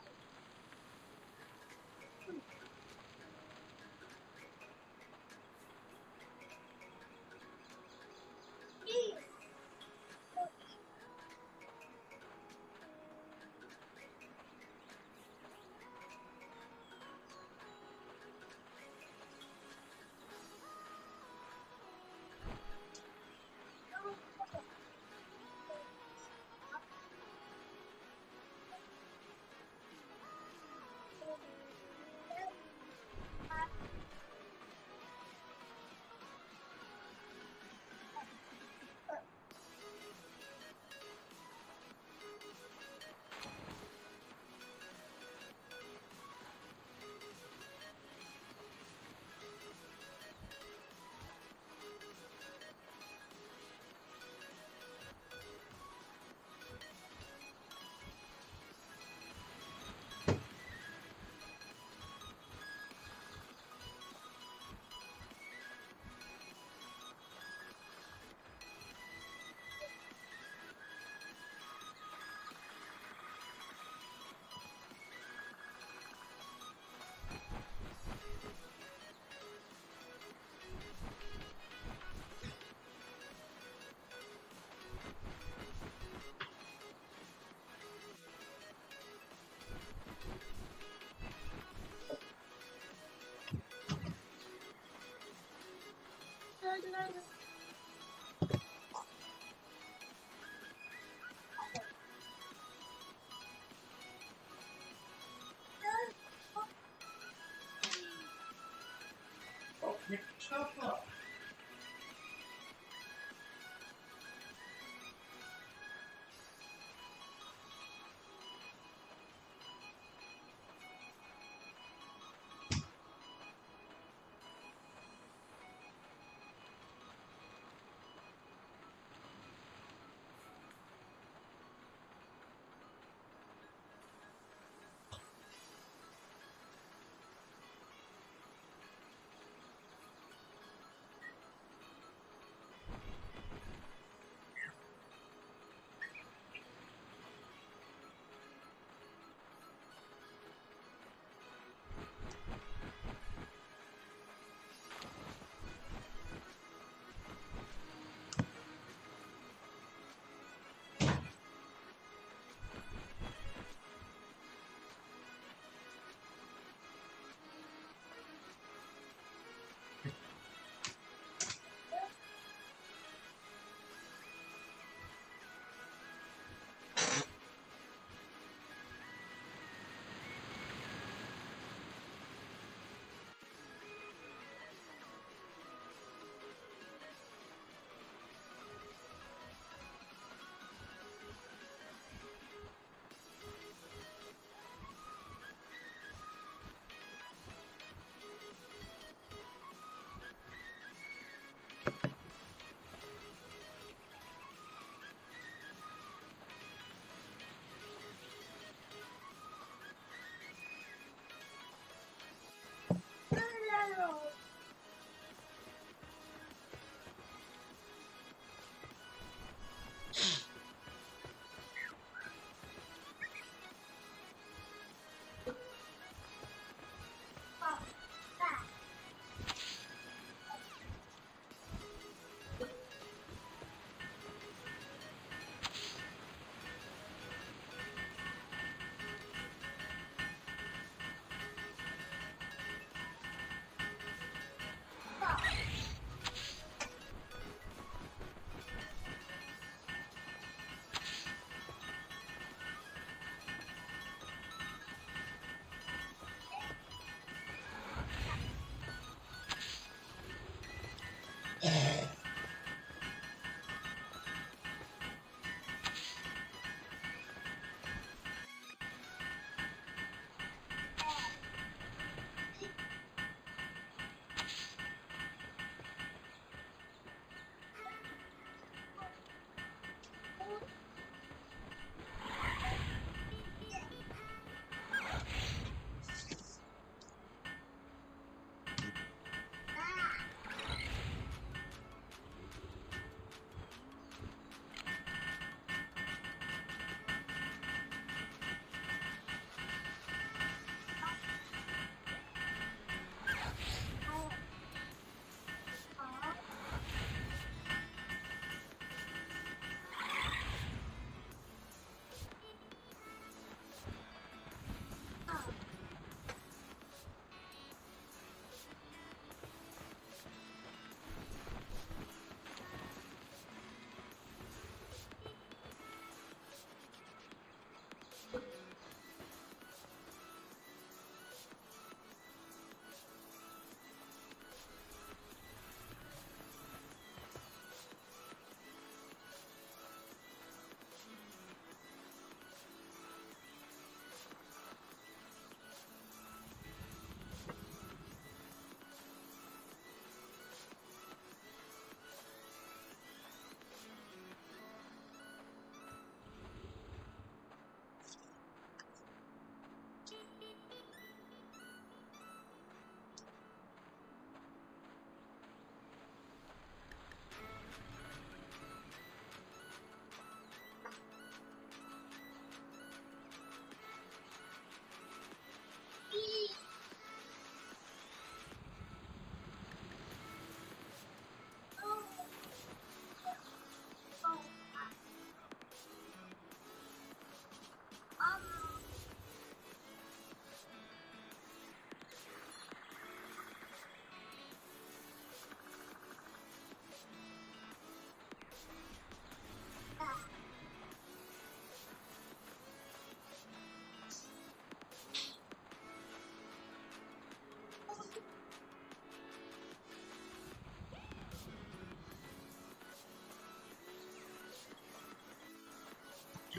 Oh, pick your stuff up.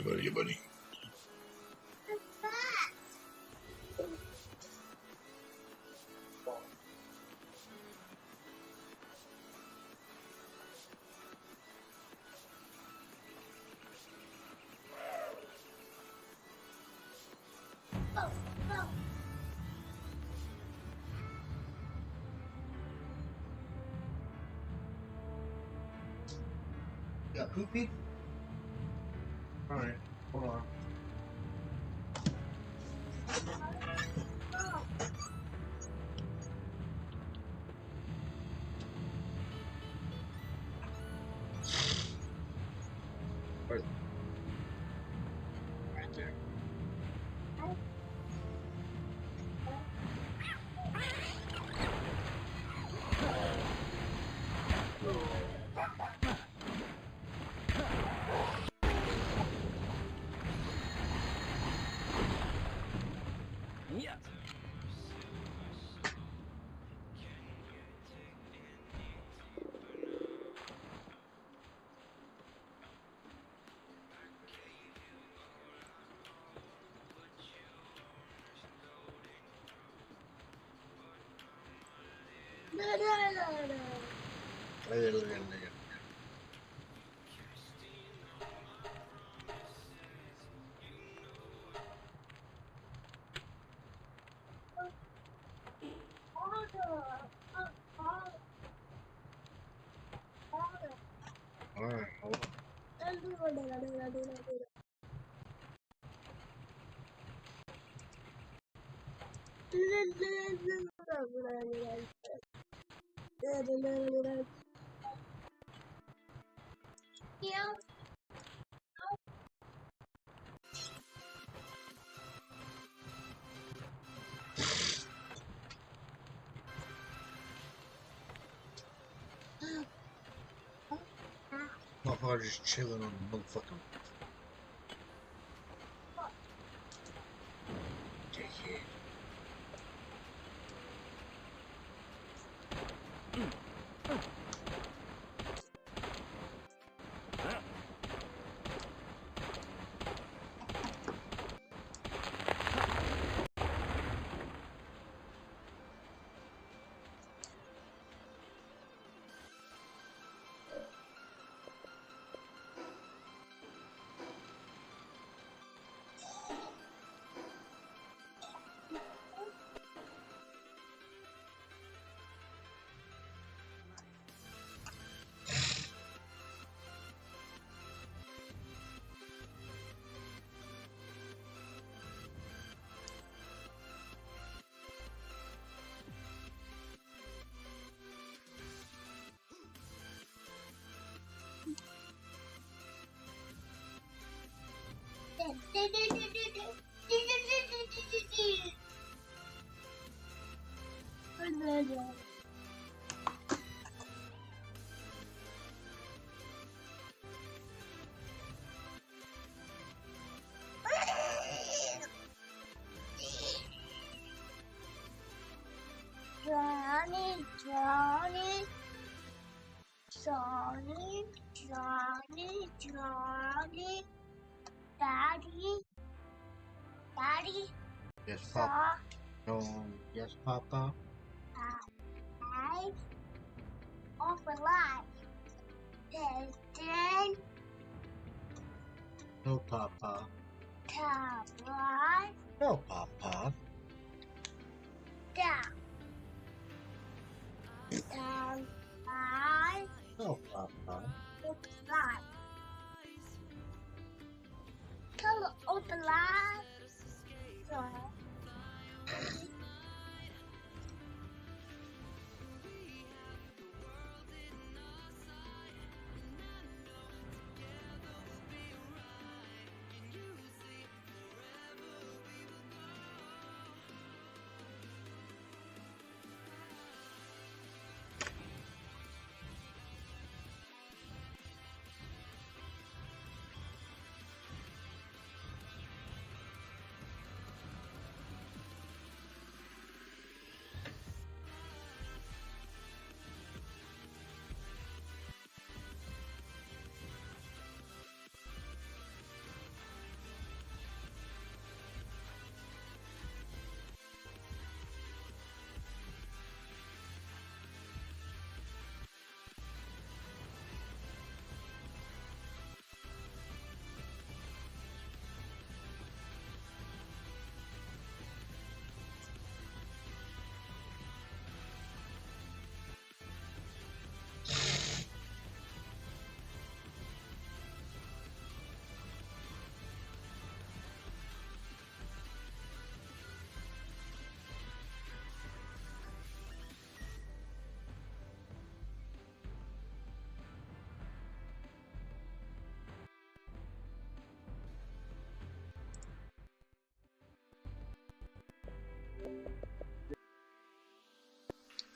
buddy, buddy. Oh, oh. You got poopy? Alright, hold on. Right there. Yeah. No, no, no, no. Look at it. Alright, hold on. Yeah. Motherfucker just chilling on the motherfucking. Dickhead. Johnny, Johnny, Johnny, Johnny, Johnny, Daddy, Daddy, Yes, Papa. No, yes, Papa. Life, open life, then No, Papa. top life, No, Papa. down, down life, No, Papa. open life, color open life, so.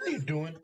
How you doing?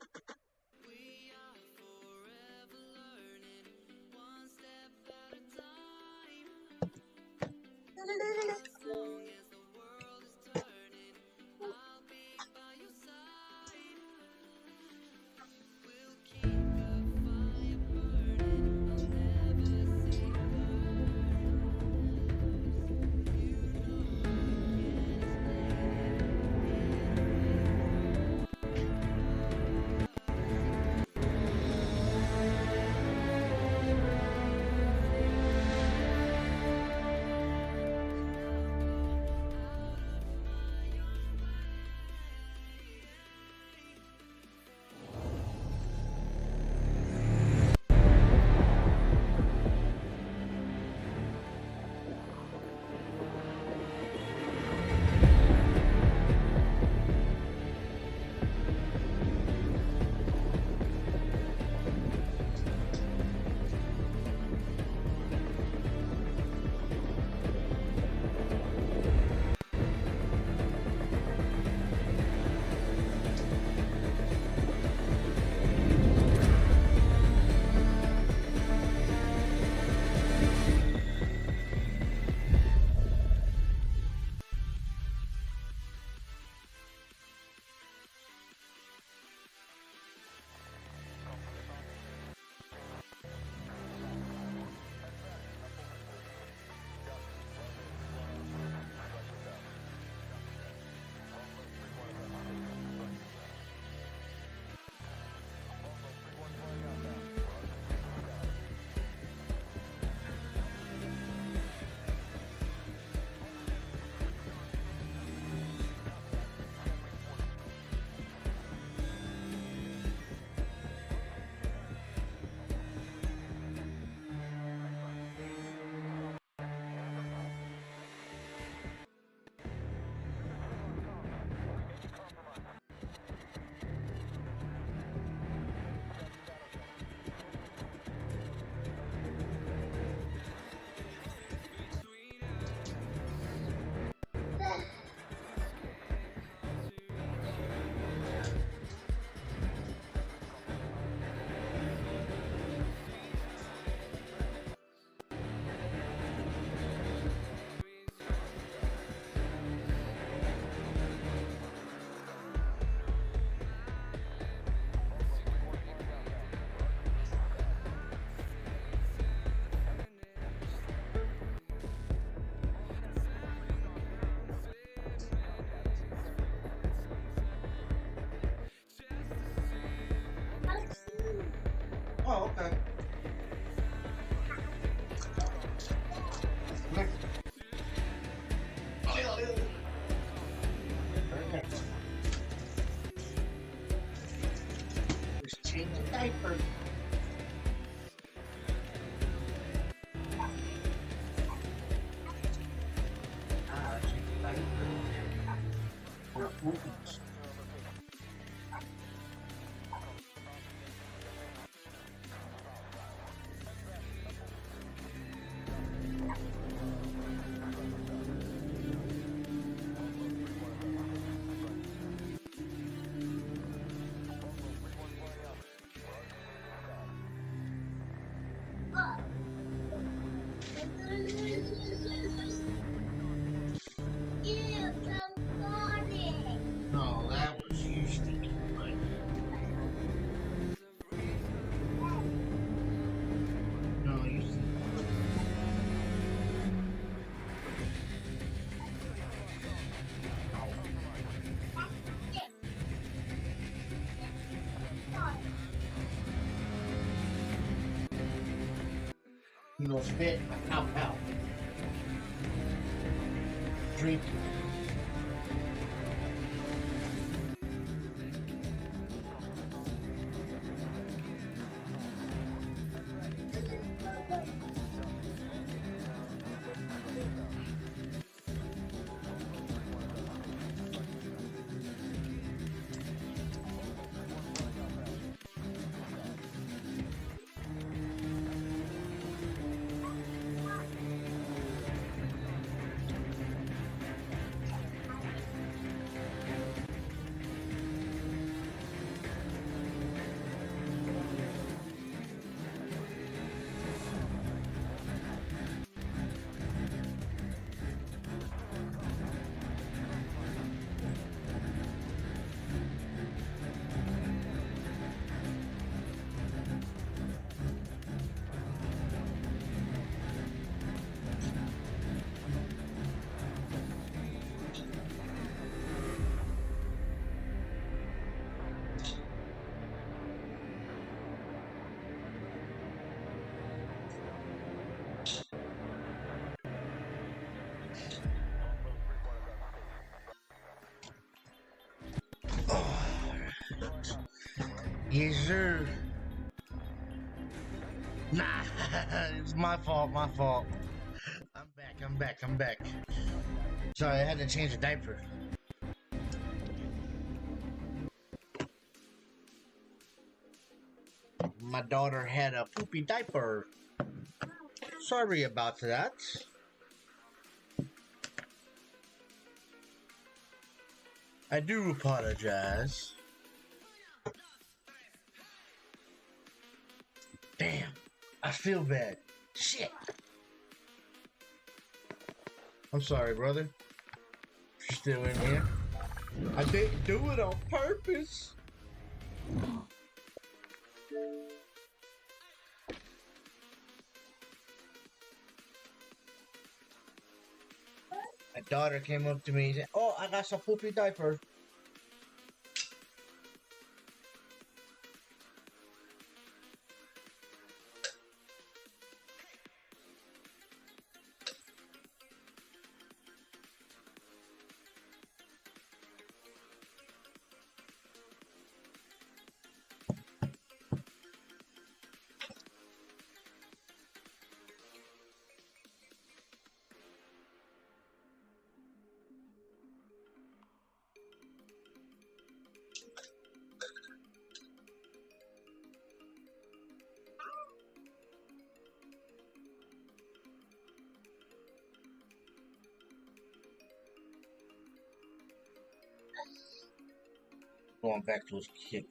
Oh, okay. Look. Very nice. Just change the diaper. Change the diaper. Or movements. No, that was you stinking butt. No, you stinking butt. You know, spit, pow, pow. Drink. Oh. Yes, sir. Nah, it's my fault, my fault. I'm back. Sorry, I had to change the diaper. My daughter had a poopy diaper. Sorry about that. I do apologize. Damn, I feel bad. Shit. I'm sorry, brother. You're still in here. I didn't do it on purpose. My daughter came up to me and said, "Oh, I got some poopy diaper." Going back to his kid.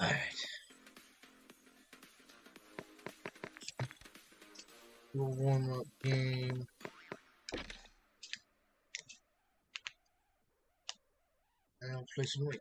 Alright. Warm-up game. And I'll play some weight.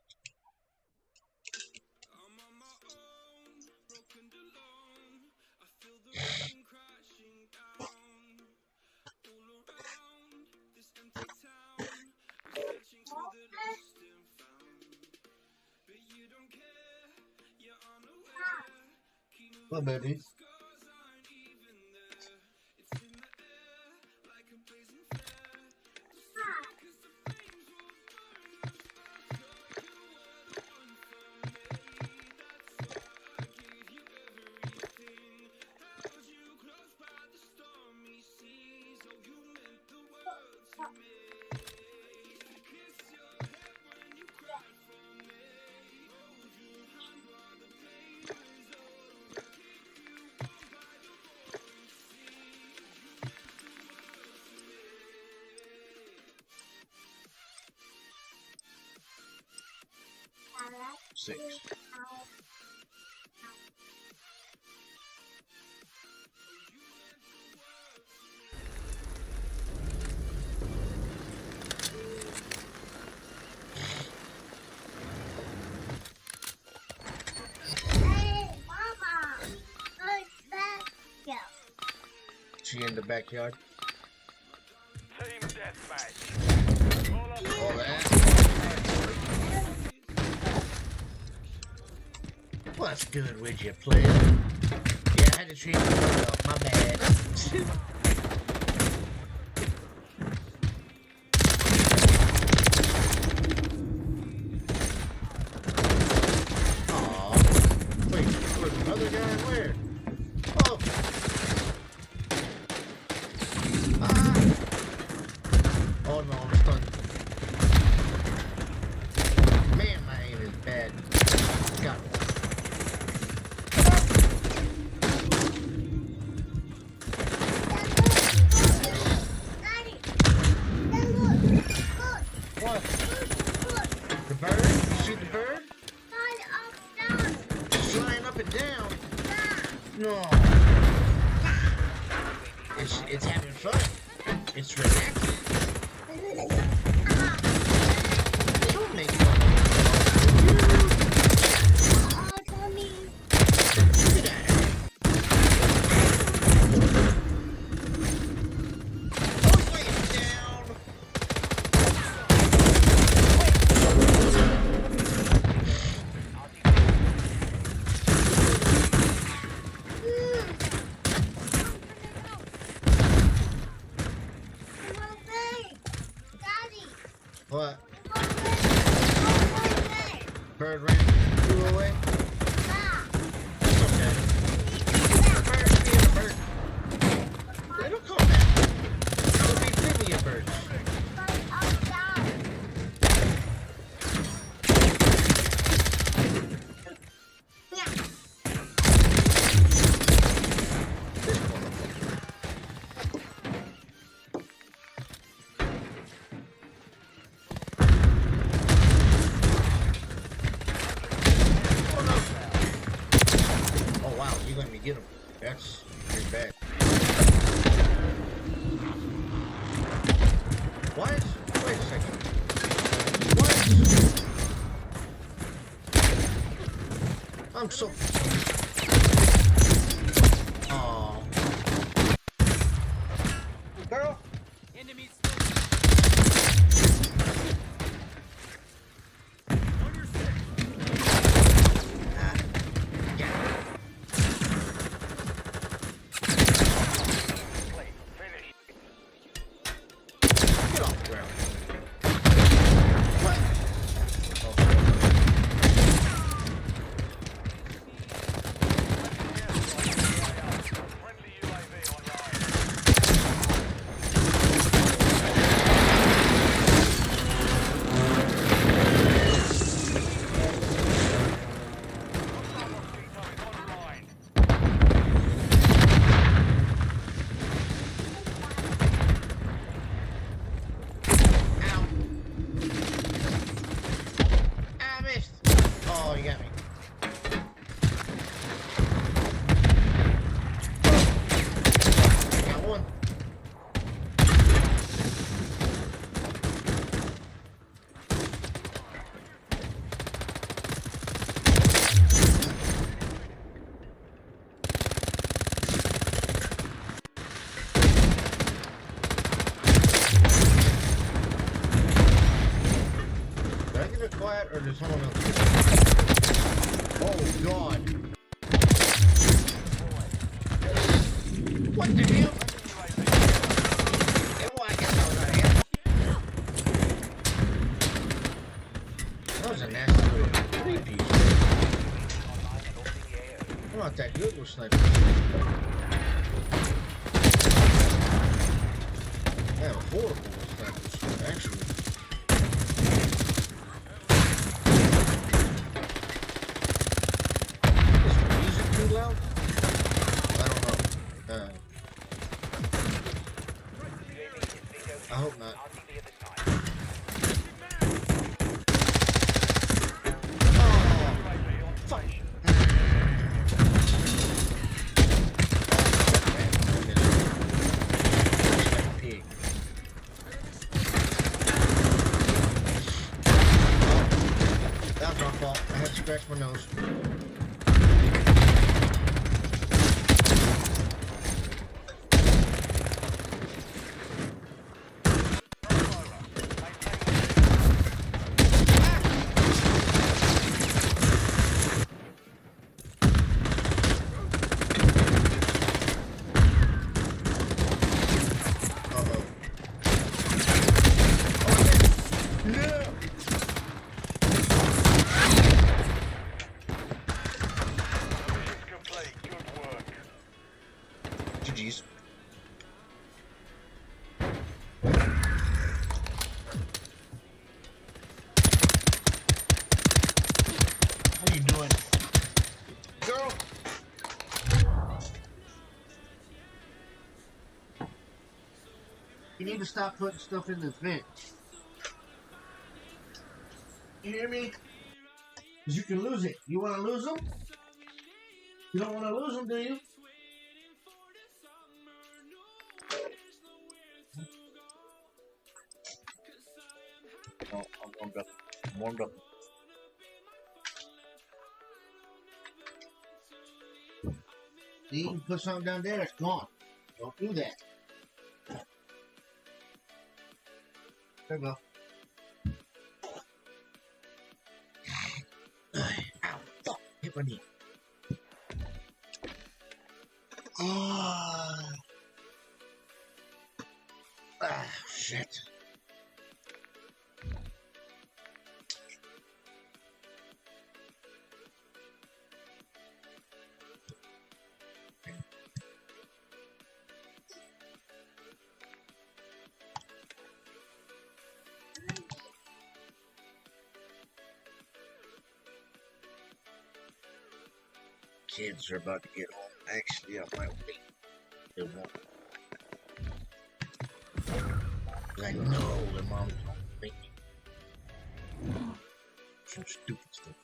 Well, baby. Six. Hey, Mama! Good back. she in the backyard. Team deathmatch. All that. What's good with you, player? Yeah, I had to treat you well. My bad. Aw. Wait, where's the other guy? Where? Oh. Ah. Oh no, I'm stunned. Man, my aim is bad. Got it. What? The bird? You see the bird? Flying up and down? No. It's having fun. It's relaxing. Don't make fun of me. Get out of here. Oh, it's laying down. What? Bird ran flew away? It's okay. The bird's being a bird. It'll come back. There'll be plenty of birds. Oh wow, you're letting me get him. That's pretty bad. What? Wait a second. What? I'm so... Aww. Girl? Enemies Ah. Got it. Get off the ground. What? friendly UAV online. Online. Ow. I missed. Oh, you got me. Got one. Did I get it quiet or did someone else? Oh god. What the hell? Yeah, well, I guess I was out of here. That was a nasty little three-piece. I'm not that good with snipers. I am horrible with snipers, actually. Is the music too loud? I don't know. I hope not. Oh, fuck. Pig. That was my fault. I had to scratch my nose. GG's. What are you doing? Girl! You need to stop putting stuff in this vent. You hear me? Because you can lose it. You want to lose them? You don't want to lose them, do you? Oh, I'm warmed up. I'm warmed up. See, you put something down there, it's gone. Don't do that. There you go. Ow, fuck, hit my knee. Shit. Kids are about to get home. Actually, I might wait. They won't. I know their mom's not thinking. Some stupid stuff.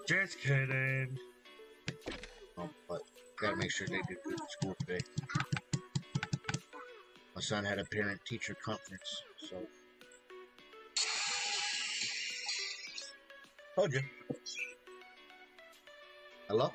Just kidding. But gotta make sure they do good in school today. My son had a parent-teacher conference, so. Told you. Hello?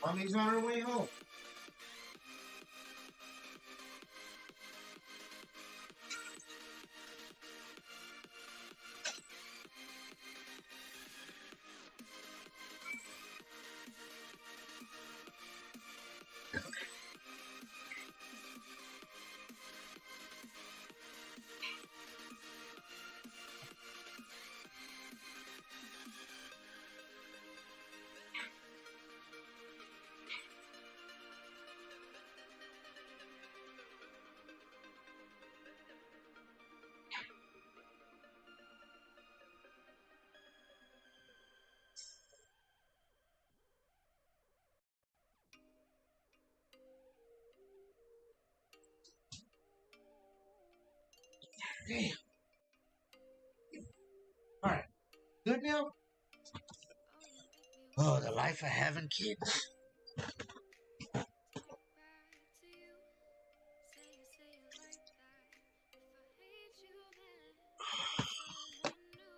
Mommy's on her way home. Damn. Alright. Good now? Oh, the life of having kids.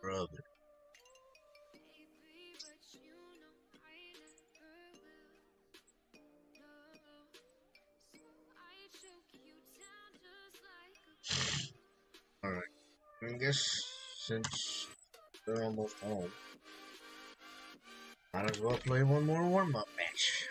Brother. Alright. I guess since they're almost home, might as well play one more warm-up match.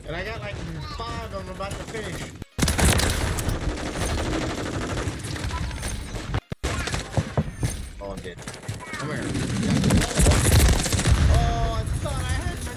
And I got like 5 I'm about to finish. Oh, I'm dead. Come here. Oh, I thought I had my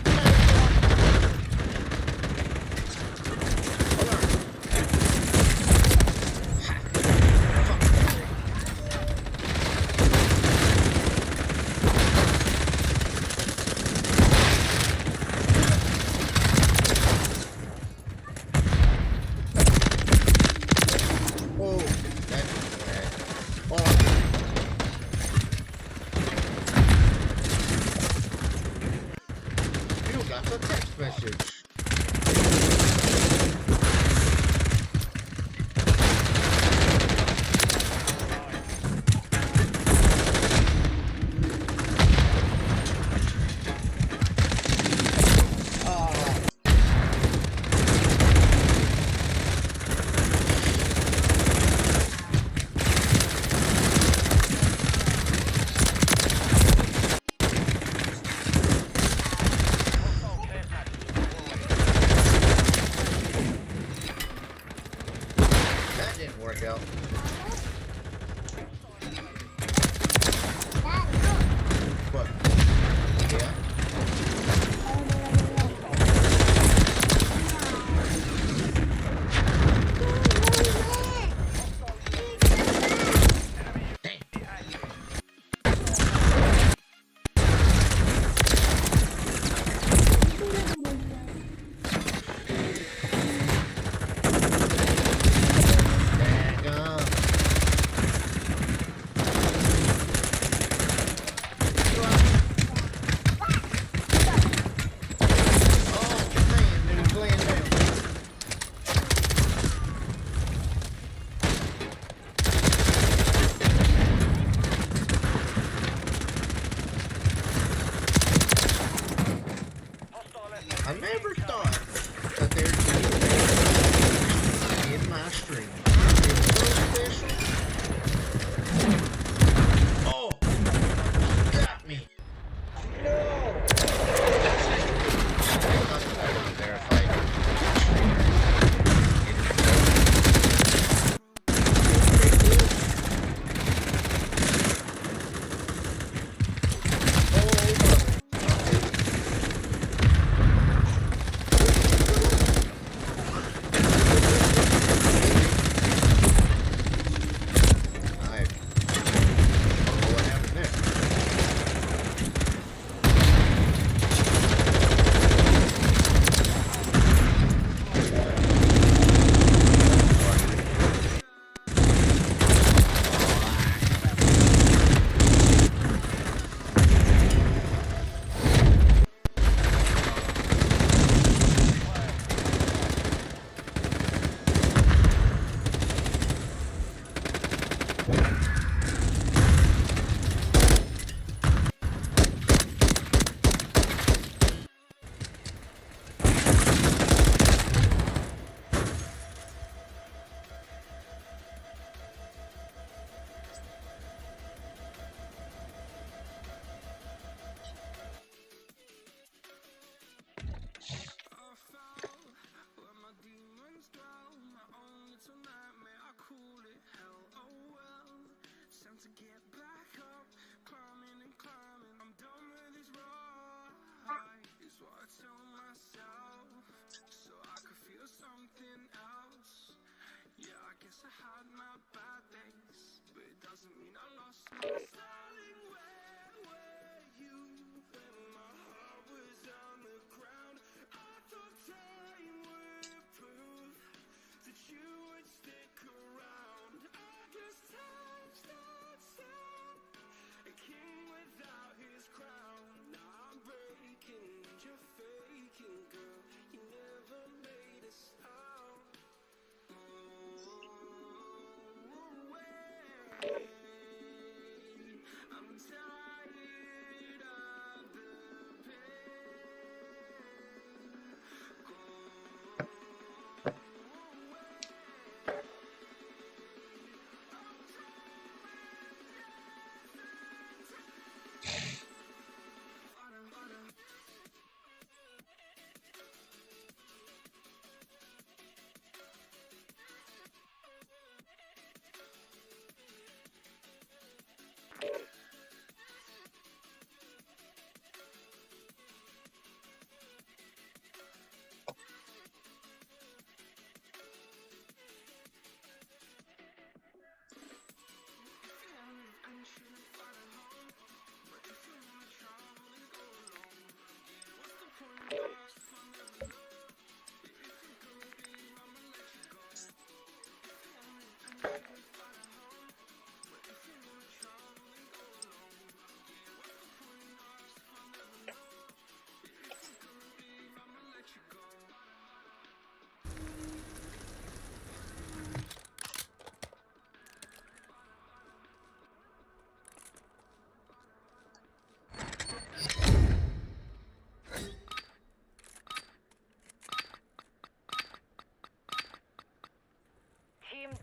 thought that there'd be in my stream. Oh, you got me. No.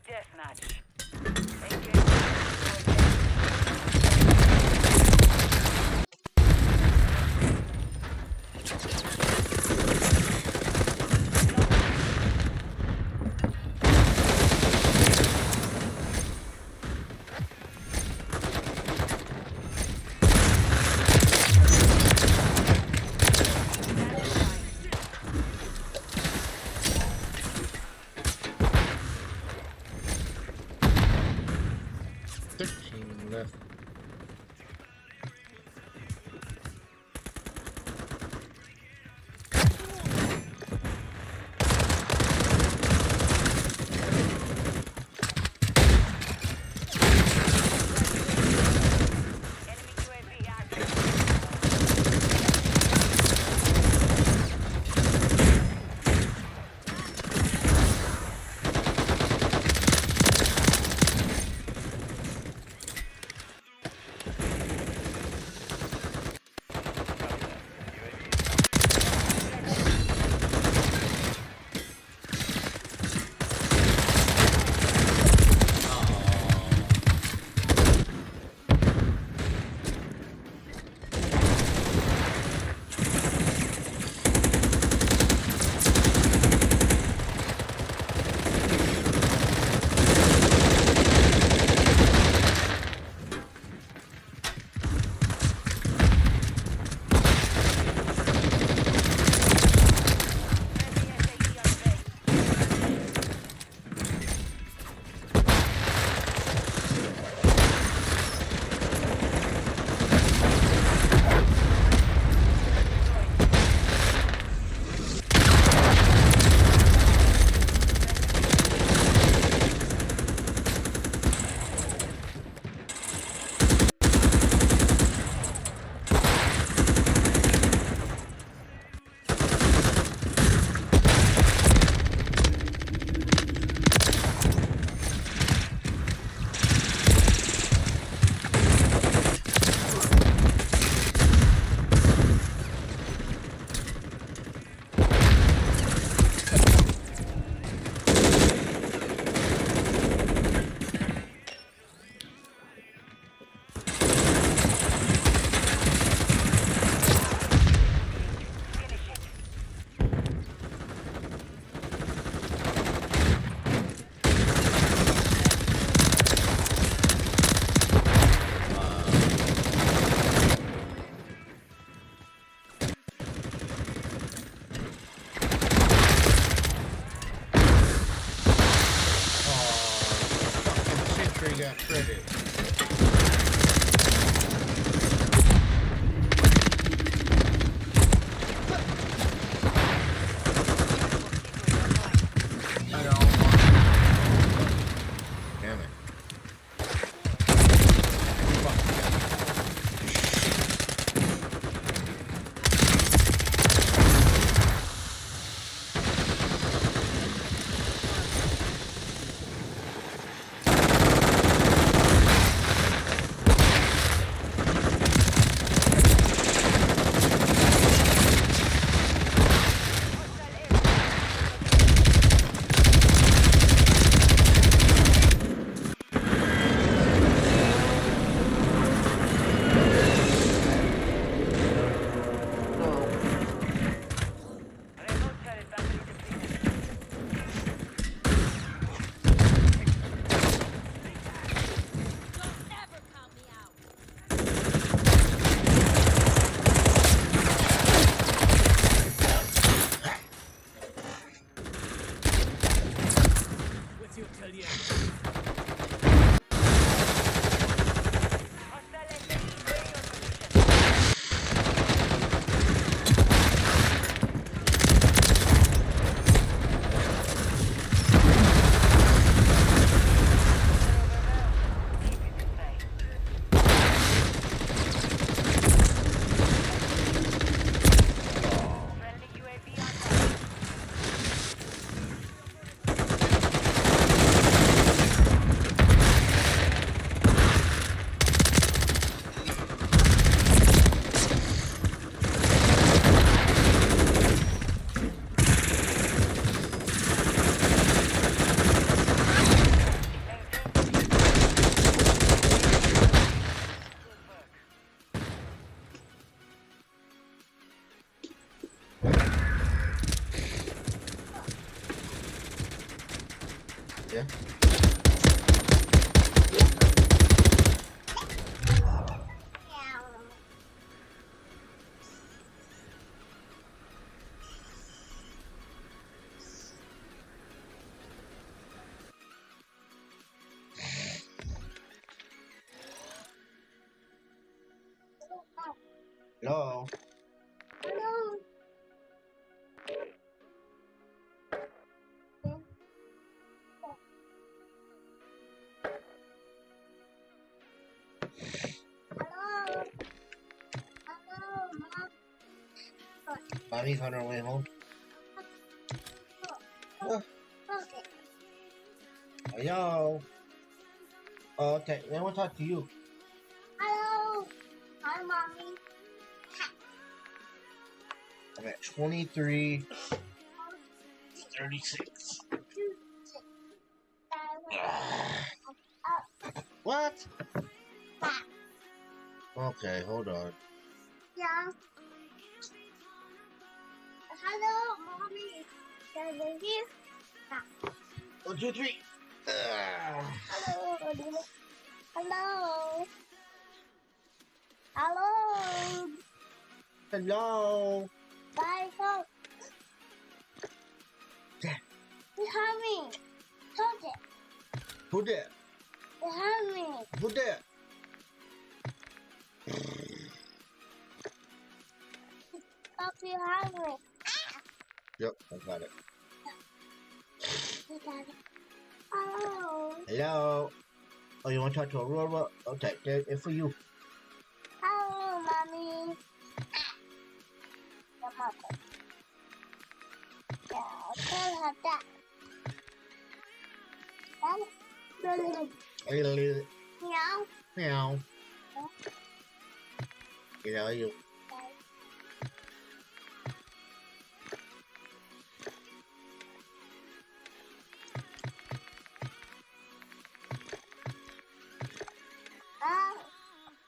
Deathmatch. Left. Yeah. Hello. Hello. Hello. Hello, Mom. Mommy's on her way home. Oh, Okay. hello. Oh, okay. I want to talk to you. Hello. Hi, Mommy. I'm at 23, 36. What? Okay, hold on. Yeah. Hello, Mommy. Can I hear? 1, 2, 3. Hello. Hello. Hello. Hello. Bye, go. Yeah. Behind me. Hold it. Who there? Behind me. Who there? Up behind me. Yep, I got it. You got it. Hello. Hello. Oh, you want to talk to Aurora? Okay, it's for you. Hello, Mommy. Your mother. Yeah, tell her that. Meow. Meow. You know you.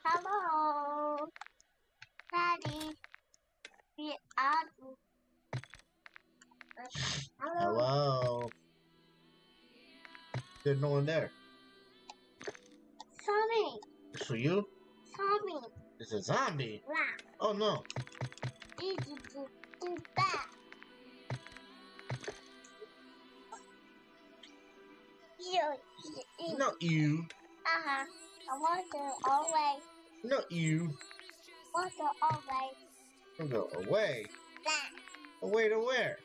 Hello. Daddy. We are. Hello. Hello. There's no one there. Sorry. It's for you? Sorry. It's a zombie. Wow. Oh no. It's bad. You. Not you. Uh-huh. I want to always. Not you. Want to always. Don't go away. That. Away to where?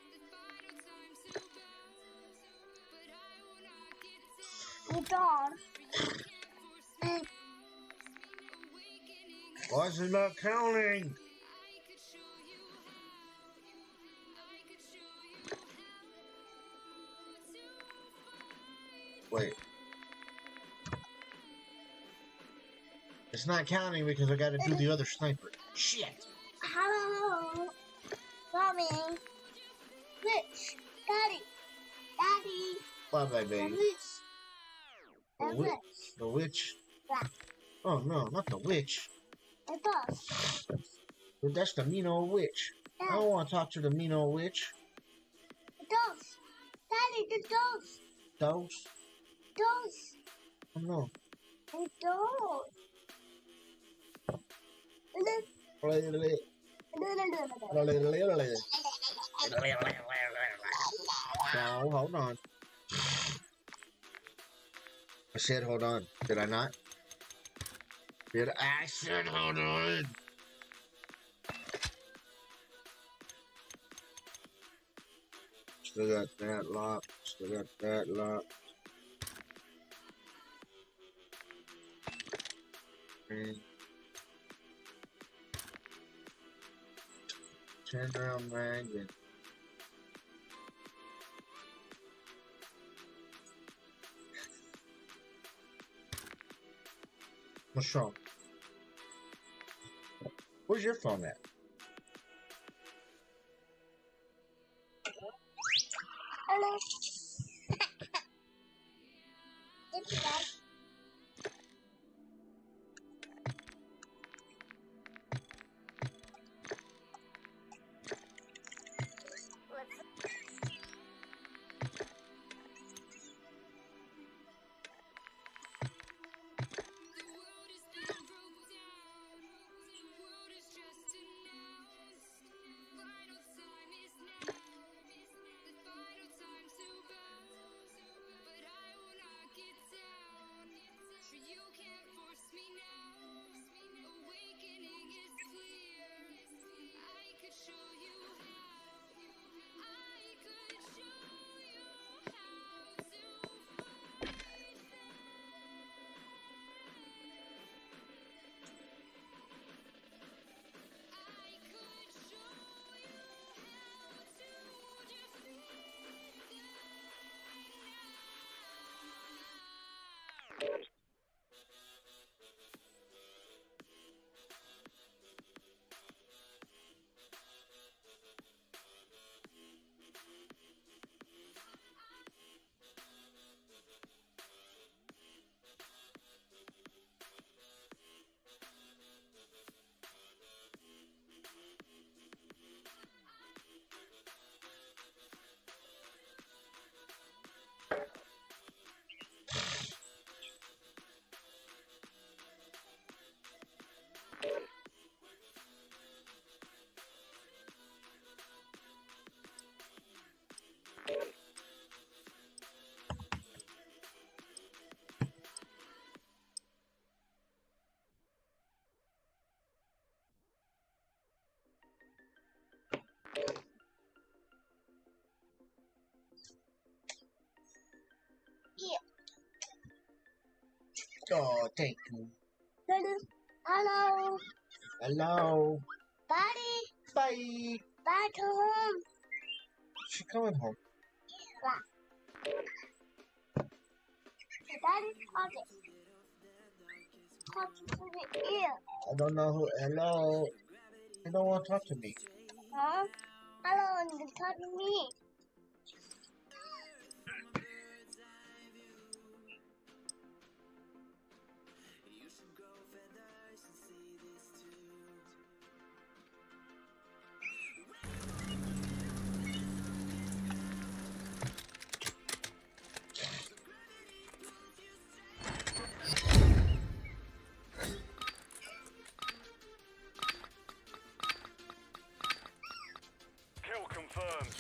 You don't. Why is it not counting? Wait. It's not counting because I gotta do the other sniper. Shit! Hello. Mommy. Rich. Daddy. Daddy. Bye bye, The baby. witch. The, The wi- witch. the witch? Yeah. Oh no, not the witch. The ghost. But that's the mean old witch. I don't want to talk to the mean old witch. The ghost. Daddy, the ghost. Those? Ghost. Oh no. The ghost. No, hold on. I said hold on. Did I not? I said hold on. Still got that lock. Still got that lock. And 10 round mag and what's wrong? Where's your phone at? Hello. It's Dad. Oh, thank you. Hello. Hello. Buddy. Bye. Back to home. She coming home. Daddy's talking to the ear. I don't know who. Hello. You don't want to talk to me. Huh? Hello, and you talk to me. Kill confirmed.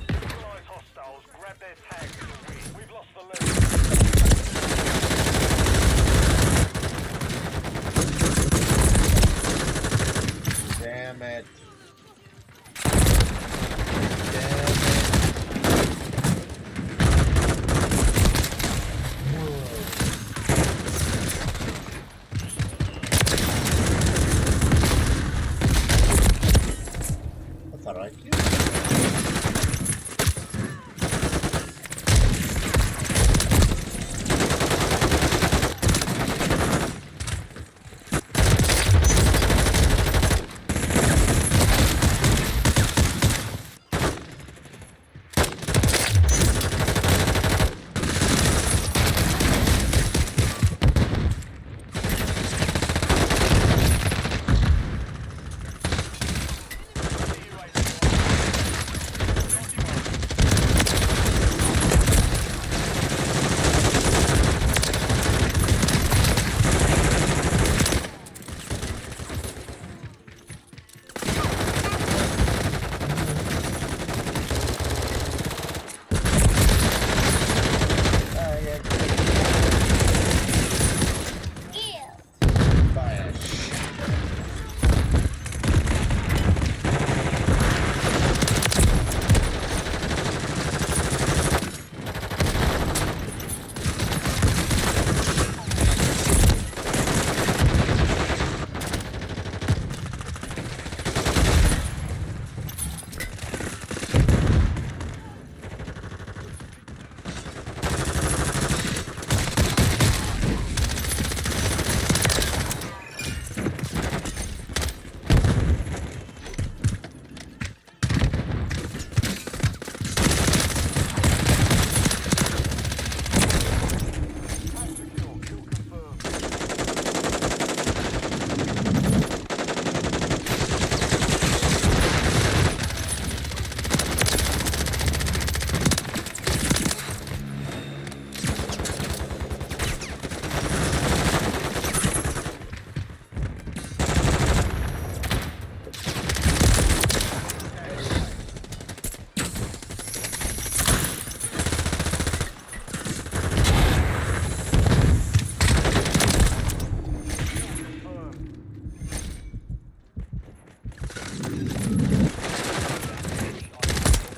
Neutralize hostiles. Grab their tags to win. We've lost the lead. Damn it. That's alright.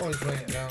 Oh, he's laying down.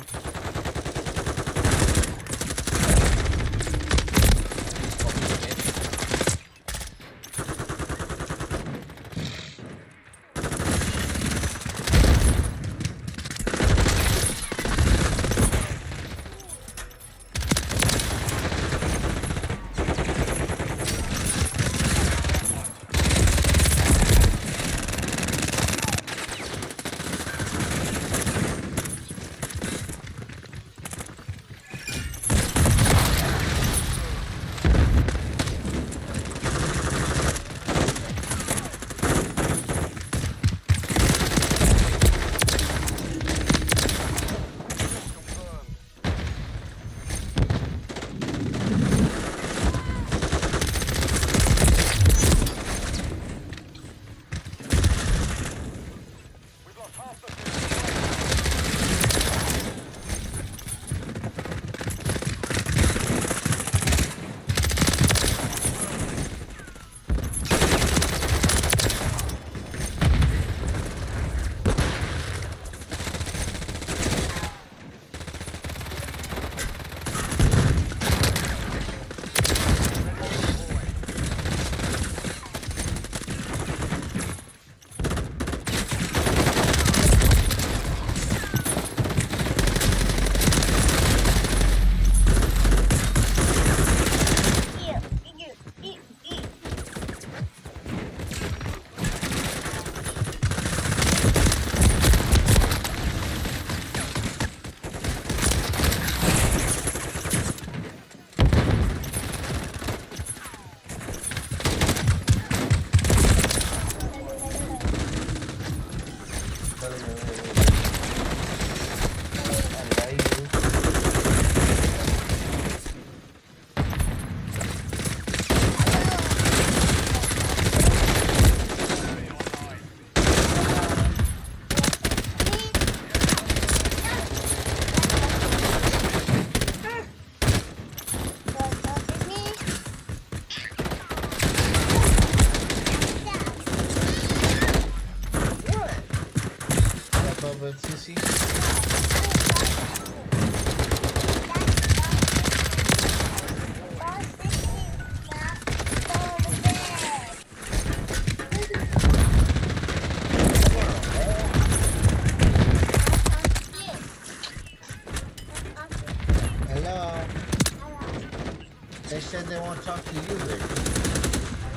They said they want to talk to you, Rick.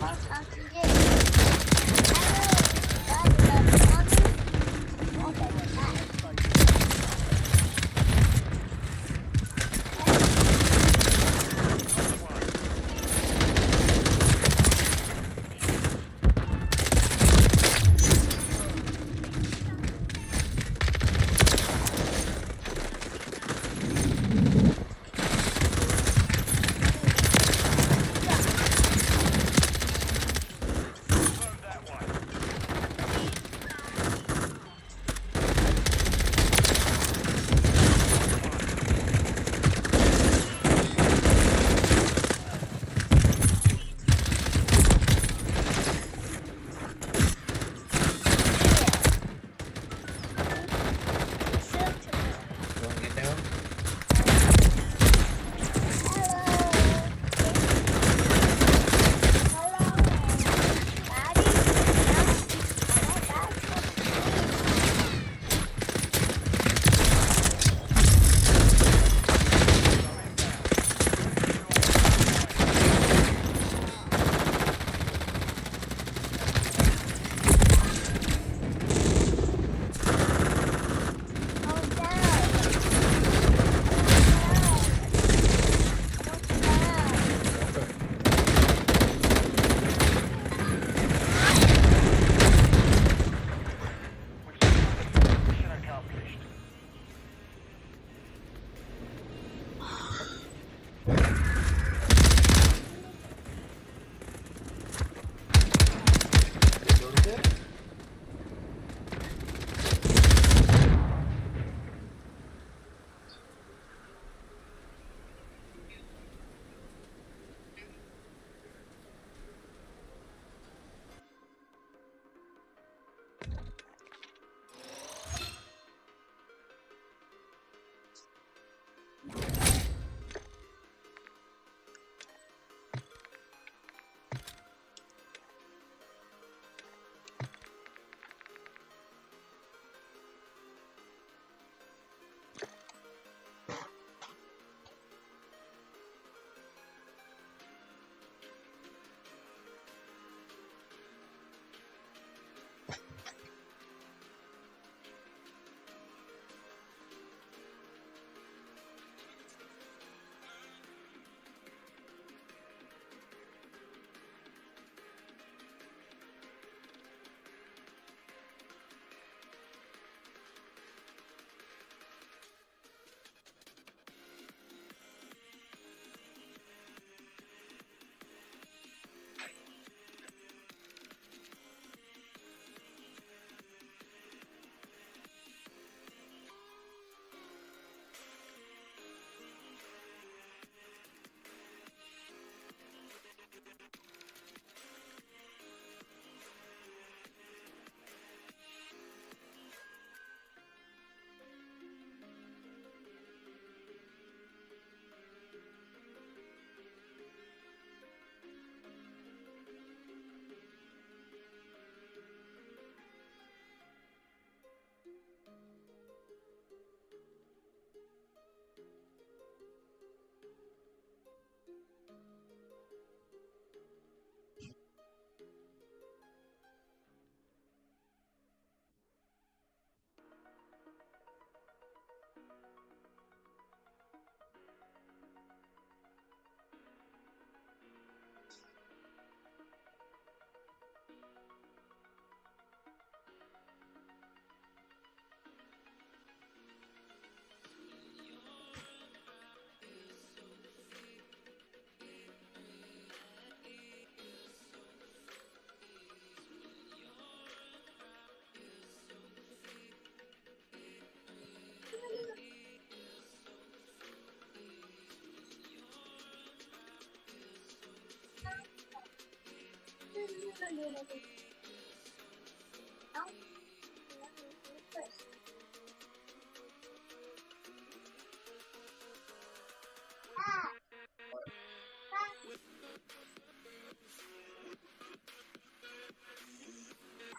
I'll talk to you. Hello, mommy. Okay, bye. Want to get down? Mission accomplished. Go to bed?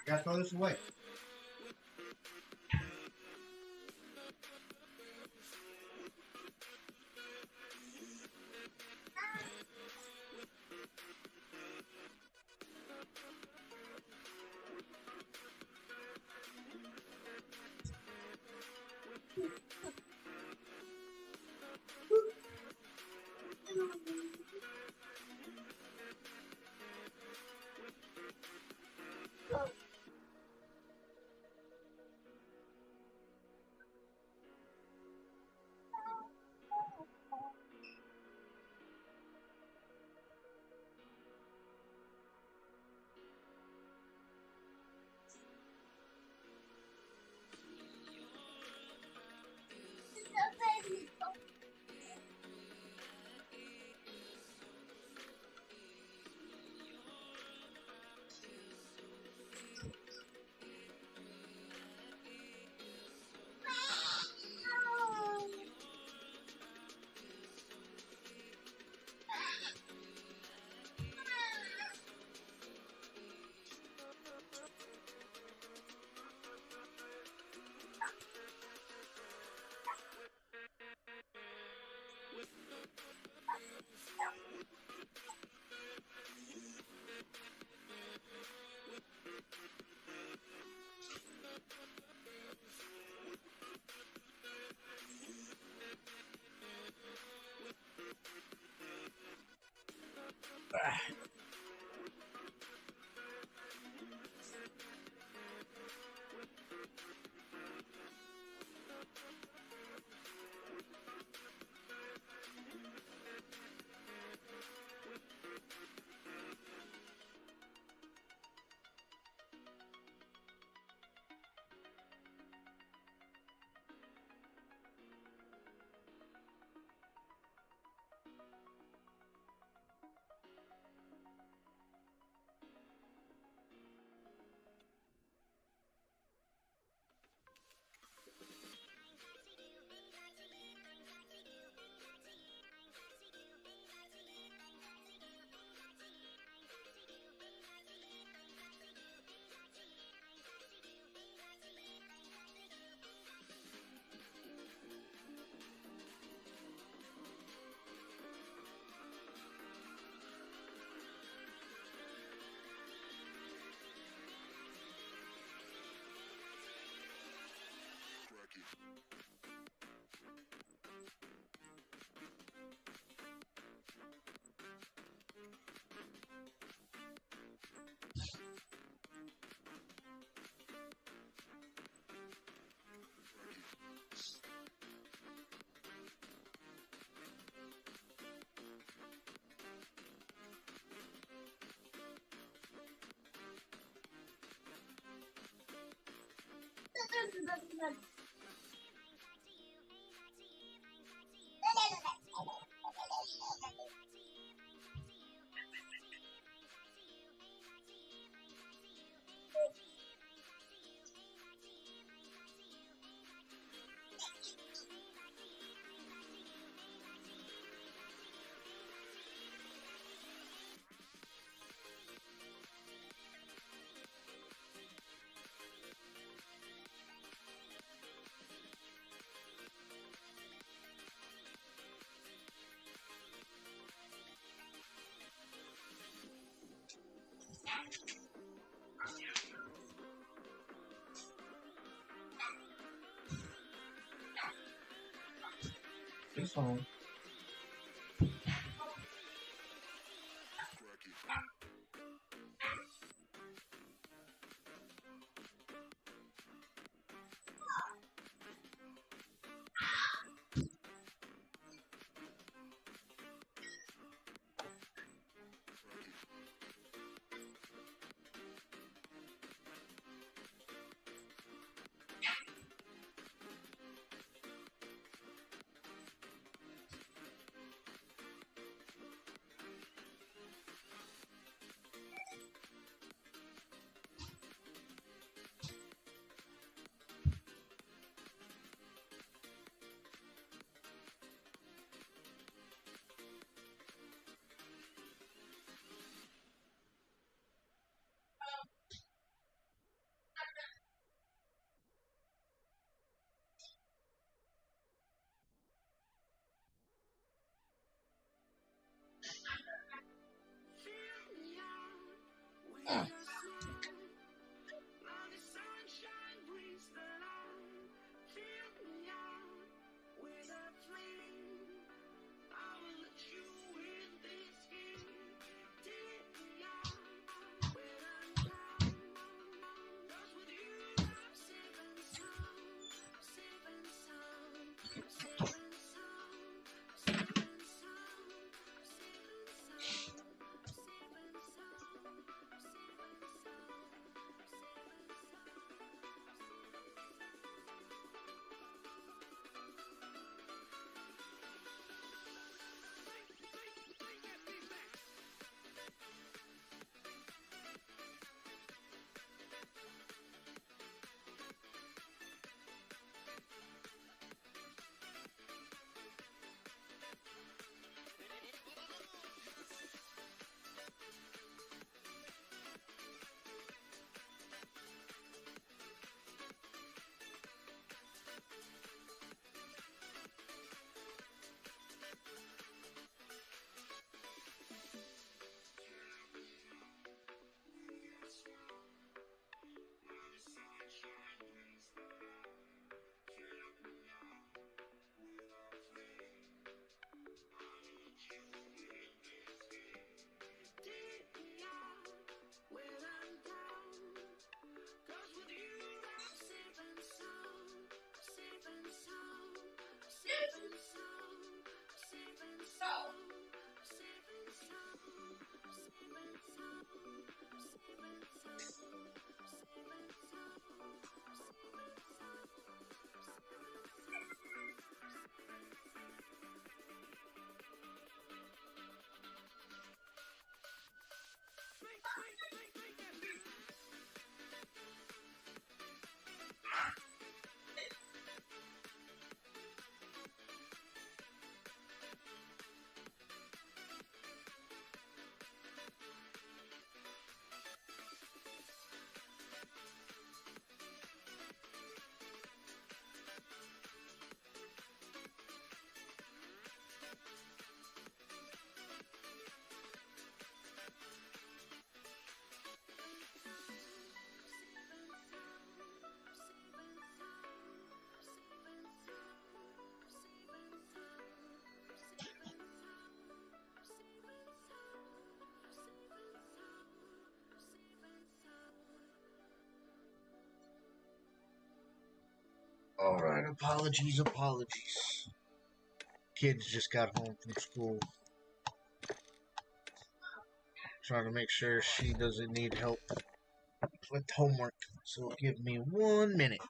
I gotta throw this away. It's fine. Alright, apologies. Kids just got home from school. Trying to make sure she doesn't need help with homework. So give me 1 minute.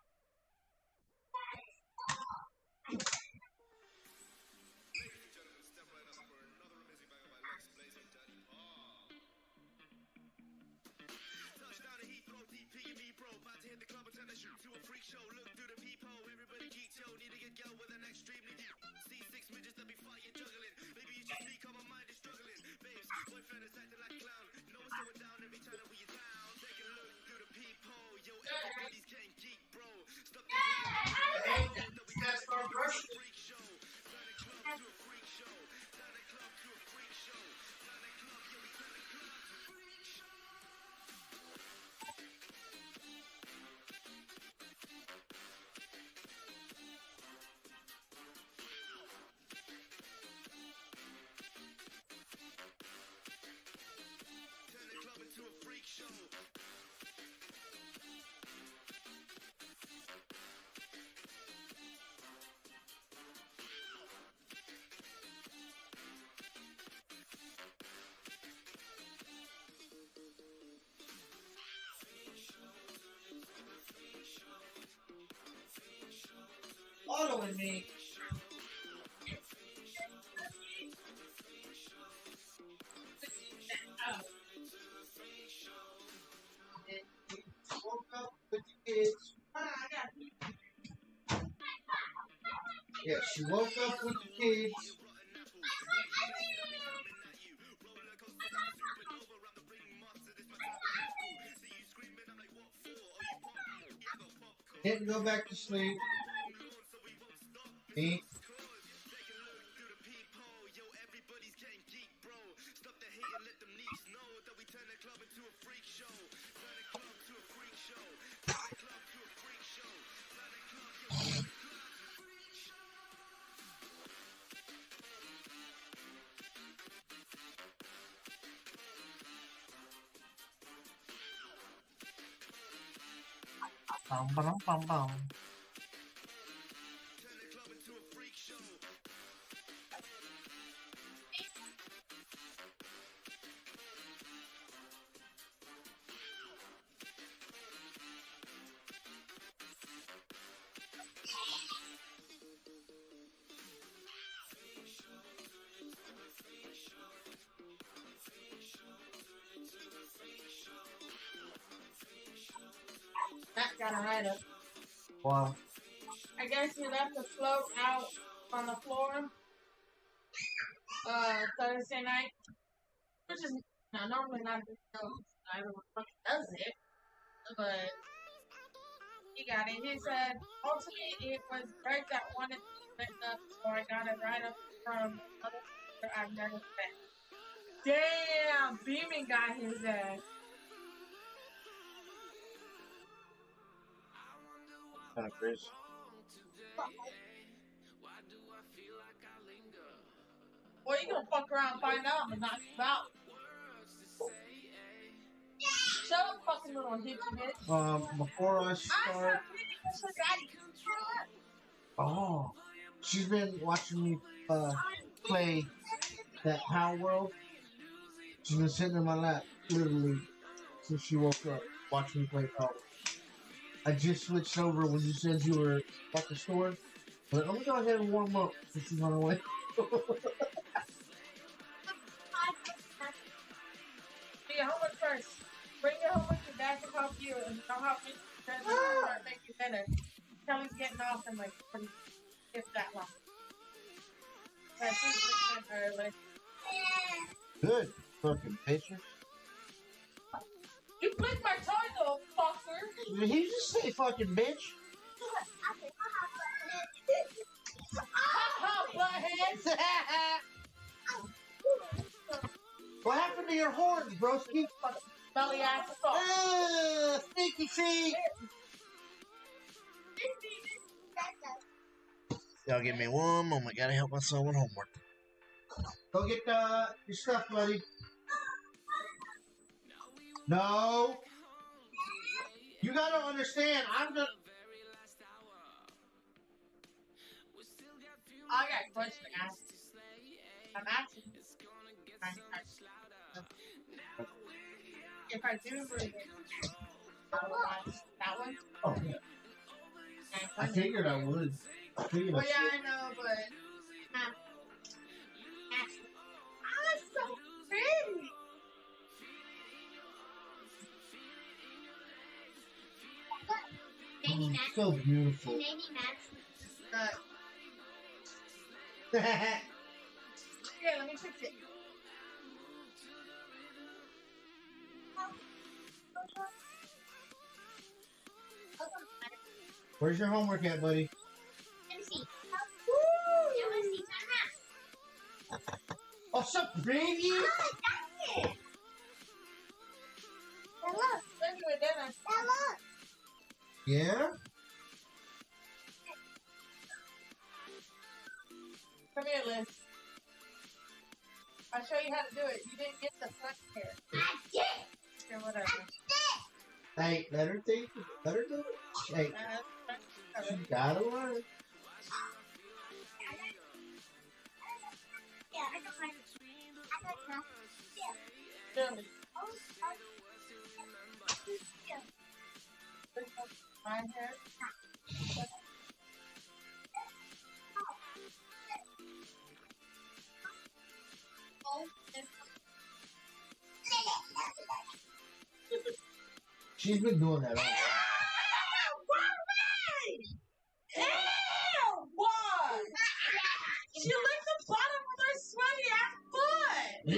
Following me. Woke up with the kids. Yeah, she woke up with the kids. Didn't go back to sleep. Eat. Bum, bum, bum, bum. That got a hide up. Wow. I guess he left the float out on the floor Thursday night. Which is normally not a big deal. I don't know what the fuck does it. But he got it. He said ultimately it was Greg that wanted to pick up, so I got it right up from other people I've never met. Damn, Beeman got his ass. Kind of crazy. Well, you gonna fuck around and find out and knock you out. Shut up, fucking little hippie bitch. Before I start. Oh, she's been watching me play that Power World. She's been sitting in my lap, literally, since she woke up, watching me play Power World. I just switched over when you said you were at the store. But I'm gonna go ahead and warm up since she's on her way. Be your homework first. Bring your homework to dad to help you, and I'll help you. Start making dinner. Kelly's getting off in like if that long. So she's leaving early. Good fucking picture. You clicked my toy though, fucker. Did he just say fucking bitch? Haha, butthead. What happened to your horns, broski? Smelly ass fuck. Sneaky feet. Y'all give me one moment. Gotta help my son with homework. Go get your stuff, buddy. No. You gotta understand, I'm the... I got a question to ask. I'm asking. If I do bring it, I will watch that one. Oh, yeah. I figured I would. Well, yeah, I know, but... Oh, it's so pretty! So beautiful. Here, let me fix it. Where's your homework at, buddy? Oh, so pretty! Yeah? Come here, Liz. I'll show you how to do it. You didn't get the front hair. I did! Okay, whatever. Hey, let her think. Let her do it. Hey, she gotta learn. Yeah, I don't mind. I don't know. Really? My hair? She's been doing that all day. Ew! Why? She licked the bottom with her sweaty ass foot!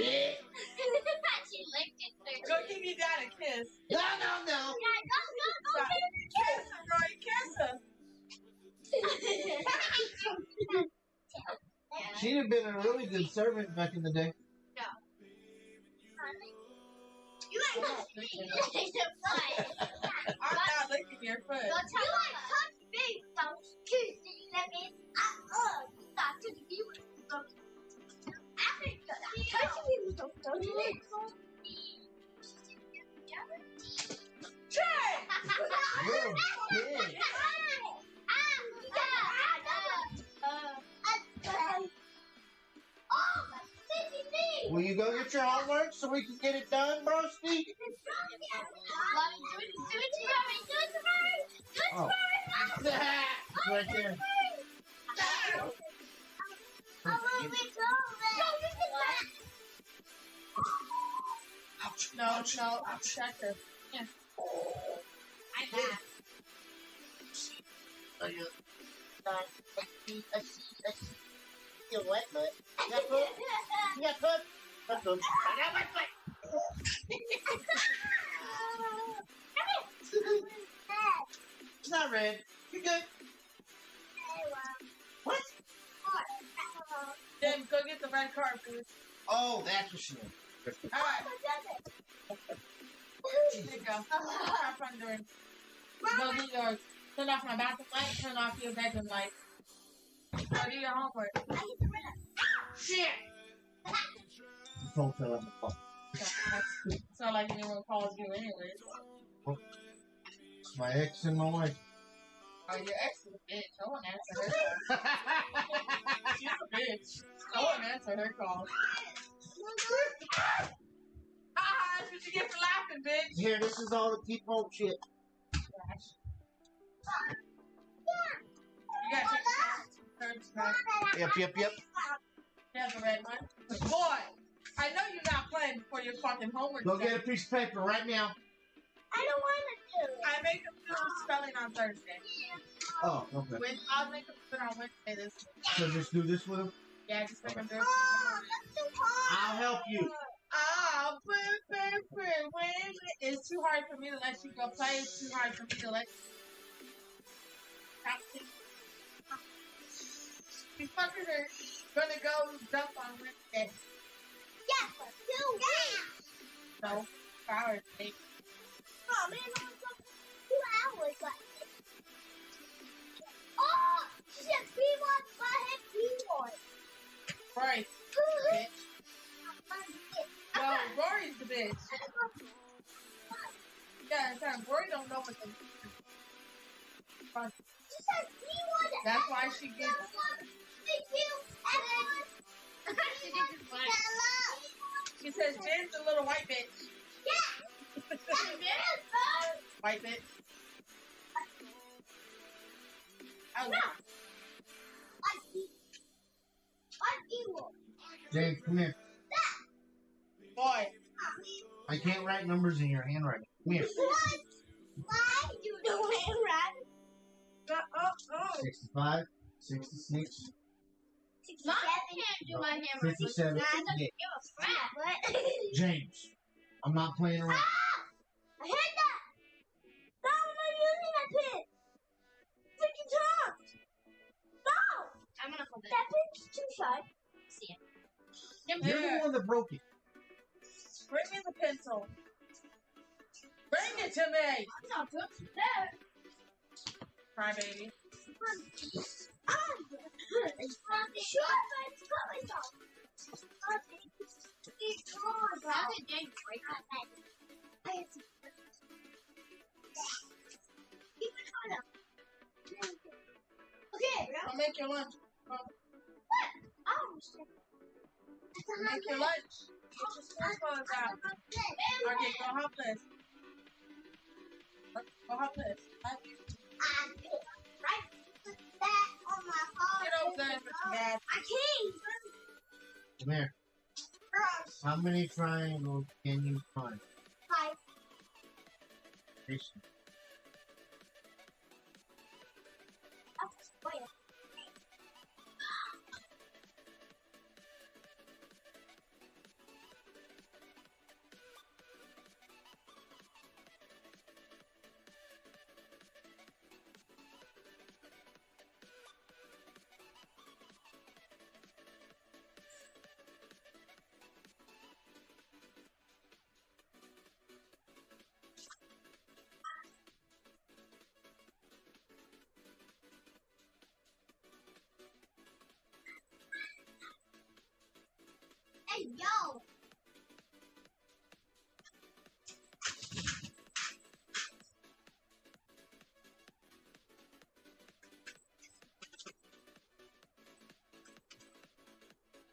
She licked it through. Go give your dad a kiss. No. Yeah, go. Kiss him, Roy, kiss him! She'd have been a really good servant back in the day. You ain't touched me. I'm not licking your foot. You ain't touched me. Don't kiss me. Let me. Stop to the view. Don't you it? You're big. Will you go get your homework so we can get it done, broski? Oh. Right there. No, check her. Yeah. I got. Your what foot? You got foot? You got foot? Got foot. I got my foot. It's not red. You're good. What? Then go get the red card, please. Oh, that's what she meant. Alright. There you go. Have fun doing. Go do yours. Turn off my bathroom light, turn off your bedroom light. Go do your homework. Shit! Don't tell him the fuck. It's not like anyone calls you anyways. My ex and my wife. Oh, your ex is a bitch. I won't answer her call. She's a bitch. I won't answer her call. That's what you get for laughing, bitch. Here, this is all the keep home shit. You gotta take the third spot. Yep. There's the red one. Boy, I know you're not playing before your fucking homework. Go get a piece of paper right now. I don't want to do it. I make them do spelling on Thursday. Oh, okay. I'll make them do it on Wednesday this week. So just do this with him? Yeah, just make them do it. Oh, that's too hard. I'll help you. Oh, it's too hard for me to let you go play. It's too hard for me to let you. These fuckers are gonna go dump on Wednesday. Yeah, for 2 weeks. No, hours, baby. Oh, man, I'm 2 hours left. Oh, she said P1, butthead P1. Rory, bitch. Well, Rory's the bitch. Yeah, it's time. Rory don't know what the. She said P1. That's why she gets. She says Jen's a little white bitch. Yeah. White bitch. Oh. James, come here. Boy. I can't write numbers in your handwriting. Come here. Why you do it right? 65, 66, Mom can't do my handwriting. 57, I don't 58. give a crap. James, I'm not playing around. I hit that. No, I'm not using that pin. Freaking top. No. I'm gonna hold it. That pin's too sharp. See it. You're the one that broke it. Bring me the pencil. Bring it to me. I'm not good for that. Cry baby. Okay, I'll make your lunch. Make your lunch. Get your school clothes out. Okay, go help this. Go help this. Get over there with your dad. I can't. Come here. How many triangles can you find? 5. Jason. Hey, yo!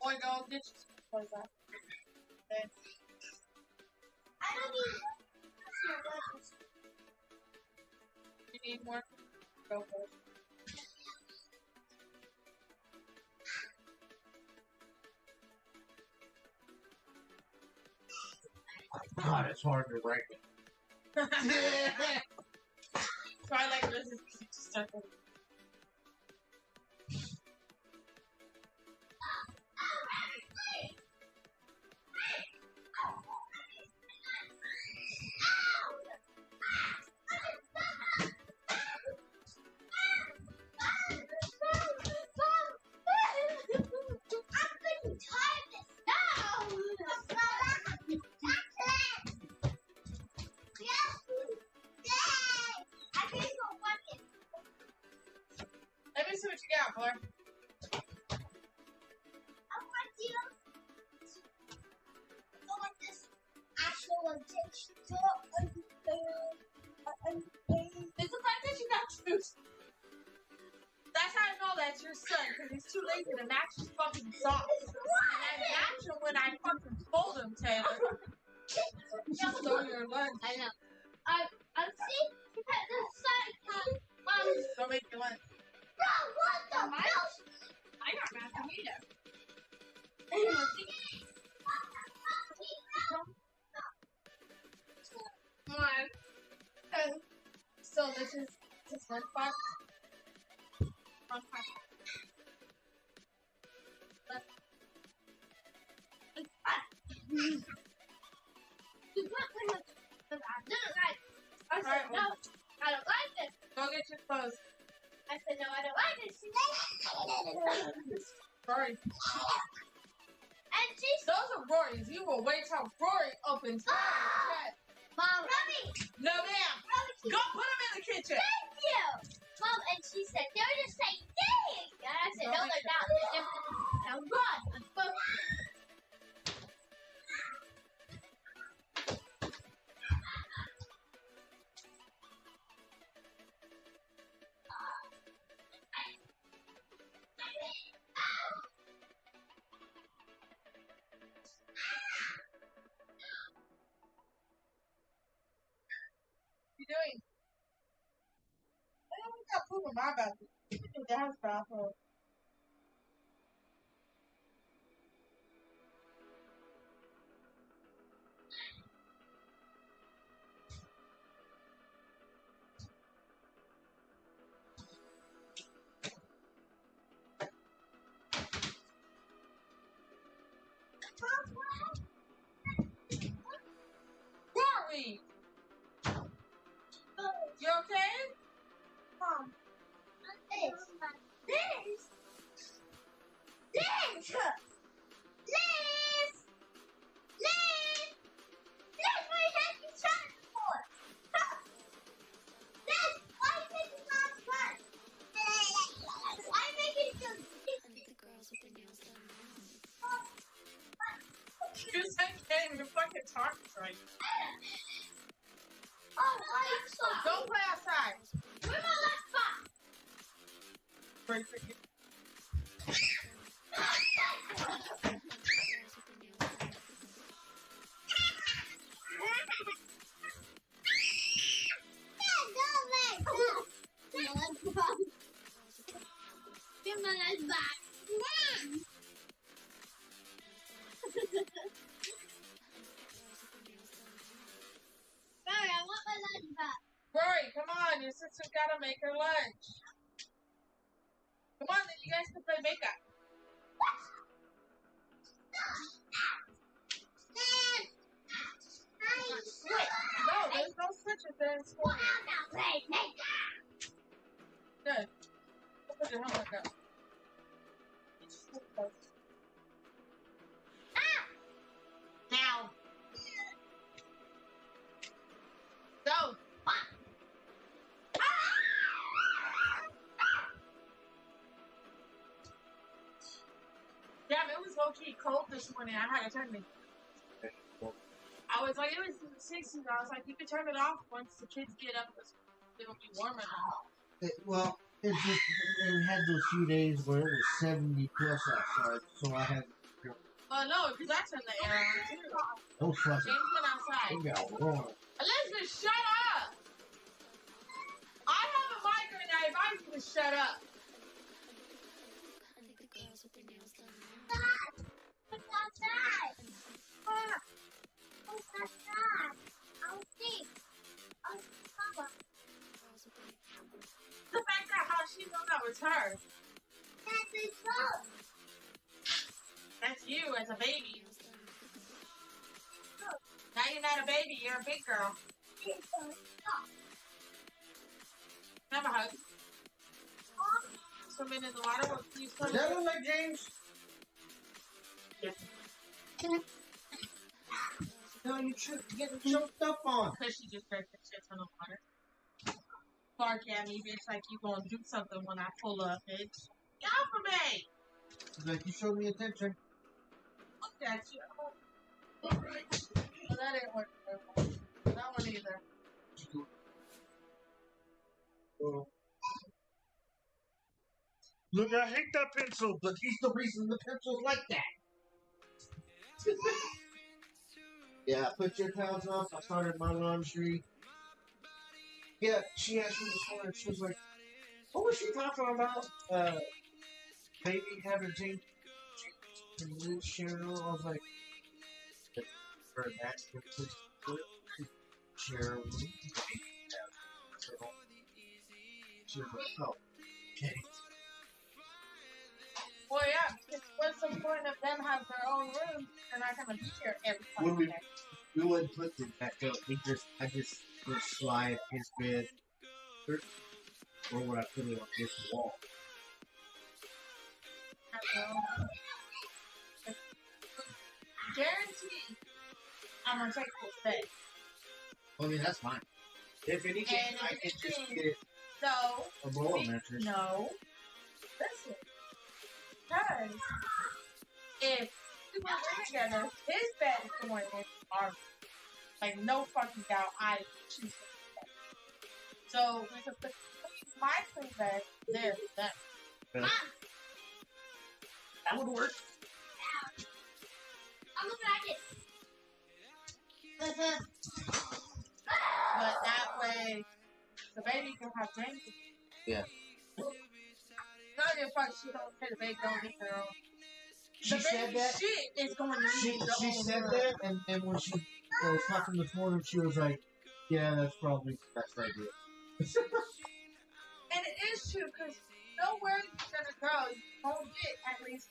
Boy, go get your school clothes out. Okay. I don't need You need more? Go for it. God, it's hard to write it. Twilight versus Circle. Let me see what you got, boy. It's the fact that you got shoes. That's how I know that's your son, because he's too lazy to match his fucking socks. And I match him when I fucking told him to. Taylor. You stole your lunch. I know. I see. You had the side. Go make your lunch. Bro, what the hell? I got mashed either. Come on. Okay. So this is lunchbox. Lunchbox. I said, no, I don't like this. Go get your clothes. I said, no, I don't like this. Rory. And she said, Those are Rory's. You will wait till Rory opens her chest. Mom, Robbie. No, ma'am. Robbie. Go put him in the kitchen. Thank you. Mom, and she said, they're the same thing. And I said, no, they're not. They're different. Now run. I'm focused. What are you doing? I don't got poop in my bathroom. In Dad's bathroom. Rory! You okay? Mom, this. What are you trying for? Liz, why are you making lots of fun? I'm making some You said game, you fucking talking right. Oh, my Go play outside. Where's my lunchbox? Break for you. Give my lunchbox. Sorry, I want my lunchbox. Rory, come on, your sister's gotta make her lunch. Come on, then you guys can play makeup. Switch. No, there's no switches there in school. Well, I'm not playing makeup. Good. Go put your homework up. Now. Go. Damn, it was low-key cold this morning. I had to turn it. I was like, it was in the 60s. I was like, you can turn it off once the kids get up. It'll be warmer now. Well, it had those few days where it was 70 plus outside, so I had. Oh no, because I turned the air on too. Those fucking. James went outside. They got warm. Elizabeth, shut up! I have a mic right now. If I can just shut up. What's outside? What's outside? I'll see. I'll see. The fact that how she knew that was her. That's his phone. That's you as a baby. Now you're not a baby, you're a big girl. Have a hug. Swimming in the water. What can you swim? Is that look like James? Yeah. No, you getting choked up on. Because she just drank the shit ton of water. Bark at me, bitch, like you gonna do something when I pull up, bitch. Get off of me! Like you showed me attention. Look at you. Well, that didn't work. That one either. Oh. Look, I hate that pencil, but he's the reason the pencil's like that. Yeah, put your towels up. I started my laundry. Yeah, she asked me this morning. She was like, "What was she talking about? Baby having James and Liz Cheryl." I was like, "For that, Cheryl." She was like, "Oh, okay." Well, yeah, because what's the point of them having their own room? They're not going to be here every When fucking we day. we wouldn't put them back up. I just would slide his bed, or would I put it on his wall? I don't know. Guaranteed, I'm going to take this bed. I mean, that's fine. If anything, And I if can just anything, get So, a blow mattress. no. Listen. Because if we were living together, his bed is going in our room. Like, no fucking doubt, I choose his bed. So, we could put my twin bed there for them. Yeah. That would work. I'm looking at it. But that way, the baby can have James. Yeah. Not your fuck, she don't pay the baby, don't eat her own. She The said baby that. shit is going to She need the whole said room. that, and when she was talking this morning, she was like, "Yeah, that's probably the best idea." And it is true, because nowhere you're going to go, you won't get at least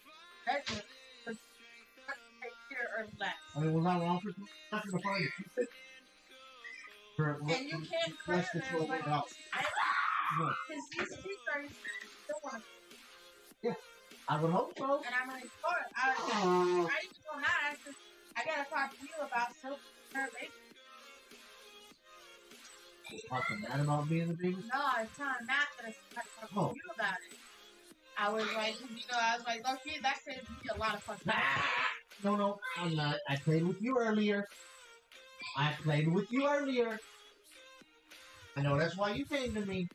bedroom. But take care or less. I mean, we're not wrong for not going to find it. For And you can't less clear than them like $12. No. because these speakers don't want to. I would hope so. And I'm like, fuck, I even go high because I gotta talk to you about so her baby. Talking mad about being the baby. No, I was telling Matt that I talked to you about it. I was like, look, that saves me a lot of fucking time. No, I'm not. I played with you earlier. I know that's why you came to me.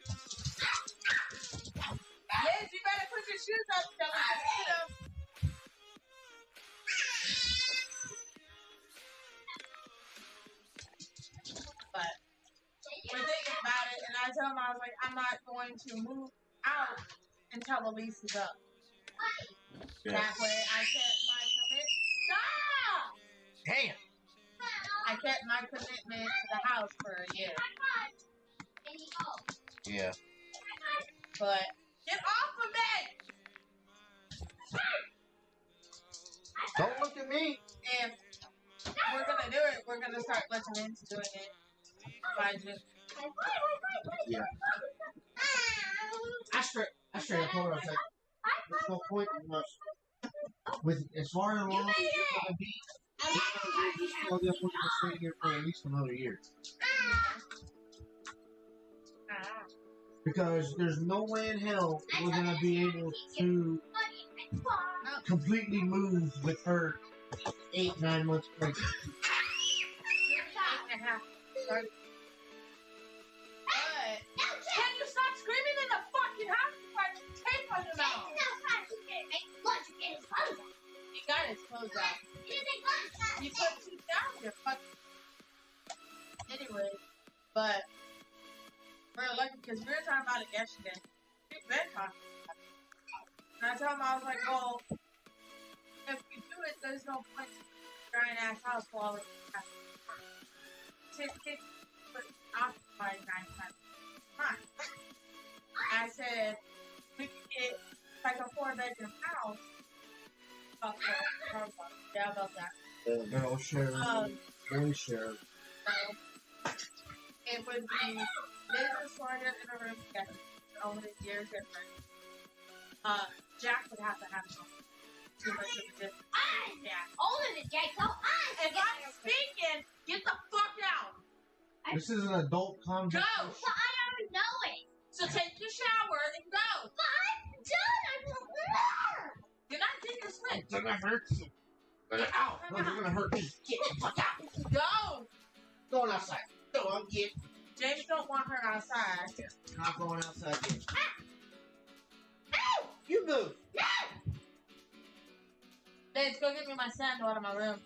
Yes, you better put your shoes up, Stella. But we're thinking about it, and I told him, I was like, I'm not going to move out until the lease is up. Yeah. That way I kept my commitment. Stop! Damn. I kept my commitment to the house for a year. Yeah. But get off of me! Don't look at me. If we're gonna do it, we're gonna start looking into doing it by just. Yeah. I straight up told her, I was like, there's no point in us. With as far along as you're gonna be, we're gonna stay here for at least another year. Because there's no way in hell we're gonna be able to completely move with her 8-9 months pregnant. 8.5. Sorry. But can you stop screaming in the fucking house before I just tape on your mouth? You got his clothes out. You put two down your fucking. Anyway, but we're lucky because we were talking about it yesterday. We've been talking about it. And I told him, I was like, well, if we do it, there's no point in giant ass house while it's occupied 9 times. Fine. I said, we could get like a 4-bedroom house. Yeah, about that. No, share. Really share. It would be Liz and Sawyer in a room together, only years different. Jack would have to have too much of a difference. Older than Jacob. If I'm speaking, get the fuck out. This is an adult conversation. Go. But I already know it. So take your shower and go. But I'm done. You're not getting your switch. It's gonna hurt you. Ow! No, they're gonna hurt me. Get the fuck out. Go. Going outside. No, I'm getting. James don't want her outside. Not going outside yet. You move. Liz, go get me my sandal out of my room.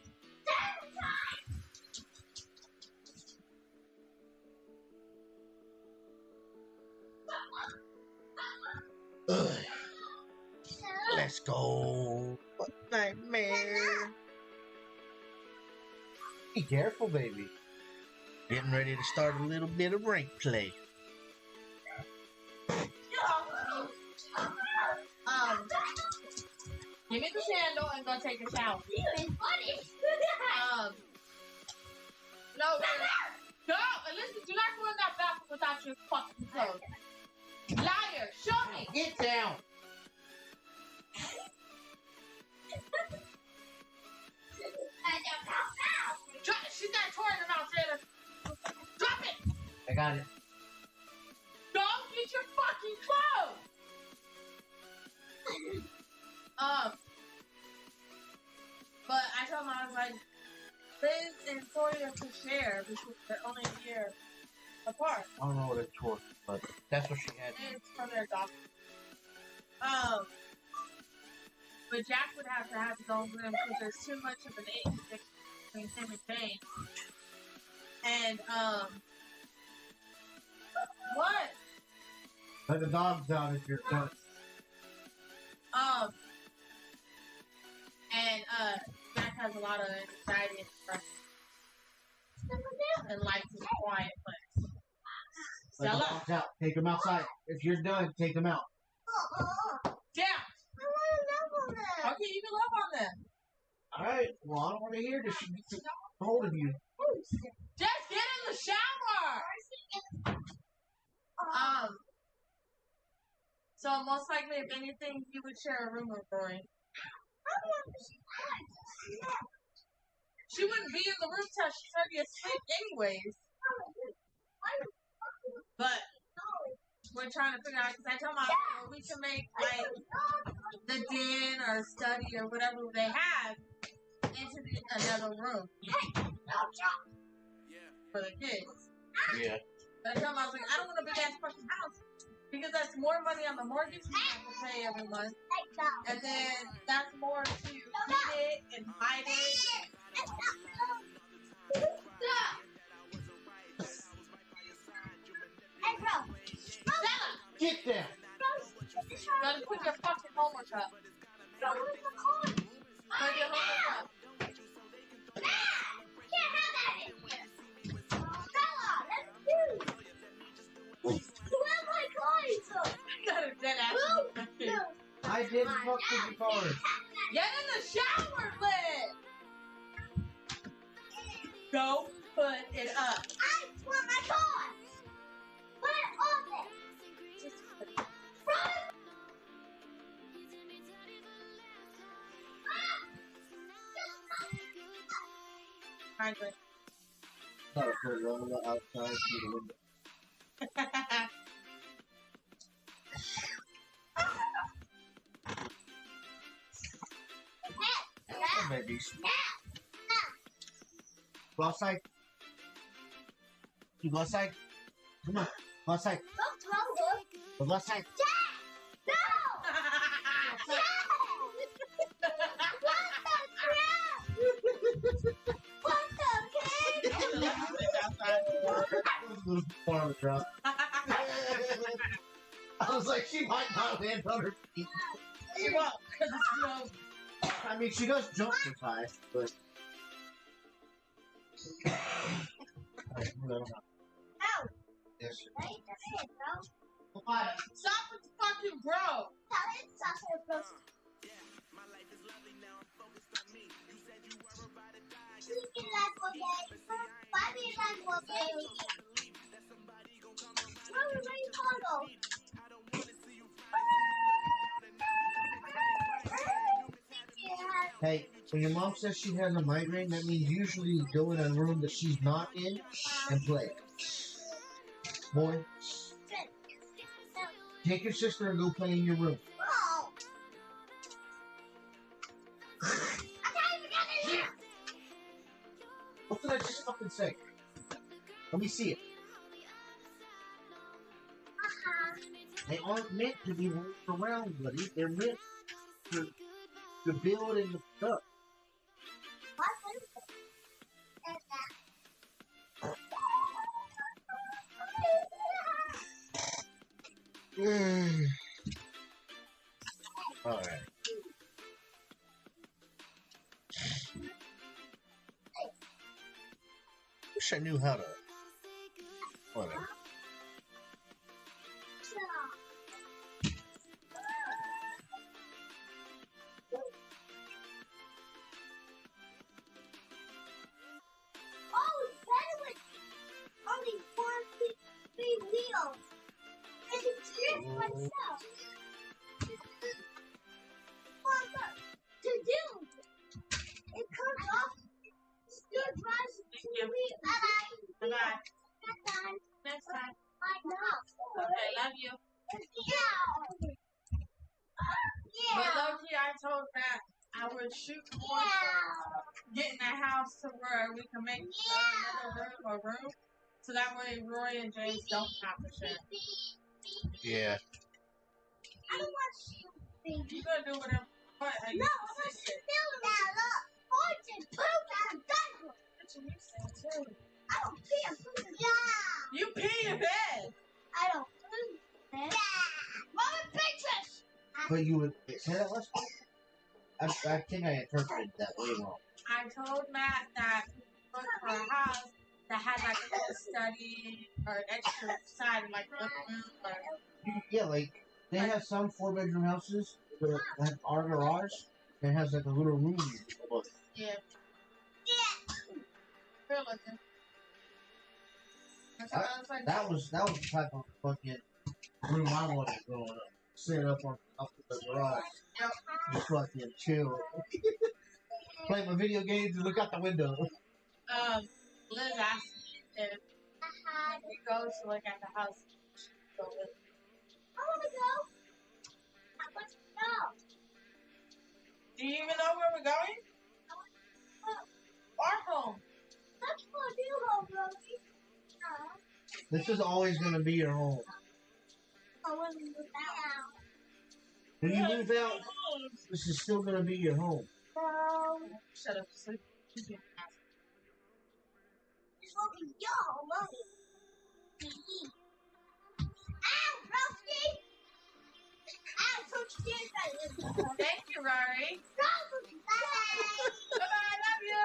there. Be careful, baby. Getting ready to start a little bit of rank play. Give me the sandal and go take a shower. No, go and listen. Do not go in that bathroom without your fucking clothes. Liar, show me. Get down. Drop it. She's got a toy in her mouth, Jada. Drop it. I got it. Go get your fucking clothes. But I told him, I was like, Liz and Sawyer to share because they're only a year apart. I don't know what it's for, but that's what she had. It's from their doctor. But Jack would have to go with him because there's too much of an age difference between him and Jane. And, what? Let the dogs out if you're done. Jack has a lot of anxiety and depression. And likes his quiet place. Let the dogs out. Take them outside. If you're done, take them out. Yeah. Okay, you can love on them. Alright. Well, I don't want to hear this. She gets a hold of you. Just get in the shower. So most likely, if anything, you would share a room with Roy. She wouldn't be in the room till she's already asleep anyways. But we're trying to figure out, because I told my well, we can make like the den or study or whatever they have into another room for the kids. Yeah. But I told him, I was like, I don't want a big ass fucking house. Because that's more money on the mortgage we have to pay every month. And then that's more to heat it and hide it. Hey, bro. Stella! Get down. You gotta put your fucking homework up. Put your homework up. Can't have that in here. Stella, that's you. Where's my clothes? You got a dead ass. I did fuck with the cars. Get in the shower, Liz! Go put it up. I want my toys. Where are they? Just put it up. Frankly. Gotta put it on the outside through the window. Come on, babies. Go outside. You go outside. Come on. Go outside. Don't throw them. Go outside. No! What the crap? What the kid? Farm drop. I was like, she might not land on her feet. She won't, because it's no. I mean, she does jump this high, but. Ow! Yes. Wait, that's it, bro. Stop with the fucking bro! Tell it, stop it, bro. Sleeping like one day. Bobby like one day. Where are you Carlo? Hey, when your mom says she has a migraine, that means usually you go in a room that she's not in and play. Boy, take your sister and go play in your room. Oh. I can't even get in here. What did I just fucking say? Let me see it. They aren't meant to be moved around, buddy. They're meant to build and stuff. What is it? Alright. Wish I knew how to. Whatever. Oh, it's better with only 3 wheels. I can drift myself. Oh, look. To do. It comes off. Still drives 2 wheels. Bye-bye. Bye-bye. Next time. Next time. I know. Okay, love you. Yeah. But low-key, I told Matt I would shoot more for getting a house to where we can make another room, so that way Roy and James don't have to share. Yeah. I don't want to shoot, baby. You gonna do whatever you want. No, I'm gonna spill that. Look. Fortune, poop out of diaper. That's what you said too. I don't pee and poop. Yeah. You pee in bed. I don't poop. Yeah. Mama pictures. But you would say that last time? I think I interpreted that way wrong. I told Matt that we looked for a house that had like a little study or an extra side, like a room or Yeah, like, they have some 4-bedroom houses that have our garage that has like a little room. yeah. Yeah. Good looking. That's what I was like. That was the type of fucking room I wanted growing up. Sit up on up in the garage. Just fucking chill. Play my video games and look out the window. Liz asked me if we go to look at the house. Go with. I want to go. I want to go. Do you even know where we're going? Our home. That's for you, home, Rosie. This is always going to be your home. I want to move out. When you move out, this is still going to be your home. Shut up, sleep. It's going to be your home, Rosie. Ow, Rosie! Ow, so scared. Thank you, Rory. Rosie, bye. Bye-bye, love you.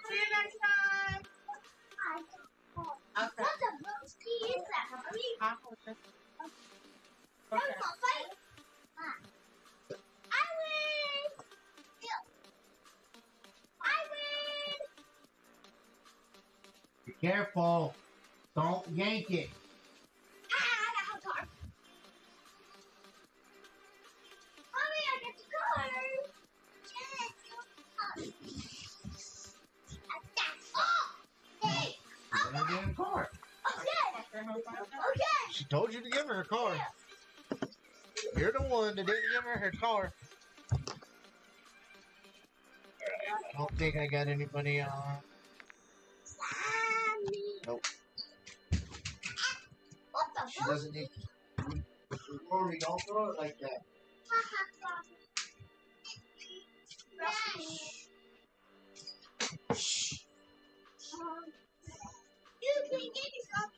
See you next time. Okay. What the Rosie is that, Rosie? I'll hold this. Okay. Okay. I win! I win! Be careful. Don't yank it. I got a car. Mommy, I get the car. Oh! Hey! You're going to get a car. Okay! Okay! She told you to give her a car. You're the one that didn't give her her car. I don't think I got any money on. Nope. What the She doesn't need. Rory, don't throw it like that. You can get yourself.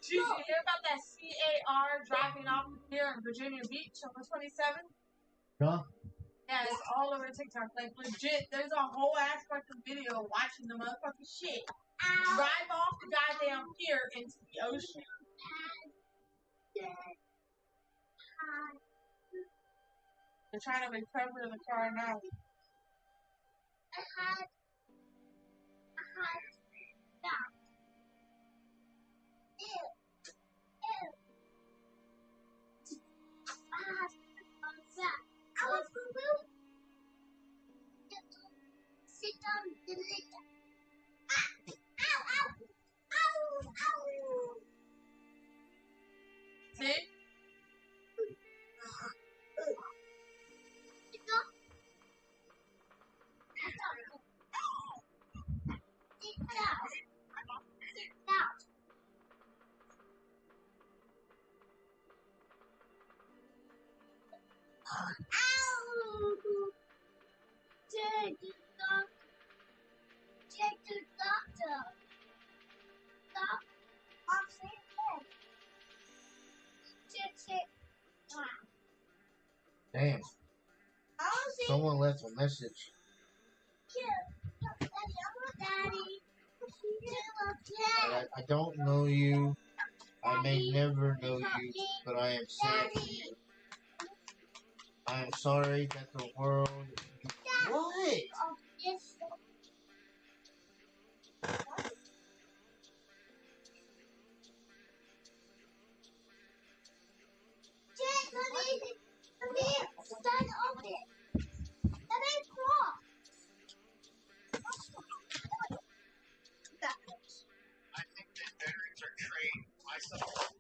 Did you hear about that CAR driving off here in Virginia Beach on the 27th? Huh? Yeah, it's all over TikTok. Like, legit, there's a whole ass fucking video watching the motherfucking shit drive off the goddamn pier into the ocean. They're trying to recover the car now. Sit down, later. Ow, ow, ow, ow. See? Damn. Someone left a message. I don't know you. I may never know you, but I am sad for you. I am sorry that the world. What? I think that veterans are trained myself.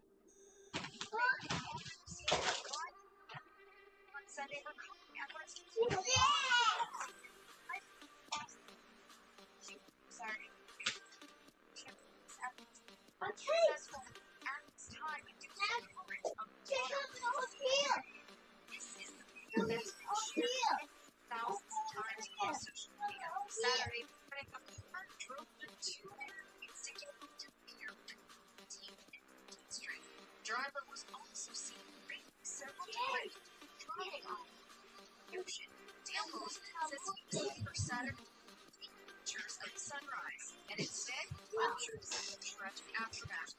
Driver was also seen several times driving on the ocean. Tailhouse says he was looking for Saturday pictures of the sunrise, and instead captures the tragic aftermath.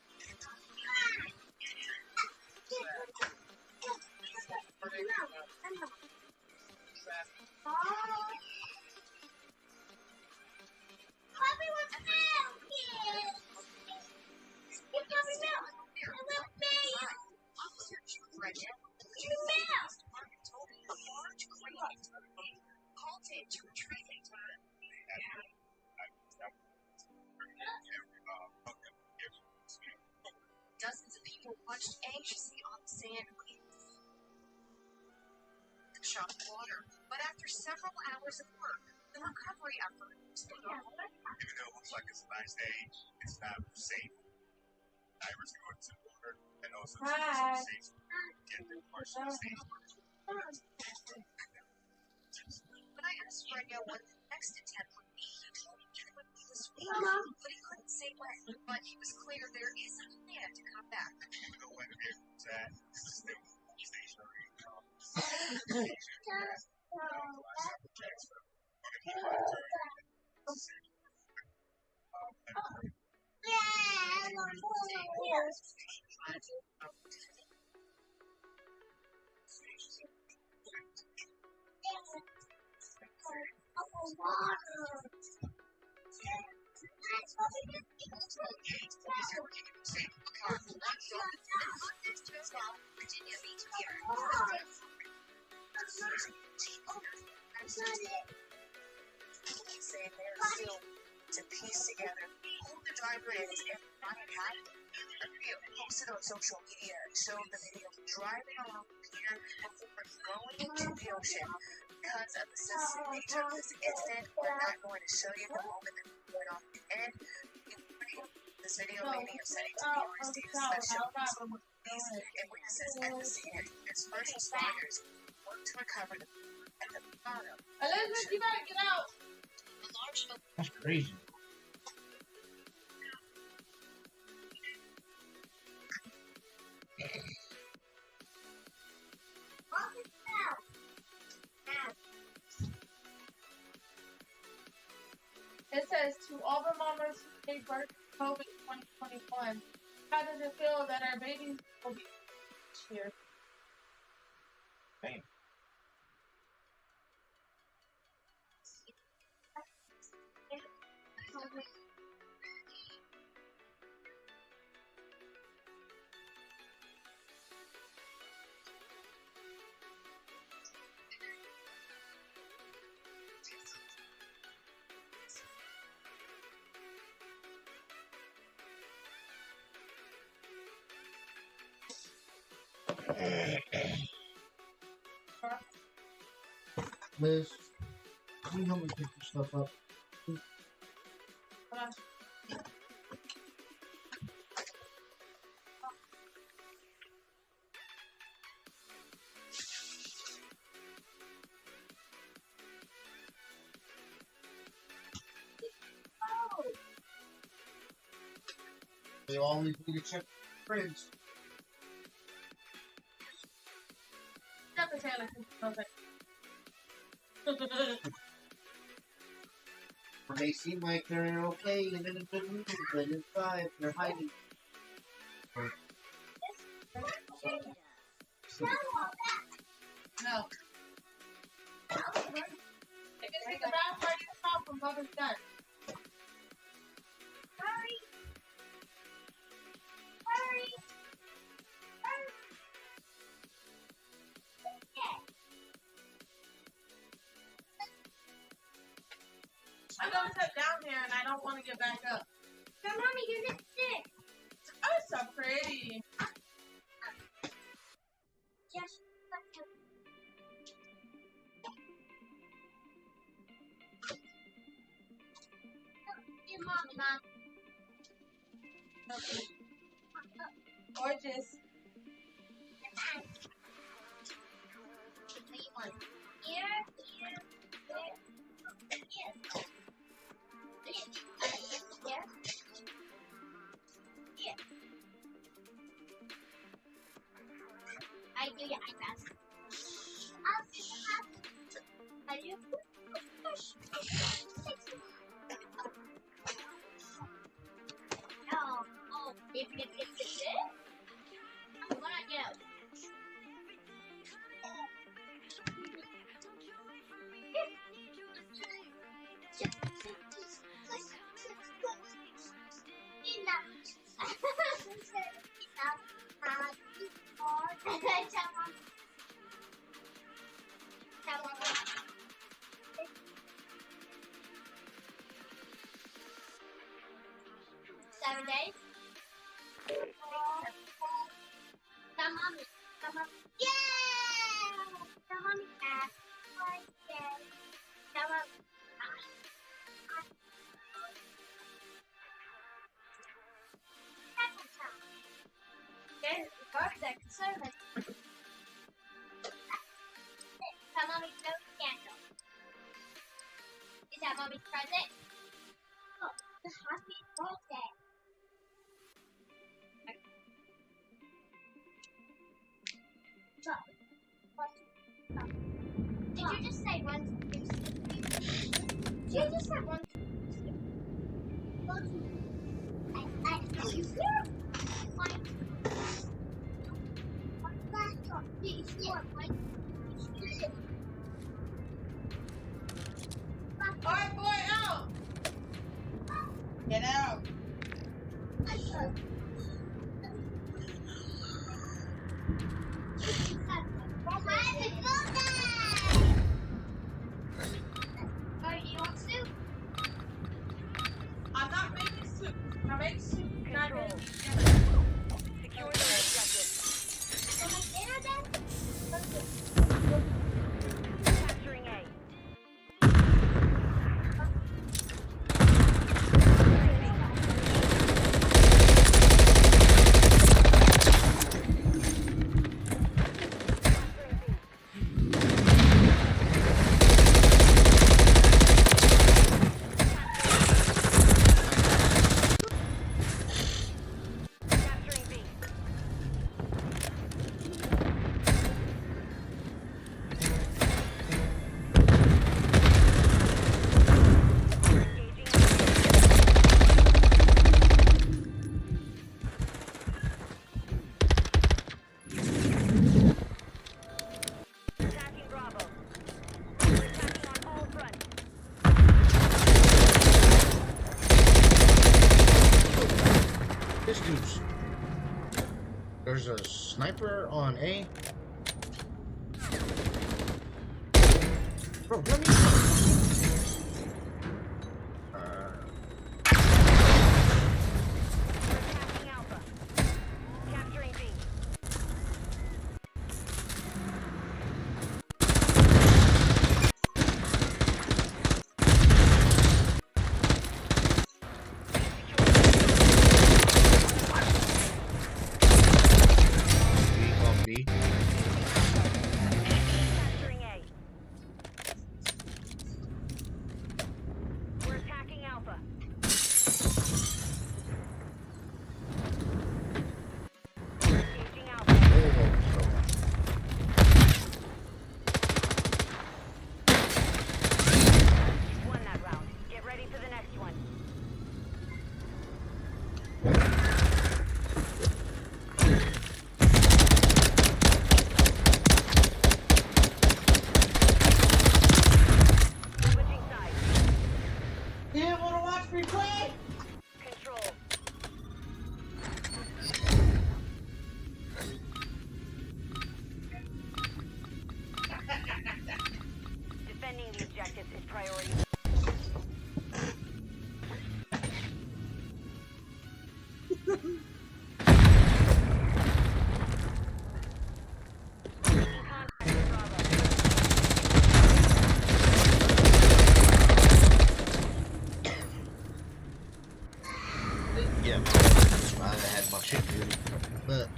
Dozens of people watched anxiously on the sand the chopped water, but after several hours of work, the recovery effort was put on hold. Even though it looks like it's a nice day, it's not safe. Divers go into the water and also Hi. safe. Get their partial safe. When I asked Reno what the next attempt would be, he told me it would be this week, but he couldn't say when. But he was clear there is a plan to come back. Even though when it's at, this is still stationary. Virginia Beach Pier. Saying they're still to piece together who the driver is and why it happened. A video posted on social media showed the video driving along the pier before going into the ocean. Because of the sensitive nature of this incident, we're not going to show you the moment that it went off the end. This video may be upsetting to viewers due to such shows of police and witnesses at the scene as first responders work to recover the at the bottom. Elizabeth, you gotta get out. The large That's crazy. It says to all the mamas who gave birth to COVID 2021, how does it feel that our babies will be here? Damn. Liz, can you help me pick your stuff up? You always need to check the fridge. The understand it. I was like, When they seem like they're okay and in a good mood, but inside they're hiding. no. I can take a bath right in the top from Bubba's gun. Hurry! Hurry! Hurry! I'm gonna sit down here and I don't want to get back up. Now, Mommy, your lipstick! Oh, so pretty. Just Your Mommy, Mom. Gorgeous. What do you want? Here, here, here. Here. Here. Here. I do your eyebrows. I'll do the mouth. I do. Oh, if. What I do? Saturday. Come on. Yeah! Come on, Dad. Come on. There's the birthday service. Come on, Mommy's no candle. Is that Mommy's present? Oh, the happy birthday. Did you just say 1, 2, 3? Did you just say 1, 2, 3? Alright, boy, out! Get out! I'm not making soup. I make soup. Not really. Secure the objective. Capturing A. Capturing B. Attacking Bravo. We're attacking on all fronts. This dude's. There's a sniper on A. Bro, let me. We're attacking Alpha. Capturing B. B. Capturing A. priority. Yeah, I had my shit, dude. Look.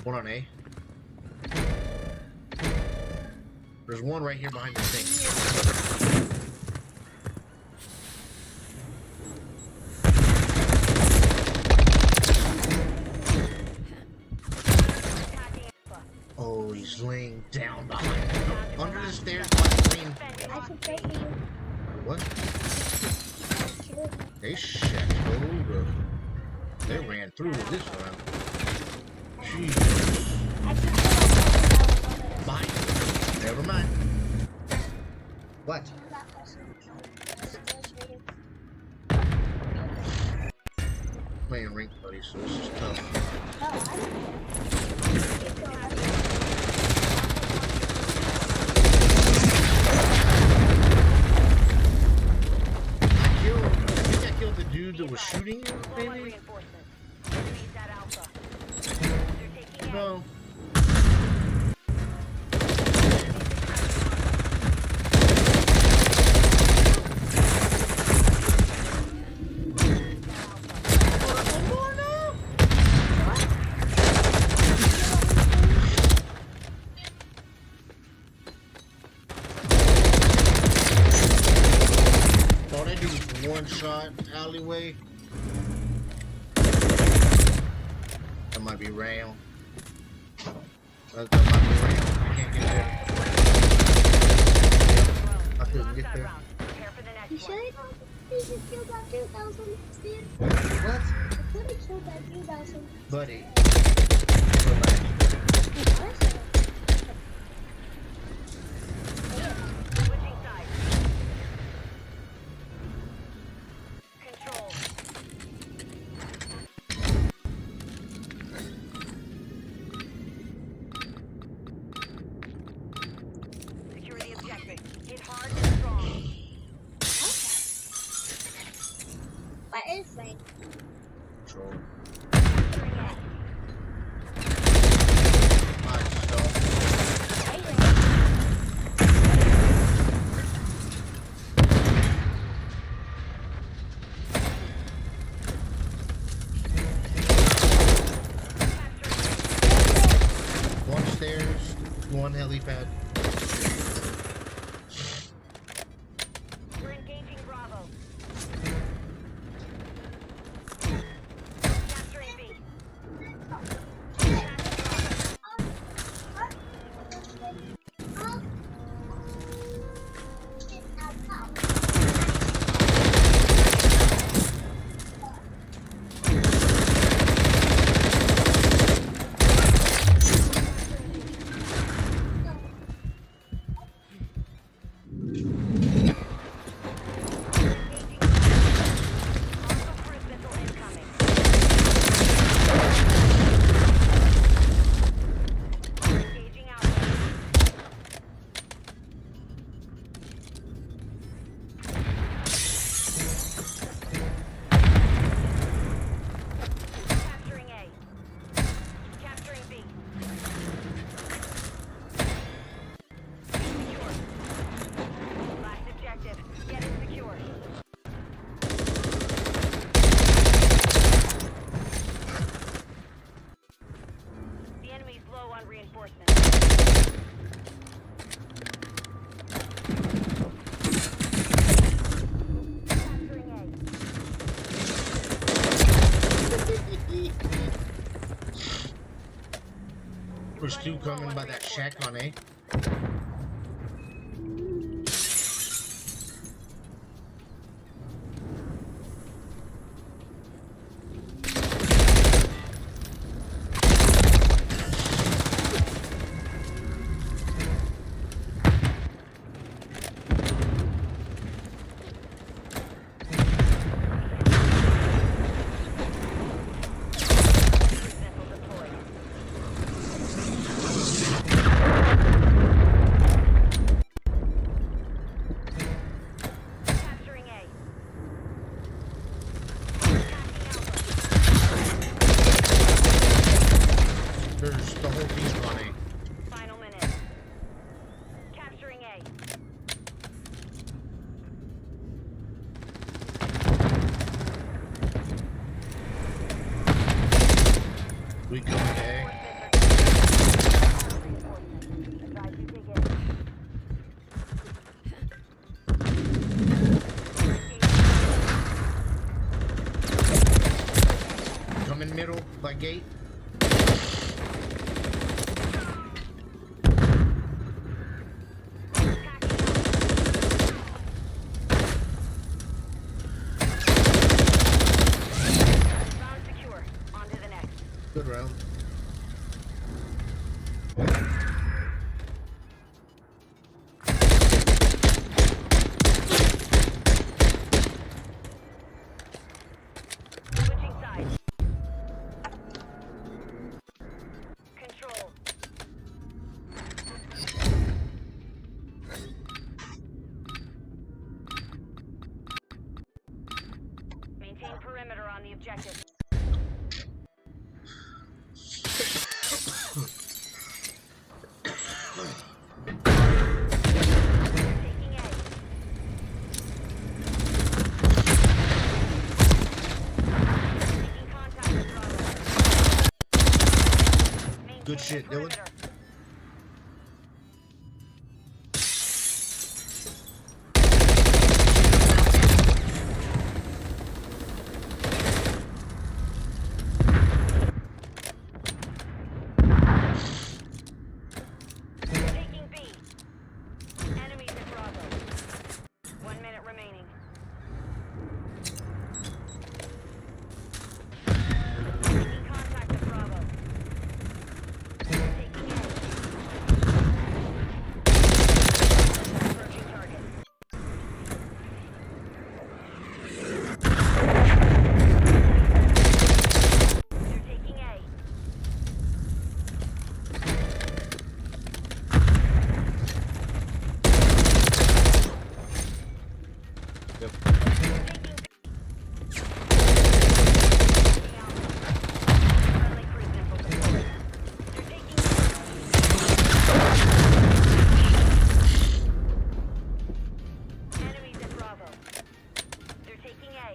One on A. There's one right here behind the thing. Oh, he's laying down behind. Under the stairs, behind the I can take you. What? They shut over. They ran through this round. Jeez. Behind you. Never mind. What? Playing Rink Buddy, so this is tough. I think I killed the dude that was shooting you, maybe? No. All they do is one shot alleyway. That might be rail. That might be rail. I can't get there. I couldn't get there. You sure you just killed that 2,000, Steve? What? I could have killed that 2,000. Buddy. Security objective. Hit hard and strong. What is it? Control. One stairs, one helipad. We're engaging Bravo. Capturing B. Capturing A. Capturing B. Secure. Last objective. Get it secure. The enemy's low on reinforcements. Capturing A. There's two coming by that shack on A. Missile deployed. reinforcements. Advise you dig in. I'm in middle by gate. Round secure. On to the next. Good round. Switching sides. Control. Maintain perimeter on the objective. Taking A. Taking contact with Bravo. Good shit, Dylan. Perimeter. Taking B. Enemies at Bravo. 1 minute remaining. Taking contact with Bravo. Taking A. Approaching target. They're taking A. Yep. Friendly cruise missile deployed. They're taking enemies at Bravo. They're taking A.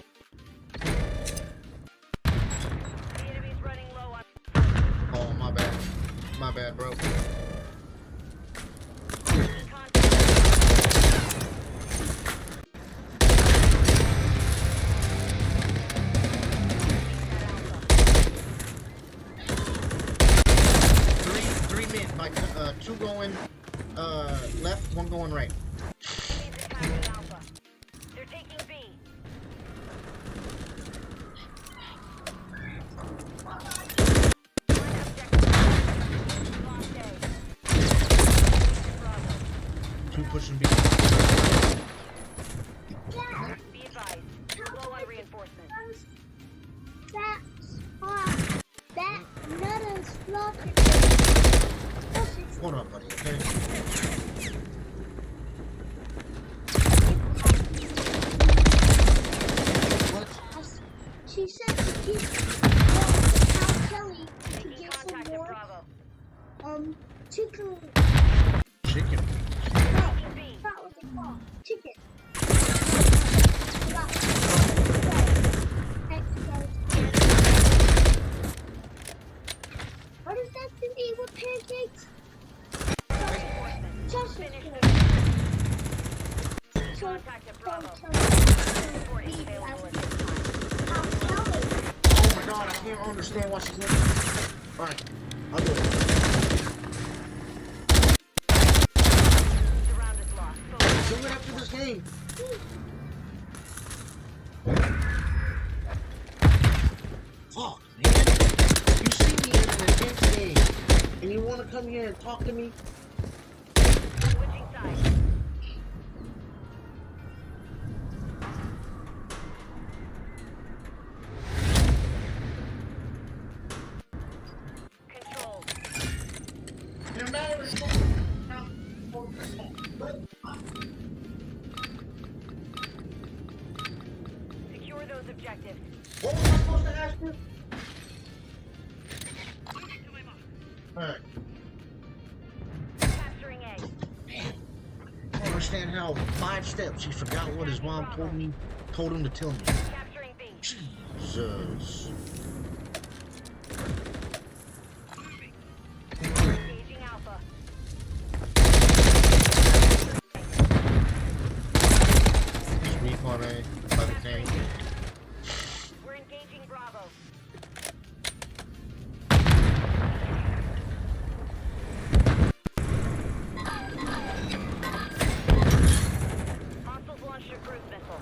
The enemy's running low on Oh, my bad. My bad, bro. taking contact. Three mid. By two going left, one going right. Enemies attacking Alpha. They're taking B. One objective. Lost A. Bravo. Two pushing B. Be advised. Low on reinforcements. That's that another slaughter. Hold up, buddy. Okay. What? She said to keep Cow Kelly to Taking get contact some at more Bravo. chicken. Chicken. No, Taking B. not what they call chicken. What does that have to do with pancakes? Just Finish good. Taking So, contact at Bravo. don't Support is available at this time. Cow Kelly. Oh my god, I can't understand why she's looking. Alright, I'll do it. The round is lost. Focus. Do it after this game. Fuck, man. You see me in an intense game, and you want to come here and talk to me? Switching sides. Control. Secure those objectives. What was I supposed to ask you? Alright. Capturing A. I don't understand how 5 steps he forgot what his mom told him to tell me. Capturing B. Jesus. Engaging Alpha. on A by the tank. We're engaging Bravo. Hostiles launched a cruise missile.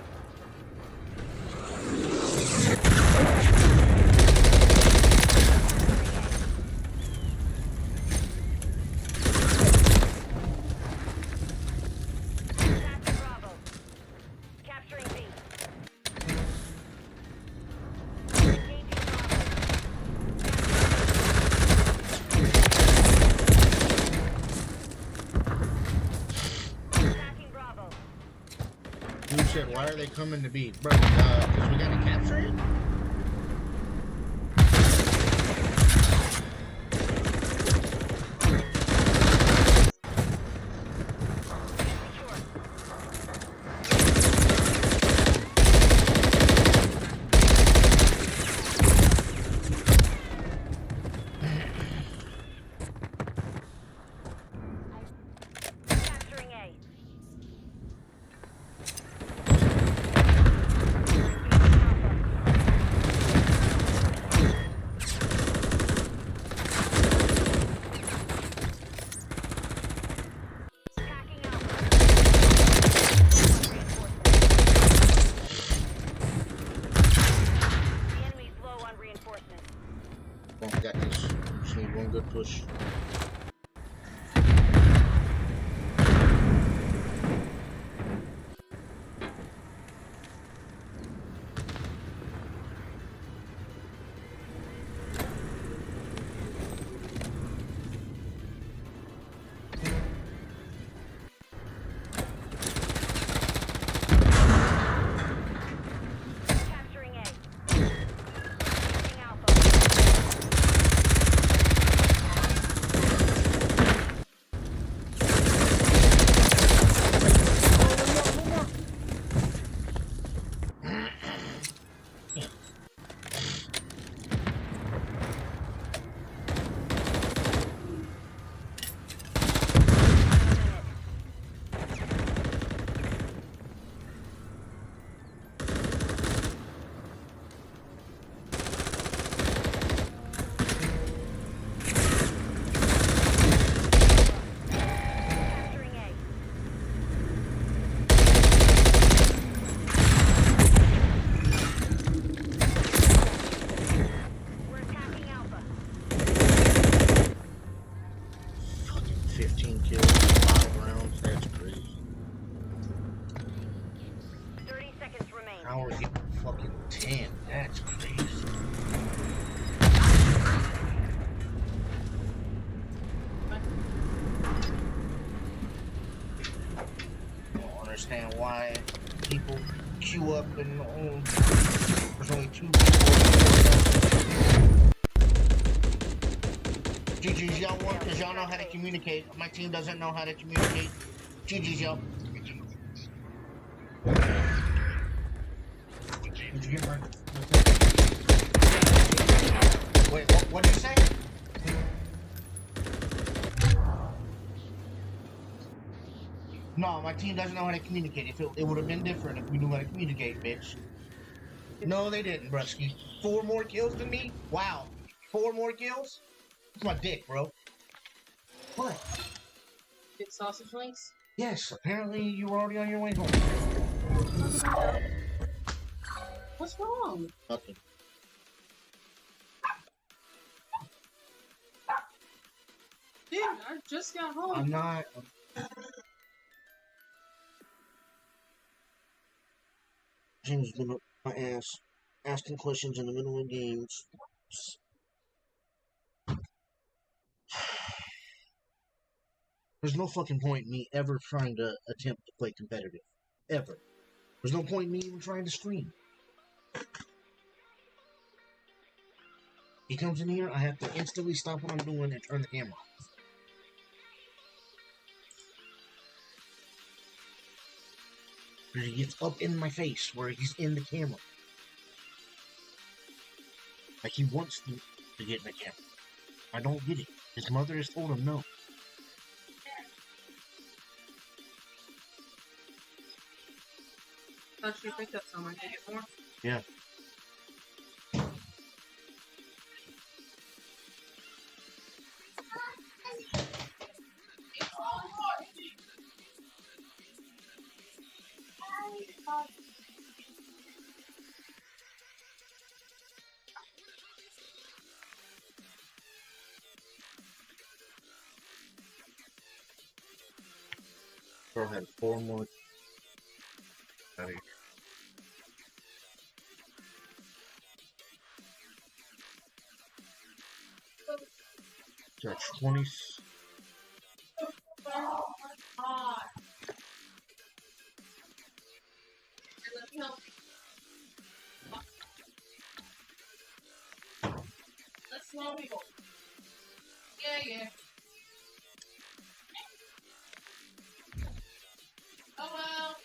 Attacking Bravo. Capturing B. Engaging Bravo. Attacking Bravo. You said, why are they coming to B? Bro, because we gotta capture it? Capturing A. Attacking Alpha. The enemy's low on reinforcements. Well, got this. Just need one good push. Capturing A. Taking Alpha. Capturing A. We're attacking Alpha. Fucking 15 kills, 5 rounds. That's crazy. 30 seconds remain. How are you fucking 10? That's crazy. I don't understand why people queue up and there's only 2 people. GG's, y'all want, because y'all know how to communicate. My team doesn't know how to communicate. GG's, y'all. Did you get my... Wait, what did you say? No, my team doesn't know how to communicate. If it would have been different if we knew how to communicate, bitch. No, they didn't, Brusky. 4 more kills than me? Wow. 4 more kills? That's my dick, bro. What? Get sausage links? Yes, apparently you were already on your way home. What's wrong? Nothing. Dude, I just got home. I'm not... James been up my ass, asking questions in the middle of games. There's no fucking point in me ever trying to attempt to play competitive. Ever. There's no point in me even trying to stream. He comes in here, I have to instantly stop what I'm doing and turn the camera off. Because he gets up in my face where he's in the camera. Like he wants to get in the camera. I don't get it. His mother has told him no. thought you picked up someone. Did you get more? Yeah. Girl had 4 more. Out of here. Got 20. Oh my god. Let me help you. Let's slow people. Yeah. Oh well.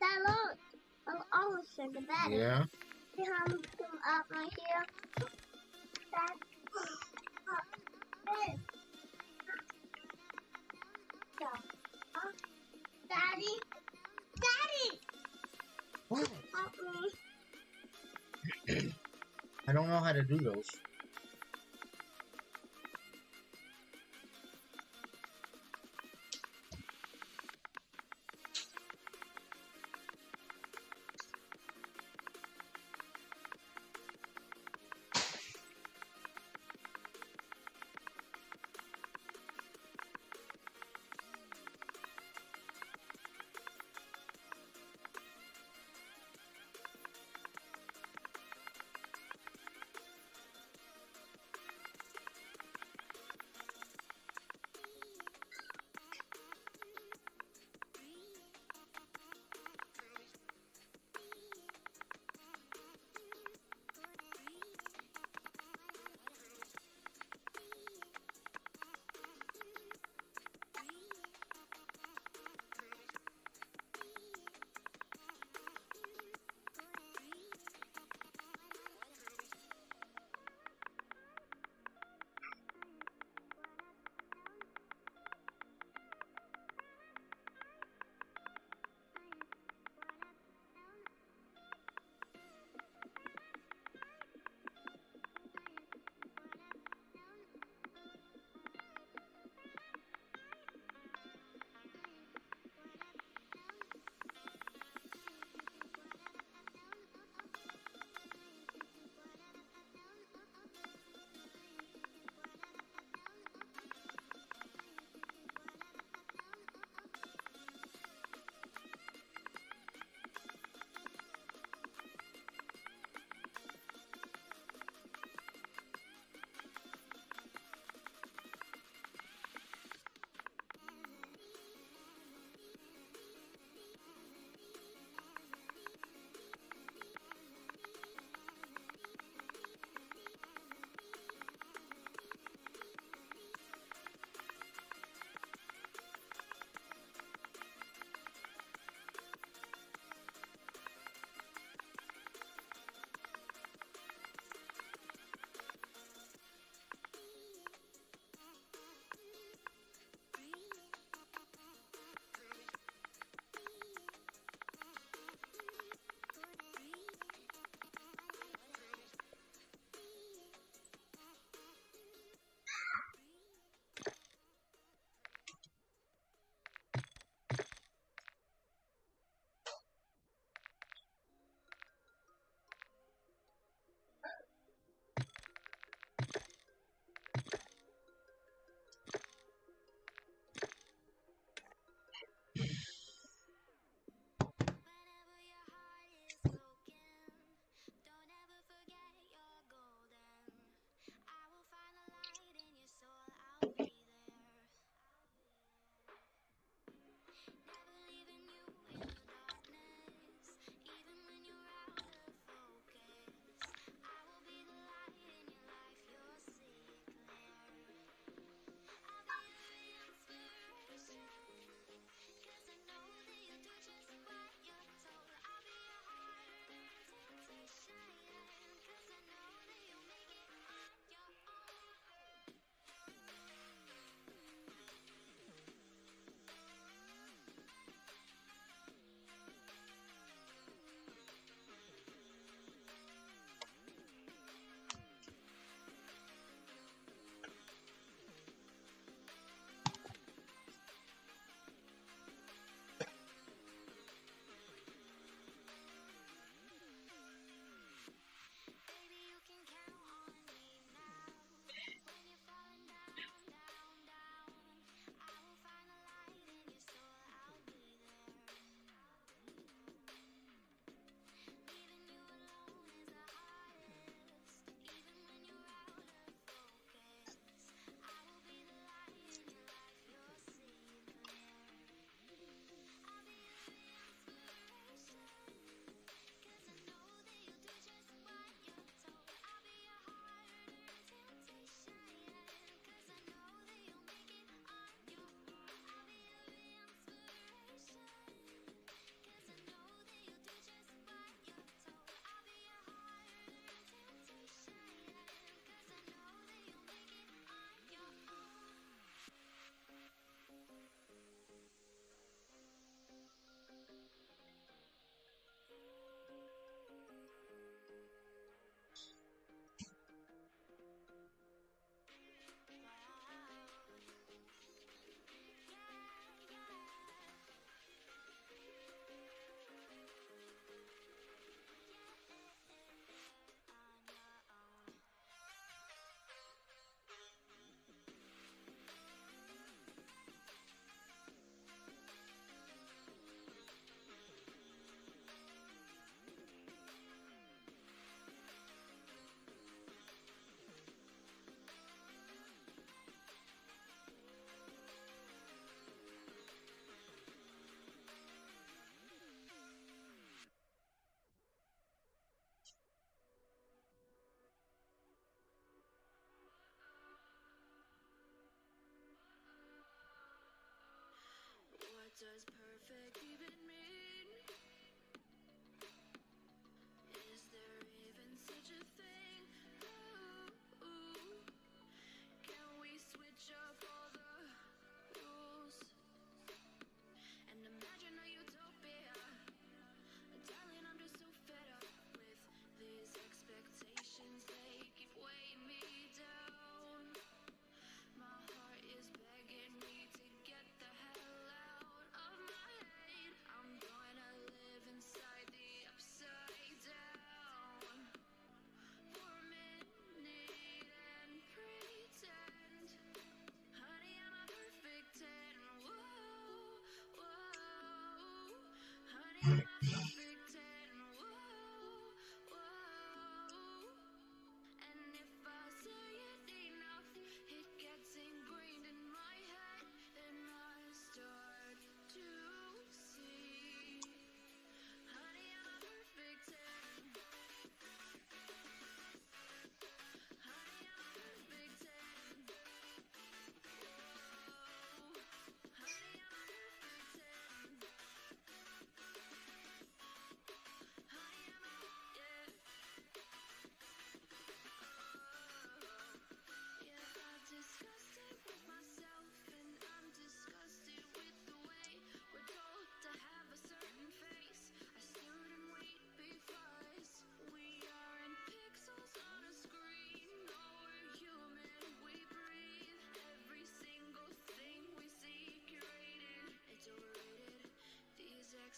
That look, I'm almost in the bed. Yeah. See how I'm come up right here? That this. So, Daddy, What? help me. I don't know how to do those.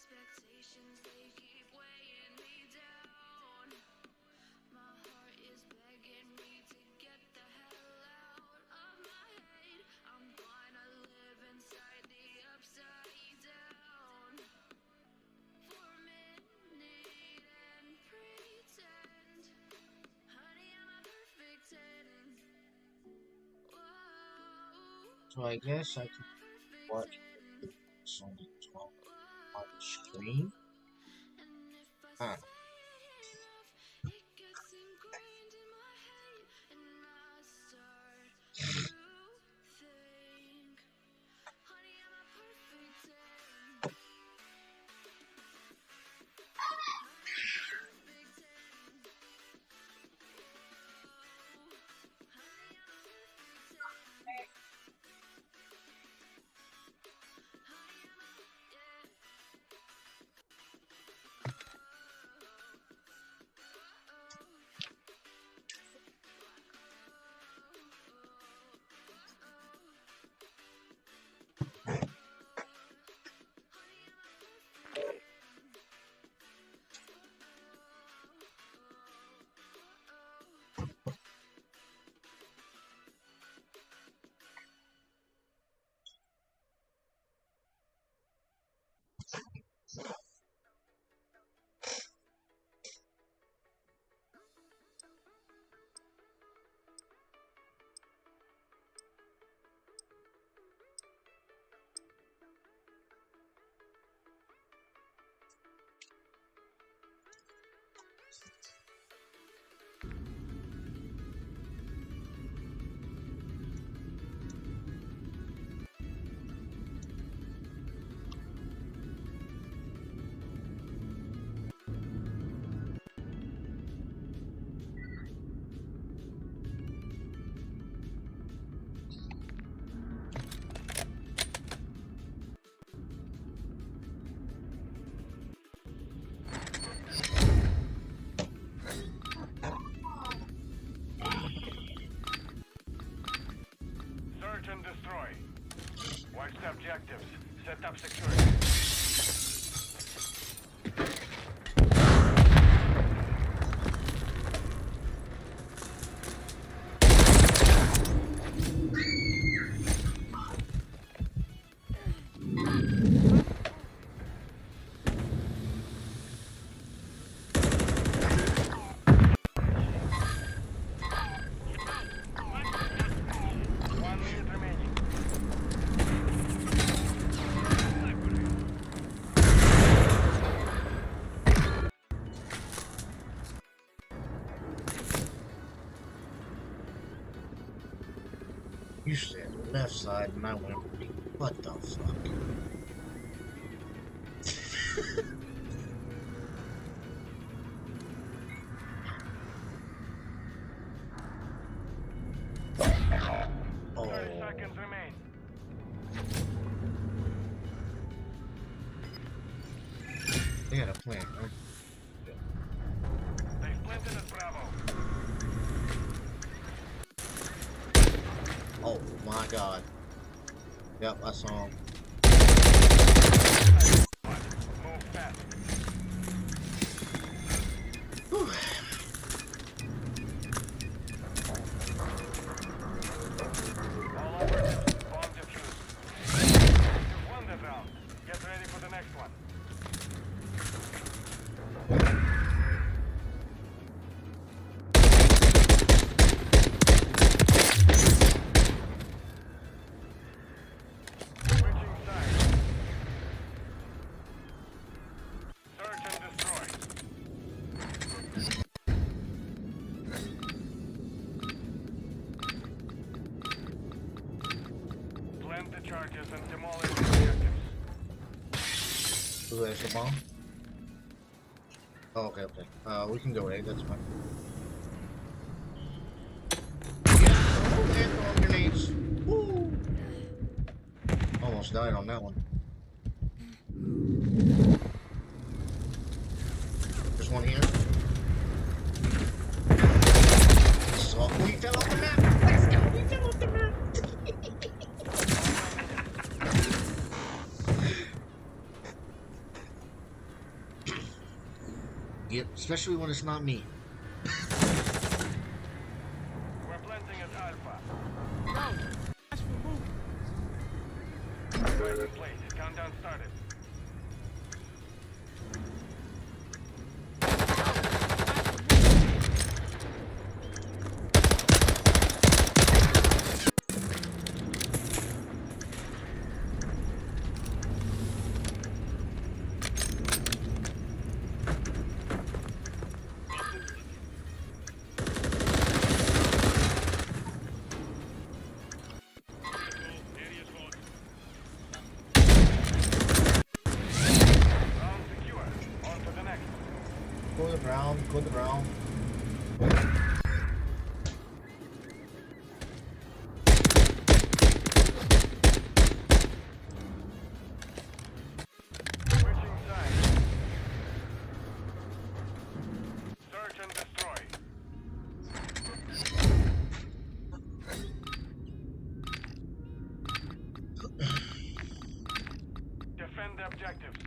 expectations, they keep weighing me down. My heart is begging me to get the hell out of my head. I'm gonna live inside the upside down for a minute and pretend, honey, I'm a perfect 10. Whoa. So I guess I can watch Sonic 12 on the screen. Ah. Search and destroy. Watch the objectives. Set up security. You said left side and I went right. What the fuck? Oh. 30 seconds remain. They got a plan, huh? They splintered at Bravo. Oh my god. Yep, I saw him. Move fast. Whew. All over. Bomb defused. You've won the round. Get ready for the next one. Switching sides. Search and destroy. Plant the charges and demolish the objectives. So there's a bomb? Oh, okay, okay. We can go A, that's fine. Yeah, and throwing grenades. Woo! Almost died on that one. There's one here. So, we fell off the map! Let's go! We fell off the map! Yep, especially when it's not me. We're planting at Alpha. Strike in place. Countdown started. Round secure. On to the next. Go the brown, go the brown. Switching sides. Search and destroy. Defend the objectives.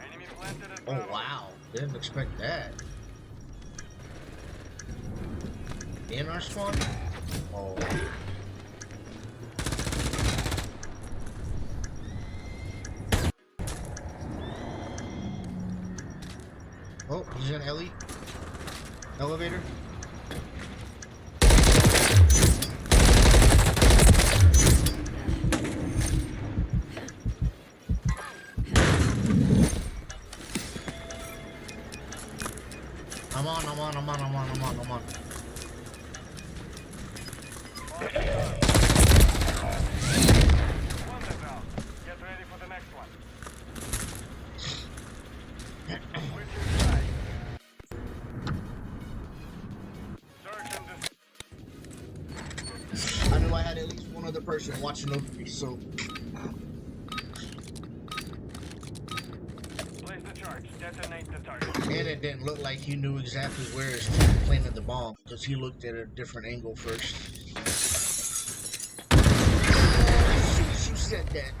Enemy planted at Oh Bravo. wow, didn't expect that. In our spawn? Oh. Oh, he's in Ellie. Elevator. I'm on. One down. Get ready for the next one. Switching sides. Search and destroy. I knew I had at least one other person watching over me, so Place the charge. Detonate the target. and it didn't look like he knew exactly where he planted the bomb because he looked at a different angle first. As soon as you said that.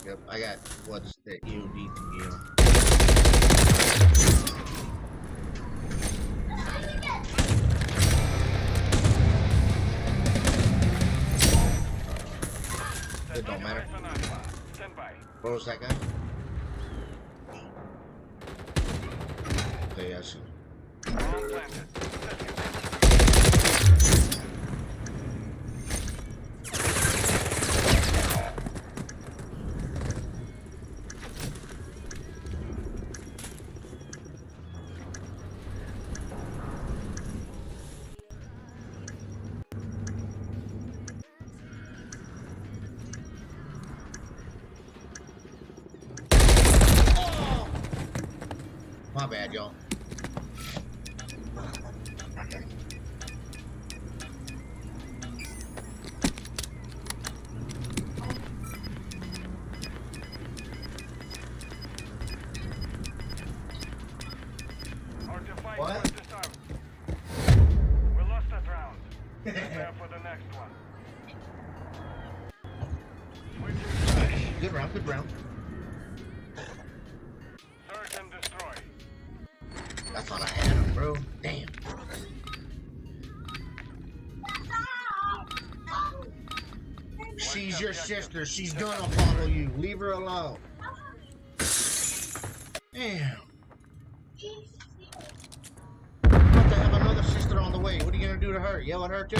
Yep, I got what's the EOD to you. It don't matter. Stand by. Where was that guy? Okay, I see. Bomb planted. Let's go. My bad, y'all. Artifact What? was disarmed. We lost that round. Prepare for the next one. Switching sides. Good round, good round. Search and destroy. I thought I had him, bro. Damn. She's your sister. She's gonna follow you. Leave her alone. Damn. About to have another sister on the way. What are you gonna do to her? Yell at her too?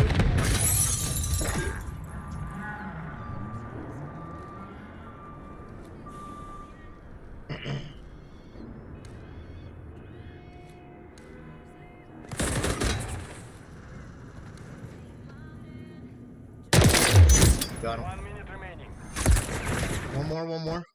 Got him. 1 minute remaining. One more.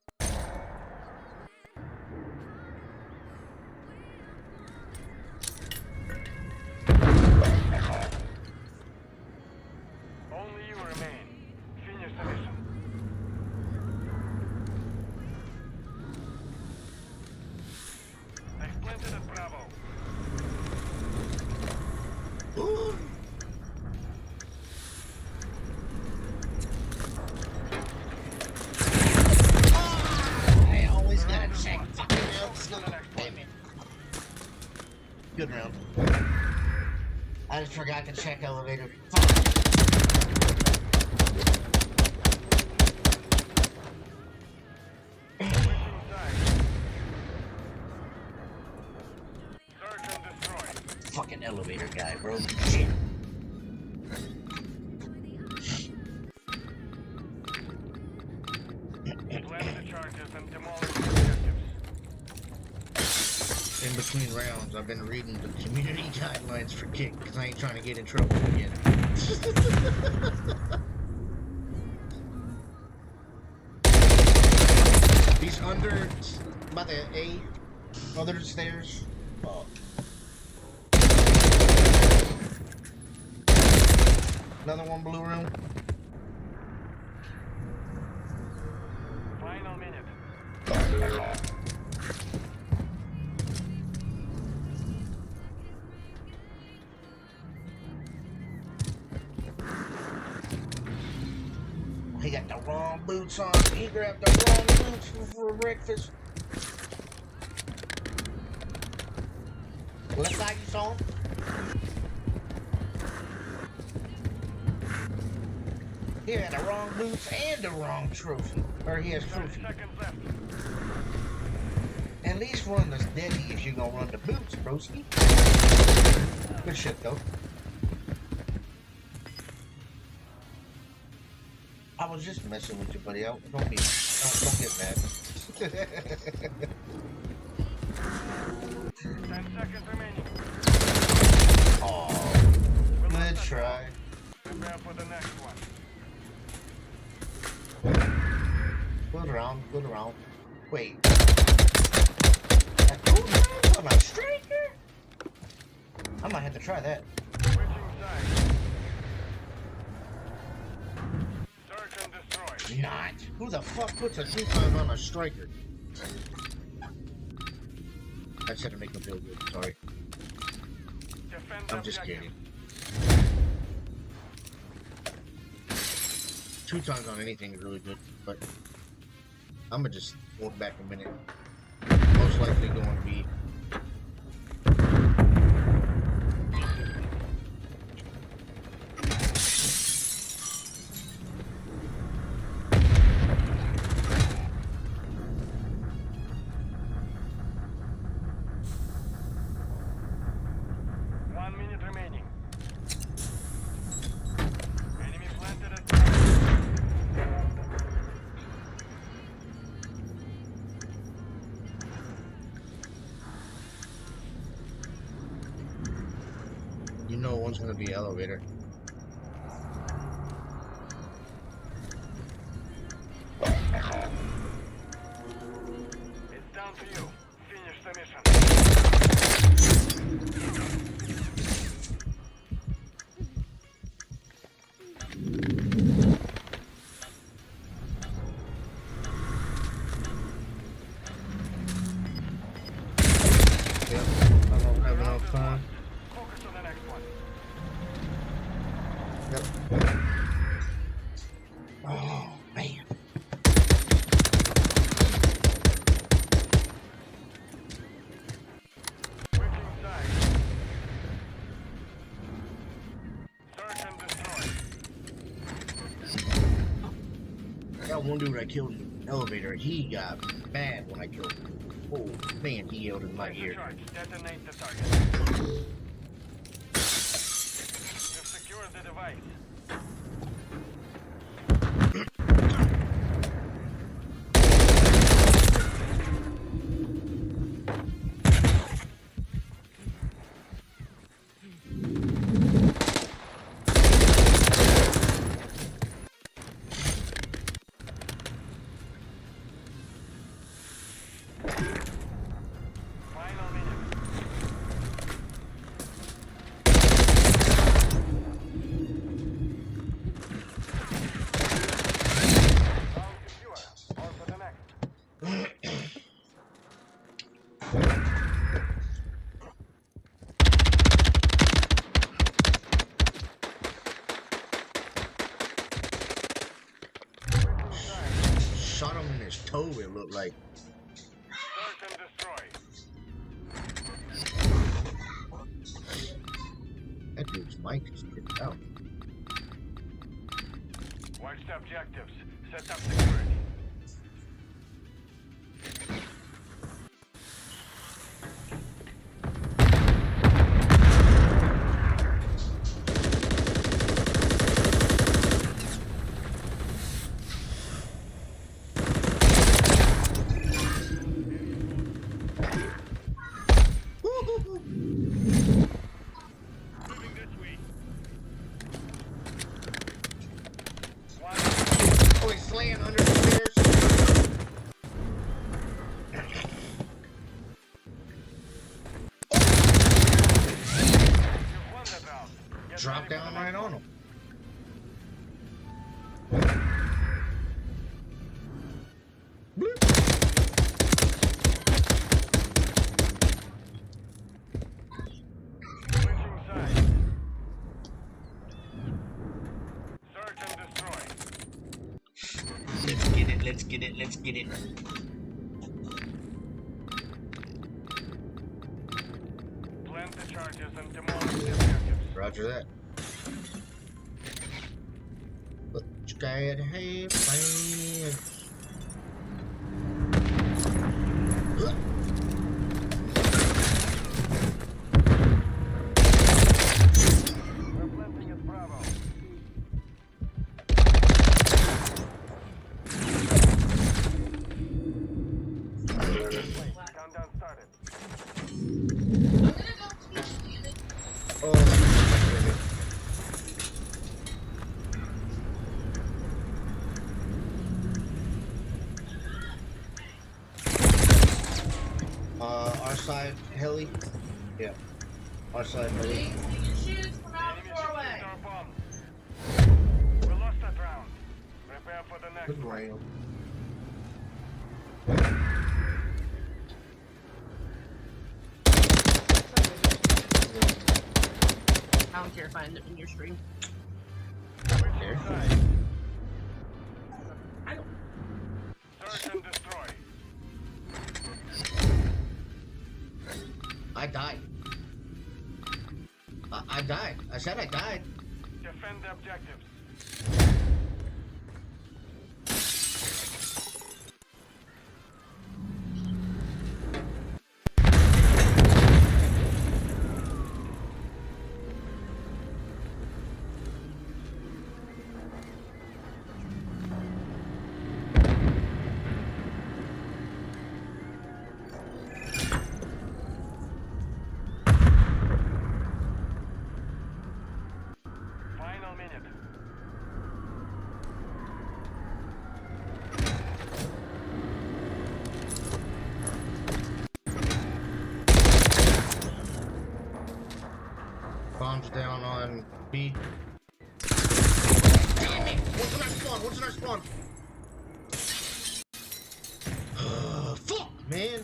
I just forgot to check elevator. Fucking elevator guy, bro. Shit. In between rounds, I've been reading the community guidelines for kick because I ain't trying to get in trouble again. He's under by the A, other stairs. Another one blue room. Final minute. He got the wrong boots on. He grabbed the wrong boots for breakfast. Left side, you saw him? He had the wrong boots and the wrong trophy. Or he has trophy. At least run the steady if you're gonna run the boots, broski. Good shit, though. I was just messing with you, buddy. Don't get mad. 10 seconds remaining. Oh, good try. Prepare for the next one. Good round, good round. Wait. That good round on a striker? I might have to try that. Switching sides. Search and destroy. Not. Who the fuck puts a 2-time on a striker? I just had to make him feel good. Sorry. Defend I'm just objective. kidding. 2 times on anything is really good, but I'm gonna just walk back a minute. Most likely going to be one's gonna be elevator. It's down to you. Finish the mission. Yep, I don't have enough time. Focus on the next one. Yep. Oh, man. Switching sides. Search and destroy. That one dude I killed in the elevator, he got mad when I killed him. Oh, man, he yelled in my ear. Charge. Detonate the target. You've secured the device. Final minute. Round secure. On to the next. Shot him in his toe, it looked like. Search and destroy. That dude's mic is pretty out. Watch the objectives. Set up security. Oh, he's slaying under the stairs. Drop down right on him. Switching sides. Search and destroy. Let's get it, let's get it, let's get it. Plant the charges and demolish the objectives. Roger that. But you gotta have fun. We're planting at Bravo. Countdown started. Oh, my goodness. Our side heli. Yeah. Our side heli. Your shoes come out Enemy the doorway. secured our bomb. We lost that round. Prepare for the next Good one. rail. I don't care if I end up in your stream. Switching sides. I don't. Search and destroy. I died. I died. I said I died. Defend the objectives. Final minute. Bombs down on B. Damn it! What's in our spawn? What's in our spawn? Fuck, man!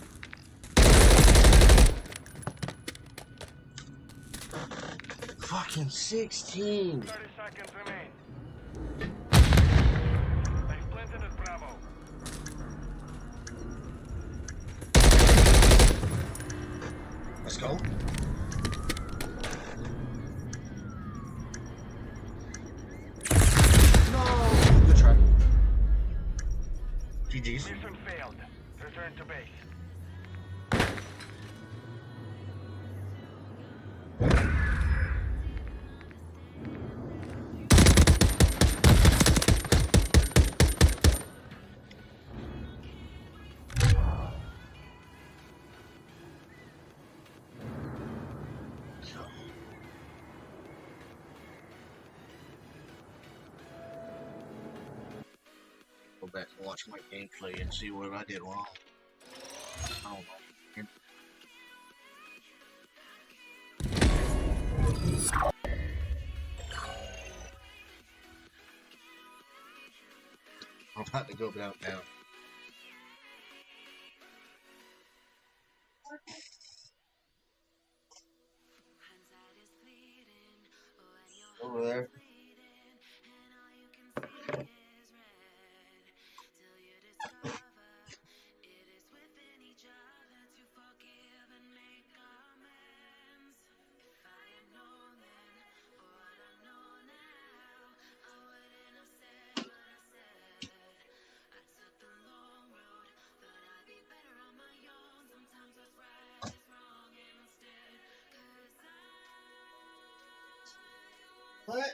Fucking 16! 30 seconds remain. They've planted at Bravo. Let's go. No! Good try. GG's. Mission failed. Return to base. Go back and watch my gameplay and see what I did wrong. I don't know. I'm about to go down now. Over there. What?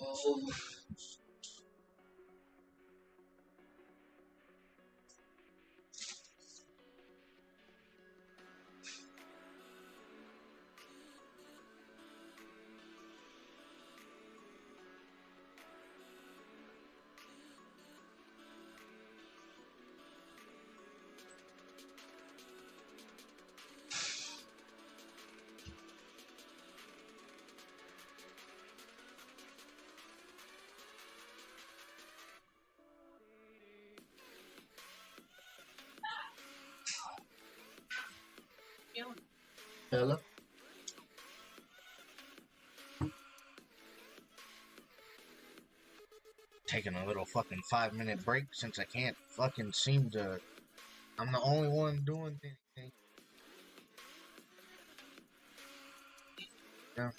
Oh. Hello? Taking a little fucking 5-minute break since I can't fucking seem to. I'm the only one doing anything. Yeah.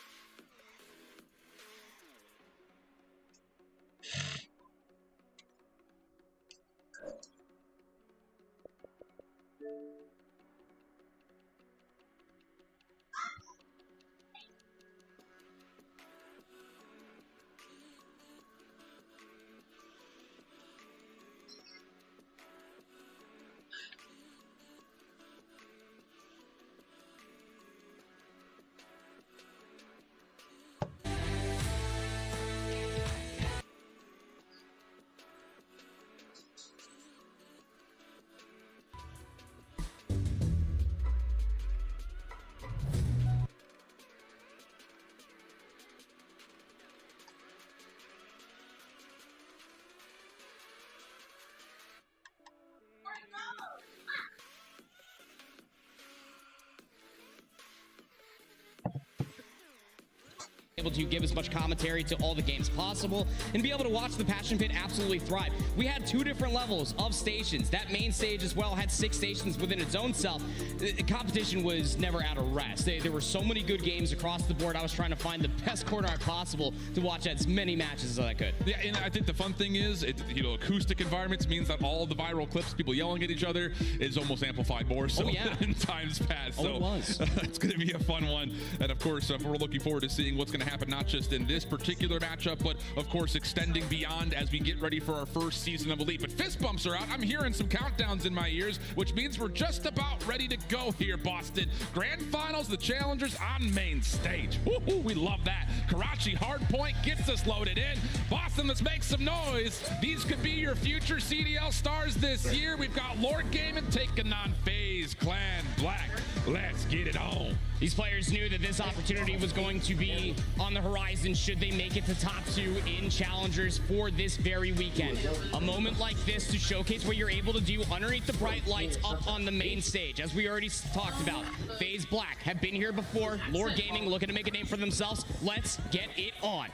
Able to give as much commentary to all the games possible and be able to watch the Passion Pit absolutely thrive. We had 2 different levels of stations. That main stage as well had 6 stations within its own self. The competition was never at a rest. There were so many good games across the board. I was trying to find the best corner possible to watch as many matches as I could. Yeah, and I think the fun thing is, acoustic environments means that all the viral clips, people yelling at each other, is almost amplified more so in times past. So it was. It's going to be a fun one. And of course, we're looking forward to seeing what's going to happen, not just in this particular matchup, but of course extending beyond as we get ready for our first season of Elite. But fist bumps are out. I'm hearing some countdowns in my ears, which means we're just about ready to go here, Boston. Grand Finals, the challengers on main stage. Woo-hoo, we love that. Karachi Hardpoint gets us loaded in. Boston, let's make some noise. These could be your future CDL stars this year. We've got Lord Gaming taking on FaZe Clan Black. Let's get it on. These players knew that this opportunity was going to be on the horizon should they make it to top 2 in challengers for this very weekend. A moment like this to showcase what you're able to do underneath the bright lights up on the main stage. As we already talked about, FaZe Black have been here before. Lord Gaming looking to make a name for themselves. Let's get it on.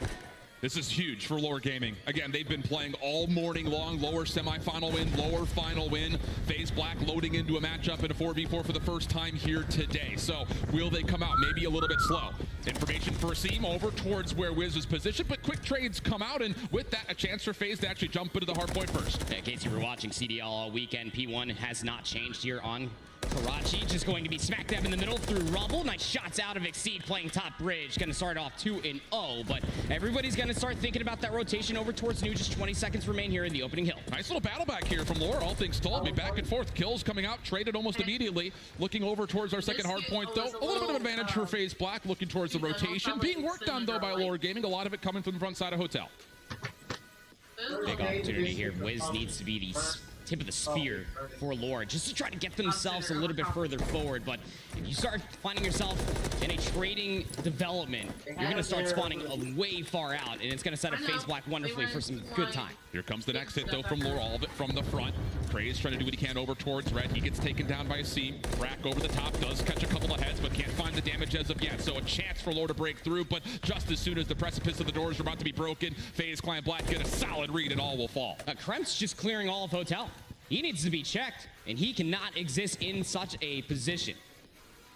This is huge for Lore Gaming. Again, they've been playing all morning long. Lower semifinal win, lower final win. FaZe Black loading into a matchup in a 4v4 for the first time here today. So will they come out maybe a little bit slow? Information for Asim over towards where Wiz is positioned, but quick trades come out, and with that, a chance for FaZe to actually jump into the hard point first. Yeah, in case you were watching CDL all weekend, P1 has not changed here on Karachi, just going to be smack dab in the middle through Rumble. Nice shots out of Exceed playing top bridge. Going to start off 2-0, but everybody's going to start thinking about that rotation over towards New. Just 20 seconds remain here in the opening hill. Nice little battle back here from Lore, all things told. Be back and forth. Kills coming out, traded almost immediately. Looking over towards our second hard point, though. A little bit of advantage for FaZe Black, looking towards the rotation. Being worked on, though, by Lore Gaming. A lot of it coming from the front side of Hotel. Big opportunity here. Wiz needs to be the tip of the spear for Lore, just to try to get themselves a little bit further forward. But if you start finding yourself in a trading development, you're going to start spawning way far out, and it's going to set up FaZe Black wonderfully for some good time. Here comes the next hit, though, from Lore, all of it from the front. Craze trying to do what he can over towards Red. He gets taken down by Asim. Rack over the top, does catch a couple of heads, but can't find the damage as of yet. So a chance for Lore to break through, but just as soon as the precipice of the doors are about to be broken, FaZe Clan Black get a solid read and all will fall. Kremp's just clearing all of Hotel. He needs to be checked, and he cannot exist in such a position.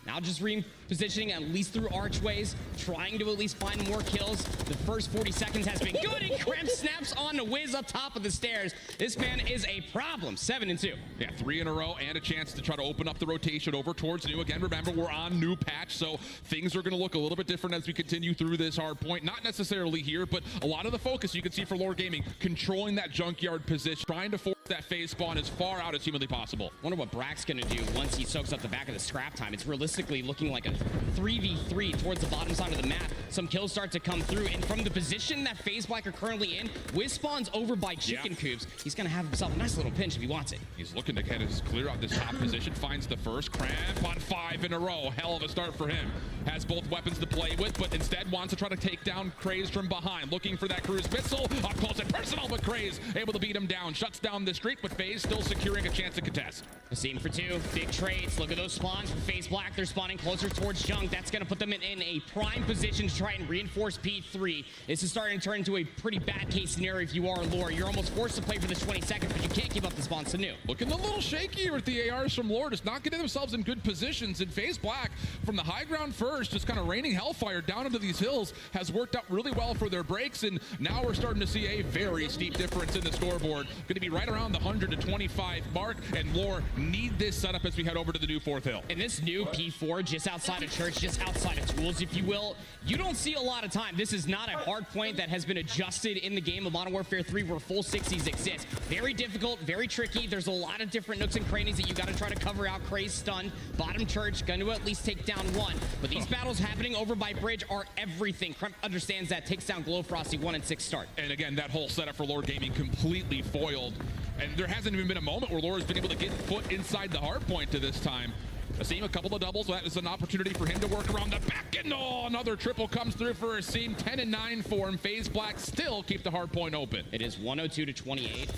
Now just repositioning at least through archways, trying to at least find more kills. The first 40 seconds has been good, and Kremp snaps on the Wiz up top of the stairs. This man is a problem. 7-2. Yeah, 3 in a row and a chance to try to open up the rotation over towards New. Again, remember, we're on new patch, so things are going to look a little bit different as we continue through this hard point. Not necessarily here, but a lot of the focus you can see for Lore Gaming, controlling that junkyard position, trying to force that phase spawn as far out as humanly possible. Wonder what Brack's going to do once he soaks up the back of the scrap time. It's realistically looking like a 3v3 towards the bottom side of the map. Some kills start to come through, and from the position that FaZe Black are currently in, Wiz spawns over by Chicken Coops. He's going to have himself a nice little pinch if he wants it. He's looking to get his clear out this top position, finds the first. Cramp on 5 in a row. Hell of a start for him. Has both weapons to play with, but instead wants to try to take down Craze from behind. Looking for that cruise missile. Up close and personal, but Craze able to beat him down. Shuts down the streak, but FaZe still securing a chance to contest. Asim for 2. Big trades. Look at those spawns for FaZe Black. They're spawning closer towards Junk. That's going to put them in a prime position to try and reinforce P3. This is starting to turn into a pretty bad case scenario if you are Lore. You're almost forced to play for the 20 seconds, but you can't give up the spawns to New. Looking a little shaky with the ARs from Lore, just not getting themselves in good positions. And FaZe Black, from the high ground first, just kind of raining hellfire down into these hills, has worked out really well for their breaks. And now we're starting to see a very steep difference in the scoreboard. Going to be right around the 100 to 25 mark, and Lore need this setup as we head over to the new 4th hill. And this new P4, just outside of Church, just outside of Tools, if you will, you don't see a lot of time. This is not a hard point that has been adjusted in the game of Modern Warfare 3 where full 60s exist. Very difficult, very tricky. There's a lot of different nooks and crannies that you got to try to cover out. Craze stunned, bottom Church, going to at least take down one. But these battles happening over by Bridge are everything. Kremp understands that, takes down Glow Frosty, 1-6 start. And again, that whole setup for Lore Gaming completely foiled. And there hasn't even been a moment where Lore has been able to get foot inside the hard point to this time. Asim, a couple of doubles. That is an opportunity for him to work around the back. And another triple comes through for Asim. 10-9 for him. FaZe Black still keep the hard point open. It is 102 to 28.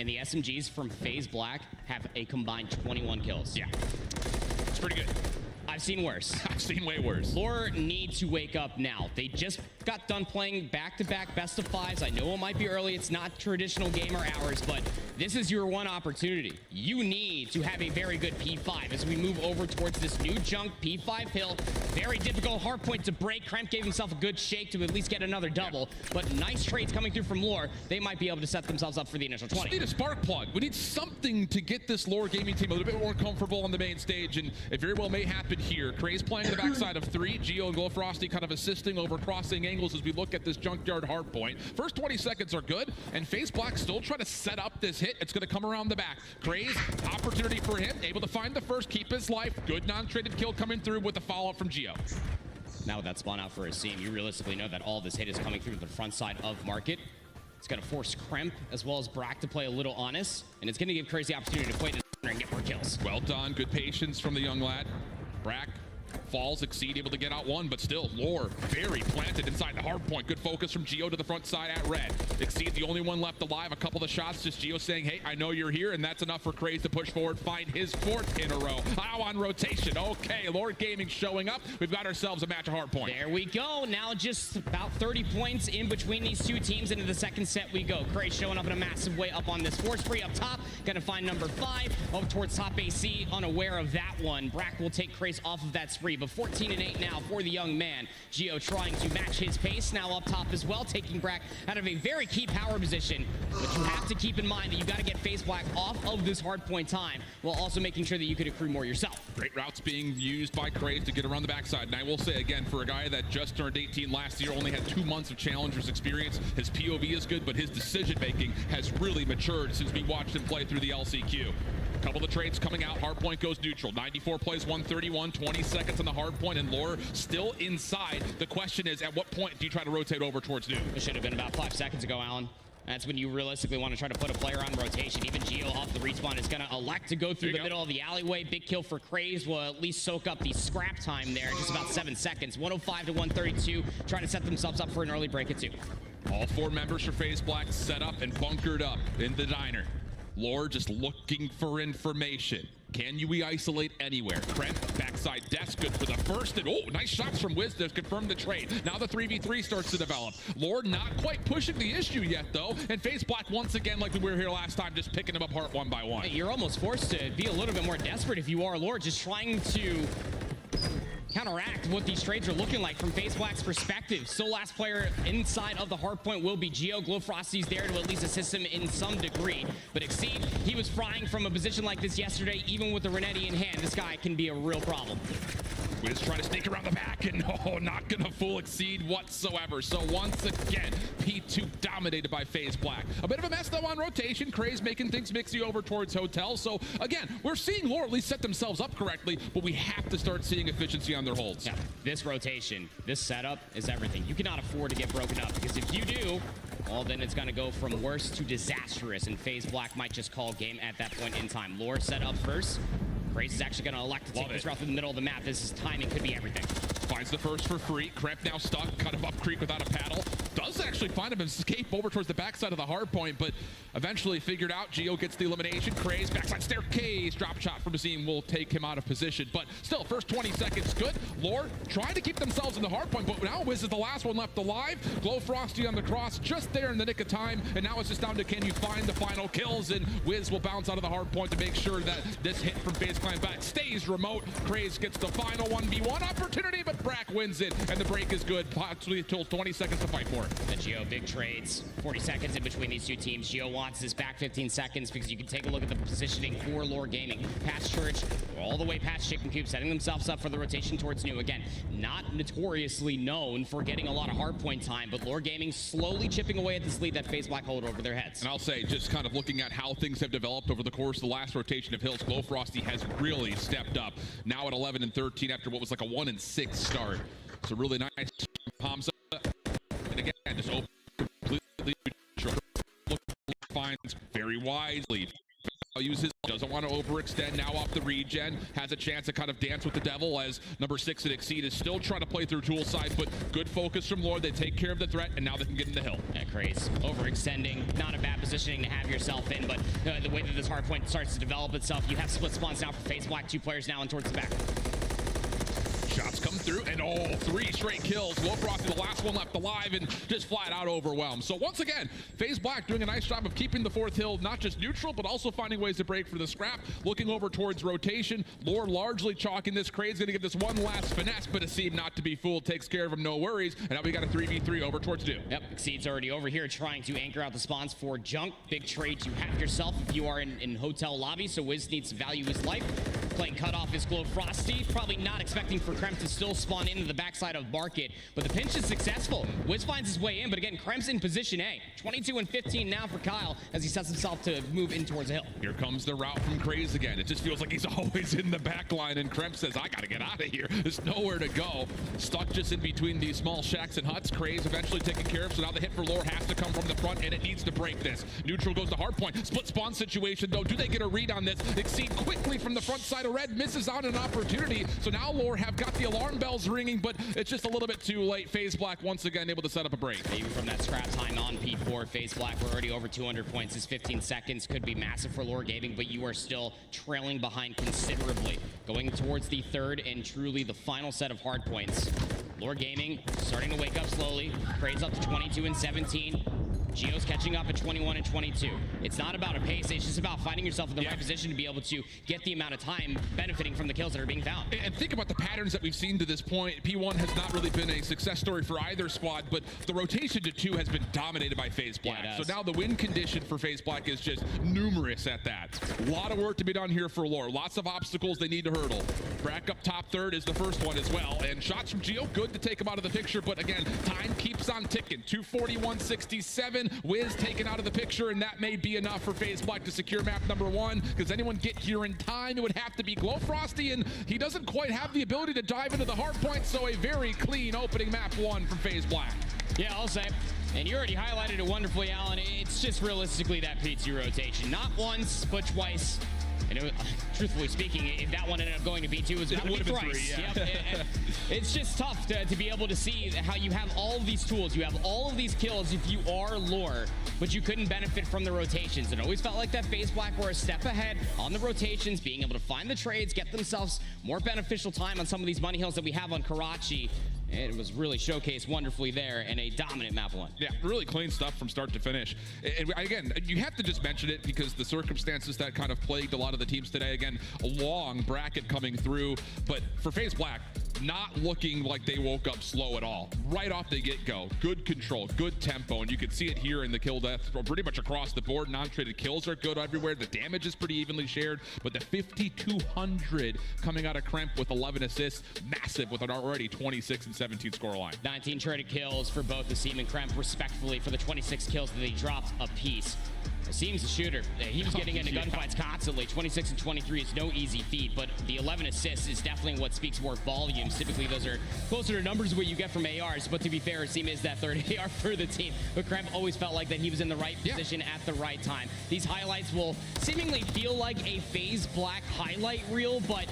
And the SMGs from FaZe Black have a combined 21 kills. Yeah, it's pretty good. I've seen worse. I've seen way worse. Lore need to wake up now. They just got done playing back-to-back best of 5s. I know it might be early. It's not traditional gamer hours, but this is your one opportunity. You need to have a very good P5 as we move over towards this new Junk P5 hill. Very difficult hard point to break. Kremp gave himself a good shake to at least get another double, but nice trades coming through from Lore. They might be able to set themselves up for the initial 20. We need a spark plug. We need something to get this Lore Gaming team a little bit more comfortable on the main stage, and it very well may happen here. Craze playing to the backside of 3. Geo and Glow Frosty kind of assisting over crossing angles as we look at this junkyard hard point. First 20 seconds are good, and FaZe Black still trying to set up this hit. It's going to come around the back. Craze, opportunity for him, able to find the first, keep his life. Good non-traded kill coming through with the follow-up from Geo. Now with that spawn out for Asim, you realistically know that all this hit is coming through the front side of Market. It's going to force Kremp as well as Brack to play a little honest, and it's going to give Craze the opportunity to play the and get more kills. Well done. Good patience from the young lad. Brack falls. Exceed able to get out one, but still, Lore very planted inside the hard point. Good focus from Geo to the front side at red. Exceed the only one left alive. A couple of shots, just Geo saying, hey, I know you're here, and that's enough for Craze to push forward, find his 4th in a row. Now on rotation. Okay, Lord Gaming showing up. We've got ourselves a match of hard point. There we go. Now just about 30 points in between these two teams. Into the second set we go. Craze showing up in a massive way up on this force free up top. Gonna find number 5 over towards top AC. Unaware of that one. Brack will take Craze off of that spree, but 14-8 now for the young man. Geo trying to match his pace now up top as well, taking Brack out of a very key power position. But you have to keep in mind that you got to get FaZe Black off of this hard point time while also making sure that you could accrue more yourself. Great routes being used by Craze to get around the backside. And I will say again, for a guy that just turned 18 last year, only had 2 months of Challengers experience, his POV is good, but his decision making has really matured since we watched him play through the LCQ. Couple of trades coming out. Hardpoint goes neutral. 94 plays 131, 20 seconds on the hardpoint, and Lore still inside. The question is, at what point do you try to rotate over towards new? It should have been about 5 seconds ago, Alan. That's when you realistically want to try to put a player on rotation. Even Geo off the respawn is going to elect to go through the middle of the alleyway. Big kill for Craze will at least soak up the scrap time there. Just about 7 seconds. 105 to 132. Trying to set themselves up for an early break at 2. All 4 members for FaZe Black set up and bunkered up in the diner. Lore just looking for information. Can you isolate anywhere? Kremp, backside desk, good for the first. And oh, nice shots from Wiz to confirm the trade. Now the 3v3 starts to develop. Lore not quite pushing the issue yet, though. And FaZe Black, once again, like we were here last time, just picking them apart one by one. You're almost forced to be a little bit more desperate if you are Lore, just trying to counteract what these trades are looking like from FaZe Black's perspective. Still last player inside of the hard point will be Geo. Glowfrosty's there to at least assist him in some degree. But Exceed, he was frying from a position like this yesterday, even with the Renetti in hand. This guy can be a real problem. Wiz trying to sneak around the back, and no, not gonna fool Exceed whatsoever. So once again, P2 dominated by FaZe Black. A bit of a mess though on rotation. Craze making things mixy over towards Hotel. So again, we're seeing Lore at least set themselves up correctly, but we have to start seeing efficiency on their holds. Yeah, this rotation, this setup is everything. You cannot afford to get broken up, because if you do, well, then it's going to go from worse to disastrous, and FaZe Black might just call game at that point in time. Lore set up first. Craze is actually going to elect to take this route through the middle of the map. This is timing, could be everything. Finds the first for free. Kremp now stuck, cut him up creek without a paddle. Does actually find him escape over towards the backside of the hard point, but eventually figured out. Geo gets the elimination. Craze, backside staircase. Drop shot from Azim will take him out of position. But still, first 20 seconds good. Lore trying to keep themselves in the hard point, but now Wiz is the last one left alive. Glowfrosty on the cross, just there in the nick of time. And now it's just down to, can you find the final kills? And Wiz will bounce out of the hard point to make sure that this hit from FaZe Clan back stays remote. Craze gets the final 1v1 opportunity, but Brack wins it, and the break is good. Possibly until 20 seconds to fight for it. The Geo big trades. 40 seconds in between these two teams. Geo wants his back 15 seconds because you can take a look at the positioning for Lore Gaming. Patch Church, all the way past Chicken Coop, setting themselves up for the rotation towards new. Again, not notoriously known for getting a lot of hardpoint time, but Lore Gaming slowly chipping away at this lead that FaZe Black hold over their heads. And I'll say, just kind of looking at how things have developed over the course of the last rotation of Hills, Glowfrosty has really stepped up. Now at 11 and 13 after what was like a 1 and 6 start. It's a really nice palms up. And again, just open completely neutral. Finds very wisely. Uses, doesn't want to overextend, now off the regen, has a chance to kind of dance with the devil as number 6 at Exceed is still trying to play through tool side, but good focus from Lore. They take care of the threat, and now they can get in the hill. Yeah, Craze, overextending, not a bad positioning to have yourself in, but the way that this hard point starts to develop itself, you have split spawns now for FaZe Black, 2 players now and towards the back. Shots come through, and oh, 3 straight kills. Glowfrosty, the last one left alive, and just flat out overwhelmed. So once again, FaZe Black doing a nice job of keeping the 4th hill not just neutral, but also finding ways to break for the scrap. Looking over towards rotation. Lore largely chalking this. Craze gonna get this one last finesse, but Exceed, not to be fooled, takes care of him, no worries. And now we got a 3v3 over towards new. Yep, Exceed's already over here trying to anchor out the spawns for Junk. Big trade you have yourself if you are in hotel lobby, so Wiz needs to value his life. Playing cut off is Glowfrosty. Probably not expecting for Kremp to still spawn into the backside of Market, but the pinch is successful. Wiz finds his way in, but again, Kremp's in position A. 22 and 15 now for Kyle as he sets himself to move in towards the hill. Here comes the route from Craze again. It just feels like he's always in the back line, and Kremp says, I gotta get out of here. There's nowhere to go. Stuck just in between these small shacks and huts. Craze eventually taken care of, so now the hit for Lore has to come from the front, and it needs to break this. Neutral goes to hardpoint. Split spawn situation, though. Do they get a read on this? Exceed quickly from the front side Omega Red misses out on an opportunity. So now Lore have got the alarm bells ringing, but it's just a little bit too late. FaZe Black once again able to set up a break. Maybe from that scrap time on P4, FaZe Black, we're already over 200 points. This 15 seconds could be massive for Lore Gaming, but you are still trailing behind considerably. Going towards the third and truly the final set of hard points. Lore Gaming starting to wake up slowly. Trades up to 22 and 17. Geo's catching up at 21 and 22. It's not about a pace, it's just about finding yourself in the right position to be able to get the amount of time benefiting from the kills that are being found. And think about the patterns that we've seen to this point. P1 has not really been a success story for either squad, but the rotation to 2 has been dominated by FaZe Black. Yeah, so now the win condition for FaZe Black is just numerous at that. A lot of work to be done here for Lore. Lots of obstacles they need to hurdle. Brack up top third is the first one as well. And shots from Geo, good to take him out of the picture, but again, time keeps on ticking. 241.67. Wiz taken out of the picture, and that may be enough for FaZe Black to secure map number 1. Because anyone get here in time, it would have to be Glowfrosty, and he doesn't quite have the ability to dive into the hard points, so a very clean opening map 1 from FaZe Black. Yeah, I'll say. And you already highlighted it wonderfully, Alan. It's just realistically that P2 rotation. Not once, but twice. And it, truthfully speaking, if that one ended up going to B2, it was going to be thrice. Yeah. Yep. It's just tough to be able to see how you have all of these tools, you have all of these kills if you are Lore, but you couldn't benefit from the rotations. It always felt like that FaZe Black were a step ahead on the rotations, being able to find the trades, get themselves more beneficial time on some of these money hills that we have on Karachi. It was really showcased wonderfully there in a dominant map 1. Yeah, really clean stuff from start to finish. And again, you have to just mention it because the circumstances that kind of plagued a lot of the teams today. Again, a long bracket coming through, but for FaZe Black, not looking like they woke up slow at all. Right off the get-go, good control, good tempo, and you can see it here in the kill death pretty much across the board. Non-traded kills are good everywhere. The damage is pretty evenly shared, but the 5,200 coming out of Kremp with 11 assists, massive with an already 26 and 17 scoreline. 19 traded kills for both Asim and Kremp, respectfully, for the 26 kills that they dropped apiece. Asim's a shooter. He was getting into gunfights constantly. 26 and 23 is no easy feat, but the 11 assists is definitely what speaks more volumes. Typically, those are closer to numbers what you get from ARs, but to be fair, Asim is that third AR for the team. But Kremp always felt like that he was in the right position at the right time. These highlights will seemingly feel like a FaZe Black highlight reel, but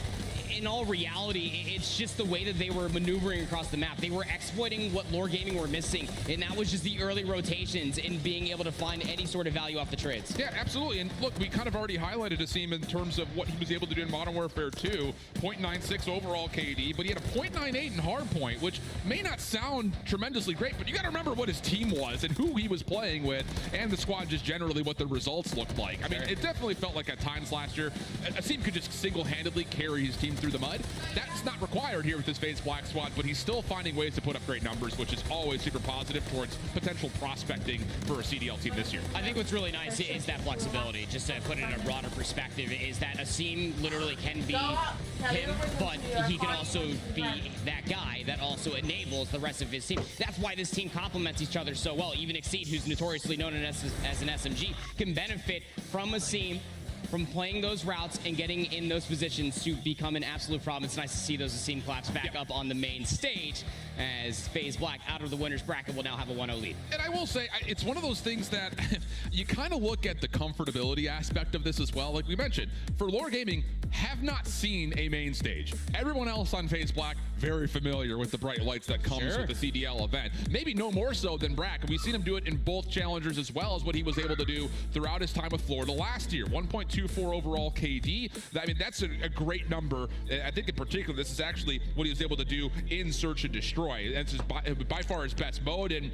in all reality, it's just the way that they were maneuvering across the map. They were exploiting what Lore Gaming were missing, and that was just the early rotations and being able to find any sort of value off the trades. Yeah, absolutely. And look, we kind of already highlighted Asim in terms of what he was able to do in Modern Warfare 2. 0.96 overall KD, but he had a 0.98 in hardpoint, which may not sound tremendously great, but you got to remember what his team was and who he was playing with, and the squad just generally what the results looked like. I mean, it definitely felt like at times last year, Asim could just single-handedly carry his team through the mud. That's not required here with this FaZe Black squad, but he's still finding ways to put up great numbers, which is always super positive towards potential prospecting for a CDL team this year. I think what's really nice is that flexibility. Just to put it in a broader perspective, is that Asim literally can be him, but he can also be that guy that also enables the rest of his team. That's why this team complements each other so well. Even Exceed, who's notoriously known as an SMG, can benefit from Asim, from playing those routes and getting in those positions to become an absolute problem. It's nice to see those Asim claps back up on the main stage as FaZe Black out of the winner's bracket will now have a 1-0 lead. And I will say, it's one of those things that you kind of look at the comfortability aspect of this as well. Like we mentioned, for Lore Gaming, have not seen a main stage. Everyone else on FaZe Black, very familiar with the bright lights that comes with the CDL event. Maybe no more so than Brack. We've seen him do it in both challengers as well as what he was able to do throughout his time with Florida last year. 1.24 overall KD. I mean, that's a great number. I think in particular, this is actually what he was able to do in Search and Destroy. That's by far his best mode, and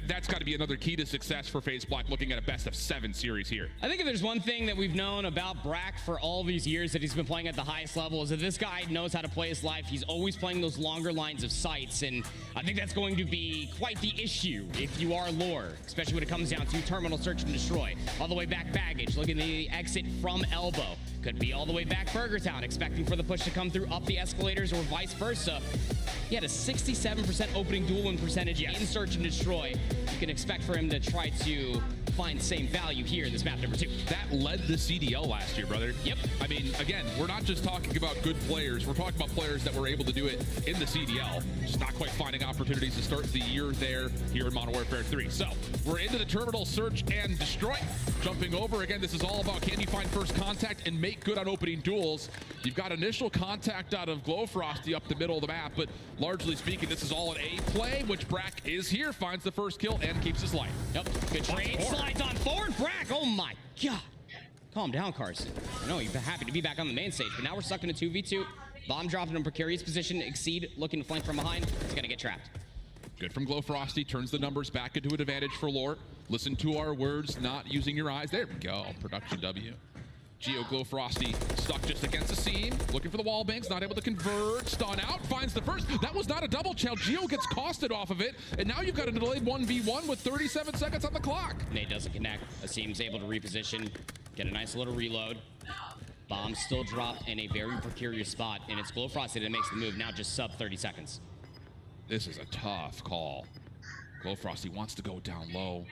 that's got to be another key to success for FaZe Black, looking at a best of 7 series here. I think if there's one thing that we've known about Brack for all these years that he's been playing at the highest level, is that this guy knows how to play his life. He's always playing those longer lines of sights, and I think that's going to be quite the issue if you are Lore, especially when it comes down to Terminal Search and Destroy. All the way back baggage, look at the exit from Elbow. Could be all the way back Burger Town, expecting for the push to come through up the escalators or vice versa. He had a 67% opening duel win percentage in Search and Destroy. You can expect for him to try to find same value here in this map number 2. That led the CDL last year, brother. Yep. I mean, again, we're not just talking about good players. We're talking about players that were able to do it in the CDL. Just not quite finding opportunities to start the year there here in Modern Warfare 3. So we're into the Terminal Search and Destroy. Jumping over, again, this is all about can you find first contact and make make good on opening duels. You've got initial contact out of Glowfrosty up the middle of the map, but largely speaking, this is all an A play, which Brack is here, finds the first kill, and keeps his life. Yep, good trade. Slides on forward. Brack, oh my God. Calm down, Carson. I know you're happy to be back on the main stage, but now we're stuck in a 2v2. Bomb dropped in a precarious position. Exceed looking to flank from behind. He's going to get trapped. Good from Glowfrosty, turns the numbers back into an advantage for Lore. Listen to our words, not using your eyes. There we go, production W. Geo Glowfrosty stuck just against the seam, looking for the wall banks, not able to convert. Stun out, finds the first. That was not a double chow. Geo gets costed off of it, and now you've got a delayed 1v1 with 37 seconds on the clock. Nade doesn't connect. Asim's able to reposition, get a nice little reload. Bombs still drop in a very precarious spot, and it's Glowfrosty that makes the move now, just sub 30 seconds. This is a tough call. Glowfrosty wants to go down low.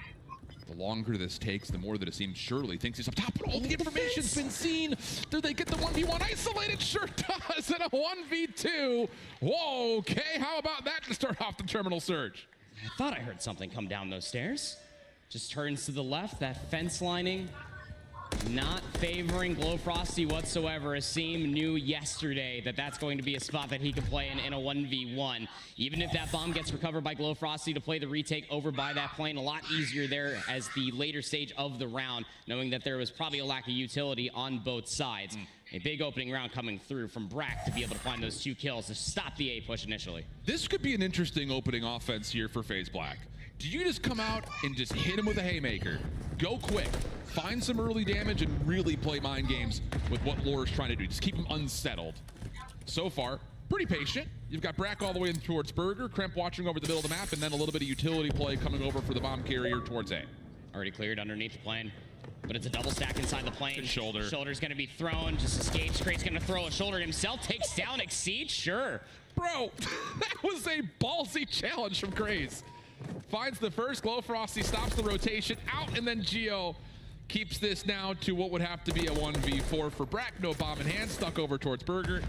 The longer this takes, the more that Asim surely thinks he's up top, but all the information's been seen. Do they get the 1v1 isolated? Sure does, and a 1v2. Whoa, okay, how about that to start off the terminal surge? I thought I heard something come down those stairs. Just turns to the left, that fence lining. Not favoring Glowfrosty whatsoever. Asim knew yesterday that that's going to be a spot that he could play in a 1v1. Even if that bomb gets recovered by Glowfrosty to play the retake over by that plane, a lot easier there as the later stage of the round, knowing that there was probably a lack of utility on both sides. A big opening round coming through from Brack to be able to find those 2 kills to stop the A push initially. This could be an interesting opening offense here for FaZe Black. Do you just come out and just hit him with a haymaker, go quick, find some early damage, and really play mind games with what Lore is trying to do? Just keep him unsettled. So far, pretty patient. You've got Brack all the way in towards Burger, Kremp watching over the middle of the map, and then a little bit of utility play coming over for the bomb carrier towards A. Already cleared underneath the plane, but it's a double stack inside the plane. Good shoulder. Shoulder's going to be thrown. Just escapes. Krate's going to throw a shoulder himself. Takes down Exceed. Sure. Bro, that was a ballsy challenge from Craze. Finds the first. Glowfrosty stops the rotation out, and then Geo keeps this now to what would have to be a 1v4 for Brack. No bomb in hand, stuck over towards Burger,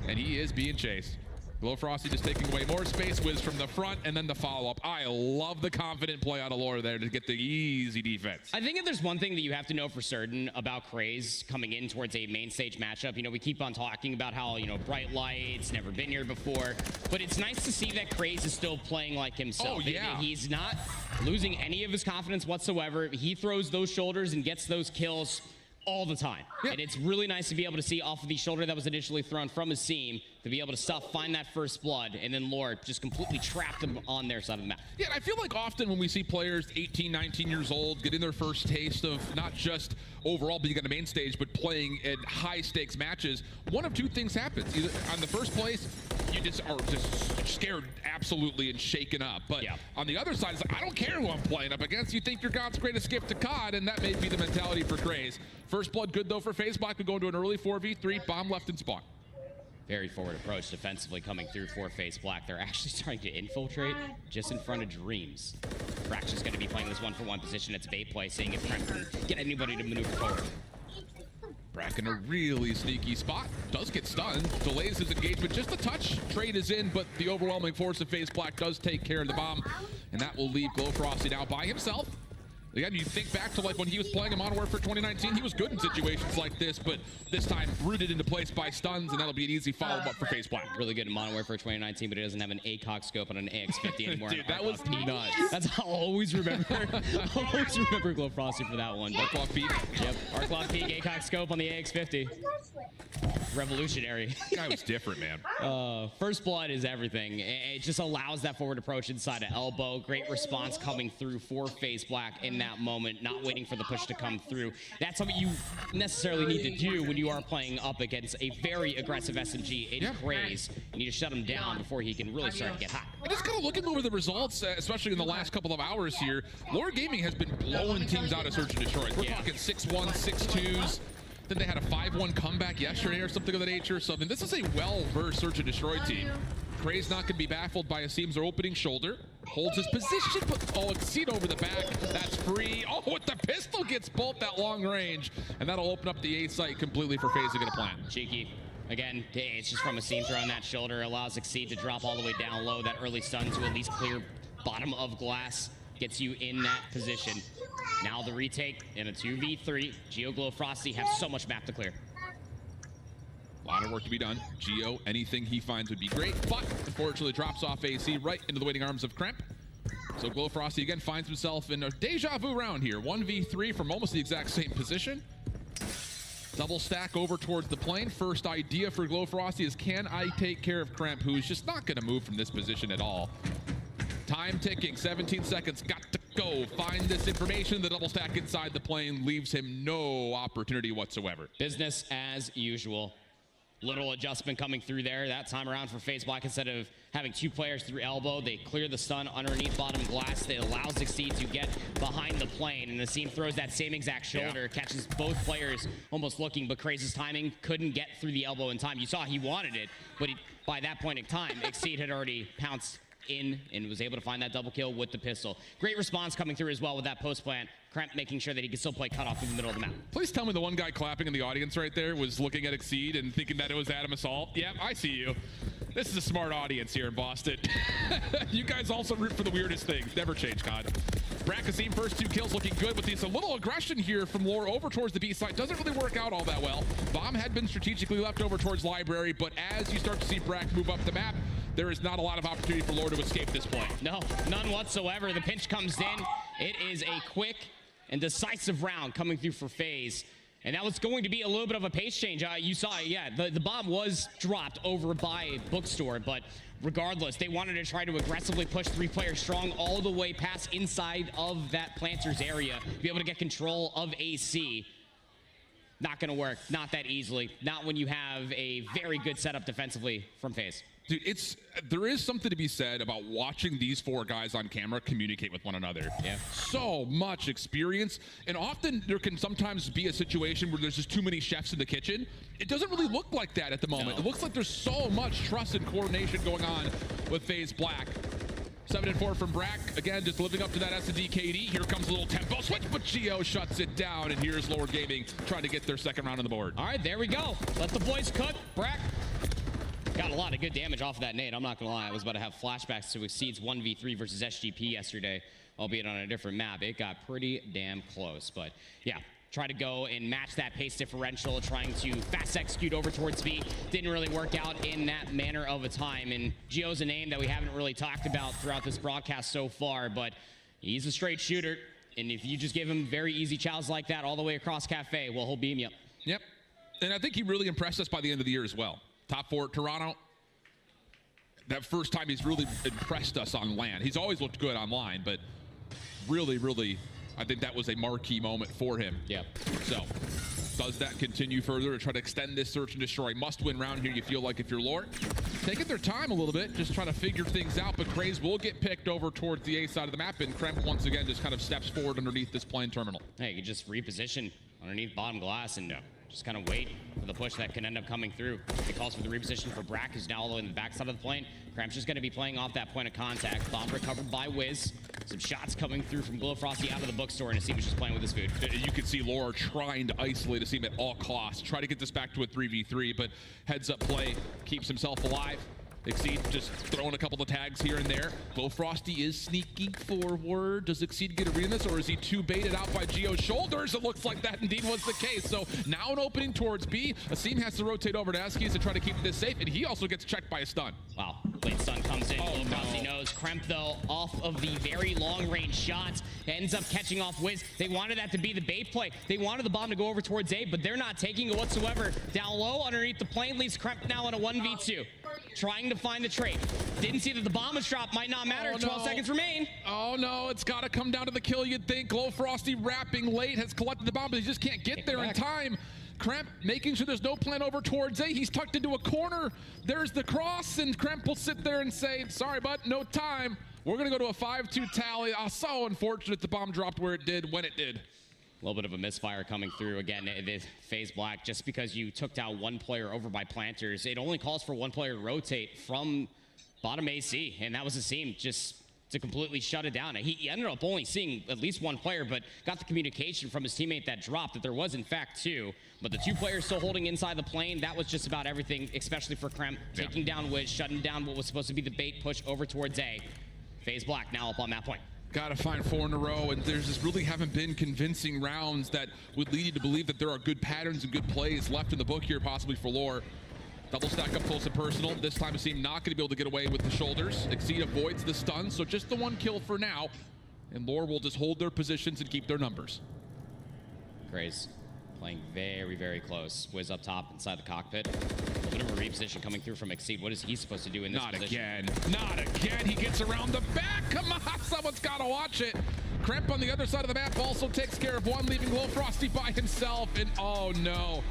and he is being chased. Glowfrosty just taking away more space. Wiz from the front, and then the follow-up. I love the confident play out of Lore there to get the easy defense. I think if there's one thing that you have to know for certain about Craze coming in towards a main stage matchup, you know, we keep on talking about how, you know, bright lights, never been here before, but it's nice to see that Craze is still playing like himself. Oh, yeah. He's not losing any of his confidence whatsoever. He throws those shoulders and gets those kills all the time. Yep. And it's really nice to be able to see off of the shoulder that was initially thrown from Asim, to be able to find that first blood, and then Lore just completely trapped them on their side of the map. Yeah, I feel like often when we see players 18, 19 years old getting their first taste of not just overall being on the main stage, but playing in high stakes matches, one of two things happens. Either on the first place, you just are just scared absolutely and shaken up. But on the other side, it's like, I don't care who I'm playing up against. You think you're God's greatest gift to COD, and that may be the mentality for Craze. First blood good though for FaZe Black. We go into an early 4v3, bomb left in spawn. Very forward approach defensively coming through for FaZe Black. They're actually starting to infiltrate just in front of Dreams. Brack's just going to be playing this 1-for-1 position. It's bait play, seeing if Kremp can get anybody to maneuver forward. Brack in a really sneaky spot. Does get stunned. Delays his engagement just a touch. Trade is in, but the overwhelming force of FaZe Black does take care of the bomb, and that will leave Glowfrosty now by himself. Again, you think back to like when he was playing in Modern Warfare 2019, he was good in situations like this, but this time rooted into place by stuns, and that'll be an easy follow-up for FaZe Black. Really good in Modern Warfare 2019, but he doesn't have an ACOG scope on an AX50 anymore. Dude, that was nuts. That's how I'll always remember. Always remember Glowfrosty for that one. Arclock Peak. Yep, Arclock Peak, ACOG scope on the AX50. Revolutionary. That guy was different, man. First blood is everything. It just allows that forward approach inside of elbow. Great response coming through for FaZe Black in that moment, not waiting for the push to come through. That's something you necessarily need to do when you are playing up against a very aggressive SMG in Craze. You need to shut him down before he can really start to get hot. And just kind of looking over the results, especially in the last couple of hours here, Lore Gaming has been blowing teams out of Search and Destroy. We're talking 6-1, 6-2s. Then they had a 5-1 comeback yesterday or something of the nature. So I mean, this is a well-versed Search and Destroy team. Craze not going to be baffled by Asim's opening shoulder. Holds his position, but Exceed over the back. That's free. Oh, with the pistol gets both that long range. And that'll open up the A site completely for FaZe to get a plan. Cheeky. Again, it's just from Asim throwing that shoulder. Allows Exceed to drop all the way down low. That early stun to at least clear bottom of glass. Gets you in that position. Now the retake in a 2v3. Geo Glowfrosty have so much map to clear. A lot of work to be done. Geo, anything he finds would be great, but unfortunately drops off AC right into the waiting arms of Kremp. So Glowfrosty again finds himself in a deja vu round here. 1v3 from almost the exact same position. Double stack over towards the plane. First idea for Glowfrosty is, can I take care of Kremp, who's just not going to move from this position at all. Time ticking, 17 seconds, got to go. Find this information. The double stack inside the plane leaves him no opportunity whatsoever. Business as usual. Little adjustment coming through there that time around for FaZe Black. Instead of having 2 players through elbow, they clear the stun underneath bottom glass. That allows Exceed to get behind the plane, and Nassim throws that same exact shoulder, catches both players almost looking, but Craze's timing couldn't get through the elbow in time. You saw he wanted it, but by that point in time, Exceed had already pounced in and was able to find that double kill with the pistol. Great response coming through as well with that post plant. Kremp making sure that he can still play cutoff in the middle of the map. Please tell me the one guy clapping in the audience right there was looking at Exceed and thinking that it was Adam Assault. Yep, I see you. This is a smart audience here in Boston. You guys also root for the weirdest things. Never change, God. Brakasim, first 2 kills looking good with this. A little aggression here from Lore over towards the B side. Doesn't really work out all that well. Bomb had been strategically left over towards Library, but as you start to see Brak move up the map, there is not a lot of opportunity for Lore to escape this play. No, none whatsoever. The pinch comes in. It is a quick and decisive round coming through for FaZe. And that was going to be a little bit of a pace change. You saw, yeah, the bomb was dropped over by Bookstore, but regardless, they wanted to try to aggressively push 3 players strong all the way past inside of that planter's area, be able to get control of AC. Not going to work, not that easily. Not when you have a very good setup defensively from FaZe. Dude, there is something to be said about watching these 4 guys on camera communicate with one another. Yeah. So much experience, and often there can sometimes be a situation where there's just too many chefs in the kitchen. It doesn't really look like that at the moment. No. It looks like there's so much trust and coordination going on with FaZe Black. 7 and 4 from Brak. Again, just living up to that S&D KD. Here comes a little tempo switch, but Geo shuts it down, and here's Lord Gaming trying to get their second round on the board. All right, there we go. Let the boys cook. Brak got a lot of good damage off of that nade. I'm not gonna lie. I was about to have flashbacks to Exceed's 1v3 versus SGP yesterday, albeit on a different map. It got pretty damn close, but yeah. Try to go and match that pace differential, trying to fast execute over towards B. Didn't really work out in that manner of a time. And Geo's a name that we haven't really talked about throughout this broadcast so far, but he's a straight shooter. And if you just give him very easy chows like that all the way across Cafe, well, he'll beam you up. Yep. And I think he really impressed us by the end of the year as well. Top 4 at Toronto. That first time he's really impressed us on LAN. He's always looked good online, but really, I think that was a marquee moment for him. Yeah. So, does that continue further to try to extend this search and destroy must-win round here? You feel like if you're Lore, taking their time a little bit, just trying to figure things out, but Craze will get picked over towards the A side of the map, and Kremp once again just kind of steps forward underneath this plane terminal. Hey, you can just reposition underneath bottom glass and just kind of wait for the push that can end up coming through. It calls for the reposition for Brak, who's now all the way in the backside of the plane. Kremp's just going to be playing off that point of contact. Bomb recovered by Wiz. Some shots coming through from Glowfrosty out of the bookstore, and Asim was just playing with his food. You can see Lore trying to isolate Asim at all costs. Try to get this back to a 3v3, but heads up play keeps himself alive. Exceed just throwing a couple of tags here and there. Glowfrosty is sneaking forward. Does Exceed get a read in this, or is he too baited out by Geo's shoulders? It looks like that indeed was the case. So now an opening towards B. Asim has to rotate over to Eskies to try to keep this safe, and he also gets checked by a stun. Wow, late stun comes in. Glowfrosty knows. Kremp, though, off of the very long-range shots, ends up catching off Wiz. They wanted that to be the bait play. They wanted the bomb to go over towards A, but they're not taking it whatsoever. Down low, underneath the plane, leaves Kremp now in a 1v2. Trying to find the trade. Didn't see that the bomb was dropped. Might not matter. 12 seconds remain. Oh, no. It's got to come down to the kill, you'd think. Glowfrosty wrapping late, has collected the bomb, but he just can't get there in time. Kremp making sure there's no plan over towards A. He's tucked into a corner. There's the cross, and Kremp will sit there and say, sorry, bud, no time. We're going to go to a 5-2 tally. So unfortunate the bomb dropped where it did, when it did. A little bit of a misfire coming through. Again, the FaZe Black, just because you took down one player over by planters, it only calls for one player to rotate from bottom AC, and that was Asim, just to completely shut it down. He ended up only seeing at least one player, but got the communication from his teammate that dropped that there was, in fact, 2. But the 2 players still holding inside the plane, that was just about everything, especially for Kremp, taking down Wiz, shutting down what was supposed to be the bait push over towards A. FaZe Black now up on that point. Got to find 4 in a row, and there's just really haven't been convincing rounds that would lead you to believe that there are good patterns and good plays left in the book here, possibly for Lore. Double stack up close and personal. This time it seemed not going to be able to get away with the shoulders. Exceed avoids the stun, so just the one kill for now. And Lore will just hold their positions and keep their numbers. Grace playing very, very close. Wiz up top inside the cockpit. A bit of a reposition coming through from Exceed. What is he supposed to do in this position? Not again. He gets around the back. Come on, someone's got to watch it. Kremp on the other side of the map also takes care of one, leaving Lil Frosty by himself. And oh no.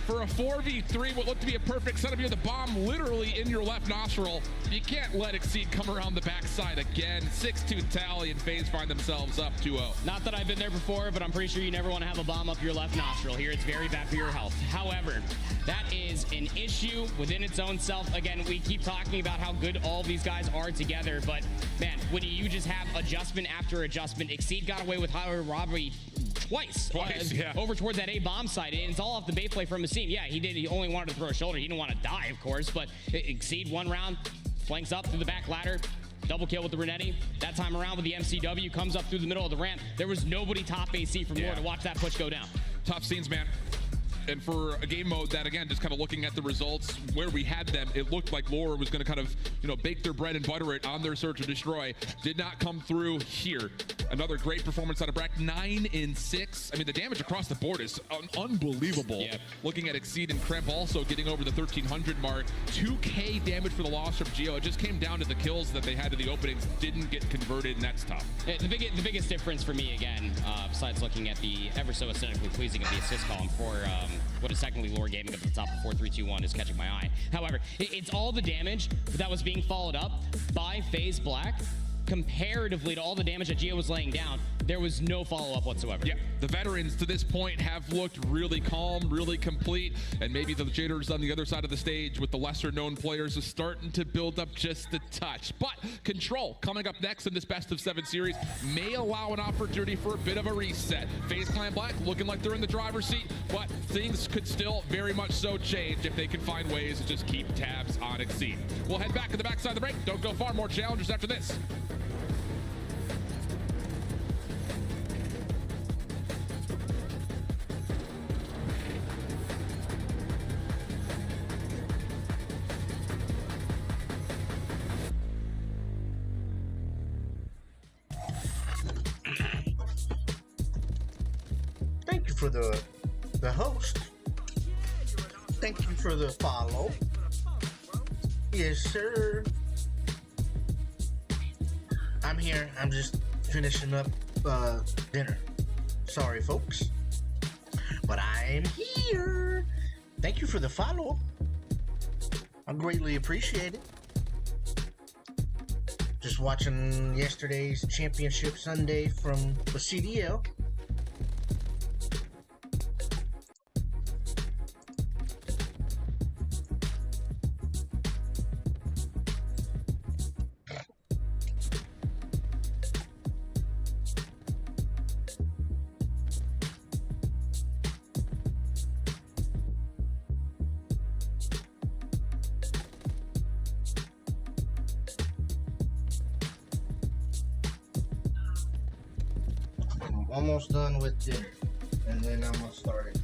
For a 4v3, what looked to be a perfect setup here, the bomb literally in your left nostril. You can't let Exceed come around the backside again. 6-2 tally, and FaZe find themselves up 2-0. Not that I've been there before, but I'm pretty sure you never want to have a bomb up your left nostril. Here, it's very bad for your health. However, that is an issue within its own self. Again, we keep talking about how good all these guys are together, but man, when you just have adjustment after adjustment, Exceed got away with highway robbery twice, yeah. Over towards that A bomb site, and it's all off the bait play from Asim. Yeah, he did. He only wanted to throw a shoulder. He didn't want to die, of course, but Exceed one round, flanks up through the back ladder, double kill with the Renetti. That time around with the MCW, comes up through the middle of the ramp. There was nobody top AC from Lore to watch that push go down. Tough scenes, man. And for a game mode that, again, just kind of looking at the results where we had them, it looked like Lore was going to kind of, bake their bread and butter it on their search to destroy. Did not come through here. Another great performance out of Brack, 9 in 6. I mean, the damage across the board is unbelievable. Yeah. Looking at Exceed and Kremp also getting over the 1,300 mark. 2K damage for the loss from Geo. It just came down to the kills that they had in the openings. Didn't get converted, and that's tough. The biggest difference for me, again, besides looking at the ever so aesthetically pleasing of the assist column for what is technically Lore Gaming up at the top of 4-3-2-1 is catching my eye. However, it's all the damage that was being followed up by FaZe Black. Comparatively to all the damage that Geo was laying down, there was no follow-up whatsoever. Yeah, the veterans to this point have looked really calm, really complete, and maybe the jitters on the other side of the stage with the lesser-known players is starting to build up just a touch. But Control, coming up next in this best-of-7 series, may allow an opportunity for a bit of a reset. FaZe Clan Black looking like they're in the driver's seat, but things could still very much so change if they can find ways to just keep tabs on Exceed. We'll head back to the backside of the break. Don't go far, more challengers after this. Thank you for the host. Thank you for the follow. Yes, sir. I'm here. I'm just finishing up dinner. Sorry, folks. But I'm here. Thank you for the follow. I greatly appreciate it. Just watching yesterday's Championship Sunday from the CDL. Almost done with dinner, and then I'm gonna start it.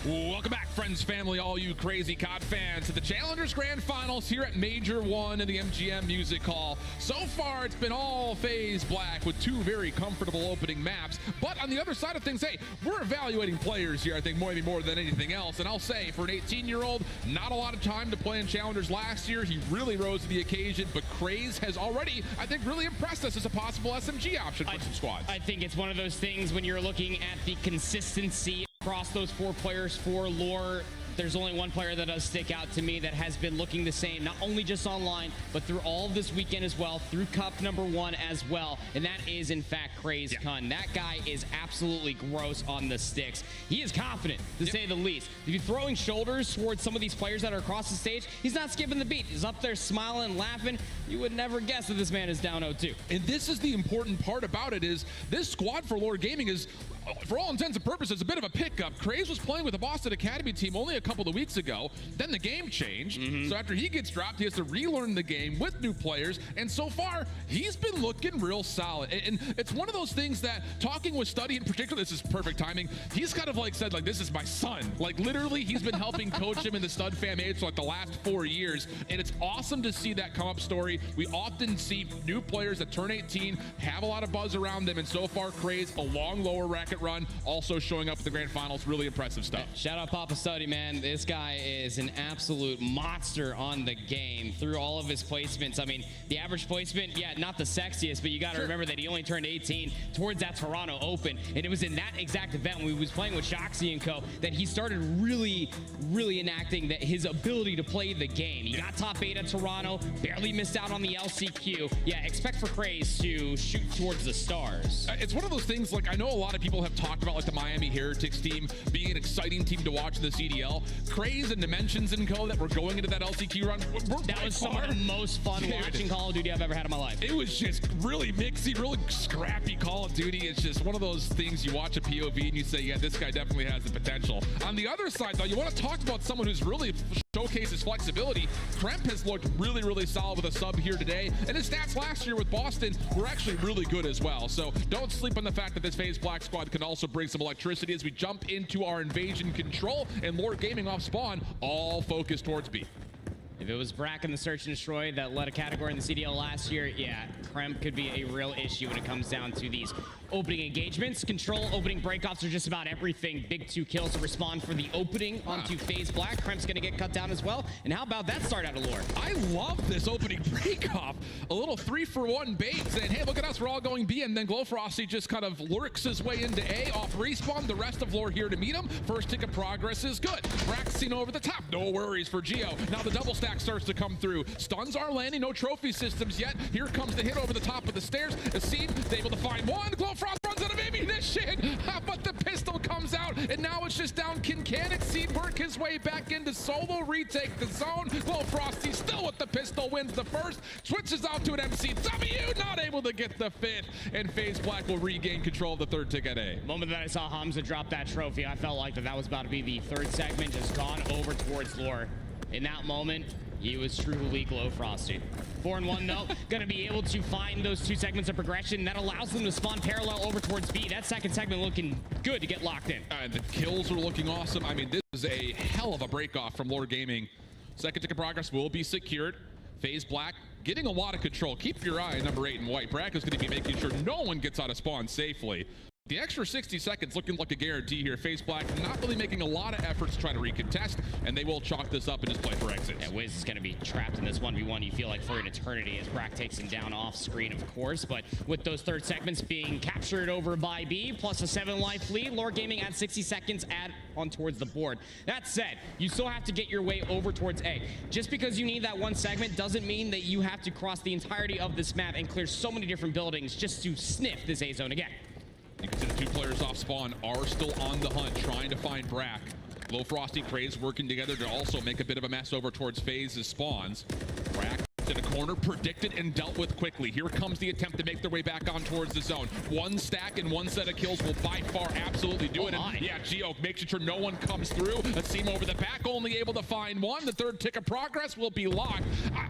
Welcome back, friends, family, all you crazy COD fans, to the Challengers Grand Finals here at Major 1 in the MGM Music Hall. So far, it's been all FaZe Black with 2 very comfortable opening maps. But on the other side of things, hey, we're evaluating players here, I think, maybe more than anything else. And I'll say, for an 18-year-old, not a lot of time to play in Challengers last year. He really rose to the occasion, but Craze has already, I think, really impressed us as a possible SMG option for some squads. I think it's one of those things when you're looking at the consistency across those 4 players for Lore. There's only one player that does stick out to me that has been looking the same, not only just online, but through all of this weekend as well, through Cup #1 as well, and that is, in fact, Craze Kun. That guy is absolutely gross on the sticks. He is confident, to say the least. If you're throwing shoulders towards some of these players that are across the stage, he's not skipping the beat. He's up there smiling and laughing. You would never guess that this man is down 0-2. And this is the important part about it, is this squad for Lore Gaming is, for all intents and purposes, a bit of a pickup. Craze was playing with the Boston Academy team only a couple of weeks ago. Then the game changed. So after he gets dropped, he has to relearn the game with new players. And so far, he's been looking real solid. And it's one of those things that, talking with Study in particular, this is perfect timing. He's kind of like said, like, this is my son. Like, literally, he's been helping coach him in the Stud Fam Age for like the last 4 years. And it's awesome to see that come up story. We often see new players that turn 18, have a lot of buzz around them. And so far, Craze, a long lower racket run, also showing up at the grand finals. Really impressive stuff. Shout out Papa Study, man. This guy is an absolute monster on the game through all of his placements. I mean, the average placement, yeah, not the sexiest, but you got to remember that he only turned 18 towards that Toronto Open, and it was in that exact event when he was playing with Shoxy and co that he started really enacting that his ability to play the game. He got top 8 at Toronto, barely missed out on the LCQ. Yeah, expect for Craze to shoot towards the stars. It's one of those things, like, I know a lot of people have talked about like the Miami Heretics team being an exciting team to watch in the CDL. Craze and Dimensions and co that were going into that LCQ run, that was some of the most fun watching Call of Duty I've ever had in my life. It was just really mixy, really scrappy Call of Duty. It's just one of those things, you watch a POV and you say, yeah, this guy definitely has the potential. On the other side, though, you want to talk about someone who's really showcases flexibility. Kremp has looked really solid with a sub here today, and his stats last year with Boston were actually really good as well. So don't sleep on the fact that this FaZe Black squad can also bring some electricity as we jump into our invasion control, and Lore Gaming off spawn, all focused towards B. If it was Brack and the Search and Destroy that led a category in the CDL last year, yeah, Kremp could be a real issue when it comes down to these opening engagements. Control, opening breakoffs are just about everything. Big 2 kills to respond for the opening onto FaZe Black. Kremp's going to get cut down as well. And how about that start out of Lore? I love this opening breakoff. A little 3-for-1 bait saying, hey, look at us, we're all going B. And then Glowfrosty just kind of lurks his way into A off respawn. The rest of Lore here to meet him. First tick of progress is good. Brack's seen over the top. No worries for Geo. Now the double stack starts to come through. Stuns are landing. No trophy systems yet. Here comes the hit over the top of the stairs. Acid able to find one. Glowfrost runs out of ammunition, but the pistol comes out, and now it's just down. Can Acid work his way back into solo, retake the zone? Glowfrosty still with the pistol, wins the first, switches out to an MCW, not able to get the 5th, and FaZe Black will regain control of the 3rd tick at A. The moment that I saw Hamza drop that trophy, I felt like that was about to be the 3rd segment, just gone over towards Lore. In that moment, he was truly Glowfrosty. 4-1 though, gonna be able to find those 2 segments of progression. That allows them to spawn parallel over towards B. That 2nd segment looking good to get locked in. And the kills are looking awesome. I mean, this is a hell of a breakoff from Lore Gaming. 2nd tick of progress will be secured. FaZe Black getting a lot of control. Keep your eye on number 8 in white. Brack is gonna be making sure no one gets out of spawn safely. The extra 60 seconds looking like a guarantee here. FaZe Black not really making a lot of efforts to try to recontest, and they will chalk this up and just play for exits. Yeah, Wiz is going to be trapped in this 1v1, you feel like, for an eternity as Brack takes him down off screen, of course. But with those 3rd segments being captured over by B, plus a 7-life lead, Lore Gaming adds 60 seconds add on towards the board. That said, you still have to get your way over towards A. Just because you need that 1 segment doesn't mean that you have to cross the entirety of this map and clear so many different buildings just to sniff this A zone again. You can see the 2 players off spawn are still on the hunt, trying to find Brack. Glowfrosty, Craze working together to also make a bit of a mess over towards FaZe's spawns. Brack in a corner, predicted and dealt with quickly. Here comes the attempt to make their way back on towards the zone. 1 stack and 1 set of kills will by far absolutely do it. And yeah, Geo making sure no one comes through. Asim over the back, only able to find 1. The 3rd tick of progress will be locked.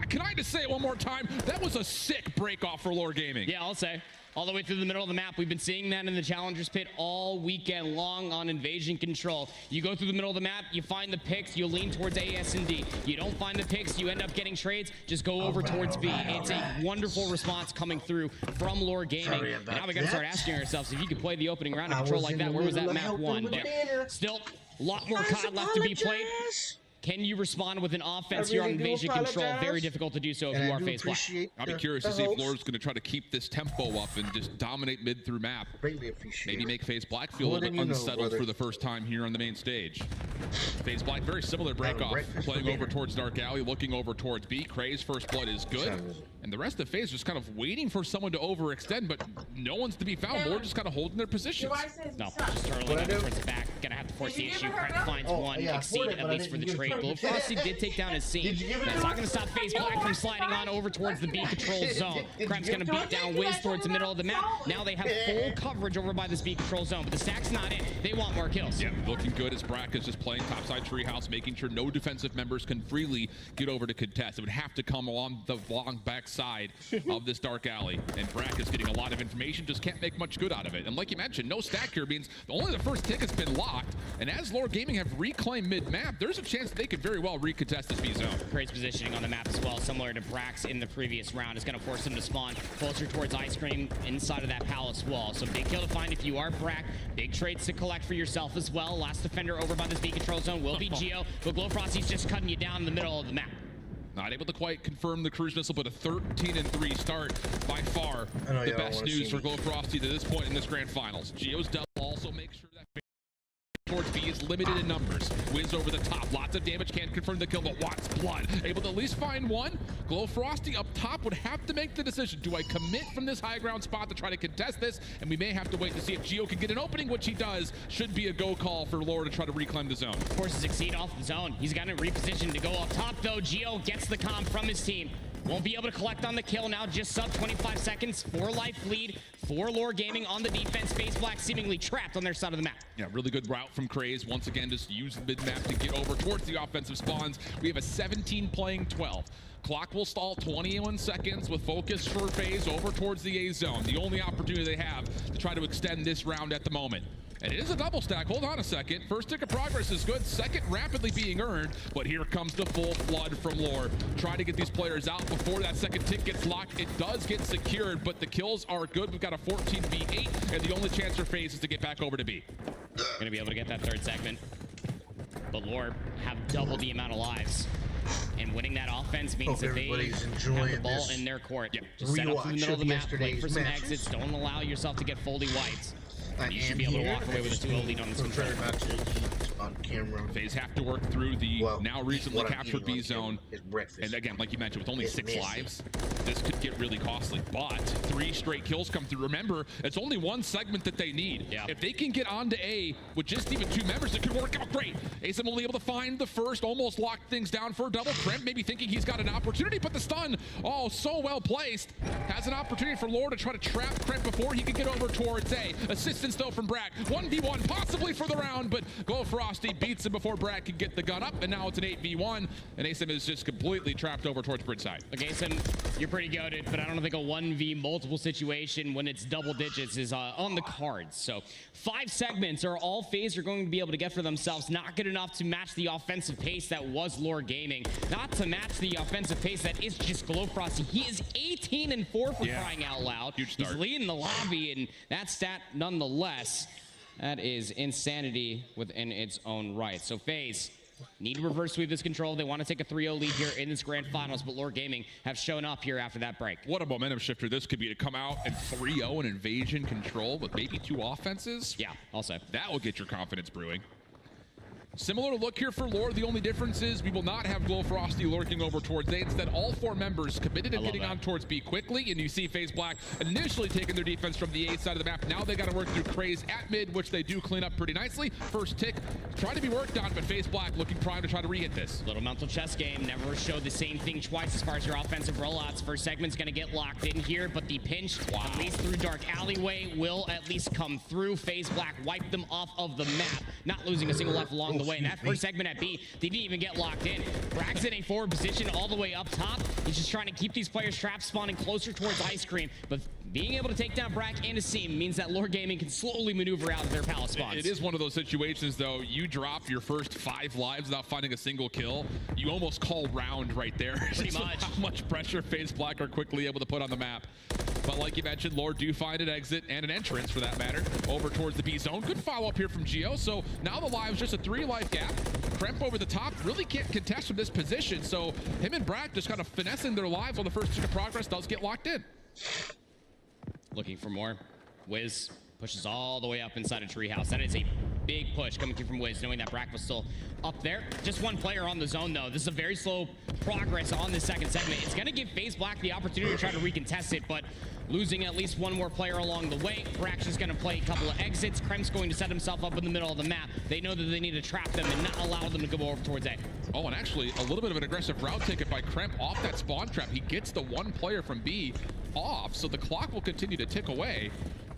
Can I just say it one more time? That was a sick break off for Lore Gaming. Yeah, I'll say. All the way through the middle of the map. We've been seeing that in the Challengers Pit all weekend long on Invasion Control. You go through the middle of the map, you find the picks, you lean towards A, S, and D. You don't find the picks, you end up getting trades, just go over towards B. It's a wonderful response coming through from Lore Gaming. And now we got to start asking ourselves if you could play the opening round of Control like that. Where was that map won? But still, a lot more COD left to be played. Can you respond with an offense here on Invasion Control? Very difficult to do so if you are FaZe Black. I'll be curious to see if Lore's going to try to keep this tempo up and just dominate mid through map. Maybe make FaZe Black feel a little bit unsettled for the first time here on the main stage. FaZe Black, very similar break-off, playing over towards Dark Alley, looking over towards B. Kray's first blood is good. And the rest of FaZe just kind of waiting for someone to overextend, but no one's to be found. Lore just kind of holding their positions. No, just turtling over towards the back. Gonna have to force the issue. Kremp finds one, exceed at least for the trade. Glowfrosty did take down his scene. That's not going to stop FaZe Black from sliding on over towards the B control zone. Kremp's going to beat down Wiz towards the middle of the map. Now they have full coverage over by this B control zone, but the stack's not in. They want more kills. Yeah, looking good as Brack is just playing topside treehouse, making sure no defensive members can freely get over to contest. It would have to come along the long back side of this Dark Alley. And Brack is getting a lot of information, just can't make much good out of it. And like you mentioned, no stack here means only the first ticket's been locked. And as Lore Gaming have reclaimed mid-map, there's a chance they could very well recontest this B zone. Kray's positioning on the map as well, similar to Brax in the previous round, is going to force him to spawn closer towards Ice Cream inside of that palace wall. So big kill to find if you are Brack. Big trades to collect for yourself as well. Last defender over by this B control zone will be Geo, but Glowfrosty's just cutting you down in the middle of the map. Not able to quite confirm the cruise missile, but a 13-3 start. By far the best news for Glowfrosty to this point in this grand finals. Geo's double also makes sure that towards B is limited in numbers. Wiz over the top, lots of damage, can't confirm the kill, but wants blood. Able to at least find one. Glowfrosty up top would have to make the decision. Do I commit from this high ground spot to try to contest this? And we may have to wait to see if Geo can get an opening, which he does. Should be a go call for Lore to try to reclaim the zone. Forces Exceed off the zone. He's got to reposition to go up top though. Geo gets the comm from his team. Won't be able to collect on the kill now, just sub 25 seconds, 4-life lead for Lore Gaming on the defense. FaZe Black seemingly trapped on their side of the map. Yeah, really good route from Krays. Once again, just use the mid-map to get over towards the offensive spawns. We have a 17 playing 12. Clock will stall 21 seconds with focus for FaZe over towards the A zone. The only opportunity they have to try to extend this round at the moment. And it is a double stack. Hold on a second. First tick of progress is good. Second rapidly being earned. But here comes the full flood from Lore. Try to get these players out before that second tick gets locked. It does get secured, but the kills are good. We've got a 14v8, and the only chance for FaZe is to get back over to B. Gonna be able to get that third segment. But Lore have double the amount of lives. And winning that offense means that they have the ball in their court. Yeah. Just set up in the middle of the map, wait for some exits. Don't allow yourself to get fully wiped. You should be able to walk away with a 2-0 lead on this control. On camera. FaZe have to work through the now recently captured B zone. And again, like you mentioned, with only 6 lives, this could get really costly. But 3 straight kills come through. Remember, it's only 1 segment that they need. Yeah. If they can get onto A with just even 2 members, it could work out great. Asim will be able to find the first, almost lock things down for a double. Kremp maybe thinking he's got an opportunity, but the stun, oh, so well placed. Has an opportunity for Lore to try to trap Kremp before he can get over towards A. Assistance though from Brack. 1v1 possibly for the round, but Glowfrosty beats him before Brack can get the gun up, and now it's an 8v1, and Asim is just completely trapped over towards bridge side. Okay, Asim, you're pretty goated, but I don't think a 1v multiple situation when it's double digits is on the cards. So 5 segments are all FaZe are going to be able to get for themselves. Not good enough to match the offensive pace that was Lore Gaming. Not to match the offensive pace that is just Glowfrosty. He is 18-4 for crying out loud. Huge start. He's leading the lobby, and that stat nonetheless. That is insanity within its own right. So FaZe need to reverse sweep this control. They want to take a 3-0 lead here in this grand finals, but Lore Gaming have shown up here after that break. What a momentum shifter this could be to come out and 3-0 in Invasion Control with maybe 2 offenses. Yeah, also. That will get your confidence brewing. Similar look here for Lore. The only difference is we will not have Glowfrosty lurking over towards A. Instead, all 4 members committed to getting on towards B quickly. And you see FaZe Black initially taking their defense from the A side of the map. Now they got to work through Krays at mid, which they do clean up pretty nicely. First tick trying to be worked on, but FaZe Black looking prime to try to re-hit this. Little mental chess game. Never showed the same thing twice as far as your offensive rollouts. First segment's going to get locked in here, but the pinch, at least through Dark Alleyway, will at least come through. FaZe Black wiped them off of the map. Not losing a single life along the way. And that first segment at B, they didn't even get locked in. Brack's in a forward position all the way up top. He's just trying to keep these players trapped, spawning closer towards Ice Cream. But being able to take down Brack and Asim means that Lore Gaming can slowly maneuver out of their palace spawns. It is one of those situations, though. You drop your first 5 lives without finding a single kill. You almost call round right there. Pretty much. How much pressure FaZe Black are quickly able to put on the map. But like you mentioned, Lore do find an exit and an entrance, for that matter, over towards the B zone. Good follow-up here from Geo. So now the live's just a 3-life gap. Kremp over the top really can't contest from this position. So him and Brack just kind of finessing their lives on the first tick of progress does get locked in. Looking for more. Wiz pushes all the way up inside a treehouse. That is a big push coming through from Wiz, knowing that Brack was still up there. Just one player on the zone, though. This is a very slow progress on this second segment. It's going to give FaZe Black the opportunity to try to recontest it, but losing at least one more player along the way. Brack's just going to play a couple of exits. Kremp's going to set himself up in the middle of the map. They know that they need to trap them and not allow them to go over towards A. Oh, and actually, a little bit of an aggressive route taken by Kremp off that spawn trap. He gets the one player from B off, so the clock will continue to tick away.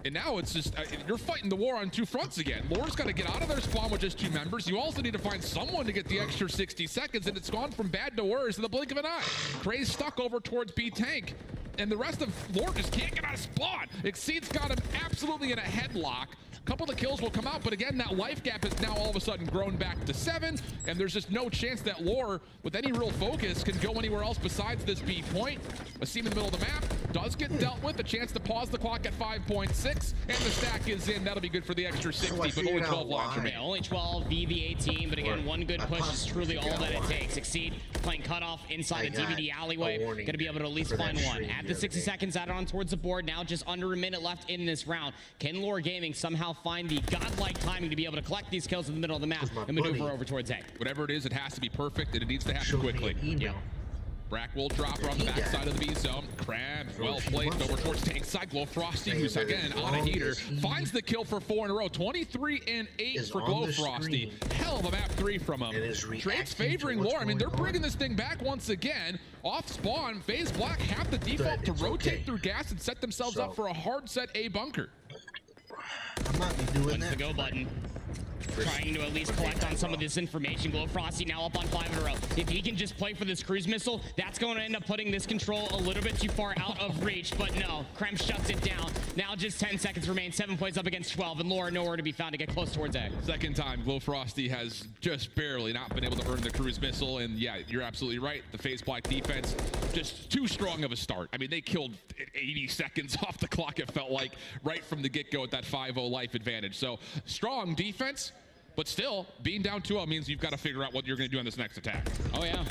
And now it's just, you're fighting the war on 2 fronts again. Lore's got to get out of their spawn with just 2 members. You also need to find someone to get the extra 60 seconds, and it's gone from bad to worse in the blink of an eye. Kray's stuck over towards B tank, and the rest of Lore just can't get out of spawn. Exceed's got him absolutely in a headlock. A couple of kills will come out, but again, that life gap has now all of a sudden grown back to 7, and there's just no chance that Lore, with any real focus, can go anywhere else besides this B point. Asim in the middle of the map does get dealt with, a chance to pause the clock at 5.6, and the stack is in. That'll be good for the extra 60, but only 12 lives remain. Yeah, only 12 v 18, but again, one good push is truly all that it takes. Exceed playing cutoff inside the DVD alleyway. Going to be able to at least find one. At the 60 seconds added on towards the board, now just under a minute left in this round. Can Lore Gaming somehow find the godlike timing to be able to collect these kills in the middle of the map and maneuver over towards A? Whatever it is, it has to be perfect, and it needs to happen quickly. Yeah. Brack will drop her on the backside of the B zone. Crab, well placed over towards tank side. Glowfrosty, who's again on a heater, finds the kill for 4 in a row. 23 and 8 for Glowfrosty. Hell of a map 3 from him. Trade's favoring Lore. I mean, they're bringing this thing back once again. Off spawn, FaZe Black have the default to rotate through gas and set themselves up for a hard set A bunker. I might be doing that. The go button. Trying to at least collect on some of this information. Glowfrosty now up on 5 in a row. If he can just play for this cruise missile, that's going to end up putting this control a little bit too far out of reach. But no, Kremp shuts it down. Now just 10 seconds remain. 7 points up against 12, and Lore nowhere to be found to get close towards A. Second time, Glowfrosty has just barely not been able to earn the cruise missile. And yeah, you're absolutely right. The FaZe Black defense, just too strong of a start. I mean, they killed 80 seconds off the clock, it felt like, right from the get-go at that 5-0 life advantage. So strong defense. But still, being down 2-0 means you've got to figure out what you're going to do on this next attack. Oh, yeah.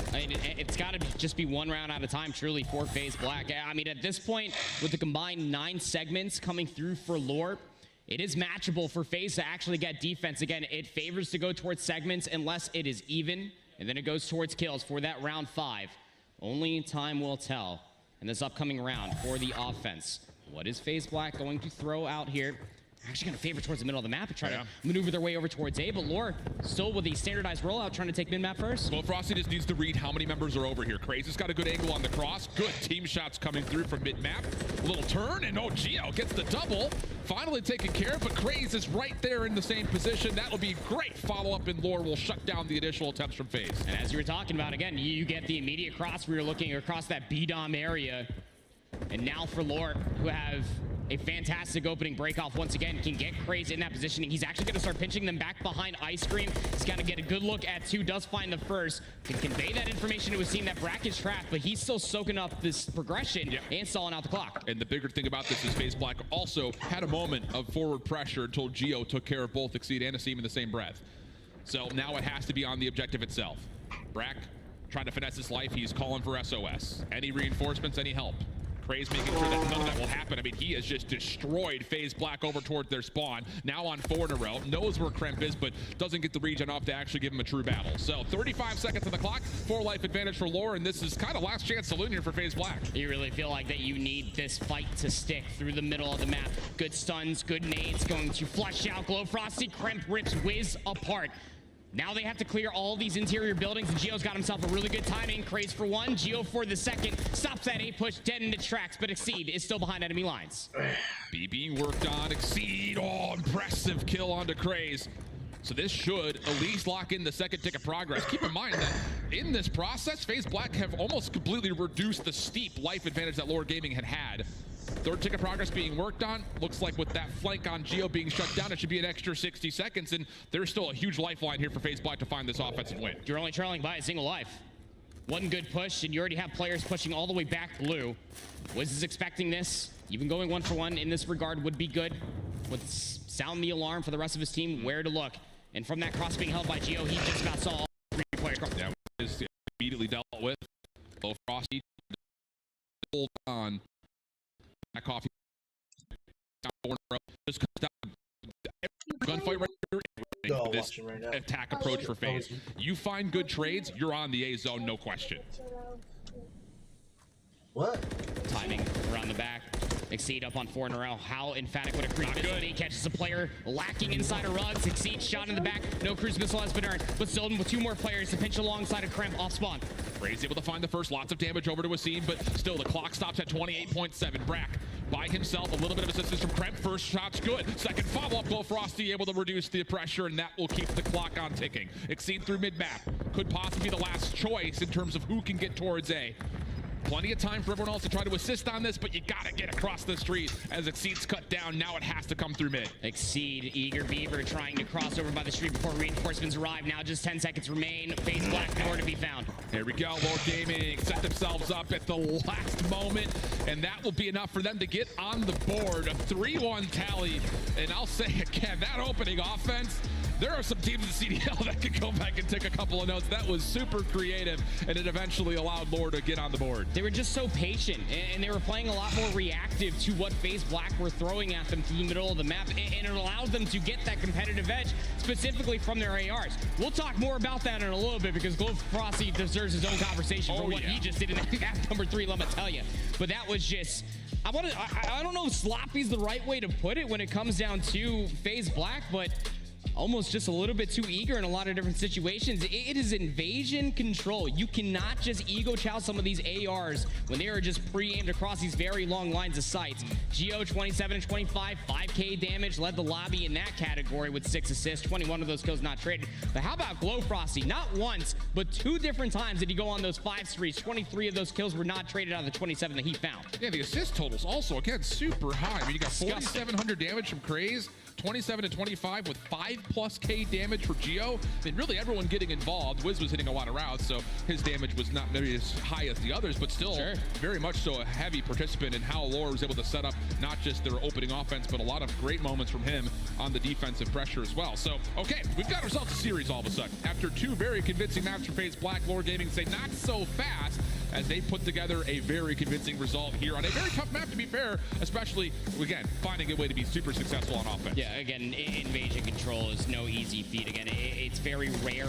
I mean, it's got to just be 1 round at a time, truly, for FaZe Black. I mean, at this point, with the combined 9 segments coming through for Lore, it is matchable for FaZe to actually get defense. Again, it favors to go towards segments unless it is even, and then it goes towards kills for that round 5. Only time will tell in this upcoming round for the offense. What is FaZe Black going to throw out here? Actually going to favor towards the middle of the map and try to maneuver their way over towards A, but Lore still with the standardized rollout trying to take mid-map first. Well, Frosty just needs to read how many members are over here. Crazy's got a good angle on the cross. Good team shots coming through from mid-map. A little turn, and oh, Geo gets the double. Finally taken care of, but Craze is right there in the same position. That will be great follow-up, and Lore will shut down the additional attempts from FaZe. And as you were talking about, again, you get the immediate cross where you're looking across that B-Dom area. And now for Lore, who have a fantastic opening break-off once again, can get Craze in that positioning. He's actually going to start pinching them back behind Ice Cream. He's got to get a good look at 2, does find the first, can convey that information to Asim that Brack is trapped, but he's still soaking up this progression and stalling out the clock. And the bigger thing about this is FaZe Black also had a moment of forward pressure until Geo took care of both Exceed and Asim in the same breath. So now it has to be on the objective itself. Brack trying to finesse his life. He's calling for SOS. Any reinforcements, any help? Craze making sure that none of that will happen. I mean, he has just destroyed FaZe Black over towards their spawn. Now on 4 in a row. Knows where Kremp is, but doesn't get the regen off to actually give him a true battle. So 35 seconds on the clock. 4 life advantage for Lore, and this is kind of last chance saloon here for FaZe Black. You really feel like that you need this fight to stick through the middle of the map. Good stuns, good nades going to flush out Glowfrosty. Kremp rips Wiz apart. Now they have to clear all these interior buildings, and Geo's got himself a really good timing. Craze for 1, Geo for the second. Stops that A push dead in its tracks, but Exceed is still behind enemy lines. B being worked on. Exceed. Oh, impressive kill onto Craze. So this should at least lock in the second tick of progress. Keep in mind that in this process, FaZe Black have almost completely reduced the steep life advantage that Lord Gaming had. Third tick of progress being worked on. Looks like with that flank on Geo being shut down, it should be an extra 60 seconds, and there's still a huge lifeline here for FaZe Black to find this offensive win. You're only trailing by a single life. One good push, and you already have players pushing all the way back blue. Wiz is expecting this. Even going 1-for-1 in this regard would be good. Would sound the alarm for the rest of his team where to look. And from that cross being held by Geo, he just about saw all three players. Yeah, is immediately dealt with. Low Frosty hold on. Back off. Just comes down. Gunfight right here. This attack approach for FaZe. You find good trades, you're on the A zone, no question. What? Timing around the back. Exceed up on 4 in a row. How emphatic would a cruise missile be? Catches a player lacking inside a rug. Exceed shot in the back. No cruise missile has been earned. But still with 2 more players to pinch alongside a Cramp off spawn. Ray's able to find the first. Lots of damage over to Asim, but still the clock stops at 28.7. Brack by himself. A little bit of assistance from Cramp. First shot's good. Second follow-up. Glow Frosty able to reduce the pressure, and that will keep the clock on ticking. Exceed through mid-map. Could possibly be the last choice in terms of who can get towards A. Plenty of time for everyone else to try to assist on this, but you gotta get across the street as Exceed's cut down. Now it has to come through mid. Exceed, Eager Beaver trying to cross over by the street before reinforcements arrive. Now just 10 seconds remain. FaZe Black nowhere to be found. Here we go. Lord Gaming set themselves up at the last moment, and that will be enough for them to get on the board. A 3-1 tally, and I'll say again, that opening offense, there are some teams in CDL that could go back and take a couple of notes. That was super creative, and it eventually allowed Lord to get on the board. They were just so patient, and they were playing a lot more reactive to what FaZe Black were throwing at them through the middle of the map, and it allowed them to get that competitive edge, specifically from their ARs. We'll talk more about that in a little bit, because Glow Frosty deserves his own conversation for what he just did in that map number 3, let me tell you. But that was just... I don't know if sloppy's the right way to put it when it comes down to FaZe Black, but almost just a little bit too eager in a lot of different situations. It is invasion control. You cannot just ego chow some of these ARs when they are just pre-aimed across these very long lines of sights. Geo 27 and 25, 5k damage, led the lobby in that category with 6 assists, 21 of those kills not traded. But how about Glow Frosty? Not once, but 2 different times did he go on those 5 streaks. 23 of those kills were not traded out of the 27 that he found. Yeah, the assist totals also, again, super high. I mean, you got 4,700 damage from Craze, 27 to 25 with 5+ damage for Geo. I mean, really everyone getting involved. Wiz was hitting a lot of routes, so his damage was not maybe as high as the others, but still very much so a heavy participant in how Lore was able to set up not just their opening offense, but a lot of great moments from him on the defensive pressure as well. So, okay, we've got ourselves a series all of a sudden. After 2 very convincing maps for FaZe Black, Lore Gaming say not so fast, as they put together a very convincing result here on a very tough map, to be fair, especially, again, finding a way to be super successful on offense. Yeah, again, invasion control is no easy feat. Again, it's very rare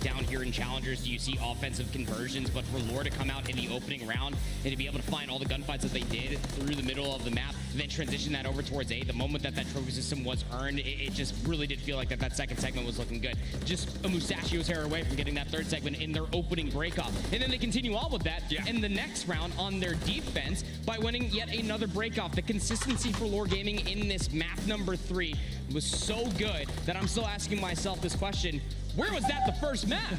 down here in Challengers do you see offensive conversions, but for Lore to come out in the opening round and to be able to find all the gunfights that they did through the middle of the map, and then transition that over towards A, the moment that trophy system was earned, it just really did feel like that second segment was looking good. Just a mustachio's hair away from getting that third segment in their opening breakoff. And then they continue on with that in the next round on their defense by winning yet another breakoff. The consistency for Lore Gaming in this map number 3 was so good that I'm still asking myself this question: where was that the first map?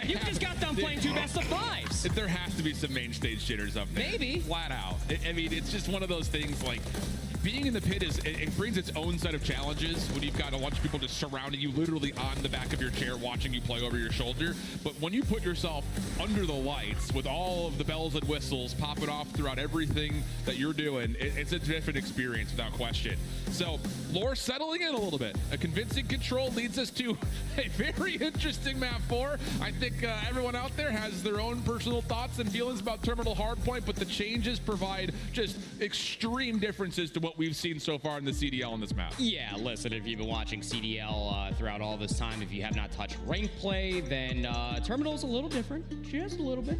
You just got done playing 2 best of 5s. There has to be some main stage jitters up there. Maybe. Flat out. I mean, it's just one of those things, like, being in the pit it brings its own set of challenges when you've got a bunch of people just surrounding you, literally on the back of your chair, watching you play over your shoulder. But when you put yourself under the lights with all of the bells and whistles popping off throughout everything that you're doing, it's a different experience without question. So, Lore settling in a little bit. A convincing control leads us to a very interesting map 4. I think everyone out there has their own personal thoughts and feelings about Terminal Hardpoint, but the changes provide just extreme differences to what we've seen so far in the CDL on this map. Yeah, listen, if you've been watching CDL throughout all this time, if you have not touched rank play, then Terminal's a little different. Just a little bit.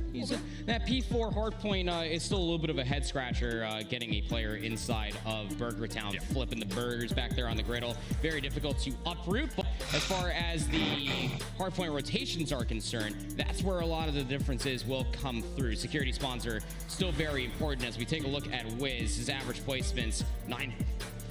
That P4 Hardpoint is still a little bit of a head scratcher, getting a player inside of Burger Town, flipping the burgers back there on the griddle. Very difficult to uproot, but as far as the Hardpoint rotations are concerned, that's where a lot of the differences will come through. Security spawns are still very important as we take a look at Wiz. His average placements,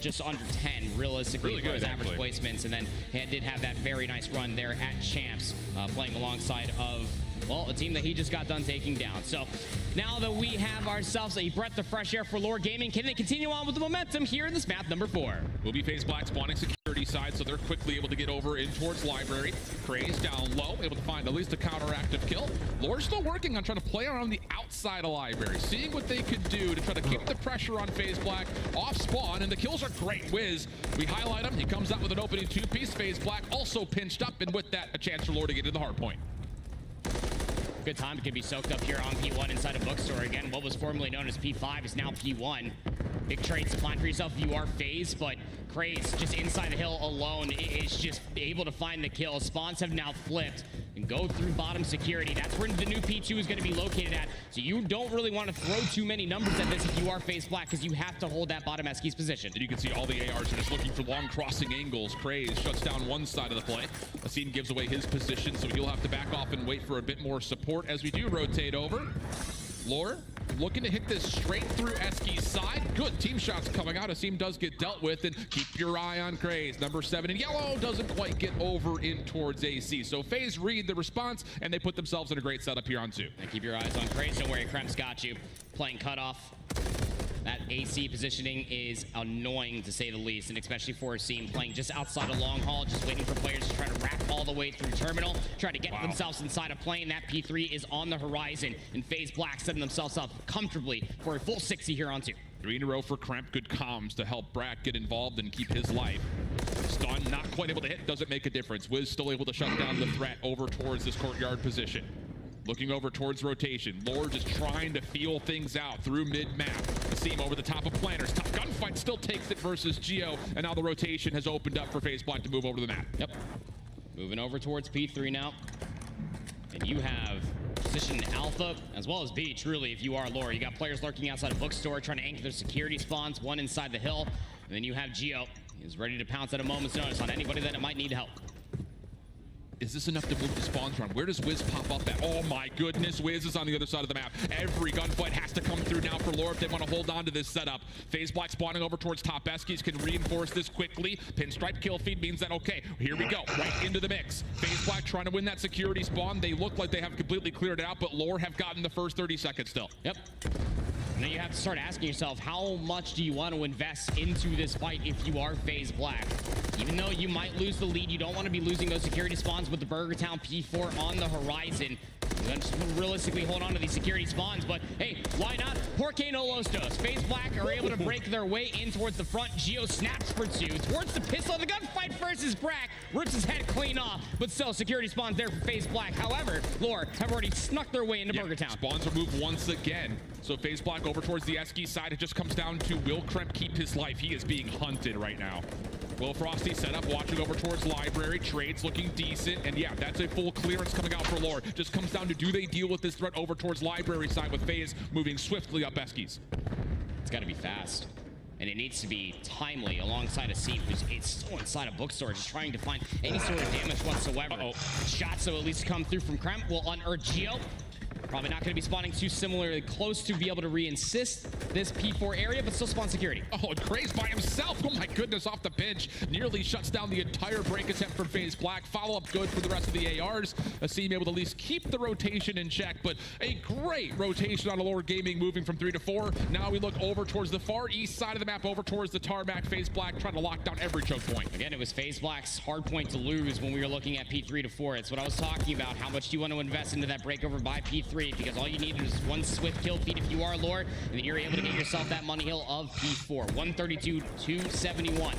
just under 10, realistically, Really for his good, average actually. placements. And then he did have that very nice run there at Champs, playing alongside of, well, a team that he just got done taking down. So now that we have ourselves a breath of fresh air for Lore Gaming, can they continue on with the momentum here in this map number 4? Will be FaZe Black spawning security side, so they're quickly able to get over in towards Library. Craze down low, able to find at least a counteractive kill. Lore's still working on trying to play around the outside of Library, seeing what they could do to try to keep the pressure on FaZe Black off spawn, and the kills are great. Wiz, we highlight him. He comes out with an opening 2-piece. FaZe Black also pinched up, and with that, a chance for Lore to get to the hard point. Good time to be soaked up here on P1 inside a bookstore. Again, what was formerly known as P5 is now P1. Big trades to find for yourself if you are FaZe, but Craze just inside the hill alone is just able to find the kill. Spawns have now flipped and go through bottom security. That's where the new P2 is going to be located at. So you don't really want to throw too many numbers at this if you are FaZe Black, because you have to hold that bottom Eskies position. And you can see all the ARs are just looking for long crossing angles. Craze shuts down one side of the play. Asim gives away his position, so he'll have to back off and wait for a bit more support as we do rotate over. Lore looking to hit this straight through Eski's side. Good team shots coming out. Asim does get dealt with, and keep your eye on Craze. Number 7 in yellow doesn't quite get over in towards AC. So FaZe read the response, and they put themselves in a great setup here on 2. And keep your eyes on Craze. Don't worry, Krem's got you. Playing cutoff. That AC positioning is annoying, to say the least, and especially for Asim playing just outside of long haul, just waiting for players to try to wrap all the way through terminal, try to get themselves inside a plane. That P3 is on the horizon, and FaZe Black setting themselves up comfortably for a full 60 here on 2. 3 in a row for Kremp. Good comms to help Brat get involved and keep his life. Stun, not quite able to hit, doesn't make a difference. Wiz still able to shut down the threat over towards this courtyard position. Looking over towards rotation. Lore just trying to feel things out through mid-map. Asim over the top of planners. Tough gunfight, still takes it versus Geo, and now the rotation has opened up for FaZe Black to move over to the map. Yep. Moving over towards P3 now. And you have position Alpha as well as B, truly, if you are Lore. You got players lurking outside a bookstore trying to anchor their security spawns, one inside the hill. And then you have Geo. He's ready to pounce at a moment's notice on anybody that might need help. Is this enough to move the spawns around? Where does Wiz pop up at? Oh my goodness, Wiz is on the other side of the map. Every gunfight has to come through now for Lore if they want to hold on to this setup. FaZe Black spawning over towards top Eskies can reinforce this quickly. Pinstripe kill feed means that, okay, here we go, right into the mix. FaZe Black trying to win that security spawn. They look like they have completely cleared it out, but Lore have gotten the first 30 seconds still. Yep. Now you have to start asking yourself, how much do you want to invest into this fight if you are FaZe Black? Even though you might lose the lead, you don't want to be losing those security spawns with the Burger Town P4 on the horizon. You want to realistically hold on to these security spawns, but hey, why not? Porque no los dos. FaZe Black are able to break their way in towards the front. Geo snaps for 2. Towards the pistol, the gunfight versus Brack. Rips his head clean off, but still, security spawns there for FaZe Black. However, Lore have already snuck their way into Burger Town. Spawns are moved once again. So FaZe Black over towards the Eski side. It just comes down to will Kremp keep his life? He is being hunted right now. Will Frosty set up, watching over towards Library. Trades looking decent. And yeah, that's a full clearance coming out for Lore. Just comes down to, do they deal with this threat over towards Library side with FaZe moving swiftly up Eskies? It's got to be fast. And it needs to be timely alongside Asim, who's still inside a bookstore, just trying to find any sort of damage whatsoever. Shots that will at least come through from Kremp will unearth Geo. Probably not going to be spawning too similarly close to be able to re-insist this P4 area, but still spawn security. Oh, and Craze by himself. Oh my goodness, off the pinch. Nearly shuts down the entire break attempt for FaZe Black. Follow-up good for the rest of the ARs. Asim able to at least keep the rotation in check, but a great rotation on Lore Gaming, moving from 3 to 4. Now we look over towards the far east side of the map, over towards the tarmac. FaZe Black trying to lock down every choke point. Again, it was FaZe Black's hard point to lose when we were looking at P3 to 4. It's what I was talking about. How much do you want to invest into that breakover by P3? Because all you need is one swift kill feed if you are Lore, and then you're able to get yourself that money hill of P4. 132, 271.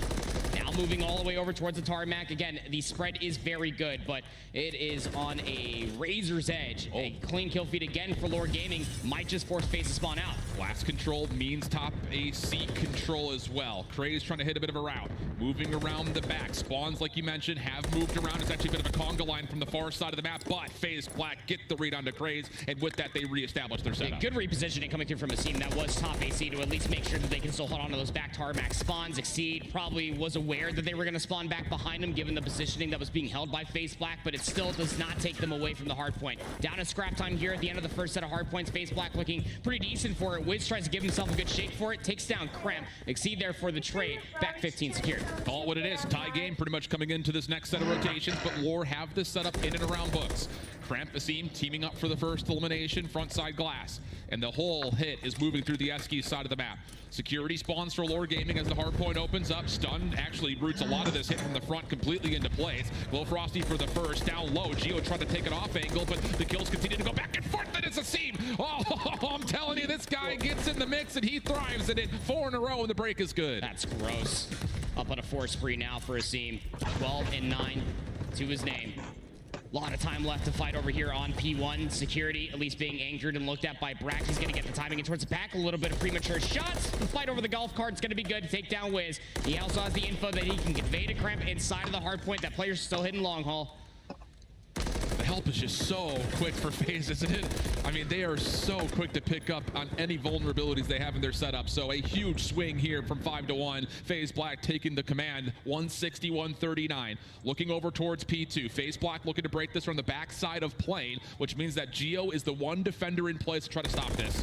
Now moving all the way over towards the tarmac. Again, the spread is very good, but it is on a razor's edge. A clean kill feed again for Lore Gaming might just force FaZe to spawn out. Blast control means top AC control as well. Craze trying to hit a bit of a route. Moving around the back. Spawns, like you mentioned, have moved around. It's actually a bit of a conga line from the far side of the map, but FaZe Black get the read onto Craze, and with that, they reestablish their setup. Good repositioning coming through from Asim. That was top AC to at least make sure that they can still hold on to those back tarmac spawns. Exceed probably was aware scared that they were going to spawn back behind him given the positioning that was being held by FaZe Black, but it still does not take them away from the hard point. Down to scrap time here at the end of the first set of hard points. FaZe Black looking pretty decent for it. Wiz tries to give himself a good shake for it, takes down Kremp. Exceed there for the trade. Back 15 secured. Call it what it is. Tie game pretty much coming into this next set of rotations, but Lore have this set up in and around books. Kremp, Asim teaming up for the first elimination, front side glass. And the whole hit is moving through the Eski side of the map. Security spawns for Lore Gaming as the hard point opens up. Stun actually roots a lot of this hit from the front completely into place. GloFrosty for the first, down low. Geo tried to take it off angle, but the kills continue to go back and forth, and it's Asim. Oh, I'm telling you, this guy gets in the mix and he thrives in it. 4 in a row and the break is good. That's gross. Up on a 4 spree now for Asim. 12 and 9 to his name. A lot of time left to fight over here on P1. Security at least being anchored and looked at by Brack. He's going to get the timing in towards the back. A little bit of premature shots. The fight over the golf cart's going to be good to take down Wiz. He also has the info that he can convey to Kremp inside of the hard point. That player's still hitting long haul. The help is just so quick for FaZe, isn't it? I mean, they are so quick to pick up on any vulnerabilities they have in their setup. So a huge swing here from 5-1. FaZe Black taking the command, 161-39. Looking over towards P2. FaZe Black looking to break this from the backside of plane, which means that Geo is the one defender in place to try to stop this.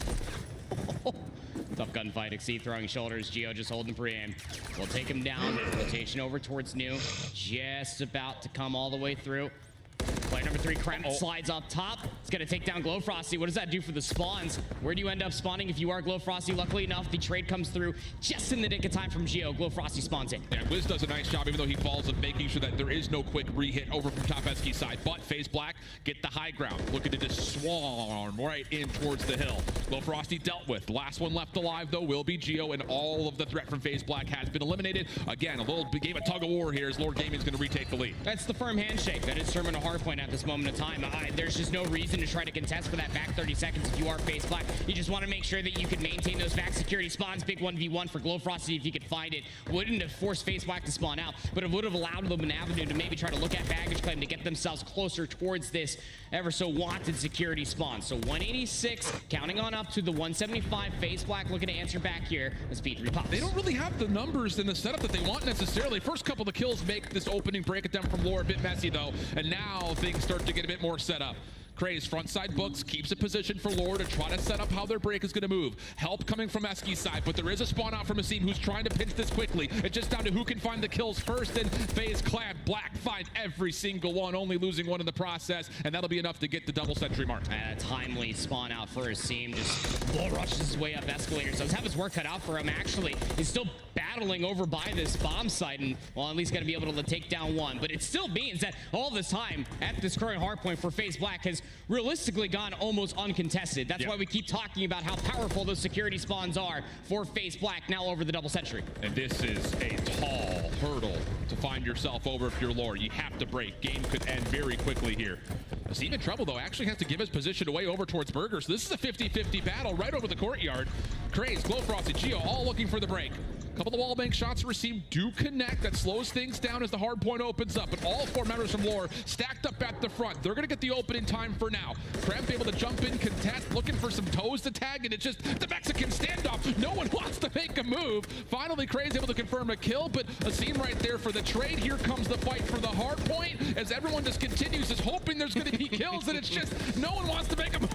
Tough gunfight. Exceed throwing shoulders. Geo just holding pre-aim. We'll take him down. Rotation over towards New. Just about to come all the way through. Player number 3, Kremp, slides up top. It's going to take down GloFrosty. What does that do for the spawns? Where do you end up spawning if you are GloFrosty? Luckily enough, the trade comes through just in the nick of time from Geo. GloFrosty spawns in. Yeah, Wiz does a nice job, even though he falls, of making sure that there is no quick re-hit over from top Eski side. But FaZe Black get the high ground, looking to just swarm right in towards the hill. GloFrosty dealt with. Last one left alive, though, will be Geo, and all of the threat from FaZe Black has been eliminated. Again, a little game of tug-of-war here as Lore Gaming is going to retake the lead. That's the firm handshake that is Terminal Hardpoint at this moment of time. There's just no reason to try to contest for that back 30 seconds if you are FaZe Black. You just want to make sure that you can maintain those back security spawns. Big 1v1 for GloFrosty if you could find it. Wouldn't have forced FaZe Black to spawn out, but it would have allowed them an avenue to maybe try to look at baggage claim to get themselves closer towards this ever so wanted security spawn. So 186, counting on up to the 175. FaZe Black looking to answer back here as P3 pops. They don't really have the numbers in the setup that they want necessarily. First couple of kills make this opening break attempt from Lore a bit messy though, and now things start to get a bit more set up. Craze front side books keeps a position for Lore to try to set up how their break is going to move. Help coming from Eski's side, but there is a spawn out from Asim who's trying to pinch this quickly. It's just down to who can find the kills first, and FaZe Black find every single one, only losing one in the process, and that'll be enough to get the double century mark. Timely spawn out for Asim, just bull rushes his way up escalators. Does have his work cut out for him actually. He's still battling over by this bomb site, and well, at least going to be able to take down one, but it still means that all this time at this current hardpoint for FaZe Black has realistically gone almost uncontested. That's why we keep talking about how powerful those security spawns are for FaZe Black now over the double century. And this is a tall hurdle to find yourself over if you're Lore. You have to break. Game could end very quickly here. Asim in trouble though, actually has to give his position away over towards Burger. So this is a 50-50 battle right over the courtyard. Craze, GloFrosty, Geo all looking for the break. A couple of wall bank shots received do connect. That slows things down as the hard point opens up. But all 4 members from Lore stacked up at the front. They're going to get the opening time for now. Kremp able to jump in, contest, looking for some toes to tag, and it's just the Mexican standoff. No one wants to make a move. Finally, Craze able to confirm a kill, but Asim right there for the trade. Here comes the fight for the hard point as everyone just continues, just hoping there's going to be kills, and it's just no one wants to make a move.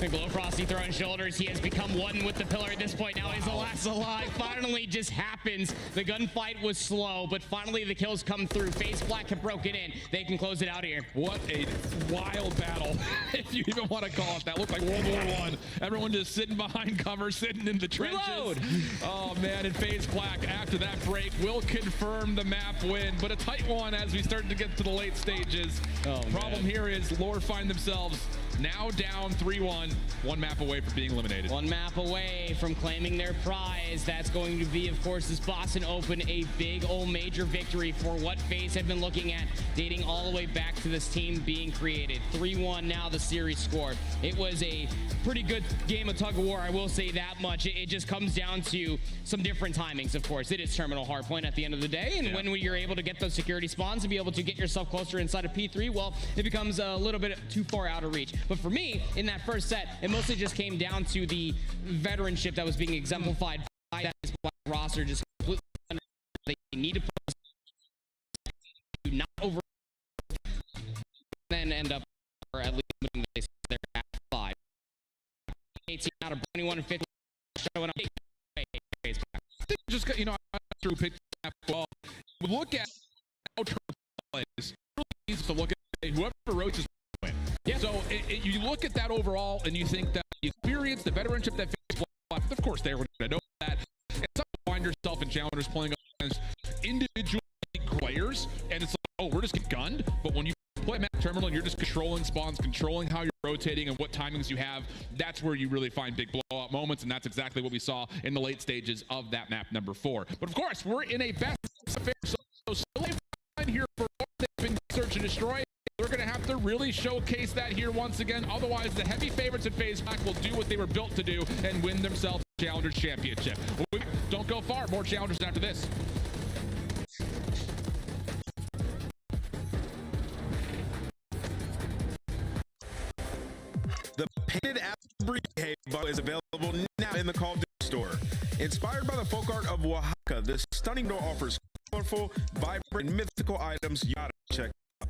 And GloFrosty throwing shoulders. He has become one with the pillar at this point. Now he's the last alive. Finally just happens. The gunfight was slow, but finally the kills come through. FaZe Black have broken in. They can close it out here. What a wild battle, if you even want to call it that. Looked like World War I. Everyone just sitting behind cover, sitting in the trenches. Reload. Oh man, and FaZe Black after that break will confirm the map win, but a tight one as we start to get to the late stages. Problem here is Lore find themselves now down 3-1, 1 map away from being eliminated. 1 map away from claiming their prize. That's going to be, of course, this Boston Open, a big old major victory for what FaZe have been looking at, dating all the way back to this team being created. 3-1 now the series score. It was a pretty good game of tug of war, I will say that much. It just comes down to some different timings, of course. It is terminal hardpoint at the end of the day, and when you're able to get those security spawns and be able to get yourself closer inside of P3, well, it becomes a little bit too far out of reach. But for me, in that first set, it mostly just came down to the veteranship that was being exemplified by that roster. Just completely, they need to put then end up, or at least they're at 5. 18 out of 21 and 50 showing up. Just through pitch ball. Look at how Turtle plays. It really needs to look at whoever rotates is win. Yeah. So you look at that overall, and you think that the experience, the veteranship that FaZe, of course, they were going to know that. And sometimes you find yourself in challengers playing against individual players, and it's like, oh, we're just getting gunned. But when you play map terminal and you're just controlling spawns, controlling how you're rotating and what timings you have, that's where you really find big blowout moments, and that's exactly what we saw in the late stages of that map number 4. But of course, we're in a best affair, so still a here for what they've been search and destroy. They're going to have to really showcase that here once again. Otherwise, the heavy favorites at FaZe Clan will do what they were built to do and win themselves a Challengers Championship. Don't go far. More Challengers after this. The painted Asbury bundle is available now in the Call of Duty store. Inspired by the folk art of Oaxaca, this stunning door offers colorful, vibrant, and mythical items you gotta check out.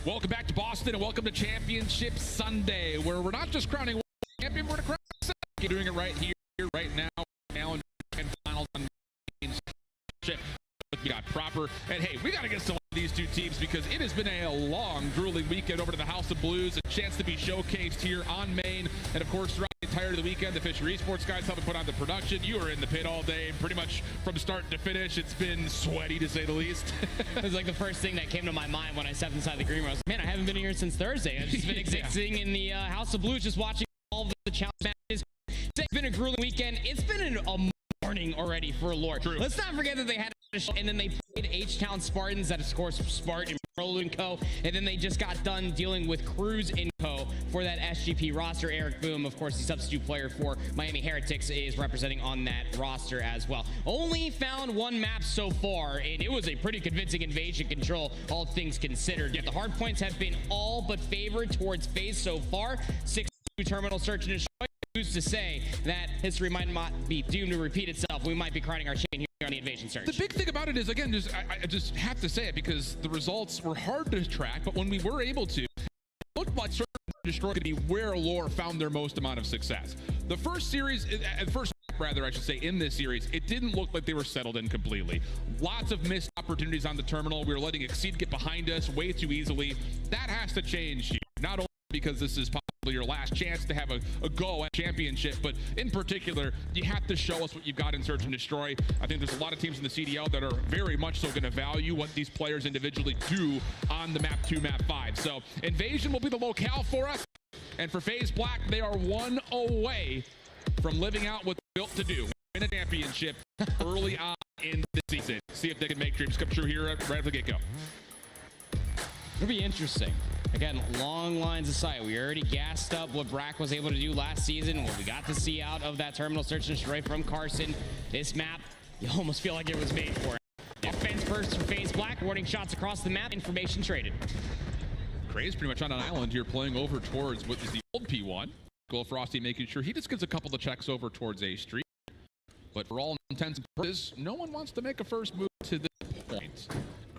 Welcome back to Boston and welcome to Championship Sunday, where we're not just crowning one champion, we're crowning second. Doing it right here, right now. Allen and finals on the championship. We got proper, and hey, we got to get some of these two teams because it has been a long, grueling weekend over to the House of Blues. A chance to be showcased here on Main, and of course, throughout the entirety of the weekend, the Fisher Esports guys helping put on the production. You were in the pit all day, pretty much from start to finish. It's been sweaty, to say the least. It was like the first thing that came to my mind when I stepped inside the green room. I was like, man, I haven't been here since Thursday. I've just been existing in the House of Blues, just watching all of the challenge matches. It's been a grueling weekend. It's been a morning already for Lord. True. Let's not forget that they had a show, and then they played H-Town Spartans. That is, of course, Spartan Pro and Co. And then they just got done dealing with Cruz and Co. for that SGP roster. Eric Boom, of course, the substitute player for Miami Heretics, is representing on that roster as well. Only found one map so far, and it was a pretty convincing invasion control, all things considered. Yet the hard points have been all but favored towards FaZe so far. 6-2 terminal search and destroy. Who's to say that history might not be doomed to repeat itself? We might be crowning our champion here on the invasion search. The big thing about it is, again, I just have to say it because the results were hard to track, but when we were able to, it looked like Search and Destroy could be where Lore found their most amount of success. The first series, I should say, in this series, it didn't look like they were settled in completely. Lots of missed opportunities on the terminal. We were letting Exceed get behind us way too easily. That has to change here. Not only because this is possibly your last chance to have a go at championship, but in particular, you have to show us what you've got in Search and Destroy. I think there's a lot of teams in the CDL that are very much so going to value what these players individually do on the map 2, map 5. So Invasion will be the locale for us, and for FaZe Black, they are one away from living out what they're built to do, win a championship early on in the season. See if they can make dreams come true here right at the get-go. It'll be interesting. Again, long lines of sight. We already gassed up what Brack was able to do last season, what we got to see out of that terminal search and destroy from Carson. This map, you almost feel like it was made for it. Offense first for FaZe Black, warning shots across the map, information traded. Craze pretty much on an island here, playing over towards what is the old P1. GloFrosty making sure he just gets a couple of checks over towards A Street. But for all intents and purposes, no one wants to make a first move to this point.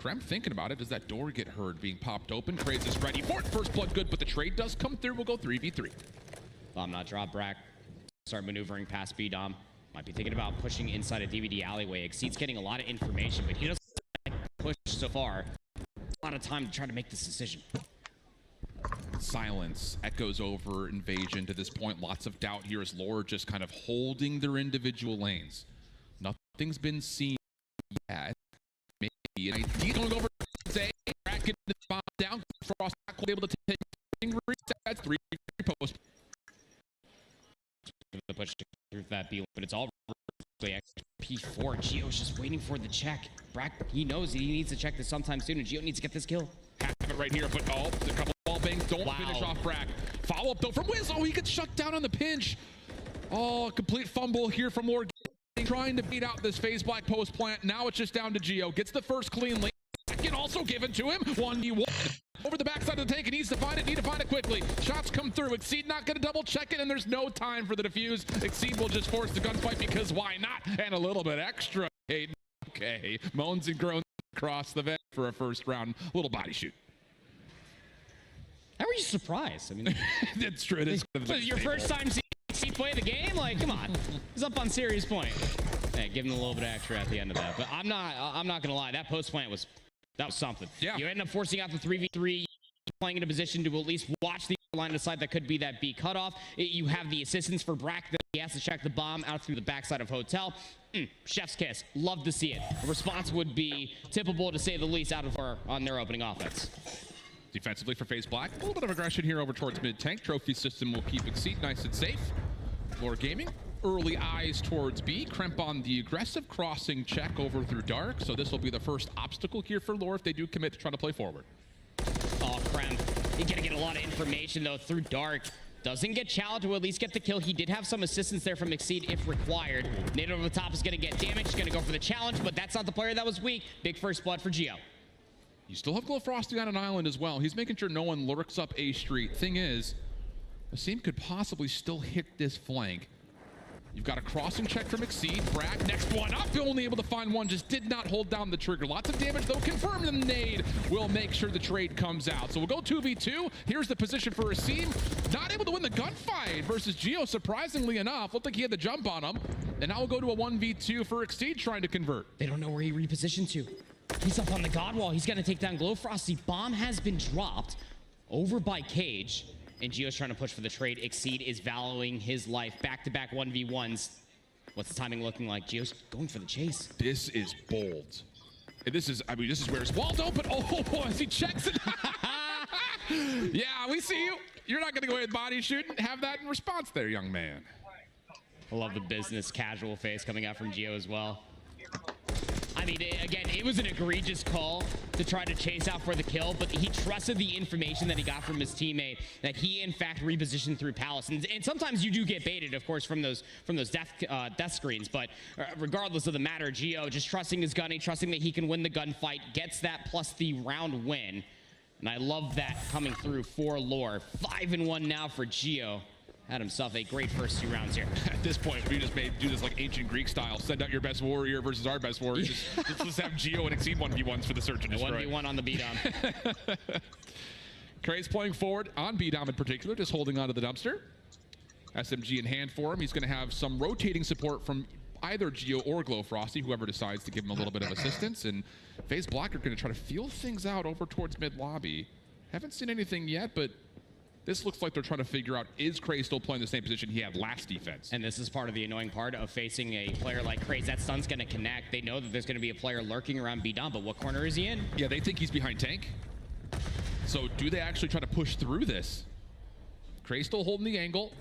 Krem thinking about it. Does that door get heard being popped open? Craze is ready for it. First blood good, but the trade does come through. We'll go 3v3. Bomb not drop. Brack start maneuvering past B-Dom. Might be thinking about pushing inside a DVD alleyway. Exceed's getting a lot of information, but he doesn't push so far. A lot of time to try to make this decision. Silence echoes over Invasion to this point. Lots of doubt here as Lore just kind of holding their individual lanes. Nothing's been seen yet. Maybe an idea going over to say, Brack getting the bomb down. Frost will be able to take reset 3 post. The push through that B, but it's all P4. Gio's just waiting for the check. Brack, he knows he needs to check this sometime soon, and Gio needs to get this kill. Have it right here, but a couple ball bangs don't finish off Brack. Follow up though from Wiz. Oh, he gets shut down on the pinch. Oh, complete fumble here from Lord. Trying to beat out this FaZe Black post plant. Now it's just down to Gio. Gets the first clean lane. Second also given to him. 1v1. Over the backside of the tank. He needs to find it. Need to find it quickly. Shots come through. Exceed not going to double check it, and there's no time for the defuse. Exceed will just force the gunfight because why not? And a little bit extra. Okay. Moans and groans across the vent for a first round little body shoot. How were you surprised? I mean, that's true. It is your first time seeing Exceed play the game? Like, come on. He's up on serious point. Hey, give him a little bit extra at the end of that. But I'm not gonna lie. That post plant was something. Yeah. You end up forcing out the 3v3, playing in a position to at least watch the line of sight that could be that B cutoff. You have the assistance for Brack that he has to check the bomb out through the backside of Hotel. Chef's kiss. Love to see it. The response would be tippable to say the least out of on their opening offense. Defensively for FaZe Black, a little bit of aggression here over towards mid-tank. Trophy system will keep Exceed nice and safe. Lore Gaming, early eyes towards B. Kremp on the aggressive crossing check over through Dark. So this will be the first obstacle here for Lore if they do commit to trying to play forward. Oh, Kremp. He's going to get a lot of information, though, through Dark. Doesn't get challenged to at least get the kill. He did have some assistance there from Exceed if required. Nate over the top is going to get damaged. Going to go for the challenge, but that's not the player that was weak. Big first blood for Gio. You still have GloFrosty on an island as well. He's making sure no one lurks up A Street. Thing is, Asim could possibly still hit this flank. You've got a crossing check from Exceed. Bragg, next one up. Only able to find one, just did not hold down the trigger. Lots of damage, though, confirmed, and the nade will make sure the trade comes out. So we'll go 2v2. Here's the position for Asim. Not able to win the gunfight versus Geo, surprisingly enough. Looked like he had the jump on him. And now we'll go to a 1v2 for Exceed trying to convert. They don't know where he repositioned to. He's up on the God Wall. He's going to take down Glowfrosty. Bomb has been dropped over by Cage. And Geo's trying to push for the trade. Exceed is valuing his life. Back-to-back 1v1s. What's the timing looking like? Geo's going for the chase. This is bold. And this is, I mean, this is where it's walled open. Oh, as he checks it. Yeah, we see you. You're not going to go ahead and body shoot and have that in response there, young man. I love the business casual face coming out from Geo as well. I mean, again, it was an egregious call to try to chase out for the kill, but he trusted the information that he got from his teammate that he, in fact, repositioned through Palace. And sometimes you do get baited, of course, from those death screens. But regardless of the matter, Geo just trusting his gunning, trusting that he can win the gunfight, gets that plus the round win. And I love that coming through for Lore. 5-1 now for Geo. Had himself a great first 2 rounds here. At this point, we just may do this like ancient Greek style. Send out your best warrior versus our best warrior. Just have Geo and Exceed 1v1s for the search and destroy. 1v1 on the B-Dom. Craze playing forward on B-Dom in particular, just holding onto the dumpster. SMG in hand for him. He's going to have some rotating support from either Geo or Glowfrosty, whoever decides to give him a little bit of assistance. And FaZe Black are going to try to feel things out over towards mid-lobby. Haven't seen anything yet, but this looks like they're trying to figure out, is Craze still playing the same position he had last defense? And this is part of the annoying part of facing a player like Craze. That stun's going to connect. They know that there's going to be a player lurking around B-Dom, but what corner is he in? Yeah, they think he's behind Tank. So do they actually try to push through this? Craze still holding the angle.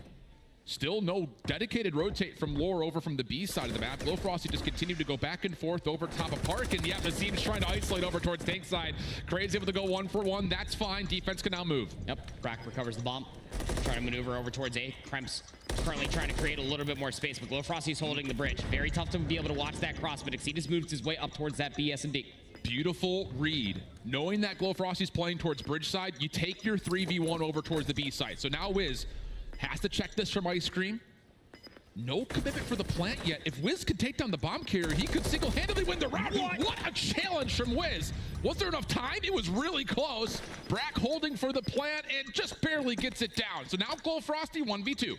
Still no dedicated rotate from Lore over from the B side of the map. Glowfrosty just continued to go back and forth over top of Park, and yeah, Nazim's trying to isolate over towards Tank side. Craze able to go 1-for-1. That's fine. Defense can now move. Yep. Brack recovers the bomb. Trying to maneuver over towards A. Kremps currently trying to create a little bit more space, but Glowfrosty's holding the bridge. Very tough to be able to watch that cross, but Exceed has moved his way up towards that B, S, and D. Beautiful read. Knowing that Glowfrosty's playing towards bridge side, you take your 3v1 over towards the B side. So now Wiz has to check this from Ice Cream. No commitment for the plant yet. If Wiz could take down the bomb carrier, he could single-handedly win the round. What a challenge from Wiz. Was there enough time? It was really close. Brack holding for the plant and just barely gets it down. So now Glowfrosty 1v2.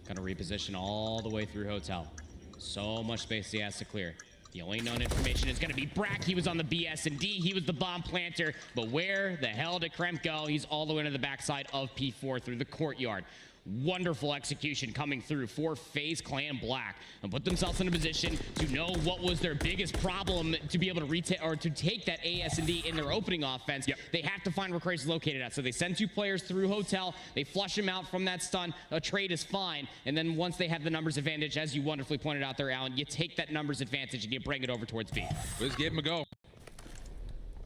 Gonna reposition all the way through Hotel. So much space he has to clear. The only known information is going to be Brack. He was on the BS and D. He was the bomb planter. But where the hell did Kremp go? He's all the way to the backside of P4 through the courtyard. Wonderful execution coming through for FaZe Clan Black and put themselves in a position to know what was their biggest problem to be able to take that AS&D in their opening offense. Yep. They have to find where Craze is located at. So they send 2 players through Hotel. They flush him out from that stun. A trade is fine. And then once they have the numbers advantage, as you wonderfully pointed out there, Alan, you take that numbers advantage and you bring it over towards B. Wiz gave him a go.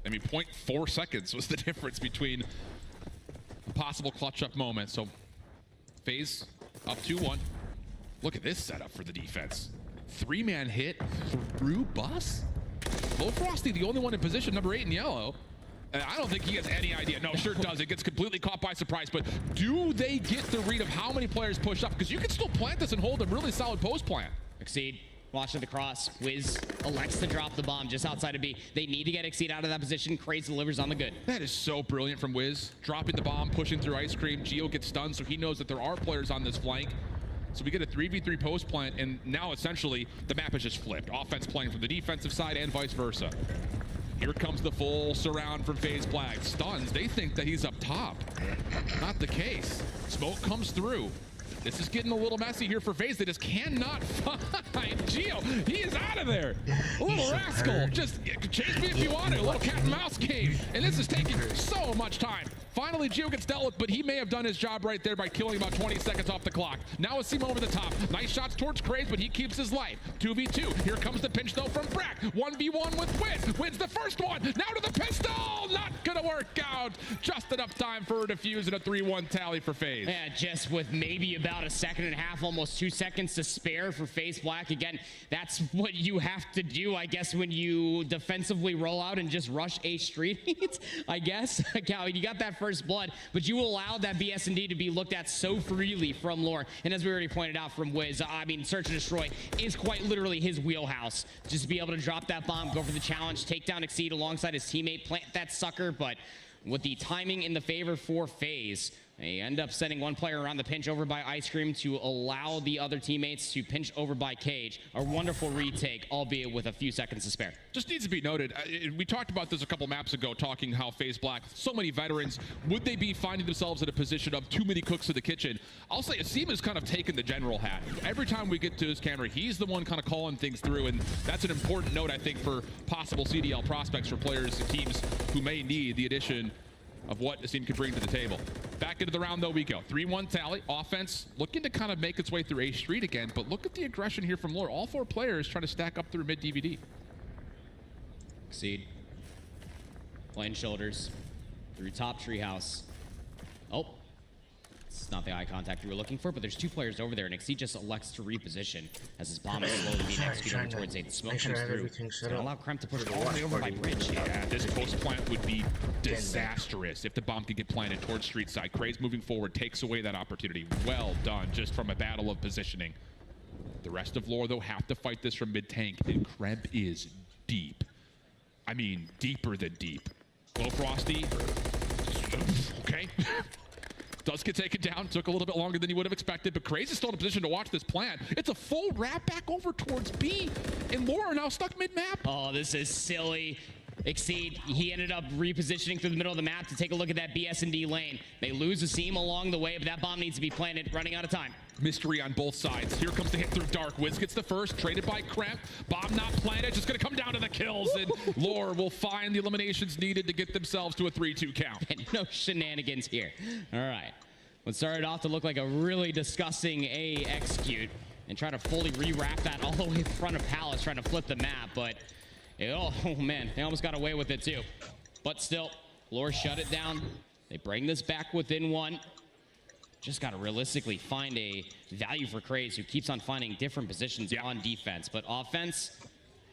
I mean, 0.4 seconds was the difference between a possible clutch up moment. So FaZe up 2-1. Look at this setup for the defense. 3-man hit through bus. Glowfrosty, the only one in position, number 8 in yellow. And I don't think he has any idea. No, sure does. It gets completely caught by surprise. But do they get the read of how many players push up? Because you can still plant this and hold a really solid post plant. Exceed. Watching the cross. Wiz elects to drop the bomb just outside of B. They need to get Exceed out of that position. Craze delivers on the good. That is so brilliant from Wiz. Dropping the bomb, pushing through Ice Cream. Geo gets stunned, so he knows that there are players on this flank. So we get a 3v3 post plant, and now essentially the map is just flipped. Offense playing from the defensive side and vice versa. Here comes the full surround from FaZe Black. Stuns, they think that he's up top. Not the case. Smoke comes through. This is getting a little messy here for FaZe. They just cannot find Geo. He is out of there. A little rascal. Just chase me if you want to. A little cat and mouse game. And this is taking so much time. Finally, Geo gets dealt with, but he may have done his job right there by killing about 20 seconds off the clock. Now Asim over the top. Nice shots towards Craze, but he keeps his life. 2v2. Here comes the pinch, though, from Brack. 1v1 with Wiz. Wins the first one. Now to the pistol. Not going to work out. Just enough time for a defuse and a 3-1 tally for FaZe. Yeah, just with maybe about a second and a half, almost 2 seconds to spare for FaZe Black. Again, that's what you have to do, I guess, when you defensively roll out and just rush a street. I guess. You got that first blood, but you allowed that BS&D to be looked at so freely from Lore. And as we already pointed out from Wiz, I mean, Search and Destroy is quite literally his wheelhouse. Just to be able to drop that bomb, go for the challenge, take down Exceed alongside his teammate, plant that sucker, but with the timing in the favor for FaZe, they end up sending one player around the pinch over by Ice Cream to allow the other teammates to pinch over by Cage. A wonderful retake, albeit with a few seconds to spare. Just needs to be noted, we talked about this a couple maps ago, talking how FaZe Black, so many veterans, would they be finding themselves in a position of too many cooks in the kitchen? I'll say Asim has kind of taken the general hat. Every time we get to his camera, he's the one kind of calling things through, and that's an important note, I think, for possible CDL prospects for players and teams who may need the addition of what Asim could bring to the table. Back into the round, though, we go. 3-1 tally. Offense looking to kind of make its way through A Street again, but look at the aggression here from Lore. All four players trying to stack up through mid-DVD. Exceed. Playing shoulders. Through top treehouse. Oh. It's not the eye contact we were looking for, but there's two players over there, and Exceed just elects to reposition as his bomb is slowly being executed over towards A. The smoke comes through. It's going to allow Kremp to put it all the way over by Bridge. Yeah, this post plant would be disastrous if the bomb could get planted towards street side. Craze moving forward takes away that opportunity. Well done, just from a battle of positioning. The rest of Lore, though, have to fight this from mid-tank, and Kremp is deep. I mean, deeper than deep. GloFrosty. Okay. Does get taken down. Took a little bit longer than you would have expected, but Craze is still in a position to watch this plant. It's a full wrap back over towards B, and Lore are now stuck mid-map. Oh, this is silly. Exceed, he ended up repositioning through the middle of the map to take a look at that BS&D lane. They lose a seam along the way, but that bomb needs to be planted. Running out of time. Mystery on both sides. Here comes the hit through Dark. Wiz gets the first, traded by Kremp. Bomb not planted, just gonna come down to the kills, and Lore will find the eliminations needed to get themselves to a 3-2 count. And no shenanigans here. All right. What started off to look like a really disgusting A execute, and try to fully rewrap that all the way in front of Palace, trying to flip the map, but oh man, they almost got away with it too. But still, Lore shut it down. They bring this back within one. Just got to realistically find a value for Craze, who keeps on finding different positions on defense. But offense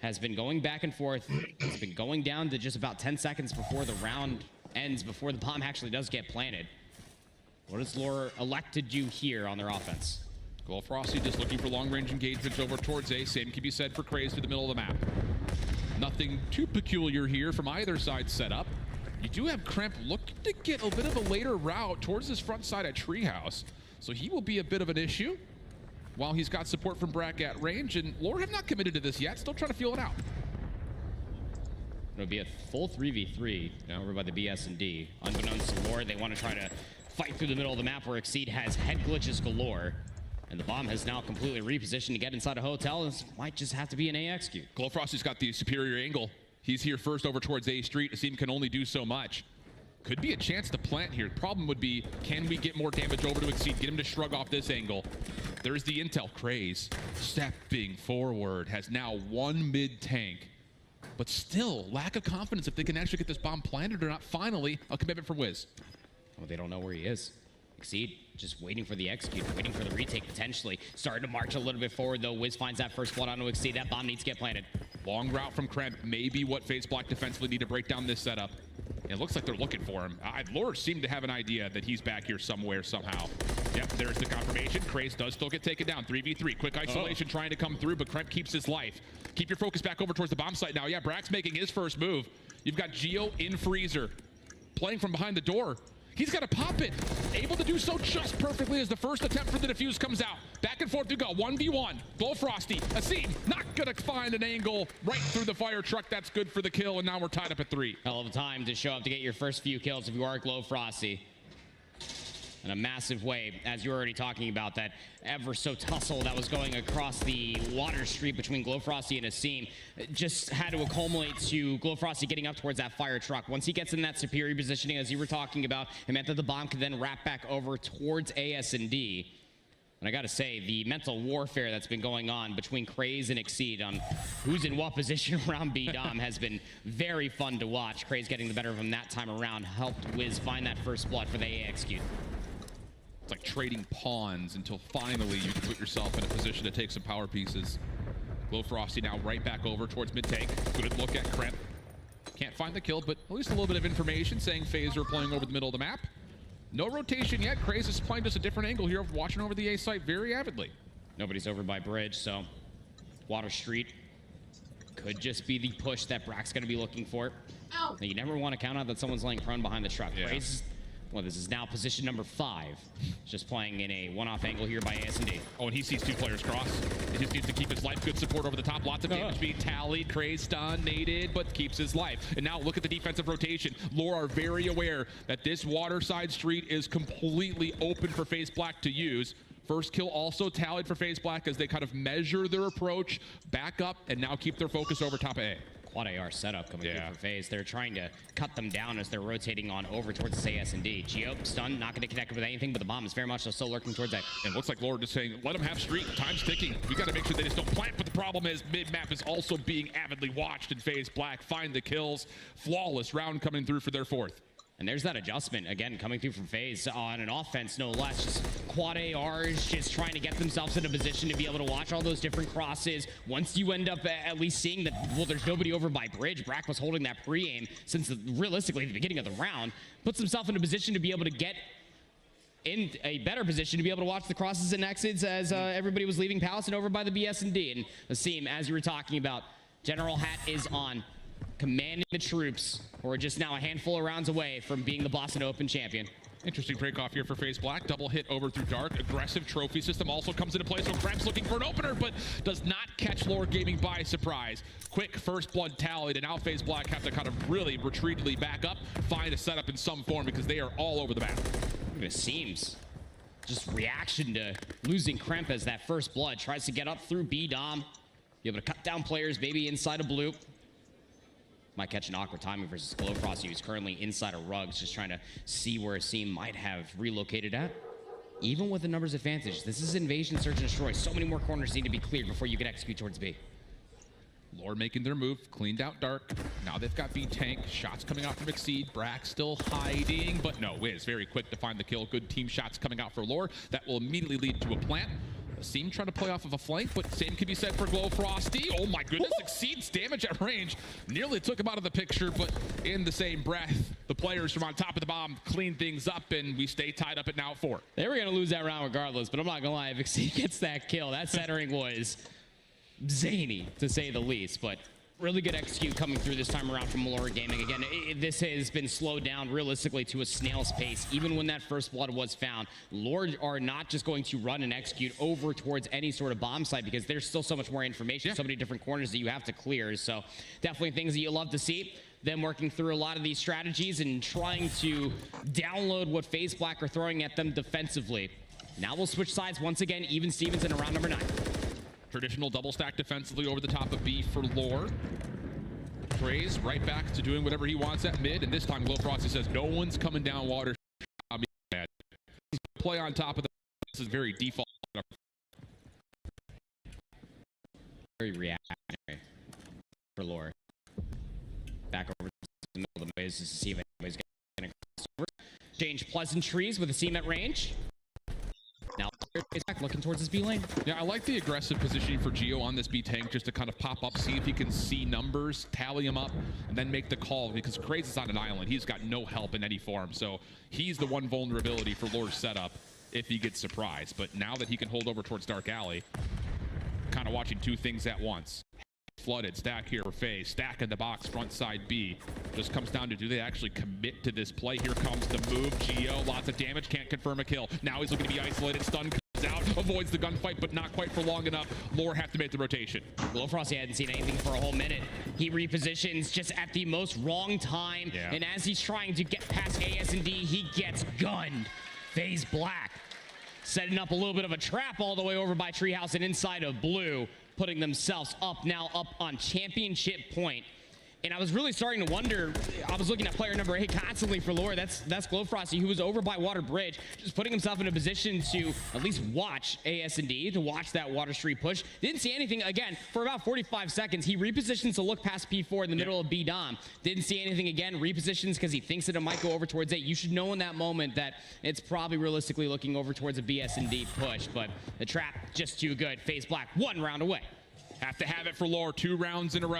has been going back and forth. It's been going down to just about 10 seconds before the round ends, before the bomb actually does get planted. What does Lore elect to do here on their offense? GloFrosty just looking for long-range engagements over towards A. Same can be said for Craze to the middle of the map. Nothing too peculiar here from either side setup. You do have Kremp looking to get a bit of a later route towards this front side at Treehouse, so he will be a bit of an issue while he's got support from Brack at range, and Lore have not committed to this yet, still trying to feel it out. It'll be a full 3v3 over by the BS&D. Unbeknownst to Lore, they want to try to fight through the middle of the map where Exceed has head glitches galore. And the bomb has now completely repositioned to get inside a hotel. This might just have to be an A execute. GloFrosty's got the superior angle. He's here first over towards A Street. Asim can only do so much. Could be a chance to plant here. Problem would be, can we get more damage over to Exceed? Get him to shrug off this angle. There's the intel. Craze stepping forward, has now one mid-tank. But still, lack of confidence if they can actually get this bomb planted or not. Finally, a commitment from Wiz. Well, they don't know where he is. Exceed just waiting for the execute, waiting for the retake potentially. Starting to march a little bit forward though. Wiz finds that first blood onto Exceed. That bomb needs to get planted. Long route from Kremp, maybe what FaZe Black defensively need to break down this setup. It looks like they're looking for him. Lore seemed to have an idea that he's back here somewhere, somehow. Yep, there's the confirmation. Craze does still get taken down. 3v3, quick isolation trying to come through, but Kremp keeps his life. Keep your focus back over towards the bomb site now. Yeah, Brack's making his first move. You've got Geo in freezer, playing from behind the door. He's got to pop it. Able to do so just perfectly as the first attempt for the defuse comes out. Back and forth you go. 1v1. GloFrosty. Asim not going to find an angle right through the fire truck. That's good for the kill, and now we're tied up at 3. Hell of a time to show up to get your first few kills if you are GloFrosty. In a massive way, as you were already talking about, that ever so tussle that was going across the water street between GloFrosty and Asim just had to accumulate to GloFrosty getting up towards that fire truck. Once he gets in that superior positioning, as you were talking about, it meant that the bomb could then wrap back over towards AS&D. And I gotta say, the mental warfare that's been going on between Craze and Exceed on who's in what position around B-Dom has been very fun to watch. Craze getting the better of him that time around helped Wiz find that first blood for the A execute. It's like trading pawns until finally you can put yourself in a position to take some power pieces. GloFrosty now right back over towards mid-tank. Good look at Kremp. Can't find the kill, but at least a little bit of information saying FaZe are playing over the middle of the map. No rotation yet. Craze is playing just a different angle here, watching over the A site very avidly. Nobody's over by bridge, so Water Street could just be the push that Brack's going to be looking for. Now, you never want to count out that someone's laying prone behind the truck. Yeah. Craze, well, this is now position number 5. Just playing in a one-off angle here by AS&D. Oh, and he sees 2 players cross. He just needs to keep his life. Good support over the top. Lots of damage being tallied. Craze stunned, naded, but keeps his life. And now look at the defensive rotation. Lore are very aware that this Waterside Street is completely open for FaZe Black to use. First kill also tallied for FaZe Black as they kind of measure their approach, back up, and now keep their focus over top A. Quad AR setup coming through for FaZe. They're trying to cut them down as they're rotating on over towards the AS&D. Geo, stunned, not going to connect with anything, but the bomb is very much still lurking towards that. And looks like Lord is saying, let them have streak. Time's ticking. We got to make sure they just don't plant, but the problem is mid-map is also being avidly watched, and FaZe Black find the kills. Flawless round coming through for their 4th. And there's that adjustment, again, coming through from FaZe on an offense, no less. Just quad ARs, just trying to get themselves in a position to be able to watch all those different crosses. Once you end up at least seeing that, well, there's nobody over by bridge. Brack was holding that pre-aim since realistically the beginning of the round. Puts himself in a position to be able to get in a better position to be able to watch the crosses and exits as everybody was leaving Palace and over by the BS&D. And Asim, as you were talking about, General Hat is on, commanding the troops, who are just now a handful of rounds away from being the Boston Open champion. Interesting break-off here for FaZe Black. Double hit over through Dark. Aggressive trophy system also comes into play, so Krebs looking for an opener, but does not catch Lore Gaming by surprise. Quick first blood tallied, and now FaZe Black have to kind of really retreatedly back up, find a setup in some form because they are all over the map. It seems just reaction to losing Kremp as that first blood tries to get up through B-Dom, be able to cut down players, maybe inside of Blue. Might catch an awkward timing versus Glowfrost, who's currently inside of Rugs, just trying to see where Asim might have relocated at. Even with the numbers advantage, this is Invasion, Search, and Destroy. So many more corners need to be cleared before you can execute towards B. Lore making their move, cleaned out Dark. Now they've got B-Tank, shots coming out from Exceed. Brack still hiding, but no, Wiz very quick to find the kill. Good team shots coming out for Lore. That will immediately lead to a plant. Asim trying to play off of a flank, but same can be said for Glowfrosty. Oh my goodness, Exceeds damage at range. Nearly took him out of the picture, but in the same breath, the players from on top of the bomb clean things up, and we stay tied up at now 4. They were going to lose that round regardless, but I'm not going to lie, if Exceed gets that kill, that centering was zany, to say the least, but really good execute coming through this time around from Lore Gaming. Again, this has been slowed down realistically to a snail's pace. Even when that first blood was found, Lore are not just going to run and execute over towards any sort of bomb site because there's still so much more information, so many different corners that you have to clear. So definitely things that you love to see. Them working through a lot of these strategies and trying to download what FaZe Black are throwing at them defensively. Now we'll switch sides once again, even Stevens in round number 9. Traditional double stack defensively over the top of B for Lore. Craze right back to doing whatever he wants at mid, and this time Glowfrosty says no one's coming down water. Play on top of the. This is very default. Very reactionary for Lore. Back over to the middle of the ways just to see if anybody's going to cross over. Change pleasantries with a seam at range. Now, back looking towards his B lane. Yeah, I like the aggressive positioning for Geo on this B tank, just to kind of pop up, see if he can see numbers, tally them up, and then make the call, because Craze is on an island. He's got no help in any form, so he's the one vulnerability for Lore's setup if he gets surprised. But now that he can hold over towards Dark Alley, kind of watching 2 things at once. Flooded, stack here for FaZe, stack in the box, front side B. Just comes down to, do they actually commit to this play? Here comes the move, Geo, lots of damage, can't confirm a kill. Now he's looking to be isolated, stun comes out, avoids the gunfight, but not quite for long enough. Lore have to make the rotation. Glowfrosty hadn't seen anything for a whole minute. He repositions just at the most wrong time, and as he's trying to get past AS&D, he gets gunned. FaZe Black setting up a little bit of a trap all the way over by Treehouse and inside of Blue, putting themselves up on championship point. And I was really starting to wonder, I was looking at player number 8 constantly for Lore. That's Glowfrosty, who was over by Water Bridge, just putting himself in a position to at least watch AS&D, to watch that Water Street push. Didn't see anything, again, for about 45 seconds. He repositions to look past P4 in the middle of B-Dom. Didn't see anything again, repositions because he thinks that it might go over towards A. You should know in that moment that it's probably realistically looking over towards a BS&D push, but the trap just too good. FaZe Black 1 round away. Have to have it for Lore, 2 rounds in a row.